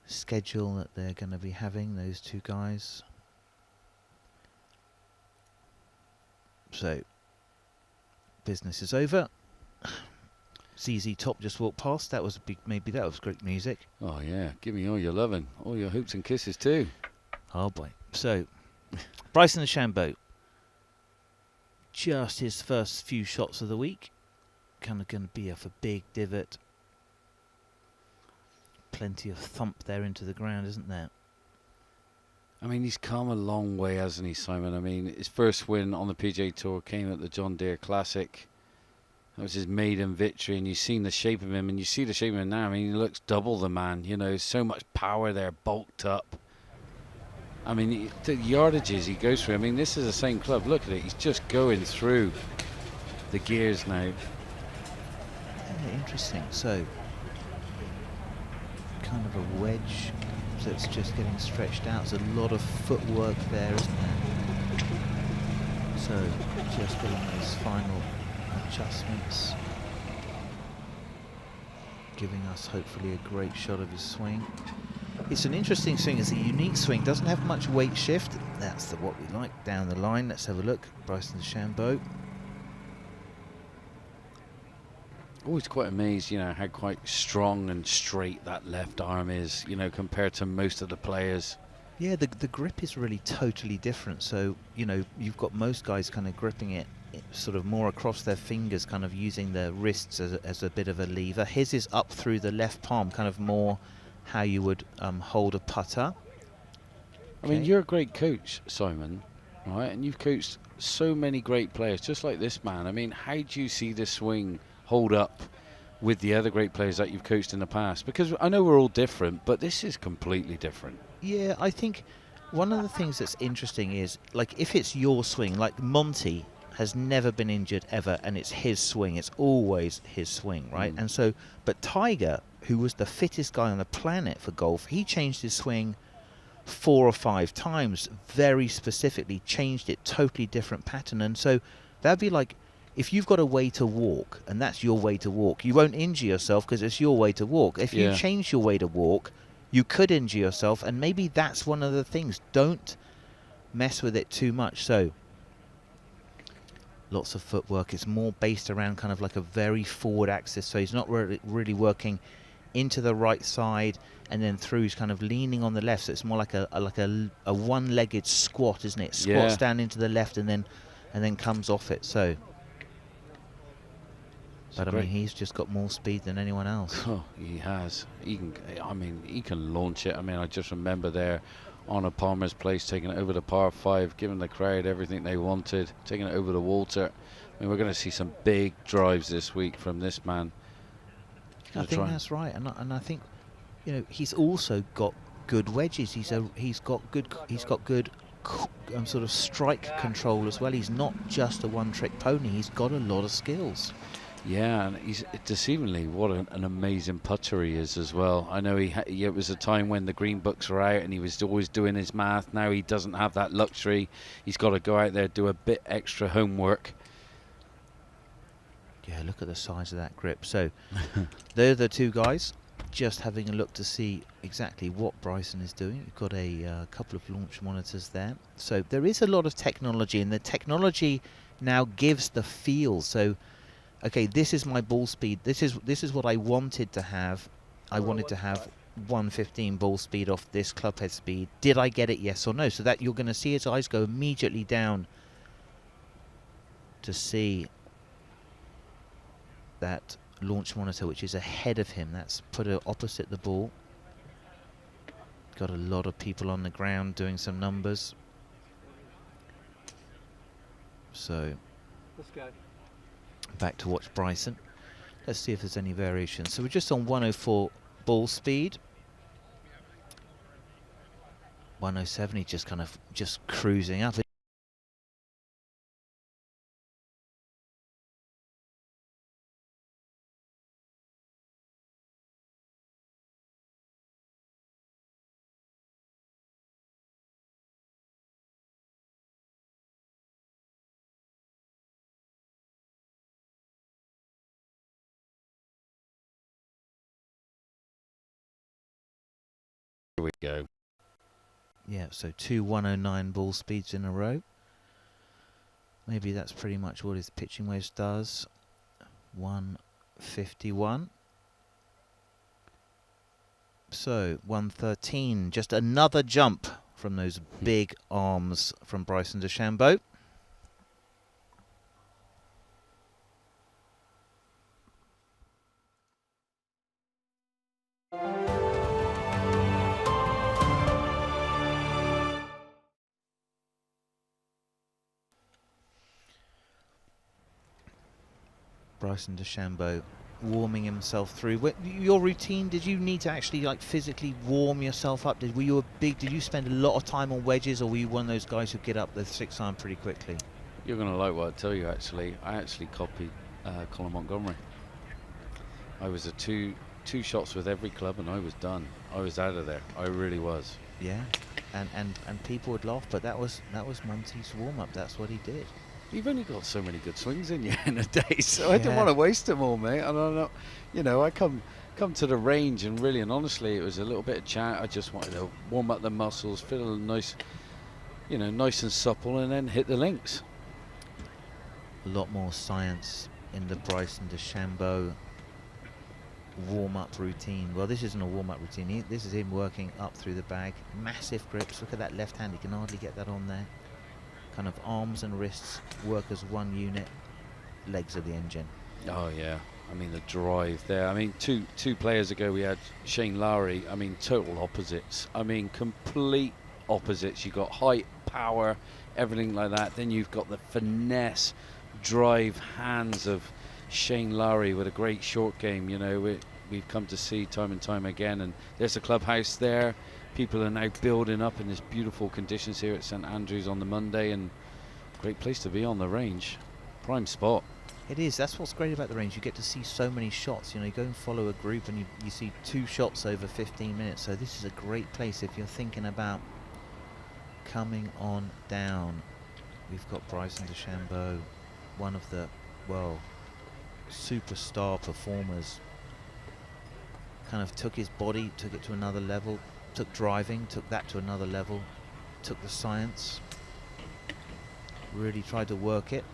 schedule that they're going to be having, those 2 guys. So, business is over. ZZ Top just walked past. That was maybe that was great music. Oh yeah, give me all your loving, all your hoops and kisses too. Oh boy. So, Bryson DeChambeau. Just his first few shots of the week. Kind of going to be off a big divot. Plenty of thump there into the ground, isn't there? I mean, he's come a long way, hasn't he, Simon? I mean, his first win on the PGA Tour came at the John Deere Classic. That was his maiden victory, and you've seen the shape of him, and you see the shape of him now. I mean, he looks double the man, so much power there, bulked up. I mean, the yardages he goes through. I mean, this is the same club. Look at it. He's just going through the gears now. Yeah, interesting. So, kind of a wedge that's just getting stretched out. There's a lot of footwork there, isn't there? So, just getting those final adjustments, giving us hopefully a great shot of his swing. It's an interesting swing. It's a unique swing. Doesn't have much weight shift. That's what we like down the line. Let's have a look. Bryson DeChambeau. Always quite amazed, you know, how quite strong and straight that left arm is, you know, compared to most of the players. Yeah, the grip is really totally different. So, you know, you've got most guys kind of gripping it sort of more across their fingers, kind of using their wrists as a bit of a lever. His is up through the left palm, kind of more how you would hold a putter. I mean, you're a great coach, Simon, right? And you've coached so many great players, just like this man. I mean, how do you see this swing hold up with the other great players that you've coached in the past? Because I know we're all different, but this is completely different. Yeah, I think one of the things that's interesting is, like, if it's your swing, like Monty has never been injured ever, and it's his swing. It's always his swing, right? And so, but Tiger, who was the fittest guy on the planet for golf, he changed his swing 4 or 5 times, very specifically changed it, totally different pattern. And so that'd be like, if you've got a way to walk, and that's your way to walk, you won't injure yourself because it's your way to walk. If you change your way to walk, you could injure yourself, and maybe that's one of the things. Don't mess with it too much. So lots of footwork. It's more based around kind of like a very forward axis, so he's not really working into the right side and then through. He's kind of leaning on the left, so it's more like a one-legged squat, isn't it? Squats down into the left and then comes off it. So, but I mean, he's just got more speed than anyone else. Oh, he has. He can launch it. I mean, I just remember there on a Palmer's Place, taking it over the par 5, giving the crowd everything they wanted, taking it over the water. I mean, we're going to see some big drives this week from this man. I think that's right, and I think, you know, he's also got good wedges. He's got good sort of strike control as well. He's not just a one-trick pony. He's got a lot of skills. Yeah, and he's deceivingly what an amazing putter he is as well. I know it was a time when the green books were out and he was always doing his math. Now he doesn't have that luxury. He's got to go out there, do a bit extra homework. Yeah, look at the size of that grip. So they're the two guys, just having a look to see exactly what Bryson is doing. We've got a couple of launch monitors there. So there is a lot of technology, and the technology now gives the feel. So, okay, this is my ball speed. This is what I wanted to have. I wanted to have 115 ball speed off this club head speed. Did I get it? Yes or no? So that you're going to see his eyes go immediately down to see that launch monitor, which is ahead of him. That's put it opposite the ball. Got a lot of people on the ground doing some numbers. So let's go. Back to watch Bryson. Let's see if there's any variation. So we're just on 104 ball speed. 107, he's just kind of cruising up. Here we go. Yeah, so 2 109 ball speeds in a row. Maybe that's pretty much what his pitching wedge does. 151. So 113, just another jump from those big arms from Bryson DeChambeau. Bryson DeChambeau warming himself through. Your routine, did you need to actually like physically warm yourself up? Did you spend a lot of time on wedges, or were you one of those guys who get up the 6-iron pretty quickly? You're going to like what I tell you, actually. I actually copied Colin Montgomery. I was a two shots with every club and I was done. I was out of there. I really was. Yeah, and people would laugh, but that was Monty's warm-up. That's what he did. You've only got so many good swings in you in a day, so I didn't want to waste them all, mate. And I'm not, you know, I come to the range and really and honestly, it was a little bit of chat. I just wanted to warm up the muscles, feel nice, you know, nice and supple, and then hit the links. A lot more science in the Bryson DeChambeau warm-up routine. Well, this isn't a warm-up routine. This is him working up through the bag. Massive grips. Look at that left hand. He can hardly get that on there. Kind of arms and wrists work as one unit. Legs are the engine. Oh yeah. I mean the drive there. I mean two players ago we had Shane Lowry. I mean total opposites. I mean complete opposites. You got height, power, everything like that. Then you've got the finesse, drive, hands of Shane Lowry with a great short game. You know, we've come to see time and time again. And there's a clubhouse there. People are now building up in this beautiful conditions here at St Andrews on the Monday, and great place to be on the range. Prime spot. It is. That's what's great about the range. You get to see so many shots. You know, you go and follow a group and you see 2 shots over 15 minutes. So this is a great place if you're thinking about coming on down. We've got Bryson DeChambeau, one of the, well, superstar performers. Kind of took his body, took it to another level. Took driving, took that to another level, took the science, really tried to work it.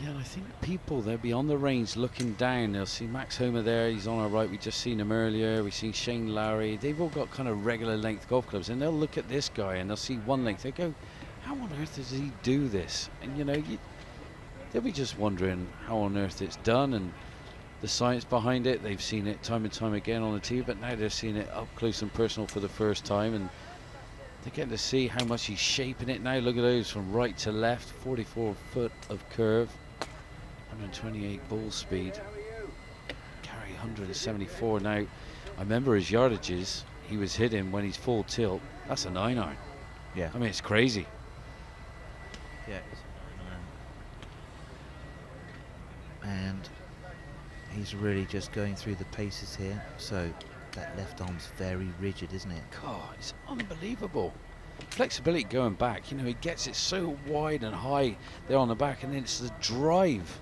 Yeah, and I think people, they'll be on the range looking down. They'll see Max Homer there, he's on our right, we just seen him earlier. We've seen Shane Lowry. They've all got kind of regular length golf clubs, and they'll look at this guy and they'll see one length. They go, how on earth does he do this? And you know, they'll be just wondering how on earth it's done and the science behind it. They've seen it time and time again on the TV, but now they're seeing it up close and personal for the first time, and they're getting to see how much he's shaping it now. Look at those from right to left, 44 foot of curve, 128 ball speed, carry 174. Now I remember his yardages he was hitting when he's full tilt. That's a 9-iron. Yeah, I mean it's crazy. Yeah, and he's really just going through the paces here. So that left arm's very rigid, isn't it? God, it's unbelievable. Flexibility going back. You know, he gets it so wide and high there on the back, and then it's the drive.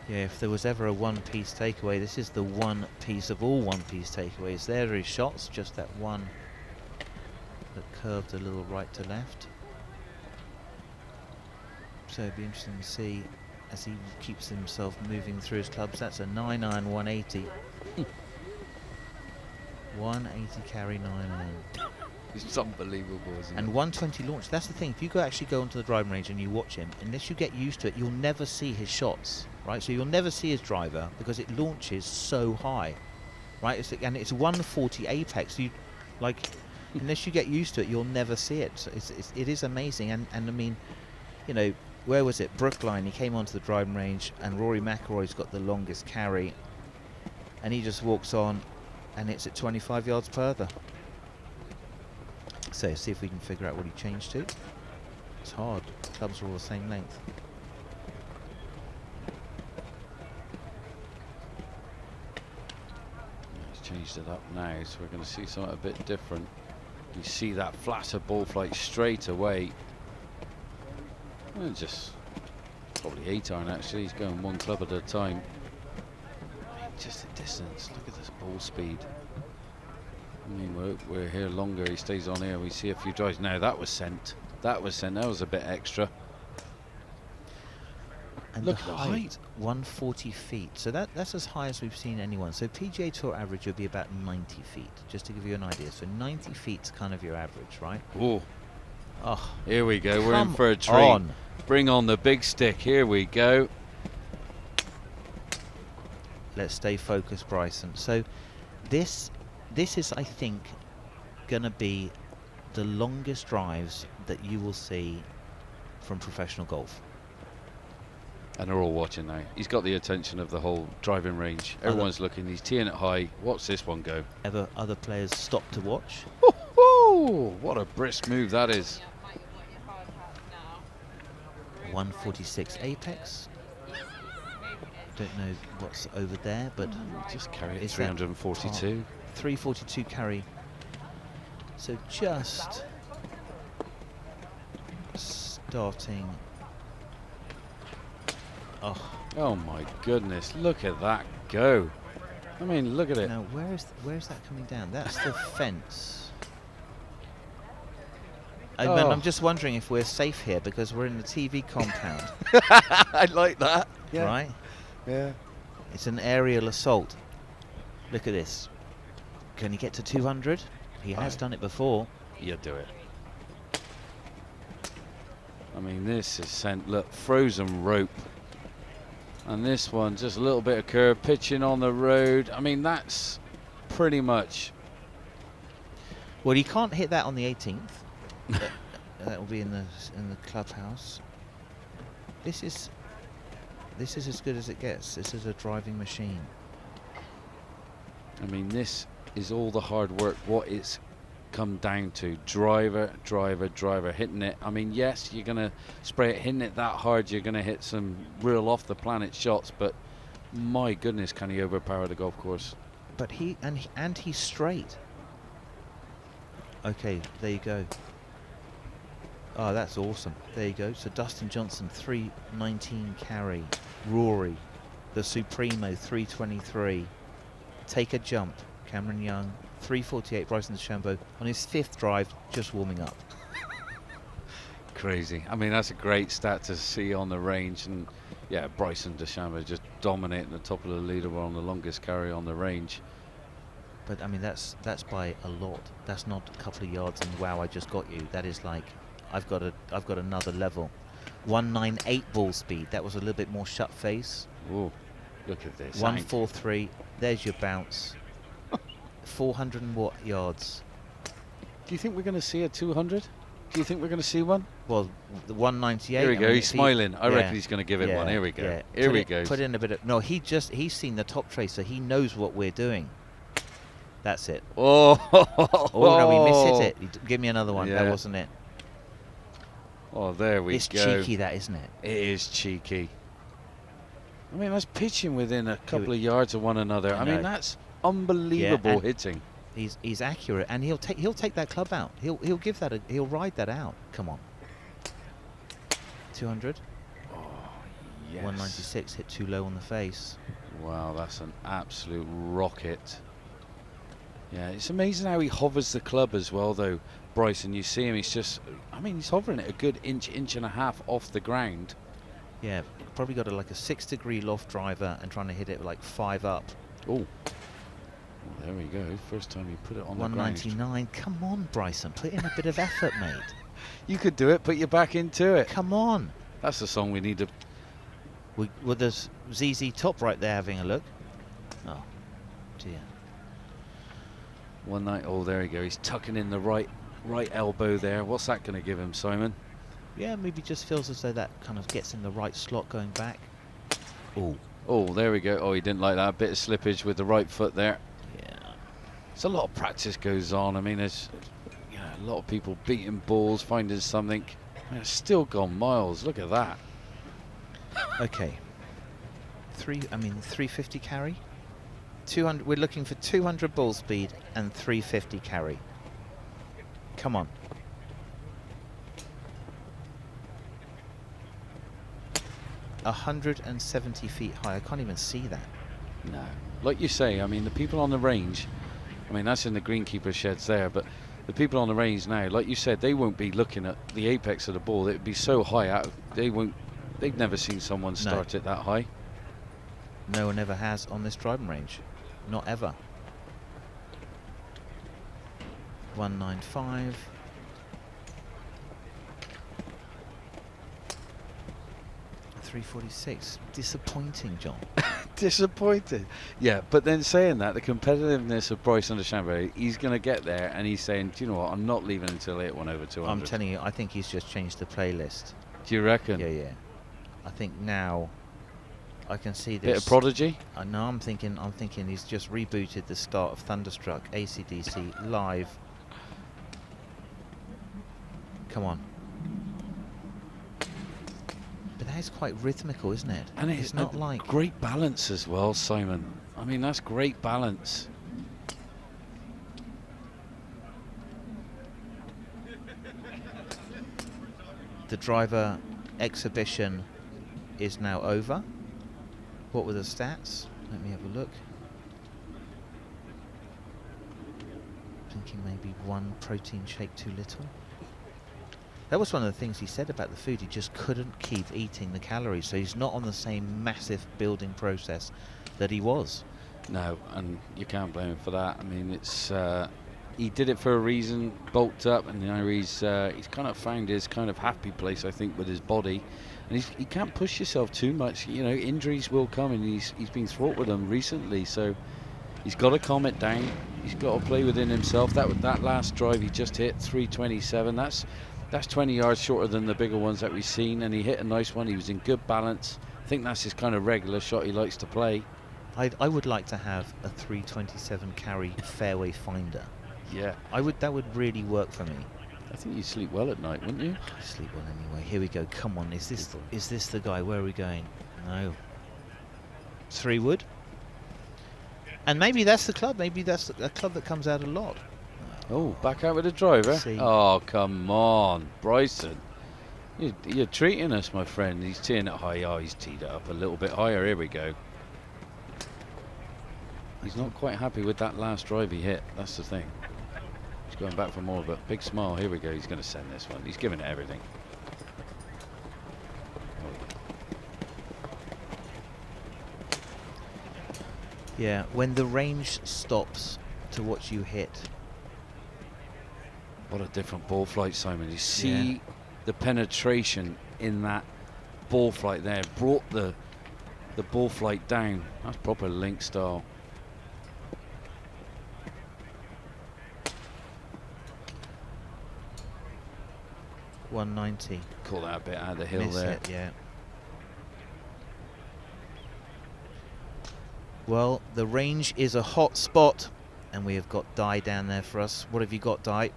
Yeah, if there was ever a one-piece takeaway, this is the one piece of all one-piece takeaways. There are his shots, just that one that curved a little right to left. So it'd be interesting to see as he keeps himself moving through his clubs. That's a 9-iron 180. 180 carry 9-iron. It's unbelievable, isn't and it? 120 launch. That's the thing. If you actually go onto the driving range and you watch him, unless you get used to it, you'll never see his shots, right? So you'll never see his driver because it launches so high, right? And it's 140 apex. You, like, unless you get used to it, you'll never see it. So it is amazing. And I mean, you know, where was it? Brookline, he came onto the driving range and Rory Mcroy's got the longest carry and he just walks on and it's at 25 yards further. So see if we can figure out what he changed to. It's hard, clubs are all the same length. He's changed it up now, so we're going to see something a bit different. You see that flatter ball flight straight away. Well, just probably 8-iron actually. He's going one club at a time. I mean, just the distance. Look at this ball speed. I mean, we're here longer. He stays on here. We see a few drives. Now that was sent. That was sent. That was a bit extra. And look the at the height. 140 feet. So that's as high as we've seen anyone. So PGA Tour average would be about 90 feet, just to give you an idea. So 90 feet's kind of your average, right? Oh. Oh, here we go. We're in for a treat. On. Bring on the big stick. Here we go. Let's stay focused, Bryson. So this is, I think, going to be the longest drives that you will see from professional golf. And they're all watching now. He's got the attention of the whole driving range. Everyone's looking. He's teeing it high. Watch this one go. Other players stop to watch. Oh, what a brisk move that is. 146 apex. Don't know what's over there, but just carry it. 342. 342 carry. So just starting. Oh my goodness! Look at that go. I mean, look at it. Now, where's that coming down? That's the fence. I'm just wondering if we're safe here because we're in the TV compound. I like that. Yeah. Right? Yeah. It's an aerial assault. Look at this. Can he get to 200? He has done it before. You do it. I mean, this is look, frozen rope. And this one, just a little bit of curve, pitching on the road. I mean, that's pretty much. Well, he can't hit that on the 18th. That will be in the clubhouse. This is as good as it gets. This is a driving machine. I mean, this is all the hard work. What it's come down to: driver, driver, driver, hitting it. I mean, yes, you're gonna spray it, hitting it that hard. You're gonna hit some real off the planet shots, but my goodness, can he overpower the golf course? But he's straight. Okay, there you go. Oh, that's awesome. There you go. So Dustin Johnson, 319 carry. Rory, the Supremo, 323. Take a jump. Cameron Young, 348. Bryson DeChambeau on his 5th drive, just warming up. Crazy. I mean, that's a great stat to see on the range. And yeah, Bryson DeChambeau just dominating the top of the leaderboard on the longest carry on the range. But I mean, that's by a lot. That's not a couple of yards and wow, I just got you. That is like, I've got another level. 198 ball speed. That was a little bit more shut face. Ooh, look at this. 143. There's your bounce. 400 and what yards? Do you think we're going to see a 200? Do you think we're going to see one? Well, the 198. Here we go. He's smiling. I reckon he's going to give it one. Here we go. Yeah. Here we go. Put in a bit of. No, he's seen the TopTracer. He knows what we're doing. That's it. Oh, no, we mishit it. Give me another one. Yeah. That wasn't it. Oh, there we go. It's cheeky, that, isn't it? It is cheeky. I mean, that's pitching within a couple of yards of one another. I mean, that's unbelievable hitting. He's accurate, and he'll take that club out. He'll give that he'll ride that out. Come on. 200. Oh, yes. 196 hit too low on the face. Wow, that's an absolute rocket. Yeah, it's amazing how he hovers the club as well, though, Bryson. You see him, he's just, I mean, he's hovering it a good inch and a half off the ground. Yeah, probably got like a 6-degree loft driver and trying to hit it like 5 up. Oh, there we go. First time you put it on 199. the ground. Come on, Bryson. Put in a bit of effort, mate. You could do it. Put your back into it. Come on. That's the song we need to. Well, there's ZZ Top right there having a look. Oh, dear. 190. Oh, there you go. He's tucking in the right elbow there. What's that going to give him, Simon? Yeah, maybe just feels as though that kind of gets in the right slot going back. Oh. Oh, there we go. Oh, he didn't like that. A bit of slippage with the right foot there. Yeah. So a lot of practice goes on. I mean, there's a lot of people beating balls, finding something. Man, it's still gone miles. Look at that. Okay. 350 carry. 200. We're looking for 200 ball speed and 350 carry. Come on. A 170 feet high. I can't even see that. No. Like you say, I mean, the people on the range, I mean, that's in the greenkeeper sheds there, but the people on the range now, like you said, they won't be looking at the apex of the ball. It would be so high out. They've never seen someone start it that high. No one ever has on this driving range. Not ever. 195. .346. Disappointing, John. Disappointed. Yeah, but then saying that, the competitiveness of Bryson DeChambeau, he's going to get there, and he's saying, do you know what, I'm not leaving until I hit one over 200. I'm telling you, I think he's just changed the playlist. Do you reckon? Yeah, yeah. I think now I can see this. Bit of Prodigy? No, I'm thinking he's just rebooted the start of Thunderstruck, AC/DC live. Come on. But that is quite rhythmical, isn't it? And it's not like great balance as well, Simon. I mean, that's great balance. the driver exhibition is now over. What were the stats? Let me have a look. Thinking maybe one protein shake too little. That was one of the things he said about the food. He just couldn't keep eating the calories, so he's not on the same massive building process that he was. No, and you can't blame him for that. I mean, it's he did it for a reason, bulked up, and now he's kind of found his kind of happy place, I think, with his body. And he can't push yourself too much. You know, injuries will come, and he's been fraught with them recently. So he's got to calm it down. He's got to play within himself. That last drive he just hit 327. That's 20 yards shorter than the bigger ones that we've seen, and he hit a nice one. He was in good balance. I think that's his kind of regular shot he likes to play. I would like to have a 327 carry fairway finder. Yeah, that would really work for me. I think you'd sleep well at night, wouldn't you? I sleep well anyway. Here we go. Come on, is this the guy? Where are we going? No. 3-wood. And maybe that's the club. Maybe that's a club that comes out a lot. Oh, back out with a driver. Oh, come on, Bryson. You're treating us, my friend. He's teeing it high. Oh, he's teed it up a little bit higher. Here we go. He's not quite happy with that last drive he hit. That's the thing. He's going back for more of a big smile. Here we go. He's going to send this one. He's giving it everything. Yeah, when the range stops to watch you hit. What a different ball flight, Simon. You see the penetration in that ball flight there. Brought the ball flight down. That's proper link style. .190. Call that a bit out of the hill. Miss there. It, yeah. Well, the range is a hot spot, and we have got Di down there for us. What have you got, Di?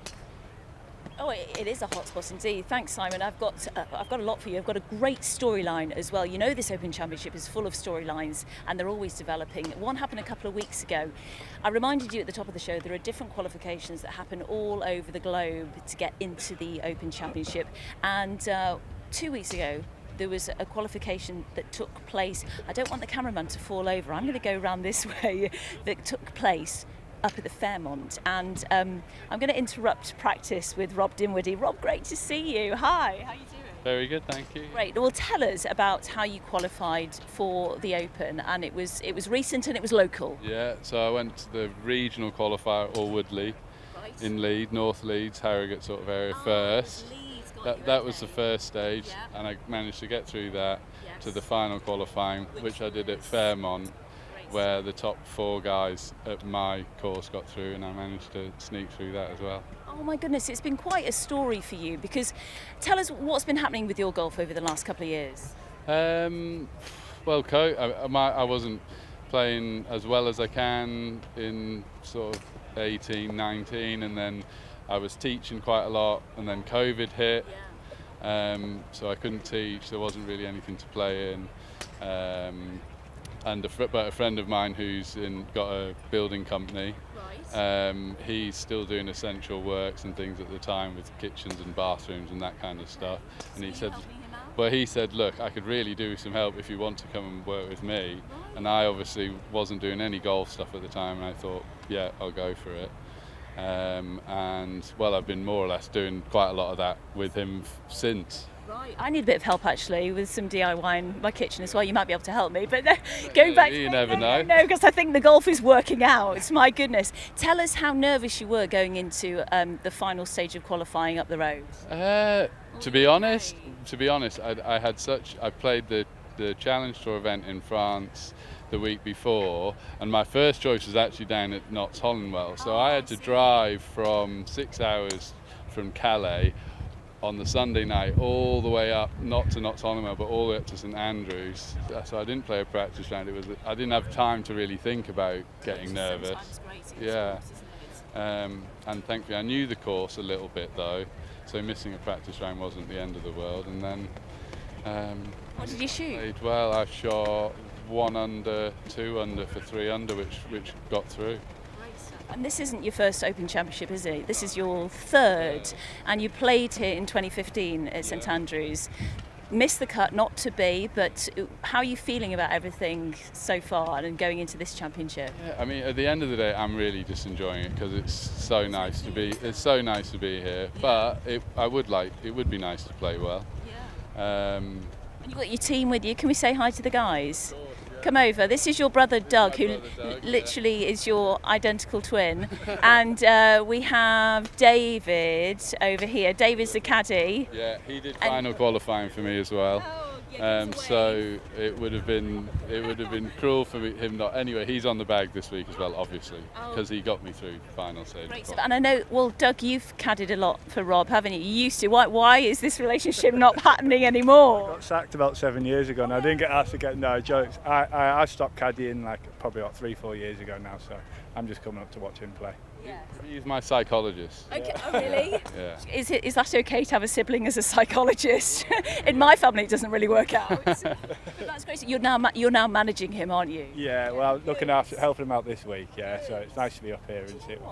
Oh, it is a hot spot indeed. Thanks, Simon. I've got a lot for you. I've got a great storyline as well. You know, this Open Championship is full of storylines, and they're always developing. One happened a couple of weeks ago. I reminded you at the top of the show there are different qualifications that happen all over the globe to get into the Open Championship. And 2 weeks ago, there was a qualification that took place. I don't want the cameraman to fall over. I'm going to go around this way. That took place up at the Fairmont, and I'm going to interrupt practice with Rob Dinwiddie. Rob, great to see you. Hi, how are you doing? Very good, thank you. Great. Well, tell us about how you qualified for the Open, and it was recent and it was local. Yeah, so I went to the regional qualifier, or Woodley, in Leeds, North Leeds, Harrogate sort of area first. That was the first stage, and I managed to get through that to the final qualifying, which I did at Fairmont, where the top 4 guys at my course got through, and I managed to sneak through that as well. Oh my goodness, it's been quite a story for you, because tell us what's been happening with your golf over the last couple of years. Well, I wasn't playing as well as I can in sort of 18, 19, and then I was teaching quite a lot, and then COVID hit, so I couldn't teach. There wasn't really anything to play in. But a friend of mine who's got a building company, he's still doing essential works and things at the time with kitchens and bathrooms and that kind of stuff. And he said, look, I could really do some help if you want to come and work with me. And I obviously wasn't doing any golf stuff at the time, and I thought, yeah, I'll go for it. And well, I've been more or less doing quite a lot of that with him since. Right. I need a bit of help actually with some DIY in my kitchen as well. You might be able to help me, but going back. You never know. No, because I think the golf is working out. My goodness. Tell us how nervous you were going into the final stage of qualifying up the road. To be honest, I played the Challenge Tour event in France the week before, and my first choice was actually down at Notts Hollandwell. So I had to drive from 6 hours from Calais on the Sunday night all the way up, not to Nottingham, but all the way up to St Andrews. So I didn't play a practice round. I didn't have time to really think about getting nervous. Yeah. And thankfully I knew the course a little bit though, so missing a practice round wasn't the end of the world. And then what did you shoot? Played well. I shot 1 under, 2 under for 3 under, which got through. And this isn't your first Open Championship, is it? This is your third, and you played here in 2015 at St Andrews. Missed the cut, not to be, but how are you feeling about everything so far and going into this championship? Yeah, I mean, at the end of the day, I'm really just enjoying it because it's so nice to be. It's so nice to be here. But it would be nice to play well. Yeah. You've got your team with you. Can we say hi to the guys? Come over. This is your brother Doug, who literally is your identical twin. And we have David over here. David's the caddy. Yeah, he did final qualifying for me as well. So it would have been cruel for him not. Anyway, he's on the bag this week as well, obviously, because he got me through final stage. And I know, well, Doug, you've caddied a lot for Rob, haven't you? You used to. Why is this relationship not happening anymore? I got sacked about 7 years ago, and I didn't get asked to get no jokes. I stopped caddying probably about 3-4 years ago now, so I'm just coming up to watch him play. Yeah. He's my psychologist. Okay. Oh, really? Yeah. Is that okay to have a sibling as a psychologist? In my family, it doesn't really work out. But that's great. You're now managing him, aren't you? Yeah. Well, looking after, helping him out this week. Yeah. So it's nice to be up here and see it.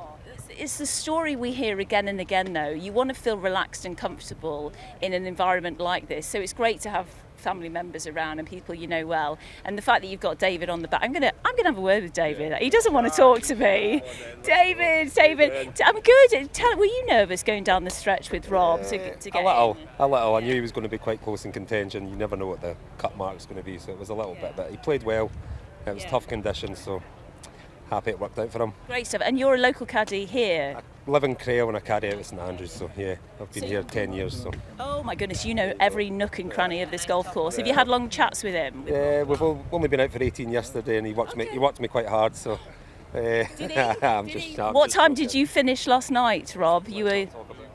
It's the story we hear again and again, though. You want to feel relaxed and comfortable in an environment like this. So it's great to have family members around and people you know well, and the fact that you've got David on the back. I'm gonna have a word with David. He doesn't want to talk to me. David, I'm good. Were you nervous going down the stretch with Rob to get a little. I knew he was going to be quite close in contention. You never know what the cut mark's going to be, so it was a little bit, but he played well. It was tough conditions, so happy it worked out for him. Great stuff. And you're a local caddy here? I live in Crail and I caddy out at St Andrews, so yeah, I've been here 10 years. So. Oh my goodness, you know every nook and cranny of this golf course. Have you had long chats with him? Yeah, we've only been out for 18 yesterday, and he worked me quite hard. So. What time did you finish last night, Rob? You were.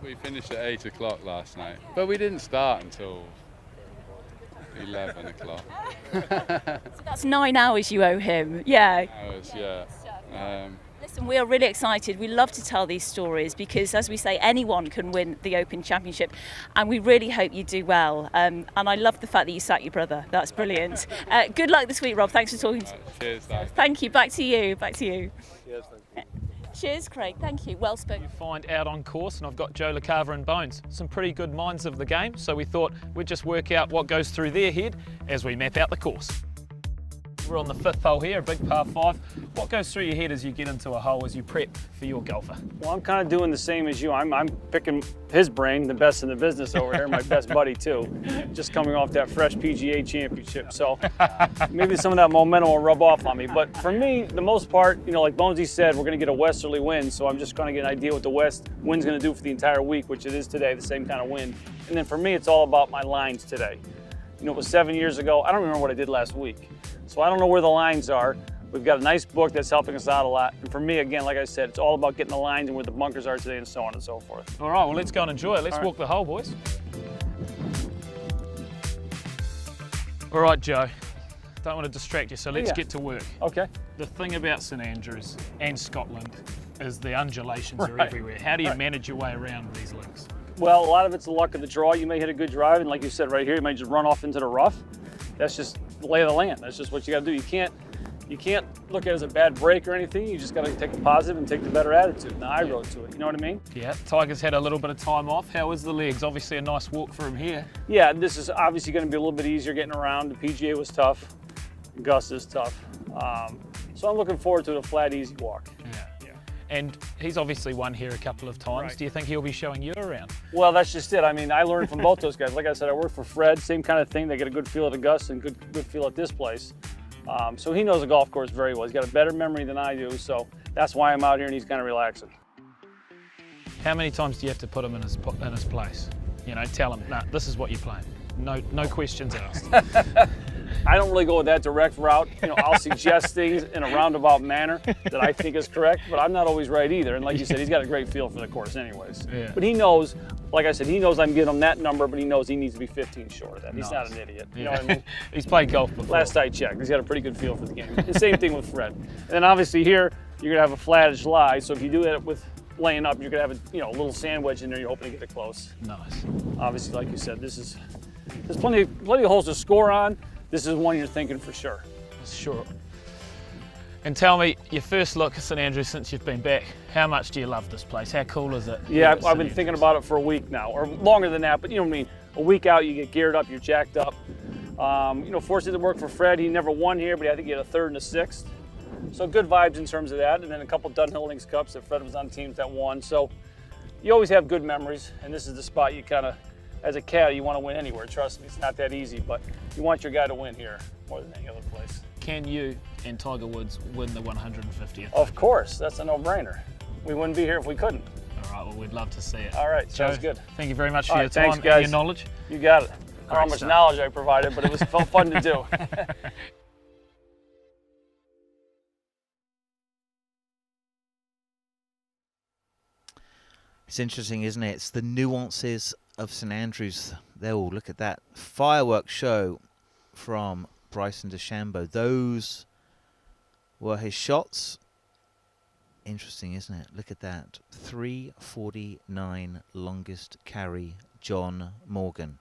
We finished at 8 o'clock last night, but we didn't start until 11 o'clock. So that's 9 hours you owe him. Yeah. 9 hours, yeah. Listen, we are really excited. We love to tell these stories because, as we say, anyone can win the Open Championship, and we really hope you do well. And I love the fact that you sacked your brother. That's brilliant. Good luck this week, Rob. Thanks for talking to me. Cheers, thanks. Thank you. Back to you. Cheers, thank you. Cheers, Craig. Thank you. Well spoken. You find out on course, and I've got Joe LaCava and Bones, some pretty good minds of the game, so we thought we'd just work out what goes through their head as we map out the course. We're on the 5th hole here, a big par 5. What goes through your head as you get into a hole, as you prep for your golfer? Well, I'm kind of doing the same as you. I'm picking his brain, the best in the business over here, my best buddy too. Just coming off that fresh PGA championship. So maybe some of that momentum will rub off on me. But for me, the most part, like Bonesy said, we're going to get a westerly wind. So I'm just going to get an idea what the west wind's going to do for the entire week, which it is today, the same kind of wind. And then for me, it's all about my lines today. It was 7 years ago. I don't remember what I did last week. So I don't know where the lines are. We've got a nice book that's helping us out a lot. And for me, again, like I said, it's all about getting the lines and where the bunkers are today and so on and so forth. All right, well, let's go and enjoy it. Let's walk the hole, boys. All right, Joe. Don't want to distract you, so let's get to work. Okay. The thing about St Andrews and Scotland is the undulations are everywhere. How do you manage your way around these links? Well, a lot of it's the luck of the draw. You may hit a good drive, and like you said right here, you might just run off into the rough. That's just the lay of the land. That's just what you got to do. You can't look at it as a bad break or anything. You just got to take the positive and take the better attitude and the high road to it. You know what I mean? Yeah. Tiger's had a little bit of time off. How is the legs? Obviously a nice walk for him here. Yeah, this is obviously going to be a little bit easier getting around. The PGA was tough. Gus is tough. So I'm looking forward to a flat, easy walk. Yeah. And he's obviously won here a couple of times. Right. Do you think he'll be showing you around? Well, that's just it. I mean, I learned from both those guys. Like I said, I work for Fred, same kind of thing. They get a good feel at Augusta and good feel at this place. So he knows the golf course very well. He's got a better memory than I do, so that's why I'm out here and he's kind of relaxing. How many times do you have to put him in his place? Tell him, nah, this is what you're playing. No questions asked. I don't really go with that direct route. You know, I'll suggest things in a roundabout manner that I think is correct, but I'm not always right either. And like you said, he's got a great feel for the course anyways. Yeah. But he knows, like I said, he knows I'm giving him that number, but he knows he needs to be 15 short of that. He's not an idiot. You know what I mean? He's played golf before. Last I checked, he's got a pretty good feel for the game. And same thing with Fred. And then obviously here, you're gonna have a flattish lie. So if you do that with laying up, you're gonna have a little sand wedge in there. You're hoping to get it close. Nice. Obviously, like you said, there's plenty of holes to score on. This is one you're thinking for sure. Sure. And tell me, your first look at St Andrews since you've been back, how much do you love this place? How cool is it? Yeah, I've been thinking about it for a week now, or longer than that, but you know what I mean? A week out, you get geared up, you're jacked up. Fortunate to work for Fred. He never won here, but I think he had a third and a sixth. So good vibes in terms of that. And then a couple Dunhill Links Cups that Fred was on teams that won. So you always have good memories, and this is the spot you kind of, as a caddy, you want to win anywhere. Trust me, it's not that easy, but you want your guy to win here more than any other place. Can you and Tiger Woods win the 150th? Of course, that's a no-brainer. We wouldn't be here if we couldn't. All right, well, we'd love to see it. All right, Joe, sounds good. Thank you very much for All your right, time thanks, guys. and your knowledge. You got it. I don't know how Great much stuff. knowledge I provided, but it was fun to do. It's interesting, isn't it? It's the nuances of St Andrews. Oh, look at that fireworks show from Bryson DeChambeau. Those were his shots. Interesting, isn't it? Look at that. 349 longest carry, John Morgan.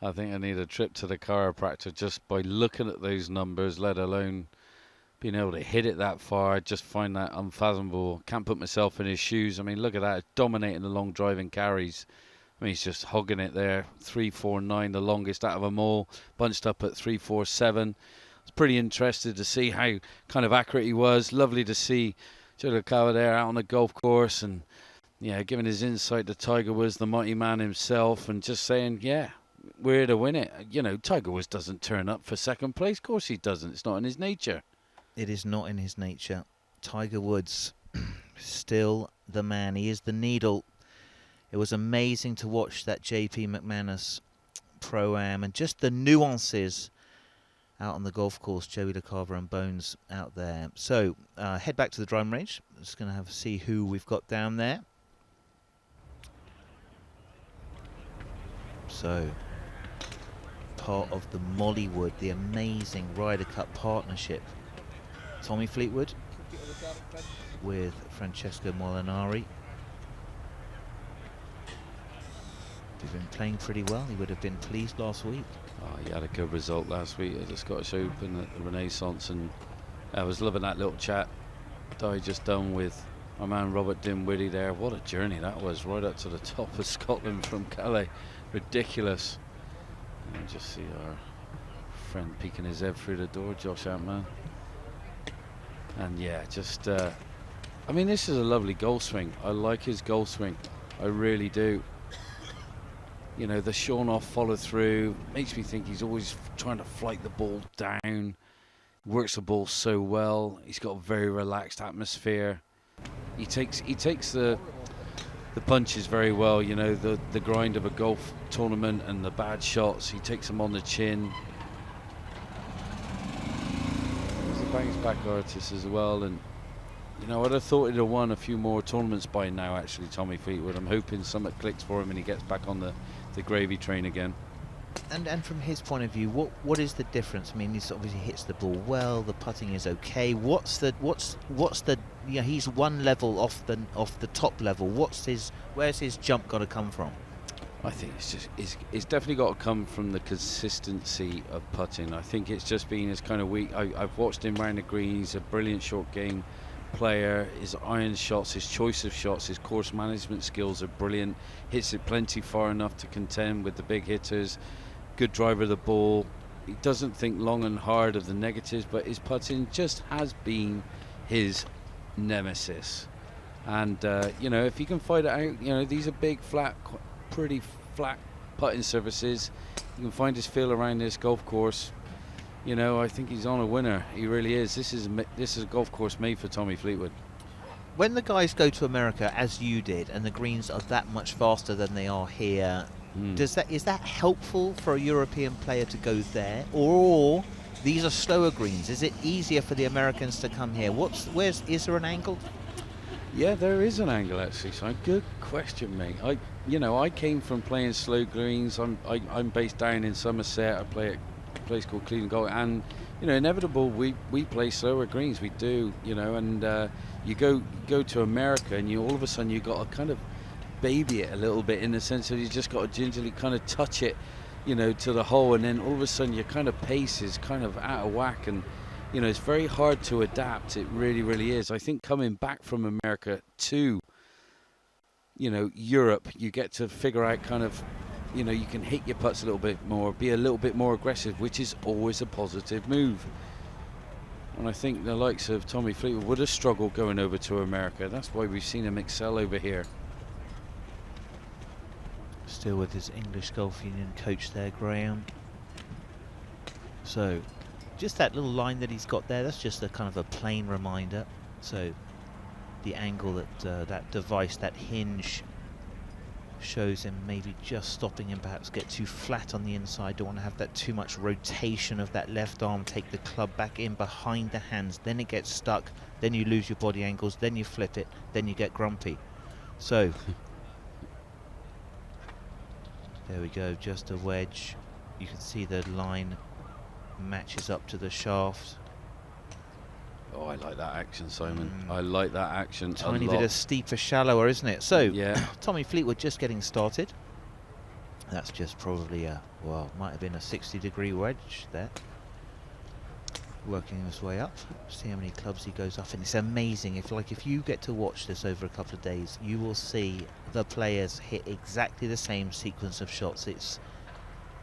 I think I need a trip to the chiropractor just by looking at those numbers, let alone being able to hit it that far. I just find that unfathomable. Can't put myself in his shoes. I mean, look at that, dominating the long driving carries. I mean, he's just hogging it there. 349, the longest out of them all, bunched up at 347. I was pretty interested to see how kind of accurate he was. Lovely to see Joe LaCava there out on the golf course and, yeah, giving his insight to Tiger Woods, the mighty man himself, and just saying, yeah, we're here to win it. You know, Tiger Woods doesn't turn up for second place. Of course he doesn't. It's not in his nature. It is not in his nature. Tiger Woods, still the man. He is the needle. It was amazing to watch that JP McManus Pro-Am and just the nuances out on the golf course. Joey LaCava and Bones out there. So head back to the driving range. Just going to have to see who we've got down there. So part of the Mollywood, the amazing Ryder Cup partnership. Tommy Fleetwood with Francesco Molinari. He's been playing pretty well. He would have been pleased last week. Oh, he had a good result last week at the Scottish Open at the Renaissance, and I was loving that little chat that I just done with my man Robert Dinwiddie there. What a journey that was, right up to the top of Scotland from Calais. Ridiculous. And just see our friend peeking his head through the door, Josh Antman. And yeah, just I mean, this is a lovely golf swing. I like his golf swing, I really do. You know, the Sean off follow through makes me think he's always trying to flight the ball down. Works the ball so well. He's got a very relaxed atmosphere. He takes the punches very well. You know, the grind of a golf tournament and the bad shots. He takes them on the chin. He's a bounce back artist as well, and you know, I'd have thought he'd have won a few more tournaments by now, actually, Tommy Fleetwood. I'm hoping something clicks for him and he gets back on the gravy train again. And from his point of view, what is the difference? I mean, he obviously hits the ball well. The putting is okay. What's the you know, he's one level off the top level. Where's his jump got to come from? I think it's definitely got to come from the consistency of putting. I think it's just been his kind of weak. I've watched him round the green. He's a brilliant short game player. His iron shots, his choice of shots, his course management skills are brilliant. Hits it plenty far enough to contend with the big hitters. Good driver of the ball. He doesn't think long and hard of the negatives, but his putting just has been his nemesis. And you know, if he can fight it out, you know, these are big, flat, pretty flat putting surfaces. You can find his feel around this golf course. You know, I think he's on a winner. He really is. This is a golf course made for Tommy Fleetwood. When the guys go to America, as you did, and the greens are that much faster than they are here, is that helpful for a European player to go there, or these are slower greens? Is it easier for the Americans to come here? Is there an angle? Yeah, there is an angle actually. So good question, mate. I came from playing slow greens. I'm based down in Somerset. I play at a place called Cleveland Golf, and inevitable we play slower greens. We do, and you go to America, and all of a sudden you got to kind of baby it a little bit, in the sense that you just got to gingerly kind of touch it, to the hole, and then all of a sudden your kind of pace is kind of out of whack, and it's very hard to adapt. It really, really is. I think coming back from America to Europe, you get to figure out kind of, you can hit your putts a little bit more, be a little bit more aggressive, which is always a positive move. And I think the likes of Tommy Fleetwood would have struggled going over to America. That's why we've seen him excel over here. Still with his English Golf Union coach there, Graham. So just that little line that he's got there, that's just a kind of a plain reminder. So the angle that that device, that hinge, shows him maybe just stopping him, perhaps get too flat on the inside. Don't want to have that too much rotation of that left arm, take the club back in behind the hands, then it gets stuck, then you lose your body angles, then you flip it, then you get grumpy. So there we go, just a wedge. You can see the line matches up to the shaft. Oh, I like that action, Simon. I like that action. Tiny bit of steeper, shallower, isn't it? So, yeah. Tommy Fleetwood just getting started. That's just probably might have been a 60-degree wedge there. Working his way up. See how many clubs he goes up, and it's amazing. If you get to watch this over a couple of days, you will see the players hit exactly the same sequence of shots. It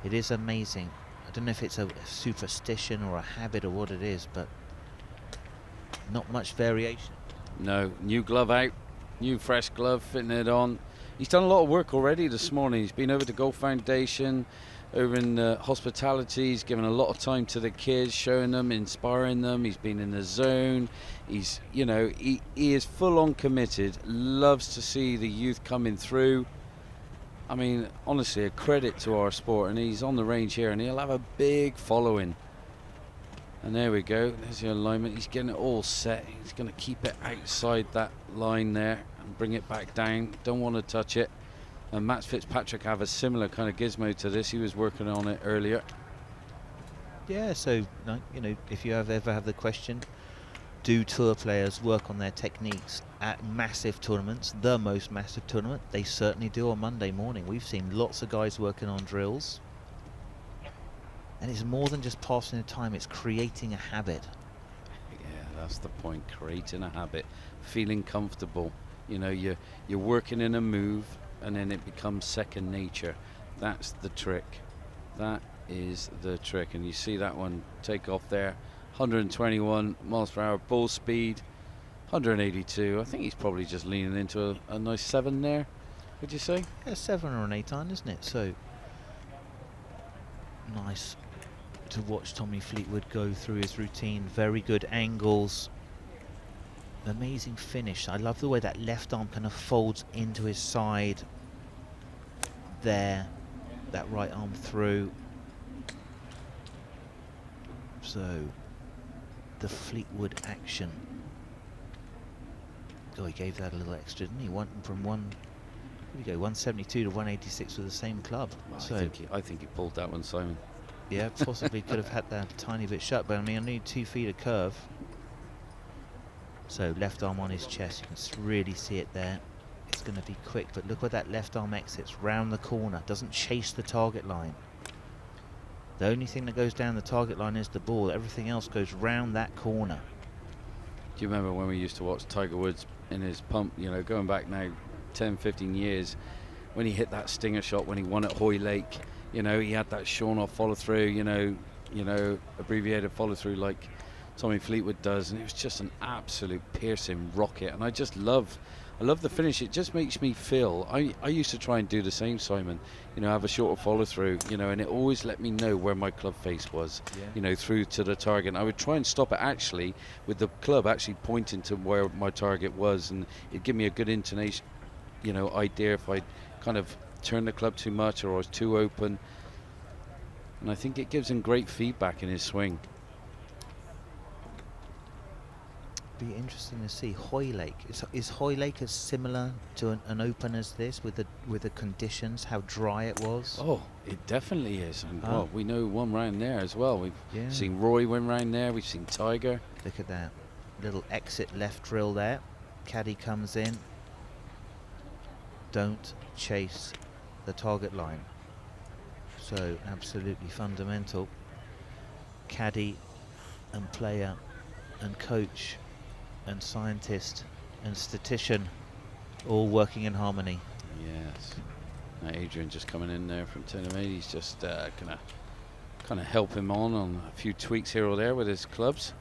is amazing. I don't know if it's a superstition or a habit or what it is, but not much variation. No, new glove out, new fresh glove, fitting it on. He's done a lot of work already this morning. He's been over to Golf Foundation, over in hospitality. He's given a lot of time to the kids, showing them, inspiring them. He's been in the zone. He's, he is full on committed, loves to see the youth coming through. I mean, honestly, a credit to our sport, and he's on the range here, and he'll have a big following. And there we go, there's the alignment. He's getting it all set. He's going to keep it outside that line there and bring it back down. Don't want to touch it. And Matt Fitzpatrick have a similar kind of gizmo to this. He was working on it earlier. Yeah, so, if you ever have the question, do tour players work on their techniques at massive tournaments, the most massive tournament? They certainly do on Monday morning. We've seen lots of guys working on drills. And it's more than just passing the time, it's creating a habit. Yeah, that's the point, creating a habit, feeling comfortable. You're working in a move, and then it becomes second nature. That's the trick. That is the trick. And you see that one take off there. 121 miles per hour ball speed, 182. I think he's probably just leaning into a nice 7 there, would you say? Yeah, 7 or an 8 iron, isn't it? So nice to watch Tommy Fleetwood go through his routine. Very good angles, amazing finish. I love the way that left arm kind of folds into his side there, that right arm through. So the Fleetwood action. Oh, he gave that a little extra, didn't he? Went from 172 to 186 with the same club. Well, so I think he pulled that one, Simon. Yeah, possibly could have had that tiny bit shut, but I mean, I need 2 feet of curve. So left arm on his chest, you can really see it there. It's going to be quick, but look where that left arm exits, round the corner, doesn't chase the target line. The only thing that goes down the target line is the ball. Everything else goes round that corner. Do you remember when we used to watch Tiger Woods in his pump, going back now 10, 15 years, when he hit that stinger shot when he won at Hoy Lake? He had that shorn-off follow-through, abbreviated follow-through like Tommy Fleetwood does, and it was just an absolute piercing rocket. And I love the finish. It just makes me feel, I used to try and do the same, Simon, have a shorter follow-through, and it always let me know where my club face was, through to the target. And I would try and stop it actually with the club actually pointing to where my target was, and it'd give me a good intonation, idea if I kind of turn the club too much or I was too open. And I think it gives him great feedback in his swing. Be interesting to see Hoylake. Is Hoylake as similar to an Open as this with the conditions, how dry it was? Oh, it definitely is. And well, we know one round there as well. We've seen Rory win round there. We've seen Tiger. Look at that little exit left drill there. Caddy comes in. Don't chase the target line. So absolutely fundamental. Caddy and player and coach and scientist and statistician all working in harmony. Yes. Now Adrian just coming in there from tournament. He's just gonna kind of help him on a few tweaks here or there with his clubs.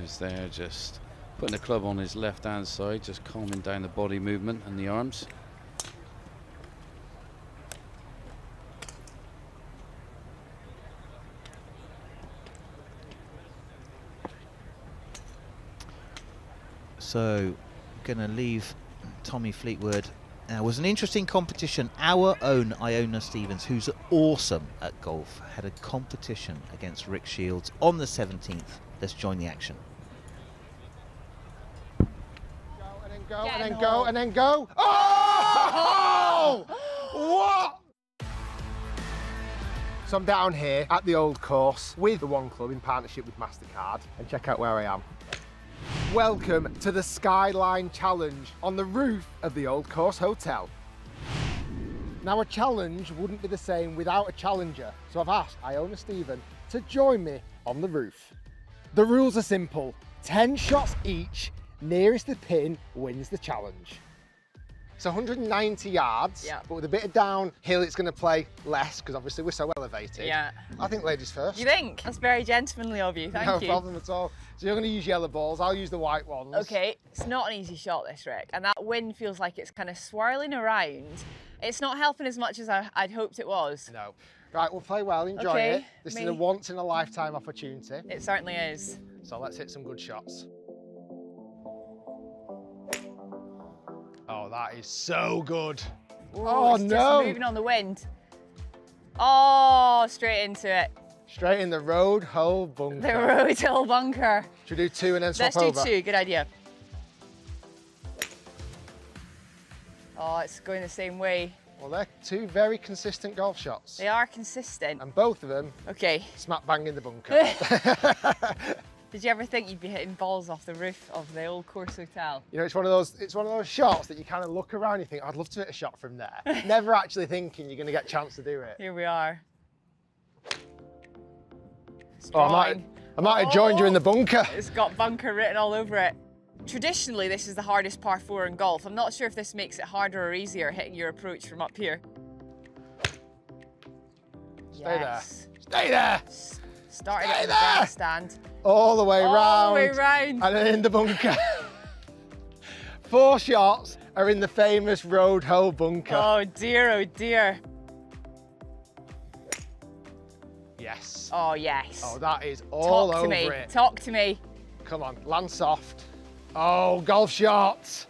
Is there just putting the club on his left hand side, just calming down the body movement and the arms. So gonna leave Tommy Fleetwood. Now, it was an interesting competition. Our own Iona Stevens, who's awesome at golf, had a competition against Rick Shields on the 17th. Let's join the action. Go, and then go, and then go. Oh! What? So I'm down here at the Old Course with the One Club in partnership with MasterCard, and check out where I am. Welcome to the Skyline Challenge on the roof of the Old Course Hotel. Now, a challenge wouldn't be the same without a challenger, so I've asked Iona Stephen to join me on the roof. The rules are simple: 10 shots each. Nearest the pin wins the challenge. It's 190 yards, but with a bit of downhill, it's going to play less because obviously we're so elevated. Yeah. I think ladies first. You think? That's very gentlemanly of you. Thank you. No problem at all. So you're going to use yellow balls. I'll use the white ones. Okay, it's not an easy shot, this, Rick, and that wind feels like it's kind of swirling around. It's not helping as much as I'd hoped it was. No. Right, we'll play well. Enjoy it. This is a once-in-a-lifetime opportunity. It certainly is. So let's hit some good shots. Oh, that is so good. Ooh, oh, it's no. Just moving on the wind. Oh, straight into it. Straight in the road hole bunker. The road hole bunker. Should we do two and then swap over? Let's do two, good idea. Oh, it's going the same way. Well, they're two very consistent golf shots. They are consistent. And both of them smack bang in the bunker. Did you ever think you'd be hitting balls off the roof of the Old Course Hotel? You know, it's one of those shots that you kind of look around and you think, I'd love to hit a shot from there. Never actually thinking you're going to get a chance to do it. Here we are. Oh, I might have joined you in the bunker. It's got bunker written all over it. Traditionally, this is the hardest par 4 in golf. I'm not sure if this makes it harder or easier hitting your approach from up here. Stay there. Stay there. Started at the grandstand. All the way round. All the way round. And then in the bunker. 4 shots are in the famous road hole bunker. Oh dear, oh dear. Yes. Oh yes. Oh, that is all over it. Talk to me. Come on, land soft. Oh, golf shot.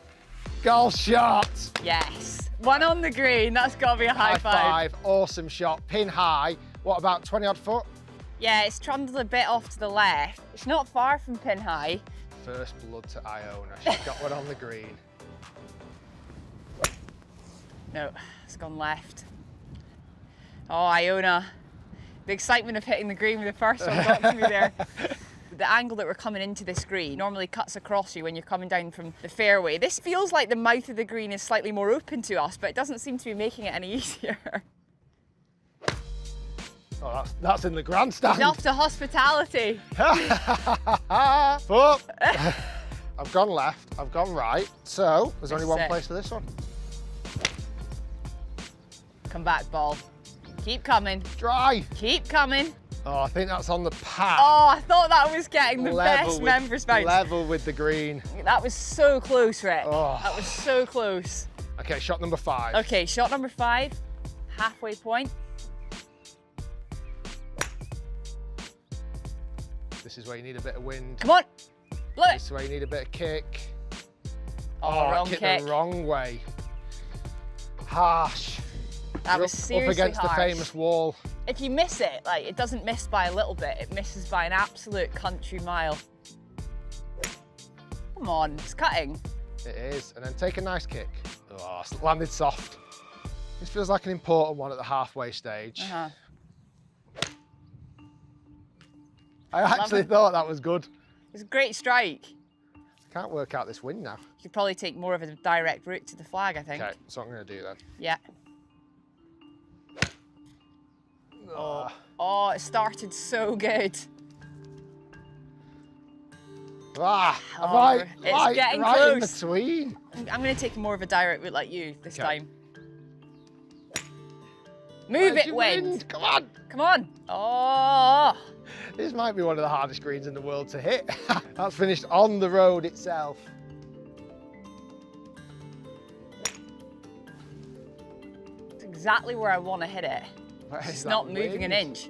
Golf shot. Yes. One on the green. That's got to be a high five. Awesome shot. Pin high. What, about 20 odd foot? Yeah, it's trundled a bit off to the left. It's not far from pin high. First blood to Iona. She's got one on the green. No, it's gone left. Oh, Iona. The excitement of hitting the green with the first one got to me there. The angle that we're coming into this green normally cuts across you when you're coming down from the fairway. This feels like the mouth of the green is slightly more open to us, but it doesn't seem to be making it any easier. Oh, that's in the grandstand. Enough to hospitality. But I've gone left, I've gone right, so there's only one place for this one. Come back, ball. Keep coming. Dry. Keep coming. Oh, I think that's on the path. Oh, I thought that was getting the best members bounce. Level with the green. That was so close, Rick. Oh. That was so close. Okay, shot number 5. Okay, shot number 5, halfway point. This is where you need a bit of wind. Come on, blow it. This is where you need a bit of kick. Oh, wrong kick kick. the wrong way. Harsh. That was seriously up against harsh. the famous wall. If you miss it, like, it doesn't miss by a little bit, it misses by an absolute country mile. Come on, it's cutting. It is, and then take a nice kick. Oh, it's landed soft. This feels like an important one at the halfway stage. I actually thought that was good. It's a great strike. Can't work out this wind now. You could probably take more of a direct route to the flag, I think. Okay, that's what I'm going to do then. Yeah. Oh, it started so good. It's getting right close. in between. I'm going to take more of a direct route like you this time. Move it, wind. Come on. Come on. Oh. This might be one of the hardest greens in the world to hit. That's finished on the road itself. It's exactly where I want to hit it. It's not moving an inch.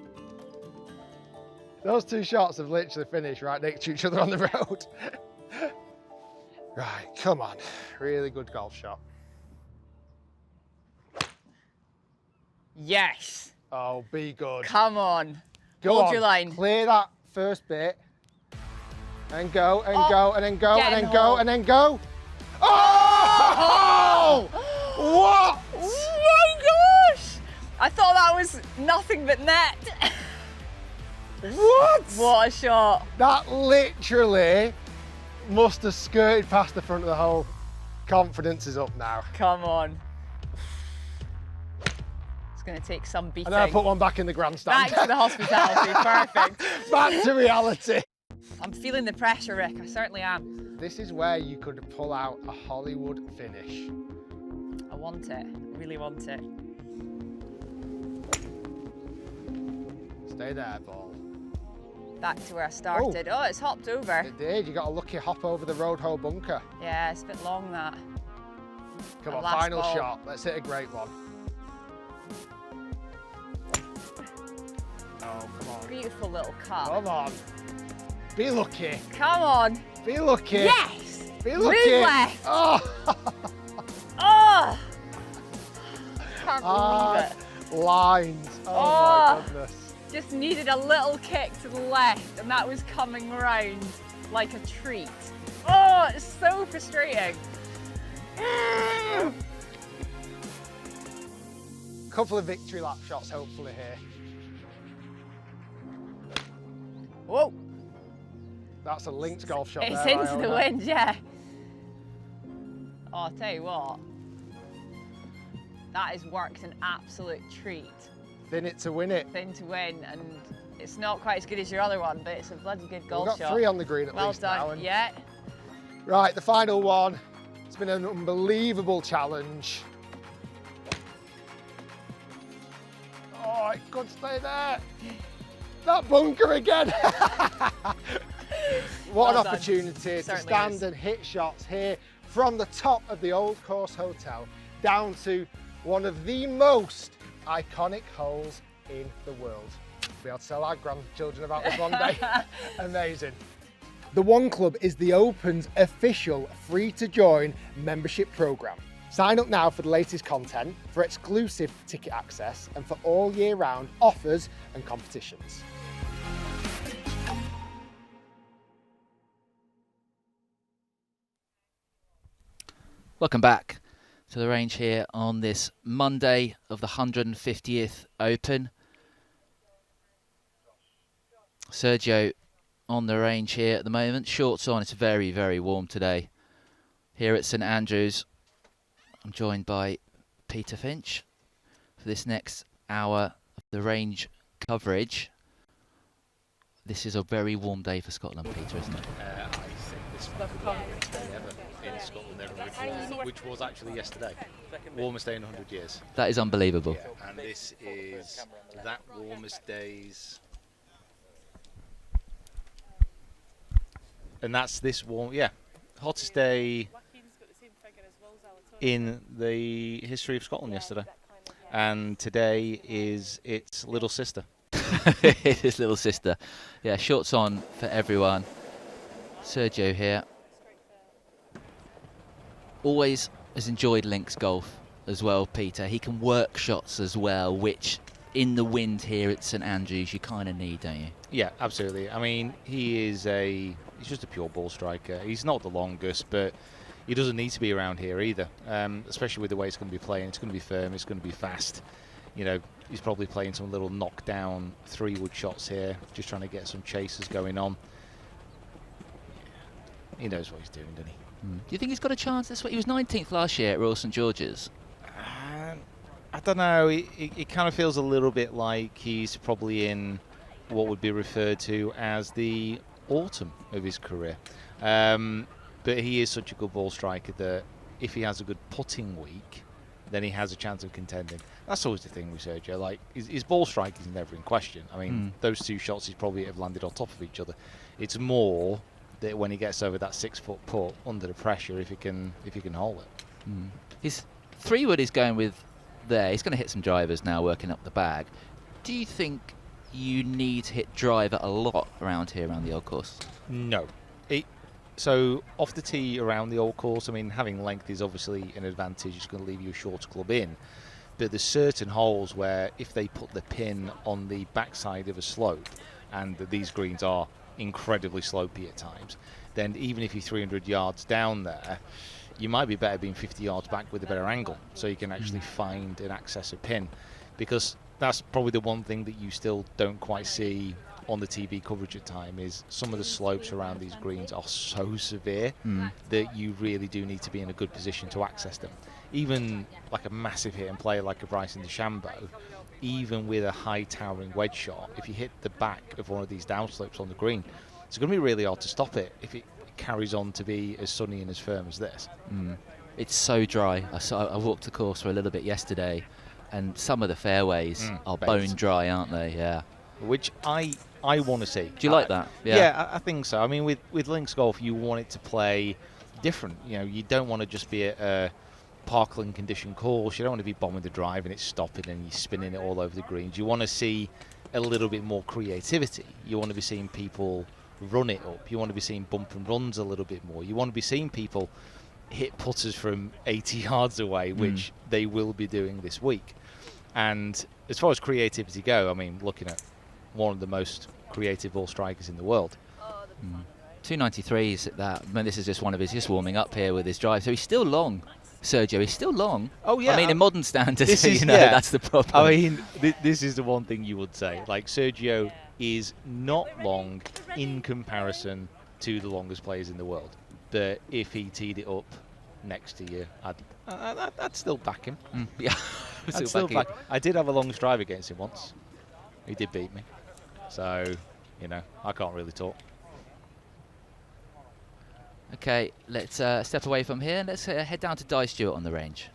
Those two shots have literally finished right next to each other on the road. Right, come on. Really good golf shot. Yes. Oh, be good. Come on. Go Hold on. your line. Clear that first bit. And go, and go, and then go, get and in then go, hole. and then go. Oh! What? Oh my gosh! I thought that was nothing but net. What? What a shot. That literally must have skirted past the front of the hole. Confidence is up now. Come on. It's going to take some beating. And then I put one back in the grandstand. Back to the hospitality, perfect. Back to reality. I'm feeling the pressure, Rick, I certainly am. This is where you could pull out a Hollywood finish. I want it, I really want it. Stay there, ball. Back to where I started. Oh, it's hopped over. It did, you got a lucky hop over the road hole bunker. Yeah, it's a bit long, that. Come The on, last final ball. shot. Let's hit a great one. Oh, come on. Beautiful little cut. Come on. Be lucky. Come on. Be lucky. Yes. Be lucky. Move left. Oh. Oh. Can't believe it. Lines. Oh, Oh. my goodness. Just needed a little kick to the left, and that was coming round like a treat. Oh, it's so frustrating. Couple of victory lap shots, hopefully, here. Whoa. That's a linked golf shot It's there, into the Iona. wind, yeah. Oh, I'll tell you what. That has worked an absolute treat. Thin it to win it. Thin to win, and it's not quite as good as your other one, but it's a bloody good golf We've shot. got 3 on the green at well least done. now. And Yeah. Right, the final one. It's been an unbelievable challenge. Oh, it could stay there. That bunker again. What an Well done. opportunity to Certainly stand is. and hit shots here from the top of the Old Course Hotel down to one of the most iconic holes in the world. Be able to tell our grandchildren about this one day. Amazing. The One Club is the Open's official free-to-join membership program. Sign up now for the latest content, for exclusive ticket access, and for all year-round offers and competitions. Welcome back to the range here on this Monday of the 150th Open. Sergio on the range here at the moment. Shorts on. It's very, very warm today here at St Andrews. I'm joined by Peter Finch for this next hour of the range coverage. This is a very warm day for Scotland, Peter, isn't it? I think this might be the warmest day ever in Scotland, which was actually yesterday. Warmest day in 100 years. That is unbelievable. Yeah, and this is that warmest days. And that's this warm, yeah. Hottest day in the history of Scotland yesterday. And today is its little sister. His little sister. Yeah, shorts on for everyone. Sergio here. Always has enjoyed links golf as well, Peter. He can work shots as well, which in the wind here at St Andrews you kind of need, don't you? Yeah, absolutely. I mean, he's just a pure ball striker. He's not the longest, but he doesn't need to be around here either, especially with the way it's going to be playing. It's going to be firm, it's going to be fast. You know, he's probably playing some little knockdown 3-wood shots here, just trying to get some chases going on. He knows what he's doing, doesn't he? Do you think he's got a chance this week? He was 19th last year at Royal St George's. I don't know. It kind of feels a little bit like he's probably in what would be referred to as the autumn of his career. But he is such a good ball striker that if he has a good putting week, then he has a chance of contending. That's always the thing with Sergio. Like, his ball strike is never in question. I mean, those two shots he's probably have landed on top of each other. It's more that when he gets over that 6-foot putt under the pressure, if he can hold it. His 3-wood is going with there. He's going to hit some drivers now, working up the bag. Do you think you need to hit driver a lot around here, around the old course? No. So off the tee around the old course, I mean, having length is obviously an advantage. It's going to leave you a shorter club in. But there's certain holes where if they put the pin on the backside of a slope, and these greens are incredibly slopey at times, then even if you're 300 yards down there, you might be better being 50 yards back with a better angle, so you can actually find and access a pin. Because that's probably the one thing that you still don't quite see on the TV coverage at time, is some of the slopes around these greens are so severe that you really do need to be in a good position to access them. Even like a massive hit and player like a Bryson DeChambeau, even with a high towering wedge shot, if you hit the back of one of these downslopes on the green, it's going to be really hard to stop it if it carries on to be as sunny and as firm as this. It's so dry. I walked the course for a little bit yesterday, and some of the fairways are bone dry, aren't they? Yeah. Which I want to see. Do you like that? Yeah, I think so. I mean, with links golf, you want it to play different. You know, you don't want to just be at a parkland condition course. You don't want to be bombing the drive and it's stopping and you're spinning it all over the greens. You want to see a little bit more creativity. You want to be seeing people run it up. You want to be seeing bump and runs a little bit more. You want to be seeing people hit putters from 80 yards away, which they will be doing this week. And as far as creativity go, I mean, looking at one of the most creative ball strikers in the world. 293s at that. I mean, this is just one of his, just warming up here with his drive. So he's still long, Sergio. He's still long. Oh, yeah. I mean, in modern standards, that's the problem. I mean, this is the one thing you would say. Like, Sergio is not long in comparison to the longest players in the world. But if he teed it up next to you, I'd still back him. Yeah, I'd still back him. I did have a long drive against him once. He did beat me. So, you know, I can't really talk. Okay, let's step away from here and let's head down to Di Stewart on the range.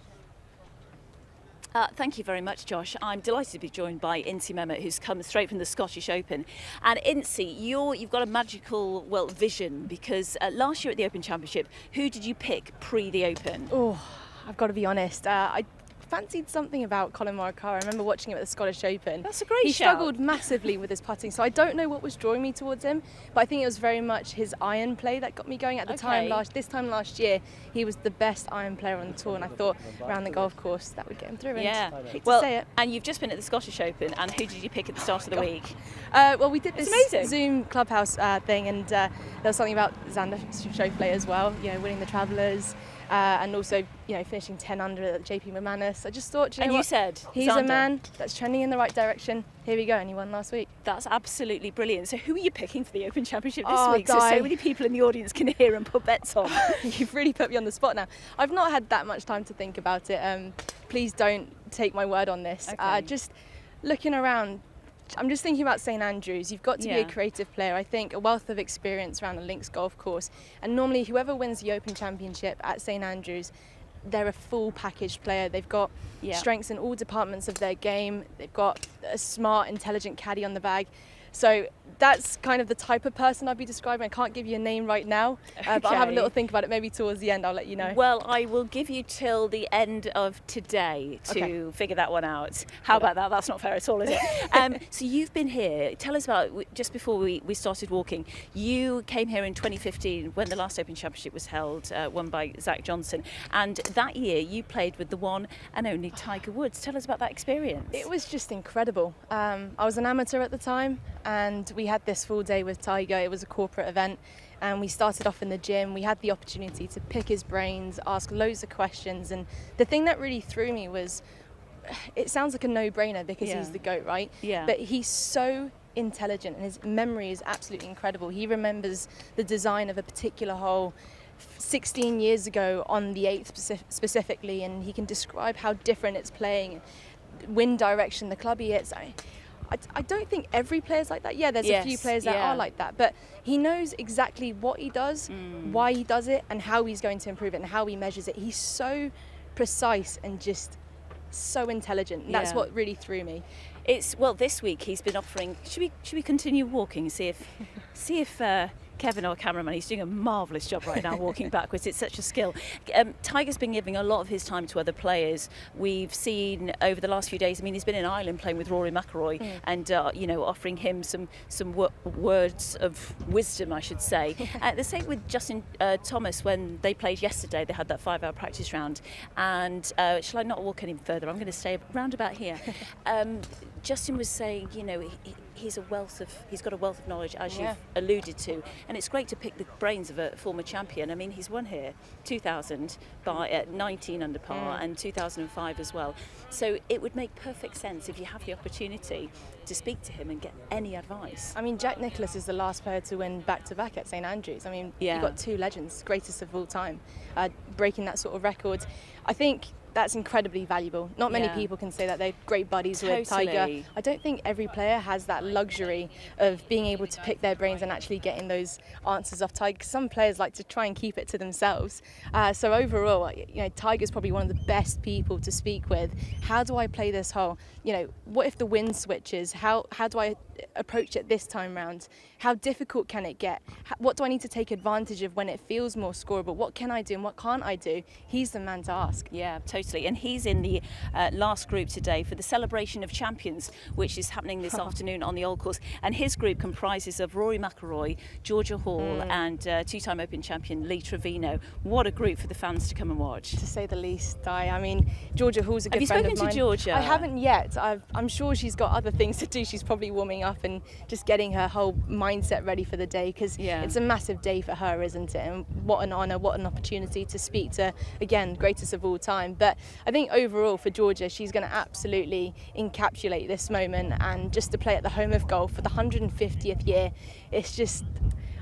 Thank you very much, Josh. I'm delighted to be joined by Incy Mehmet, who's come straight from the Scottish Open. And Incy, you've got a magical, vision, because last year at the Open Championship, who did you pick pre the Open? Oh, I've got to be honest. I fancied something about Colin Morikawa. I remember watching him at the Scottish Open. That's a great He shout. struggled massively with his putting, so I don't know what was drawing me towards him, but I think it was very much his iron play that got me going at the time. This time last year, he was the best iron player on the tour, and I thought around the golf course that would get him through. Yeah. And hate to say it. And you've just been at the Scottish Open, and who did you pick at the start of the week? Well, we did this amazing. Zoom clubhouse thing, and there was something about Xander Schauffele as well, winning the Travellers. And also, finishing 10 under at JP McManus. I just thought, you said he's Xander. a man that's trending in the right direction. Here we go, and he won last week. That's absolutely brilliant. So who are you picking for the Open Championship this week? So many people in the audience can hear and put bets on. You've really put me on the spot now. I've not had that much time to think about it. Please don't take my word on this. Okay. Just looking around, I'm just thinking about St Andrews. You've got to be a creative player. I think a wealth of experience around a links golf course. And normally whoever wins the Open Championship at St Andrews, they're a full packaged player. They've got strengths in all departments of their game. They've got a smart, intelligent caddy on the bag. So that's kind of the type of person I'd be describing. I can't give you a name right now, but I'll have a little think about it. Maybe towards the end I'll let you know. Well, I will give you till the end of today to figure that one out. How about that? That's not fair at all, is it? So you've been here. Tell us about, just before we started walking, you came here in 2015 when the last Open Championship was held, won by Zach Johnson. And that year you played with the one and only Tiger Woods. Tell us about that experience. It was just incredible. I was an amateur at the time, and we had this full day with Tiger. It was a corporate event, and we started off in the gym. We had the opportunity to pick his brains, ask loads of questions, and the thing that really threw me was, it sounds like a no-brainer because he's the GOAT, right? Yeah. But he's so intelligent, and his memory is absolutely incredible. He remembers the design of a particular hole 16 years ago on the 8th specifically, and he can describe how different it's playing, wind direction, the club he hits. I don't think every player's like that. Yeah, there's a few players that are like that, but he knows exactly what he does, why he does it, and how he's going to improve it, and how he measures it. He's so precise and just so intelligent. And that's what really threw me. It's, well, this week he's been offering. Should we continue walking? See if Kevin, our cameraman, he's doing a marvellous job right now walking backwards. It's such a skill. Tiger's been giving a lot of his time to other players. We've seen over the last few days, I mean, he's been in Ireland playing with Rory Mcroy and, you know, offering him some words of wisdom, I should say. The same with Justin Thomas when they played yesterday. They had that 5-hour practice round. And shall I not walk any further? I'm going to stay round about here. Justin was saying, you know, he's got a wealth of knowledge, as you've alluded to, and it's great to pick the brains of a former champion. I mean, he's won here 2000 by 19 under par and 2005 as well. So it would make perfect sense if you have the opportunity to speak to him and get any advice. I mean, Jack Nicklaus is the last player to win back-to-back at St Andrews. I mean, you've got two legends, greatest of all time, breaking that sort of record. I think that's incredibly valuable. Not many people can say that they're great buddies with Tiger. I don't think every player has that luxury of being able to pick their brains and actually getting those answers off Tiger. Some players like to try and keep it to themselves. So overall, you know, Tiger's probably one of the best people to speak with. How do I play this hole? You know, what if the wind switches? How do I approach it this time round? How difficult can it get? What do I need to take advantage of when it feels more scoreable? What can I do and what can't I do? He's the man to ask. Yeah, totally. And he's in the last group today for the Celebration of Champions, which is happening this afternoon on the Old Course. And his group comprises of Rory Mcroy, Georgia Hall and two-time Open champion Lee Trevino. What a group for the fans to come and watch. To say the least, I mean, Georgia Hall's a good friend of mine. Have you spoken to Georgia? I haven't yet. I'm sure she's got other things to do. She's probably warming up and just getting her whole mindset ready for the day, because it's a massive day for her, isn't it? And what an honour, what an opportunity to speak to, again, greatest of all time. But I think overall for Georgia, she's going to absolutely encapsulate this moment, and just to play at the home of golf for the 150th year, it's just,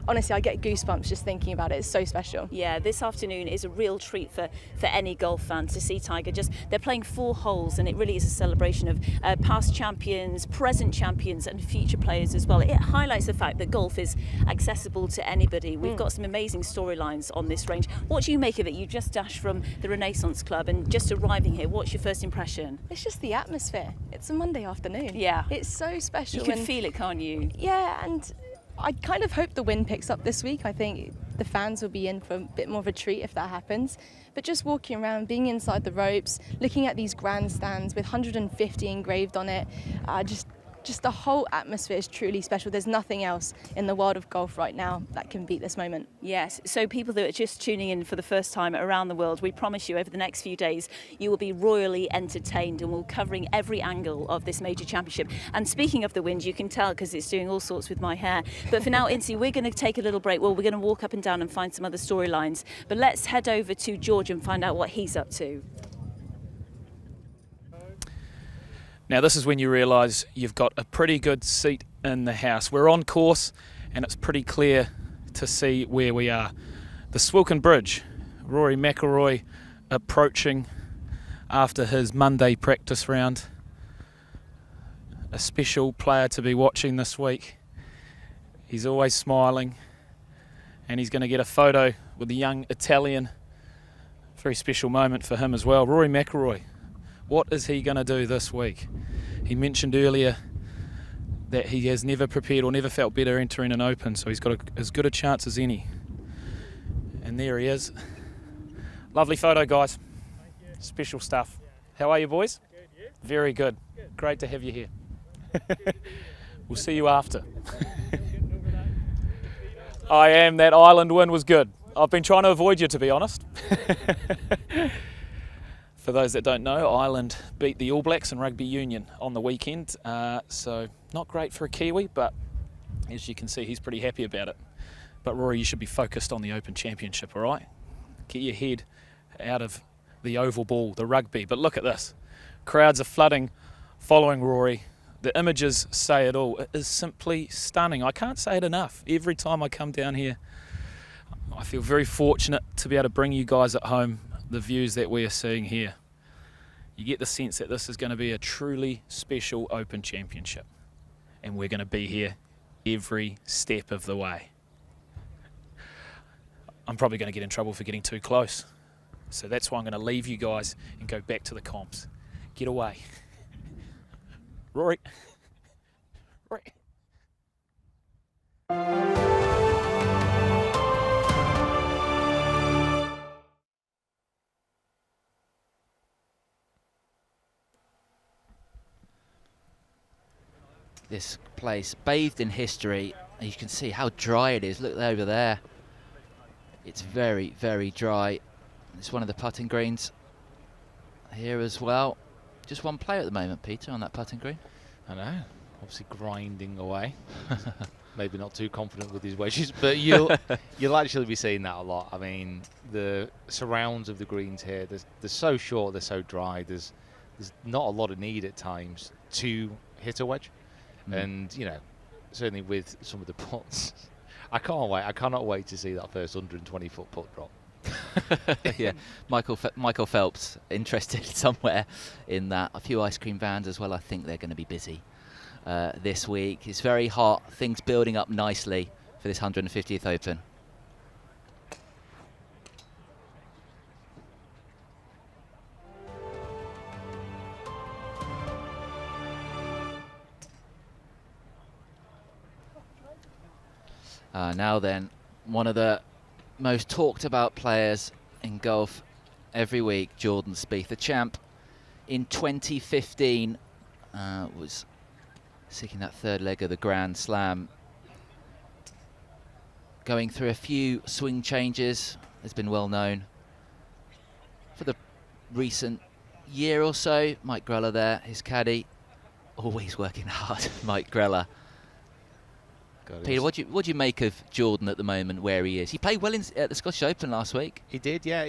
honestly, I get goosebumps just thinking about it. It's so special. Yeah, this afternoon is a real treat for any golf fan to see Tiger. They're playing 4 holes, and it really is a celebration of past champions, present champions, and future players as well. It highlights the fact that golf is accessible to anybody. We've got some amazing storylines on this range. What do you make of it? You just dashed from the Renaissance Club, and just arriving here, what's your first impression? It's just the atmosphere. It's a Monday afternoon. Yeah. It's so special. You can feel it, can't you? Yeah, and I kind of hope the wind picks up this week. I think the fans will be in for a bit more of a treat if that happens. But just walking around, being inside the ropes, looking at these grandstands with 150 engraved on it, just the whole atmosphere is truly special. There's nothing else in the world of golf right now that can beat this moment. Yes, so people that are just tuning in for the first time around the world, we promise you over the next few days you will be royally entertained, and we'll be covering every angle of this major championship. And speaking of the wind, you can tell because it's doing all sorts with my hair. But for now, Incy, we're going to take a little break. Well, we're going to walk up and down and find some other storylines. But let's head over to George and find out what he's up to. Now this is when you realise you've got a pretty good seat in the house. We're on course and it's pretty clear to see where we are. The Swilcan Bridge, Rory Mcroy approaching after his Monday practice round. A special player to be watching this week. He's always smiling and he's going to get a photo with the young Italian. Very special moment for him as well. Rory Mcroy. What is he going to do this week? He mentioned earlier that he has never prepared or never felt better entering an Open, so he's got as good a chance as any. And there he is. Lovely photo, guys. Special stuff. How are you, boys? Good, you? Very good. Great to have you here. We'll see you after. I am. That Ireland win was good. I've been trying to avoid you, to be honest. For those that don't know, Ireland beat the All Blacks in rugby union on the weekend. So not great for a Kiwi, but as you can see, he's pretty happy about it. But Rory, you should be focused on the Open Championship, all right? Get your head out of the oval ball, the rugby. But look at this. Crowds are flooding following Rory. The images say it all. It is simply stunning. I can't say it enough. Every time I come down here, I feel very fortunate to be able to bring you guys at home the views that we are seeing here. You get the sense that this is going to be a truly special Open Championship. And we're going to be here every step of the way. I'm probably going to get in trouble for getting too close. So that's why I'm going to leave you guys and go back to the comps. Get away. Rory. Rory. This place bathed in history. You can see how dry it is. Look over there. It's very, very dry. It's one of the putting greens here as well. Just one player at the moment, Peter, on that putting green. I know. Obviously grinding away. Maybe not too confident with his wedges, but you'll actually be seeing that a lot. I mean, the surrounds of the greens here, they're so short, they're so dry. There's not a lot of need at times to hit a wedge. And, you know, certainly with some of the putts, I cannot wait to see that first 120-foot putt drop. Yeah, Michael Phelps interested somewhere in that. A few ice cream vans as well. I think they're going to be busy this week. It's very hot. Things building up nicely for this 150th Open. Now then, one of the most talked about players in golf every week, Jordan Spieth, the champ in 2015, was seeking that third leg of the Grand Slam. Going through a few swing changes, has been well known for the recent year or so. Mike Greller there, his caddy, always working hard. Mike Greller. Peter, what do you make of Jordan at the moment, where he is? He played well at the Scottish Open last week. He did, yeah.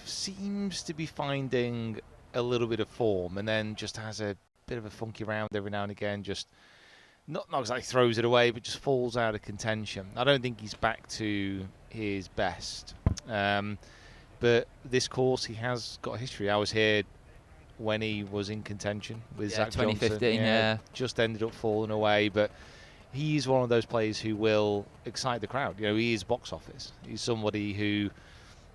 Seems to be finding a little bit of form, and then just has a bit of a funky round every now and again. Just not exactly throws it away, but just falls out of contention. I don't think he's back to his best. But this course, he has got a history. I was here when he was in contention with Zach 2015, Johnson. yeah. Just ended up falling away, but he's one of those players who will excite the crowd. You know, he is box office. He's somebody who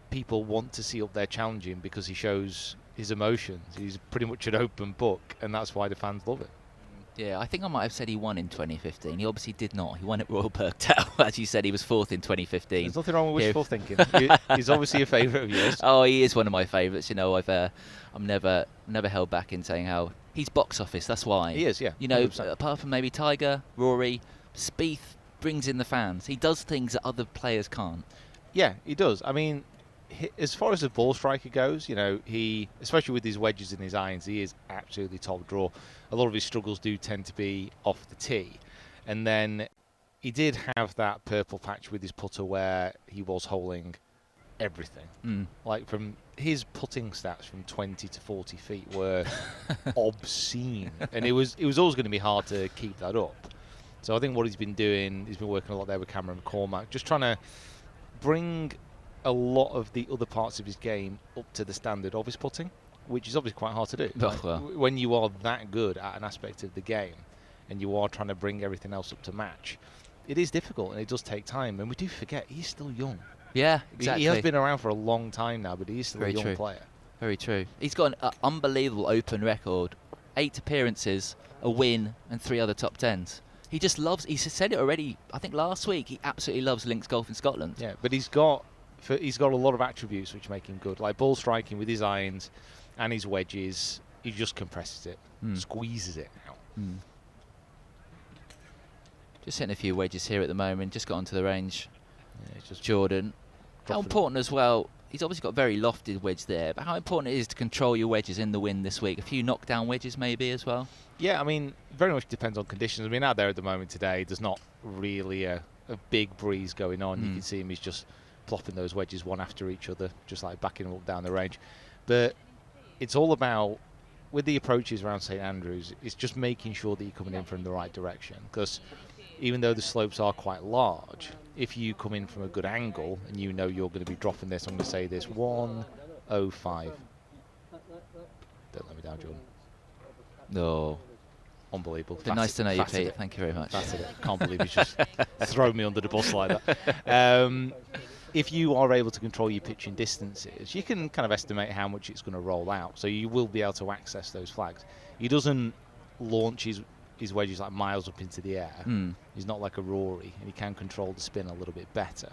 people want to see up there challenging because he shows his emotions. He's pretty much an open book, and that's why the fans love it. Yeah, I think I might have said he won in 2015. He obviously did not. He won at Royal Birkdale. As you said, he was fourth in 2015. There's nothing wrong with wishful thinking. He's obviously a favourite of yours. Oh, he is one of my favourites. You know, I'm never held back in saying how he's box office. That's why he is. Yeah, you know, 100%. Apart from maybe Tiger, Rory, Spieth brings in the fans. He does things that other players can't. Yeah, he does. I mean, as far as the ball striker goes, you know, he, especially with his wedges and his irons, he is absolutely top draw. A lot of his struggles do tend to be off the tee. And then he did have that purple patch with his putter where he was holing everything. Like, from his putting stats from 20 to 40 feet were obscene. And it was always going to be hard to keep that up. So I think what he's been doing, he's been working a lot there with Cameron McCormack, just trying to bring a lot of the other parts of his game up to the standard of his putting, which is obviously quite hard to do. Oh, well. When you are that good at an aspect of the game and you are trying to bring everything else up to match, it is difficult and it does take time. And we do forget, he's still young. Yeah, exactly. He has been around for a long time now, but he is still a young player. Very true. He's got an unbelievable Open record 8 appearances, a win, and 3 other top 10s. He just loves. He said it already. I think last week. He absolutely loves links golf in Scotland. Yeah, but he's got a lot of attributes which make him good, like ball striking with his irons and his wedges. He just compresses it, squeezes it out. Just hitting a few wedges here at the moment. Just got onto the range. Yeah, it's just Jordan. How important as well. He's obviously got very lofted wedge there, but how important it is to control your wedges in the wind this week? A few knockdown wedges maybe as well? Yeah, I mean, very much depends on conditions. I mean, out there at the moment today, there's not really a big breeze going on. You can see him, he's just plopping those wedges one after each other, just like backing them up down the range. But it's all about, with the approaches around St Andrews, it's just making sure that you're coming in from the right direction. Because even though the slopes are quite large, if you come in from a good angle and you know you're going to be dropping this, I'm going to say this, 105. Don't let me down, Jordan. No. Unbelievable. Been nice to know you, Pete. Thank you very much. That's it. Can't believe he's just thrown me under the bus like that. If you are able to control your pitching distances, you can kind of estimate how much it's going to roll out. So you will be able to access those flags. He doesn't launch his wedges like miles up into the air. He's not like a Rory, and he can control the spin a little bit better.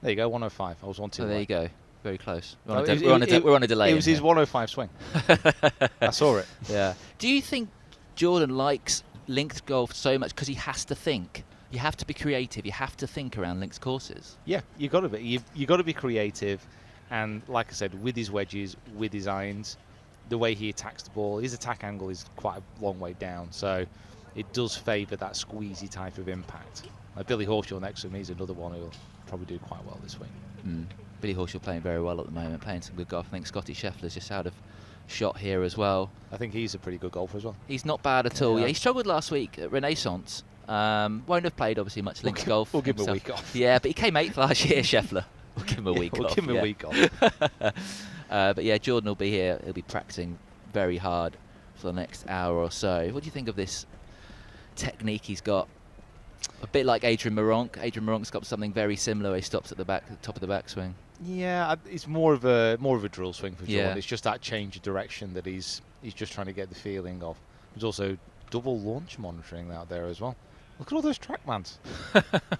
There you go, 105. I was on too. Oh, there you go. Very close. We're on a delay. It was his 105 swing. I saw it. Yeah. Do you think Jordan likes linked golf so much because he has to think? You have to be creative. You have to think around links courses. Yeah, you've got to be. You've got to be creative, and like I said, with his wedges, with his irons, the way he attacks the ball, his attack angle is quite a long way down, so it does favour that squeezy type of impact. Like Billy Horschel next to me is another one who will probably do quite well this week. Billy Horschel playing very well at the moment, playing some good golf. I think Scotty Scheffler's just out of shot here as well. I think he's a pretty good golfer as well. He's not bad at all. Yeah, he struggled last week at Renaissance. Won't have played obviously much links golf. We'll give him a week off. Yeah, but he came 8th last year, Scheffler. We'll give him a week off. We'll give him a week off. But yeah, Jordan will be here. He'll be practicing very hard for the next hour or so. What do you think of this technique he's got? A bit like Adrian Meronk. Adrian Meronk's got something very similar. He stops at the top of the backswing. Yeah, it's more of a drill swing for Jordan. It's just that change of direction that he's just trying to get the feeling of. There's also double launch monitoring out there as well. Look at all those TrackMans.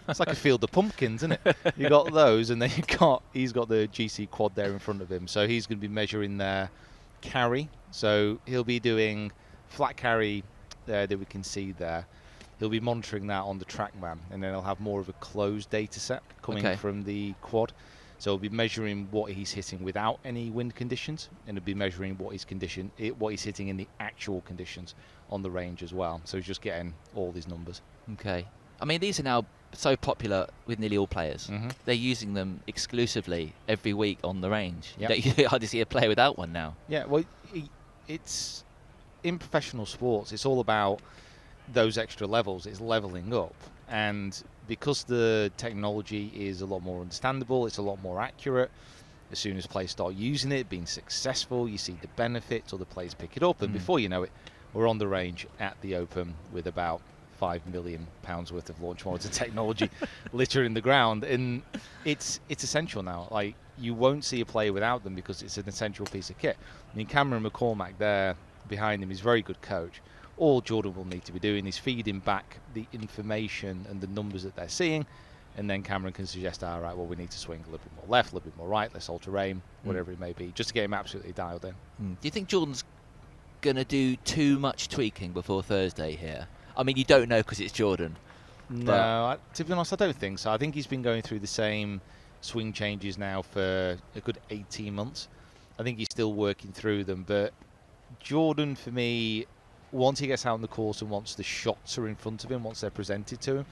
It's like a field of pumpkins, isn't it? You got those, and then he's got the GC quad there in front of him. So he's going to be measuring their carry. So he'll be doing flat carry there that we can see there. He'll be monitoring that on the TrackMan, and then he'll have more of a closed data set coming from the quad. So he'll be measuring what he's hitting without any wind conditions, and he'll be measuring what he's hitting in the actual conditions on the range as well. So he's just getting all these numbers. Okay. I mean, these are now so popular with nearly all players. They're using them exclusively every week on the range. You hardly see a player without one now. Yeah, well, it's in professional sports, it's all about those extra levels. It's leveling up, and because the technology is a lot more understandable, it's a lot more accurate. As soon as players start using it, being successful, you see the benefits, other players pick it up, and before you know it, we're on the range at the Open with about £5 million worth of launch monitor technology littering the ground, and it's essential now. Like, you won't see a player without them because it's an essential piece of kit. I mean, Cameron McCormack there behind him is a very good coach. All Jordan will need to be doing is feeding back the information and the numbers that they're seeing, and then Cameron can suggest, all right, well, we need to swing a little bit more left, a little bit more right, less all-terrain, whatever it may be, just to get him absolutely dialed in. Do you think Jordan's going to do too much tweaking before Thursday here? I mean, you don't know because it's Jordan. No, to be honest, I don't think so. I think he's been going through the same swing changes now for a good 18 months. I think he's still working through them, but Jordan, for me, once he gets out on the course and once the shots are in front of him, once they're presented to him,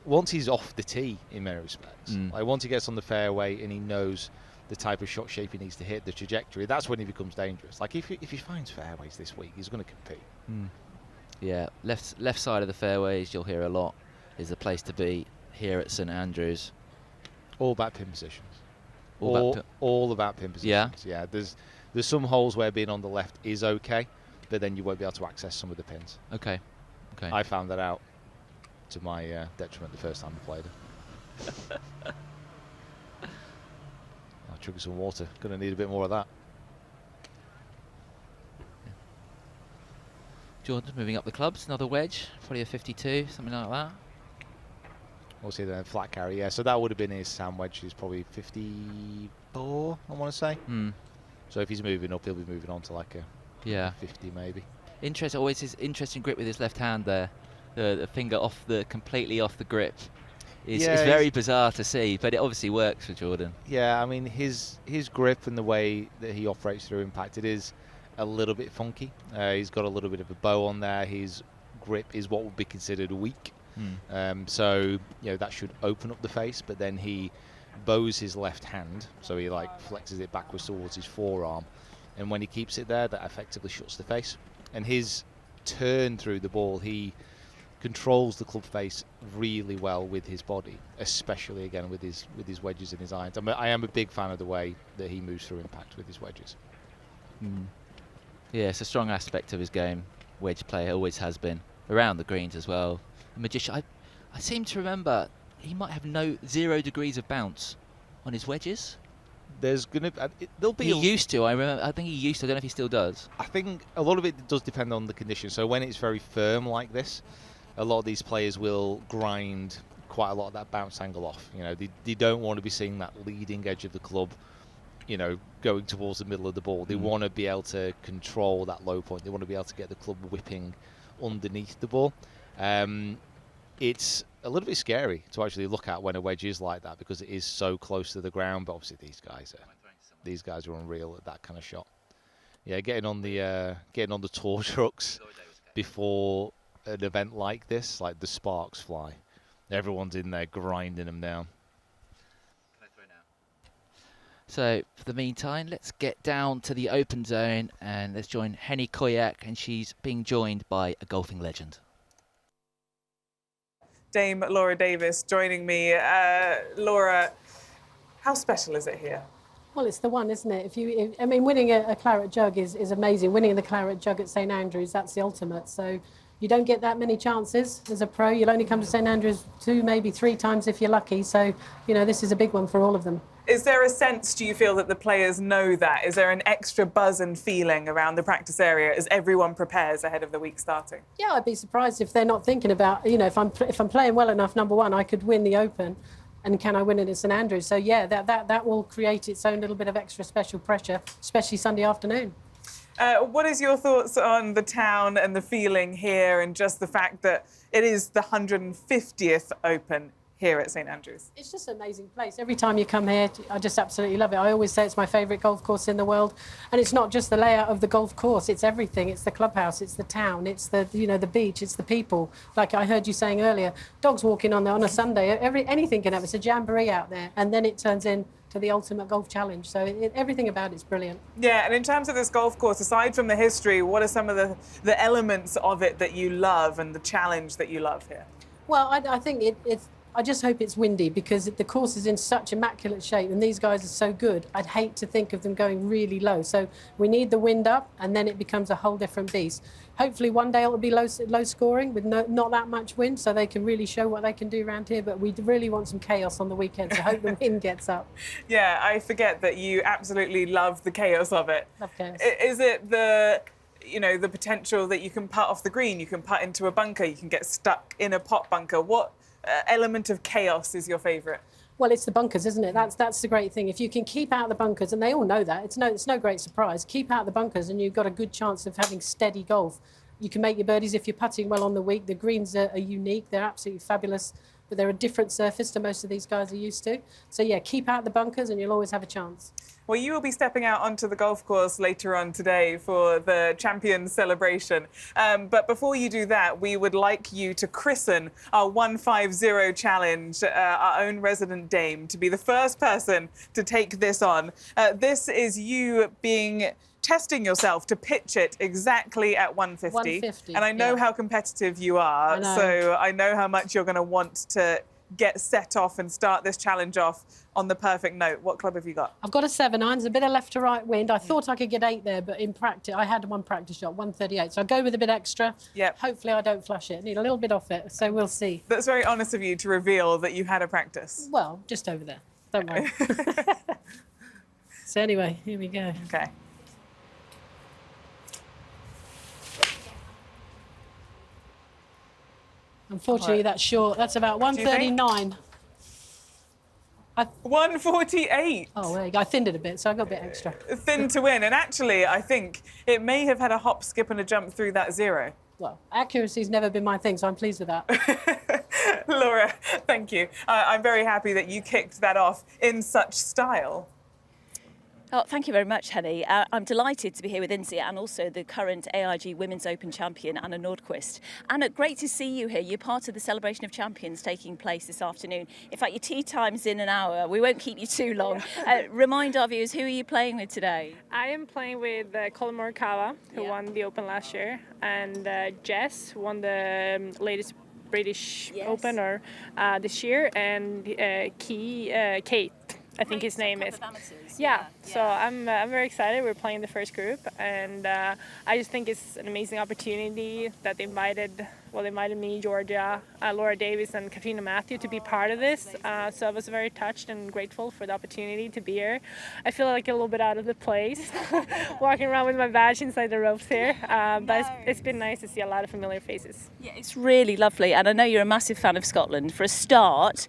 once he's off the tee in many respects, like once he gets on the fairway and he knows the type of shot shape he needs to hit, the trajectory, that's when he becomes dangerous. Like if he finds fairways this week, he's going to compete. Yeah, left side of the fairways, you'll hear a lot, is the place to be here at St Andrews. All about pin positions. All about pin positions. Yeah. There's some holes where being on the left is okay, but then you won't be able to access some of the pins. Okay. I found that out to my detriment the first time I played it. I'll chug some water. Going to need a bit more of that. Jordan moving up the clubs, another wedge, probably a 52, something like that. We'll see the flat carry, yeah. So that would have been his sand wedge, is probably 54, I want to say. So if he's moving up, he'll be moving on to like a 50 maybe. Always his interesting grip with his left hand there. The finger completely off the grip. It's very bizarre to see, but it obviously works for Jordan. Yeah, I mean, his grip and the way that he operates through impact, it is a little bit funky. He's got a little bit of a bow on there. His grip is what would be considered weak. So, that should open up the face, but then he bows his left hand, so he like flexes it backwards towards his forearm, and when he keeps it there, that effectively shuts the face. And his turn through the ball, he controls the club face really well with his body, especially again with his wedges and his irons. I am a big fan of the way that he moves through impact with his wedges. Yeah, it's a strong aspect of his game. Wedge player, always has been. Around the greens as well. Magician. I seem to remember he might have 0 degrees of bounce on his wedges. There'll be. He used to. I think he used to. I don't know if he still does. I think a lot of it does depend on the condition. So when it's very firm like this, a lot of these players will grind quite a lot of that bounce angle off. They don't want to be seeing that leading edge of the club, going towards the middle of the ball. They want to be able to control that low point. They want to be able to get the club whipping underneath the ball. It's a little bit scary to actually look at when a wedge is like that, because it is so close to the ground. But obviously these guys are unreal at that kind of shot. Yeah, getting on the tour trucks before an event like this, like the sparks fly. Everyone's in there grinding them down. So for the meantime, let's get down to the open zone and let's join Henny Koyak, and she's being joined by a golfing legend. Dame Laura Davis joining me. Laura, how special is it here? Well, it's the one, isn't it? Winning a Claret Jug is amazing. Winning the Claret Jug at St Andrews, that's the ultimate. So you don't get that many chances as a pro. You'll only come to St Andrews 2, maybe 3 times if you're lucky. So, this is a big one for all of them. Is there a sense, do you feel, that the players know that? Is there an extra buzz and feeling around the practice area as everyone prepares ahead of the week starting? Yeah, I'd be surprised if they're not thinking about, if I'm playing well enough, number one, I could win the Open, and can I win it at St Andrews? So yeah, that will create its own little bit of extra special pressure, especially Sunday afternoon. What is your thoughts on the town and the feeling here, and just the fact that it is the 150th Open here at St Andrews? It's just an amazing place. Every time you come here, I just absolutely love it. I always say it's my favourite golf course in the world, and it's not just the layout of the golf course, it's everything. It's the clubhouse, it's the town, it's the the beach, it's the people. Like I heard you saying earlier, dogs walking on there on a Sunday, anything can happen. It's a jamboree out there, and then it turns into the ultimate golf challenge. So everything about it's brilliant. Yeah, and in terms of this golf course, aside from the history, what are some of the elements of it that you love and the challenge that you love here? Well, I think I just hope it's windy, because the course is in such immaculate shape and these guys are so good. I'd hate to think of them going really low. So we need the wind up, and then it becomes a whole different beast. Hopefully one day it'll be low scoring with not that much wind, so they can really show what they can do around here. But we really want some chaos on the weekend, so hope the wind gets up. Yeah, I forget that you absolutely love the chaos of it. Love chaos. Is it the potential that you can putt off the green, you can putt into a bunker, you can get stuck in a pot bunker? What element of chaos is your favourite? Well, it's the bunkers, isn't it? That's the great thing. If you can keep out the bunkers, and they all know that, it's no great surprise. Keep out the bunkers and you've got a good chance of having steady golf. You can make your birdies if you're putting well on the week. The greens are unique. They're absolutely fabulous, but they're a different surface to most of these guys are used to. So yeah, keep out the bunkers and you'll always have a chance. Well, you will be stepping out onto the golf course later on today for the Champions celebration. But before you do that, we would like you to christen our 150 challenge, our own resident dame, to be the first person to take this on. This is you testing yourself to pitch it exactly at 150. 150, and I know how competitive you are, so I know how much you're going to want to get set off and start this challenge off on the perfect note. What club have you got? I've got a 7-iron. There's a bit of left to right wind. I thought I could get 8 there, but in practice, I had one practice shot, 138. So I'll go with a bit extra. Yep. Hopefully I don't flush it. I need a little bit off it, so we'll see. That's very honest of you to reveal that you had a practice. Well, just over there. Don't worry. So anyway, here we go. Okay. Unfortunately, that's short. That's about 139. 148. Oh, there you go. I thinned it a bit, so I got a bit extra. Thin to win. And actually, I think it may have had a hop, skip and a jump through that 0. Well, accuracy's never been my thing, so I'm pleased with that. Laura, thank you. I'm very happy that you kicked that off in such style. Oh, thank you very much, Henny. I'm delighted to be here with Insia and also the current AIG Women's Open champion, Anna Nordqvist. Anna, great to see you here. You're part of the Celebration of Champions taking place this afternoon. In fact, your tea time's in an hour. We won't keep you too long. Remind our viewers, who are you playing with today? I am playing with Colin Morikawa, who won the Open last year, and Jess, who won the latest British Open this year, and Kate. I think his name is. Yeah, so I'm very excited. We're playing the first group, and I just think it's an amazing opportunity that they invited me, Georgia, Laura Davis, and Katrina Matthew to be part of this. So I was very touched and grateful for the opportunity to be here. I feel like a little bit out of the place, walking around with my badge inside the ropes here, but it's been nice to see a lot of familiar faces. Yeah, it's really lovely, and I know you're a massive fan of Scotland. For a start,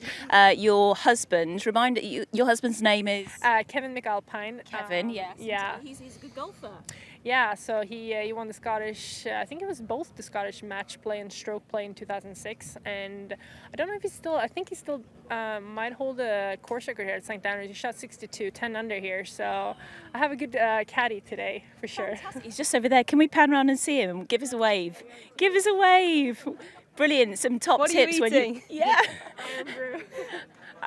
your husband, your husband's name is? Kevin McAlpine. Kevin, yes. Yeah. He's a good golfer. Yeah, so he won the Scottish, I think it was both the Scottish match play and stroke play in 2006, and I don't know if I think he still might hold a course record here at St. Andrews. He shot 62, 10 under here, so I have a good caddy today, for sure. Fantastic. He's just over there. Can we pan around and see him? Give us a wave. Give us a wave. Brilliant. Some top what tips. What are you eating? Yeah.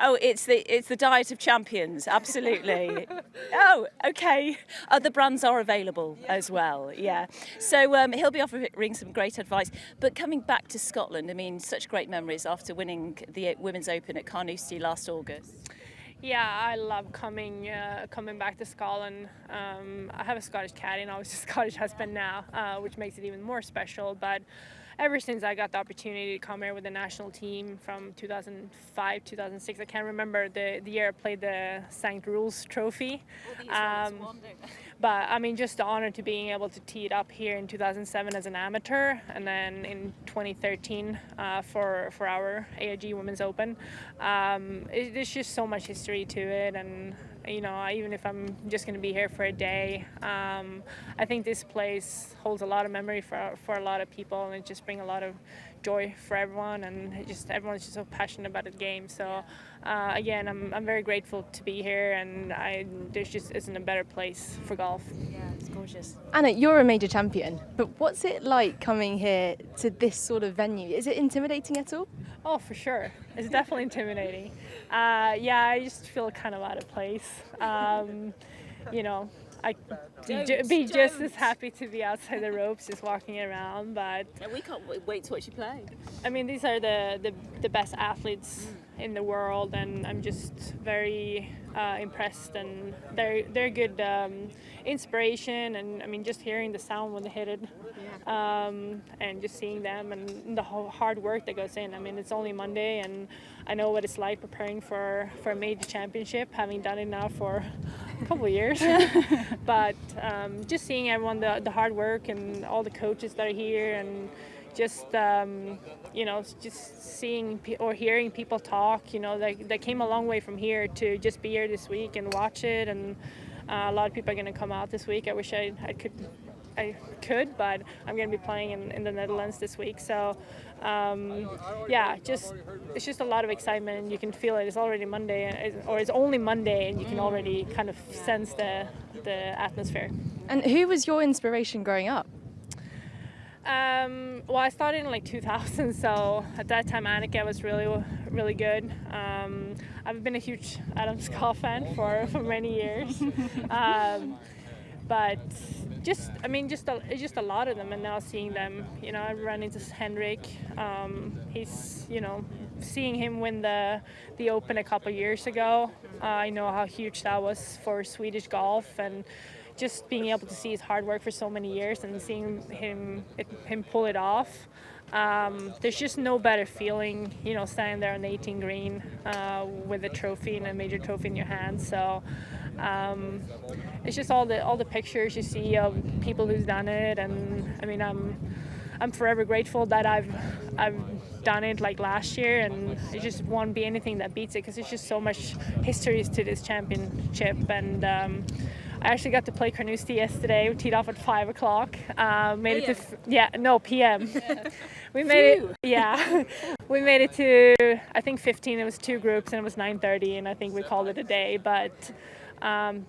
Oh, it's the diet of champions, absolutely. Oh, okay. Other brands are available as well, yeah. So he'll be offering some great advice. But coming back to Scotland, I mean, such great memories after winning the Women's Open at Carnoustie last August. Yeah, I love coming back to Scotland. I have a Scottish caddy and obviously a Scottish husband now, which makes it even more special. But ever since I got the opportunity to come here with the national team from 2005, 2006, I can't remember the year I played the St. Rules Trophy. But I mean, just the honor to being able to tee it up here in 2007 as an amateur, and then in 2013 for our AIG Women's Open. There's just so much history to it, and you know, even if I'm just going to be here for a day, I think this place holds a lot of memory for a lot of people, and it just brings a lot of joy for everyone, and everyone's just so passionate about the game. So again, I'm very grateful to be here, and there just isn't a better place for golf. Yeah, it's gorgeous. Anna, you're a major champion, but what's it like coming here to this sort of venue? Is it intimidating at all? Oh, for sure. It's definitely intimidating. Yeah, I just feel kind of out of place. You know, I'd be just as happy to be outside the ropes, just walking around, but... And we can't wait to watch you play. I mean, these are the best athletes in the world, and I'm just very impressed, and they're good inspiration, and I mean, just hearing the sound when they hit it, and just seeing them and the whole hard work that goes in. I mean, it's only Monday, and I know what it's like preparing for a major championship, having done it now for a couple of years. But just seeing everyone, the hard work, and all the coaches that are here, and just you know, just seeing or hearing people talk, you know, they came a long way from here to just be here this week and watch it, and a lot of people are going to come out this week. I wish I could, but I'm going to be playing in the Netherlands this week. So yeah, it's just a lot of excitement, and you can feel it. It's already Monday, or it's only Monday, and you can already kind of sense the atmosphere. And who was your inspiration growing up? Well, I started in like 2000, so at that time Annika was really good. I've been a huge Adam Scott fan for many years. But just a lot of them, and now seeing them, you know, I run into Henrik. He's, you know, seeing him win the Open a couple years ago. I know how huge that was for Swedish golf, and just being able to see his hard work for so many years and seeing him pull it off. There's just no better feeling, you know, standing there on the 18 green with a trophy and a major trophy in your hand. So it's just all the pictures you see of people who's done it, and I mean, I'm forever grateful that I've done it like last year, and it just won't be anything that beats it because there's just so much history to this championship. And I actually got to play Carnoustie yesterday. We teed off at 5 o'clock. Made it to PM. Yeah. We made it. Yeah, we made it to I think 15. It was 2 groups and it was 9:30, and I think we called it a day. But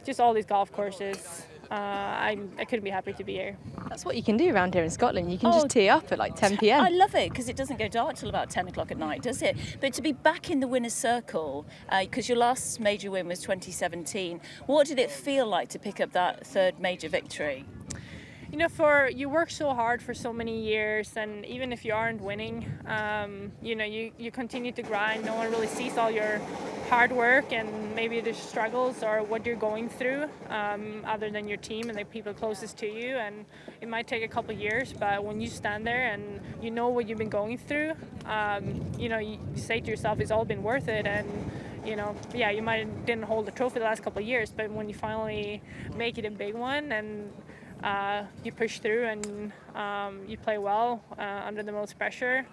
just all these golf courses. I couldn't be happy to be here. That's what you can do around here in Scotland. You can just tee up at like 10 p.m. I love it because it doesn't go dark till about 10 o'clock at night, does it? But to be back in the winner's circle, because your last major win was 2017, what did it feel like to pick up that 3rd major victory? You know, you work so hard for so many years, and even if you aren't winning, you know, you continue to grind. No one really sees all your hard work and maybe the struggles or what you're going through, other than your team and the people closest to you. And it might take a couple of years, but when you stand there and you know what you've been going through, you know, you say to yourself, it's all been worth it. And you know, yeah, you didn't hold the trophy the last couple of years, but when you finally make it a big one and you push through and you play well under the most pressure.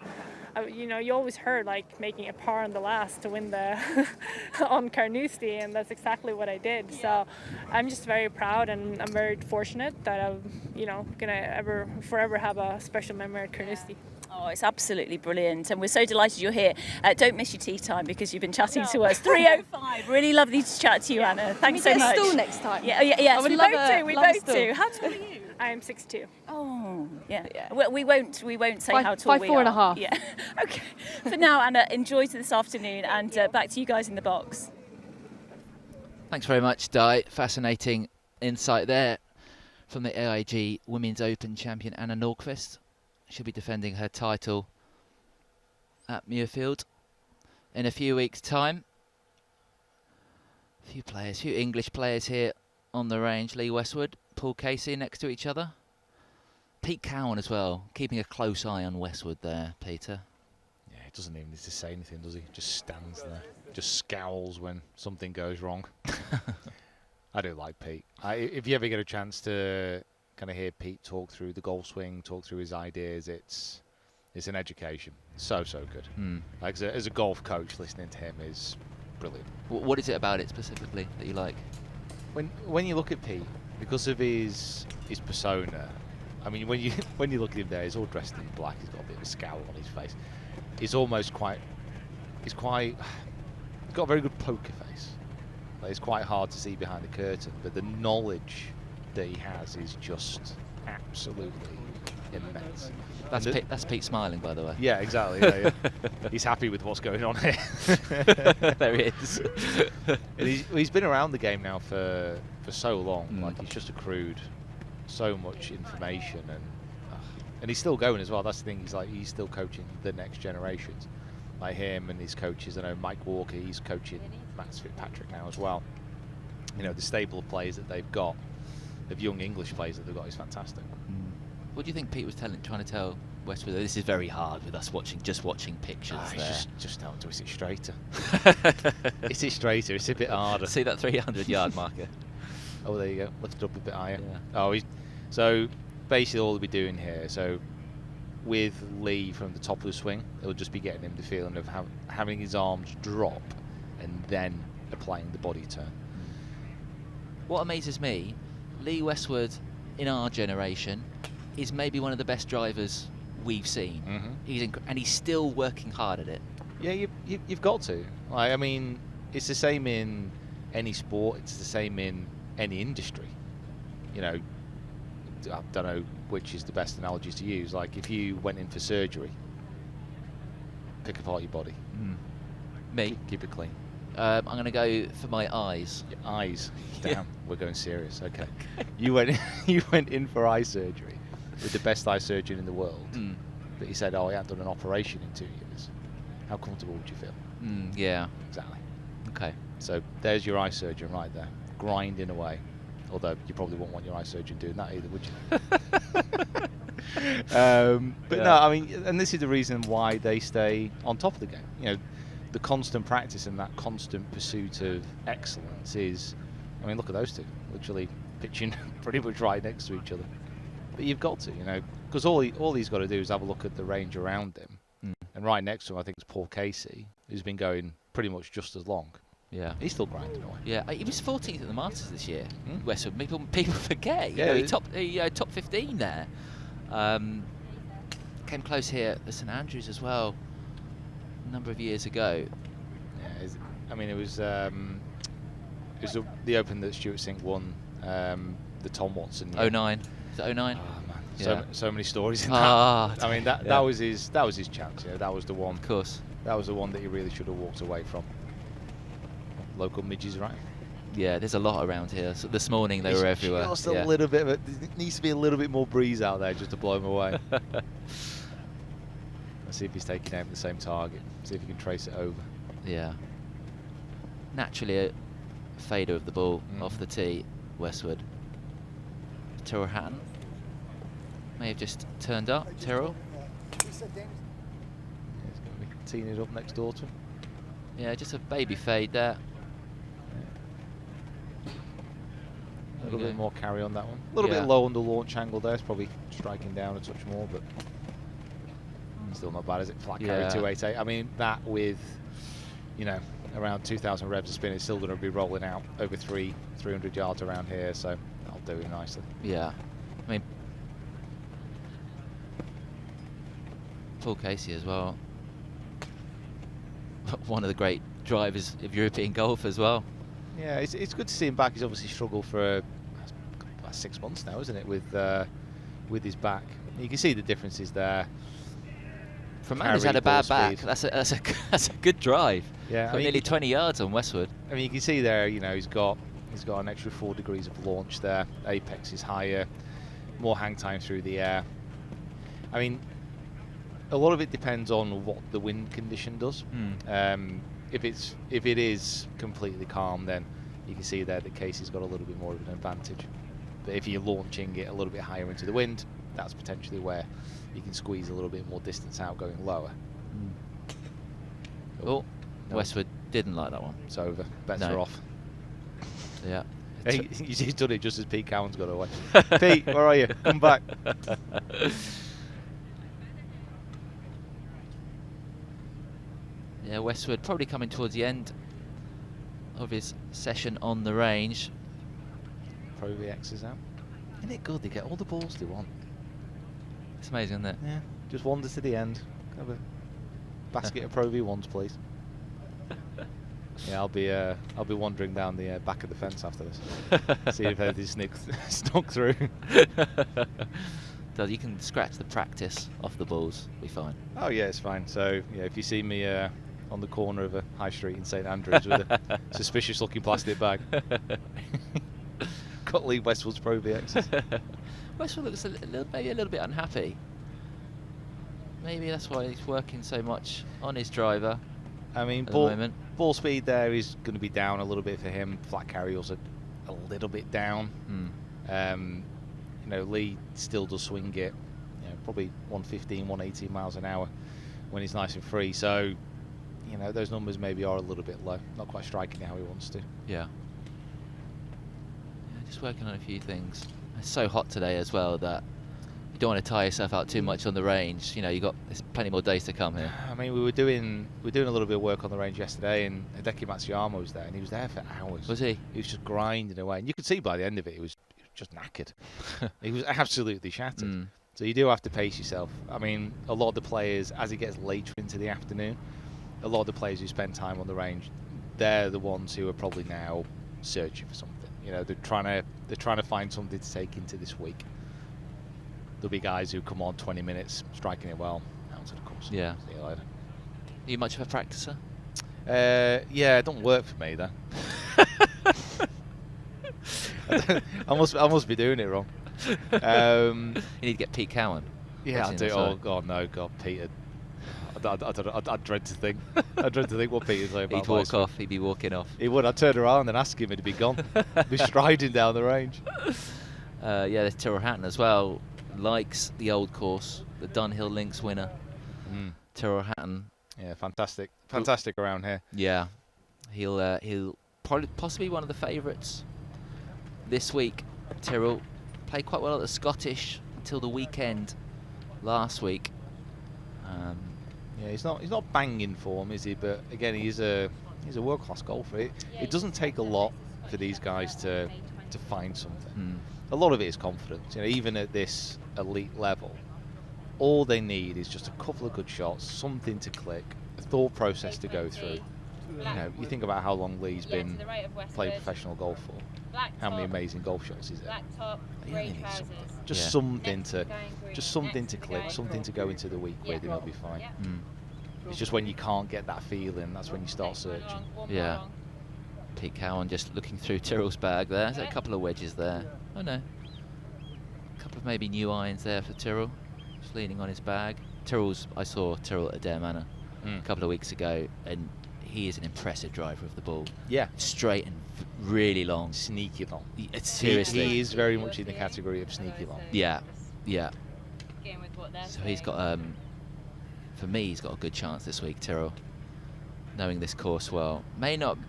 You know, you always heard like making a par on the last to win the on Carnoustie, and that's exactly what I did. Yeah. So I'm just very proud, and I'm very fortunate that I'm, you know, gonna forever have a special memory at Carnoustie. Oh, it's absolutely brilliant, and we're so delighted you're here. Don't miss your tea time because you've been chatting to us. 3:05. Really lovely to chat to you, Anna. Thanks so much. Can we get a stall next time? Yeah, yes, we both do. We both do. How tall are you? I am 6'2". Oh, yeah. Well, we won't say how tall we are. 5'4.5". Yeah. Okay. For now, Anna, enjoy this afternoon, and back to you guys in the box. Thanks very much, Di. Fascinating insight there from the AIG Women's Open champion Anna Nordqvist. She'll be defending her title at Muirfield in a few weeks' time. A few English players here on the range. Lee Westwood, Paul Casey next to each other. Pete Cowan as well, keeping a close eye on Westwood there, Peter. Yeah, he doesn't even need to say anything, does he? Just stands there, just scowls when something goes wrong. I do like Pete. If you ever get a chance to kind of hear Pete talk through the golf swing, talk through his ideas, it's an education. So good. Like as a golf coach, listening to him is brilliant. What is it about it specifically that you like? When you look at Pete, because of his persona, I mean, when you look at him there, he's all dressed in black. He's got a bit of a scowl on his face. He's got a very good poker face. Like, it's quite hard to see behind the curtain, but the knowledge that he has is just absolutely immense. That's Pete smiling, by the way. Yeah, exactly. Yeah. He's happy with what's going on here. There he is. And he's been around the game now for so long. Like, he's just accrued so much information, and he's still going as well. That's the thing. He's still coaching the next generations, like him and his coaches. I know Mike Walker. He's coaching Max Fitzpatrick now as well. You know, the stable of players that they've got, of young English players that they've got, is fantastic. What do you think Pete was trying to tell Westwood? This is very hard with us watching pictures there. Just tell him to hit it straighter. Hit it straighter. It's a bit harder. See that 300-yard marker? Oh, there you go. Lift it up a bit higher. Yeah. Oh, so basically all we'll be doing here. So with Lee from the top of the swing, it'll just be getting him the feeling of having his arms drop and then applying the body turn. What amazes me, Lee Westwood in our generation is maybe one of the best drivers we've seen. And he's still working hard at it. Yeah, you've got to. I mean, it's the same in any sport. It's the same in any industry. You know, I don't know which is the best analogy to use. Like, if you went in for surgery, pick apart your body. Me? Keep it clean. I'm going to go for my eyes. Your eyes? Damn, we're going serious. Okay. You went in for eye surgery with the best eye surgeon in the world, but he said, oh, he hadn't done an operation in 2 years. How comfortable would you feel? Yeah. Exactly. Okay. So there's your eye surgeon right there, grinding away. Although you probably wouldn't want your eye surgeon doing that either, would you? But no, I mean, and this is the reason why they stay on top of the game. You know, the constant practice and that constant pursuit of excellence is, I mean, look at those two, literally pitching pretty much right next to each other. But you've got to, you know, because all he's got to do is have a look at the range around him, and right next to him, I think it's Paul Casey, who's been going pretty much just as long. Yeah, he's still grinding away. Yeah, he was 14th at the Masters this year. Westwood, people forget. Yeah, he top 15 there. Came close here at St Andrews as well, a number of years ago. Yeah, I mean, it was the Open that Stuart Sink won, the Tom Watson year. 09. Is it 09? Oh man, Yeah. so many stories in that. I mean, that was his chance. Yeah, that was the one. Of course. That was the one that he really should have walked away from. Local midges, right? Yeah, there's a lot around here. So this morning they were everywhere. Just a little bit of it. There needs to be a little bit more breeze out there just to blow him away. Let's see if he's taking aim at the same target. See if he can trace it over. Yeah. Naturally a fader of the ball off the tee, Westwood. Tyrrell Hatton may have just turned up. Tyrrell. He's going to be teeing it up next door to him. Yeah, just a baby fade there. A little bit more carry on that one. A little bit low on the launch angle there. It's probably striking down a touch more, but still not bad, is it? Flat carry 288. I mean, that with, around 2,000 revs of spin, it's still going to be rolling out over 300 yards around here, so that'll do it nicely. Yeah. I mean, Paul Casey as well. One of the great drivers of European golf as well. Yeah, it's good to see him back. He's obviously struggled for about 6 months now, isn't it, with his back. You can see the differences there. For a man who's had a bad back, that's a good drive. Yeah, nearly 20 yards on Westwood. I mean, you can see there, he's got an extra 4 degrees of launch there. Apex is higher, more hang time through the air. I mean, a lot of it depends on what the wind condition does. If it is completely calm, then you can see there that Casey's got a little bit more of an advantage. But if you're launching it a little bit higher into the wind, that's potentially where you can squeeze a little bit more distance out going lower. Oh, no. Westwood didn't like that one. It's over. Bets are off. Yeah. He's done it just as Pete Cowan's got away. Pete, where are you? Come back. Yeah, Westwood probably coming towards the end of his session on the range. Pro VX is out. Isn't it good? They get all the balls they want. It's amazing, isn't it? Yeah. Just wander to the end. Have a basket of Pro V1s, please. Yeah, I'll be wandering down the back of the fence after this. See if anything snuck through. So you can scratch the practice off the balls. Be fine. Oh yeah, it's fine. So yeah, if you see me on the corner of a high street in St Andrews with a suspicious-looking plastic bag, got to leave Westwood's Pro VX. Westwood looks maybe a little bit unhappy. Maybe that's why he's working so much on his driver. I mean, ball speed there is going to be down a little bit for him. Flat carry also a little bit down. Lee still does swing it, probably 115, 118 miles an hour when he's nice and free. So, those numbers maybe are a little bit low. Not quite striking how he wants to. Yeah. Just working on a few things. It's so hot today as well that you don't want to tire yourself out too much on the range. There's plenty more days to come here. I mean, we were doing a little bit of work on the range yesterday, and Hideki Matsuyama was there, and he was there for hours. Was he? He was just grinding away, and you could see by the end of it, he was just knackered. He was absolutely shattered. So you do have to pace yourself. I mean, a lot of the players, as it gets later into the afternoon, a lot of the players who spend time on the range, they're the ones who are probably now searching for something. They're trying to find something to take into this week. There'll be guys who come on 20 minutes, striking it well, out to the course. Yeah. See you later. Are you much of a practicer? Yeah, it don't work for me though. I must be doing it wrong. You need to get Pete Cowan. Yeah, I do. Oh God, no, God, Peter. I'd dread to think. I'd dread to think what Peter's saying about. He'd walk off. He'd be walking off. He would. I'd turn around and ask him, and he'd be gone. He'd be striding down the range. Yeah, there's Tyrrell Hatton as well. Likes the old course, the Dunhill Links winner. Tyrrell Hatton. Yeah, fantastic around here. Yeah, he'll probably possibly one of the favourites this week. Tyrrell played quite well at the Scottish until the weekend. last week. Yeah, he's not banging form, is he? But again, he's a world-class golfer. It doesn't take a lot for these guys to find something. A lot of it is confidence. You know, even at this elite level, all they need is just a couple of good shots, something to click, a thought process to go through. You know, you think about how long Lee's been playing professional golf for. How many amazing golf shots is there? Just something to click, something to go into the week with, and he'll be fine. It's just when you can't get that feeling, that's when you start searching. Yeah. Pete Cowan just looking through Tyrrell's bag there. There's a couple of wedges there. Oh no. A couple of maybe new irons there for Tyrrell. Just leaning on his bag. I saw Tyrrell at Adair Manor a couple of weeks ago, and he is an impressive driver of the ball. Yeah. Straight and really long. Sneaky long. Seriously. He is very much in the category of sneaky long. Yeah, yeah. So he's got, for me, he's got a good chance this week, Tyrrell. Knowing this course well.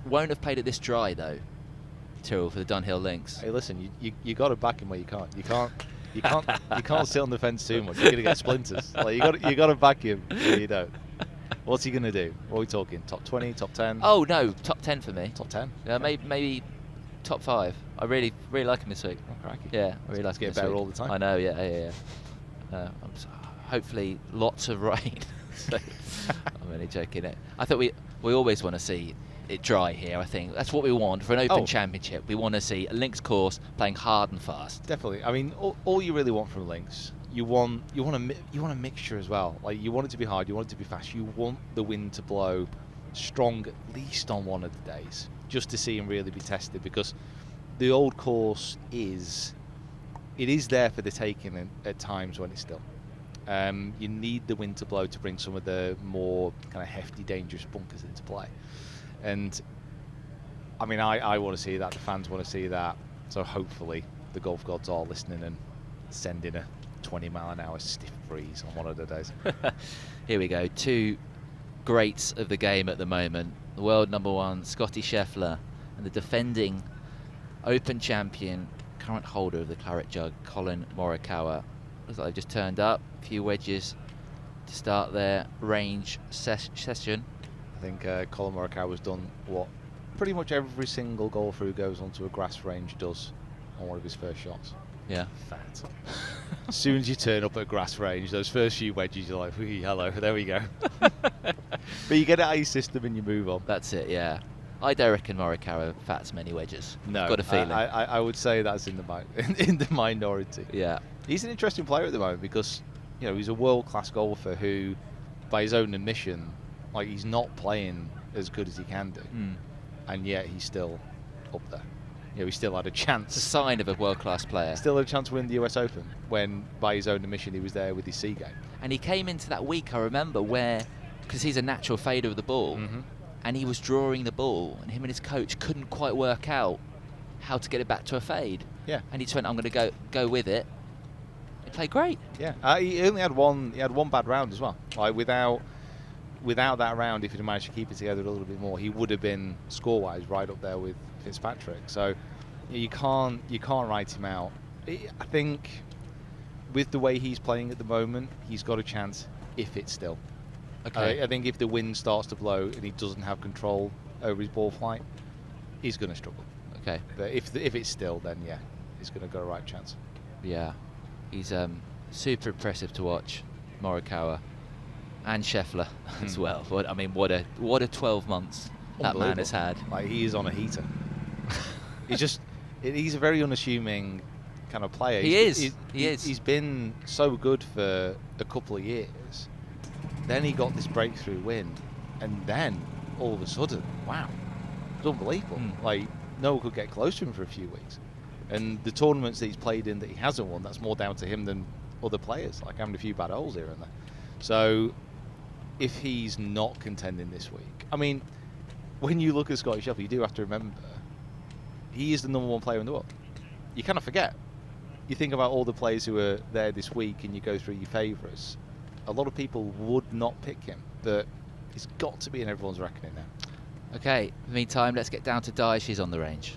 Won't have played it this dry, though, Tyrrell, for the Dunhill Links. Hey, listen, you got to back him where you can't. You can't sit on the fence too much. You're going to get splinters. Like, you got to back him where you don't. What's he going to do? What are we talking? Top 20, top 10? Oh, no, top 10 for me. Top 10? Yeah, maybe top 5. I really like him this week. Oh, crikey. Yeah, I really like him get this better week. all the time. I know, yeah. Hopefully lots of rain. So, I'm only joking it. I thought we always want to see it dry here. I think that's what we want for an Open Championship. We want to see a links course playing hard and fast. Definitely. I mean, all you really want from links, you want a mixture as well. Like, you want it to be hard, you want it to be fast, you want the wind to blow strong at least on one of the days, just to see him really be tested, because the old course is there for the taking at times when it's still. You need the wind to blow to bring some of the more kind of hefty, dangerous bunkers into play. And I mean, I want to see that. The fans want to see that. So hopefully the golf gods are listening and sending a 20-mile-an-hour stiff breeze on one of the days. Here we go. Two greats of the game at the moment. The world number one, Scotty Scheffler, and the defending Open champion, current holder of the Claret Jug, Collin Morikawa. Looks like they've just turned up. A few wedges to start their range session. I think Collin Morikawa's done what pretty much every single golfer who goes onto a grass range does on one of his first shots. Yeah. Fat. As soon as you turn up at a grass range, those first few wedges, you're like, hello, there we go. But you get it out of your system and you move on. That's it, yeah. I don't reckon Morikawa fats many wedges. No, got a feeling. I would say that's in the minority. Yeah. He's an interesting player at the moment because, you know, he's a world-class golfer who, by his own admission, like, he's not playing as good as he can do, and yet he's still up there. You know, he still had a chance. It's a sign of a world-class player. Still had a chance to win the US Open when, by his own admission, he was there with his C game. And he came into that week, I remember, where, because he's a natural fader of the ball, and he was drawing the ball, and him and his coach couldn't quite work out how to get it back to a fade. Yeah. And he just went, I'm going to go with it. He played great. Yeah. He only had one. He had one bad round as well. Like, without that round, if he'd managed to keep it together a little bit more, he would have been score-wise right up there with Fitzpatrick. So you can't write him out. I think with the way he's playing at the moment, he's got a chance if it's still. Okay. I think if the wind starts to blow and he doesn't have control over his ball flight, he's going to struggle. Okay. But if it's still, then yeah, he's going to got a right chance. Yeah. He's super impressive to watch, Morikawa, and Scheffler as well. What a 12 months that man has had. Like, he is on a heater. He's a very unassuming kind of player. He is. He's been so good for a couple of years. Then he got this breakthrough win, and then all of a sudden, wow, it's unbelievable. Like, no one could get close to him for a few weeks. And the tournaments that he's played in that he hasn't won, that's more down to him than other players, like having a few bad holes here and there. So if he's not contending this week, I mean, when you look at Scotty Scheffler, you do have to remember he is the number one player in the world. You kind of forget. You think about all the players who are there this week and you go through your favourites. A lot of people would not pick him, but he's got to be in everyone's reckoning now. Okay, meantime, let's get down to Di. She's on the range.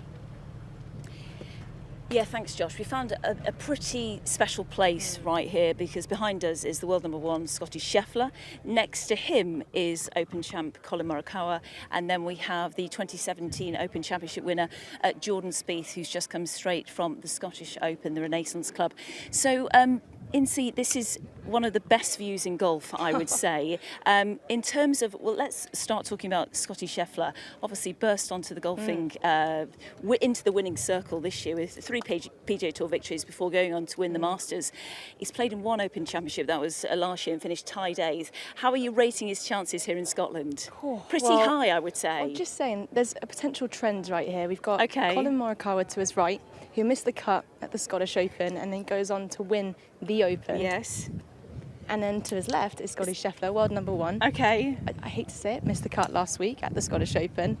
Yeah, thanks, Josh. We found a pretty special place right here because behind us is the world #1 Scottish Scheffler. Next to him is Open champ Colin Morikawa, and then we have the 2017 Open Championship winner Jordan Spieth, who's just come straight from the Scottish Open, the Renaissance Club. So, Incy, this is one of the best views in golf, I would say. In terms of, well, let's start talking about Scotty Scheffler. Obviously burst onto the golfing, into the winning circle this year with 3 PGA Tour victories before going on to win the Masters. He's played in 1 Open Championship, that was last year, and finished tied 8th. How are you rating his chances here in Scotland? Pretty high, I would say. I'm just saying, there's a potential trend right here. We've got Colin Morikawa to his right, who missed the cut at the Scottish Open and then goes on to win the Open. Yes. And then to his left is Scotty Scheffler, world #1. Okay. I hate to say it, missed the cut last week at the Scottish Open.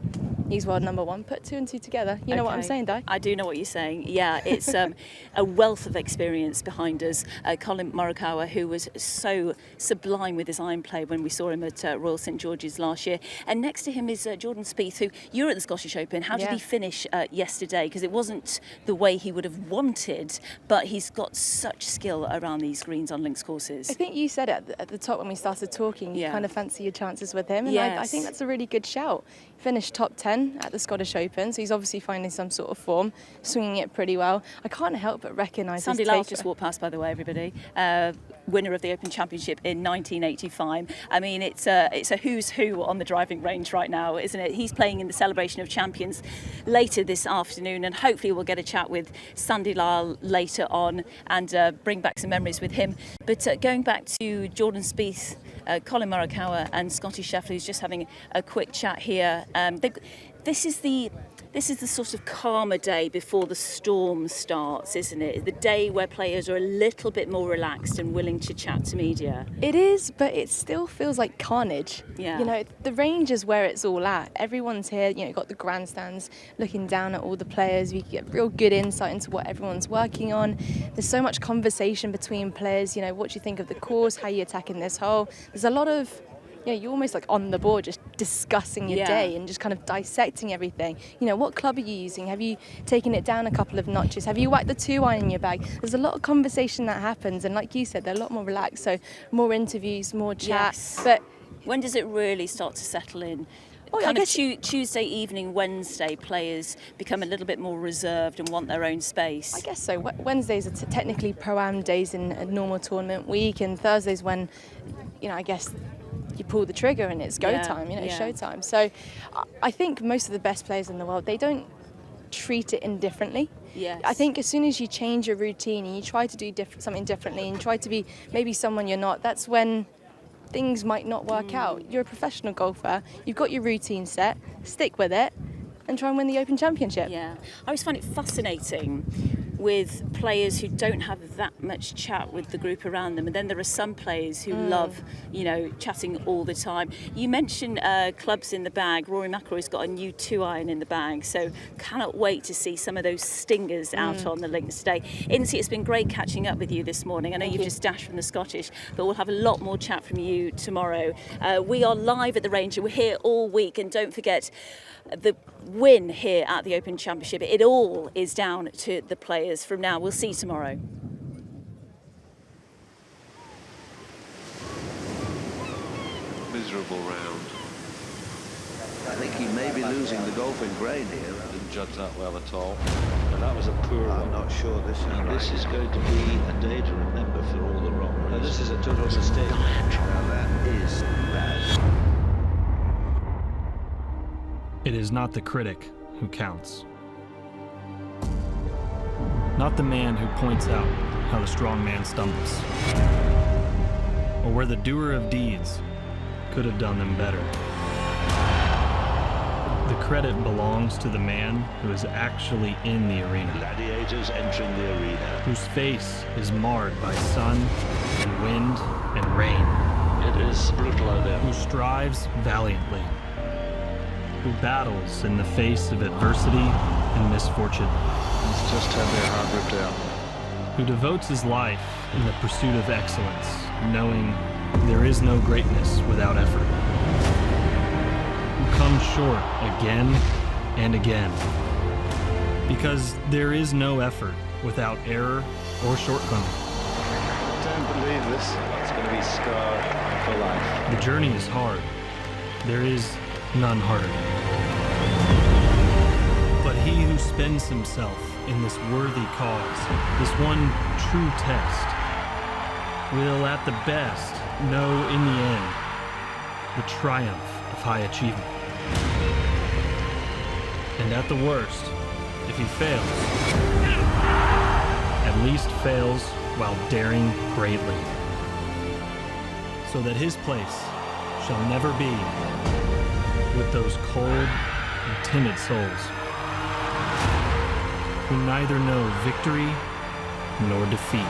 He's world #1. Put 2 and 2 together. You know what I'm saying, Di? I do know what you're saying. Yeah, it's a wealth of experience behind us. Colin Morikawa, who was so sublime with his iron play when we saw him at Royal St George's last year. And next to him is Jordan Spieth, who you're at the Scottish Open. How did he finish yesterday? Because it wasn't the way he would have wanted, but he's got such skill around these greens on links courses. I think you said it at the top when we started talking, you kind of fancy your chances with him. And I think that's a really good shout. Finished top 10 at the Scottish Open, so he's obviously finding some sort of form, swinging it pretty well. I can't help but recognise Sandy Lyle just walked past, by the way, everybody. Winner of the Open Championship in 1985. I mean, it's a who's who on the driving range right now, isn't it? He's playing in the Celebration of Champions later this afternoon, and hopefully we'll get a chat with Sandy Lyle later on and bring back some memories with him. But going back to Jordan Spieth, Colin Morikawa and Scotty Scheffler, who's just having a quick chat here. This is the sort of calmer day before the storm starts, isn't it? The day where players are a little bit more relaxed and willing to chat to media. It is, but it still feels like carnage. Yeah. You know, the range is where it's all at. Everyone's here, you know, you've got the grandstands looking down at all the players. We get real good insight into what everyone's working on. There's so much conversation between players, you know, what do you think of the course, how are you attacking this hole? There's a lot of, you know, you're almost like on the board just discussing your day and just kind of dissecting everything. You know, what club are you using? Have you taken it down a couple of notches? Have you whacked the 2-iron in your bag? There's a lot of conversation that happens, and like you said, they're a lot more relaxed, so more interviews, more chat. Yes. But when does it really start to settle in? Well, kind of Tuesday evening, Wednesday, players become a little bit more reserved and want their own space. I guess so. Wednesdays are technically pro-am days in a normal tournament week, and Thursdays when, you know, I guess you pull the trigger and it's go time, you know, showtime. So I think most of the best players in the world, they don't treat it indifferently. Yes. I think as soon as you change your routine and you try to do something differently and try to be maybe someone you're not, that's when things might not work out. You're a professional golfer, you've got your routine set, stick with it and try and win the Open Championship. Yeah, I always find it fascinating with players who don't have that much chat with the group around them, and then there are some players who love, you know, chatting all the time. You mentioned clubs in the bag. Rory Mcroy's got a new 2-iron in the bag, so cannot wait to see some of those stingers out on the links today. Incy, it's been great catching up with you this morning. I know you've just dashed from the Scottish, but we'll have a lot more chat from you tomorrow. We are live at the range, and we're here all week, and don't forget the win here at the Open Championship. It all is down to the players. From now, we'll see you tomorrow. Miserable round. I think he may be losing the golfing brain here. Didn't judge that well at all. But that was a poor one. I'm not sure this is right. This is going to be a day to remember for all the wrong reasons. No, this is a total mistake. Now that is bad. It is not the critic who counts. Not the man who points out how the strong man stumbles, or where the doer of deeds could have done them better. The credit belongs to the man who is actually in the arena. Gladiators entering the arena. Whose face is marred by sun and wind and rain. It is brutal out there. Who strives valiantly. Who battles in the face of adversity and misfortune. He's just had their heart ripped out. Who devotes his life in the pursuit of excellence, knowing there is no greatness without effort. Who comes short again and again, Because there is no effort without error or shortcoming. Don't believe this. It's going to be scarred for life. The journey is hard. There is none harder. But he who spends himself in this worthy cause, this one true test, will at the best know in the end the triumph of high achievement. And at the worst, if he fails, at least fails while daring greatly, so that his place shall never be with those cold and timid souls who neither know victory nor defeat.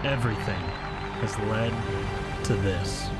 Everything has led to this.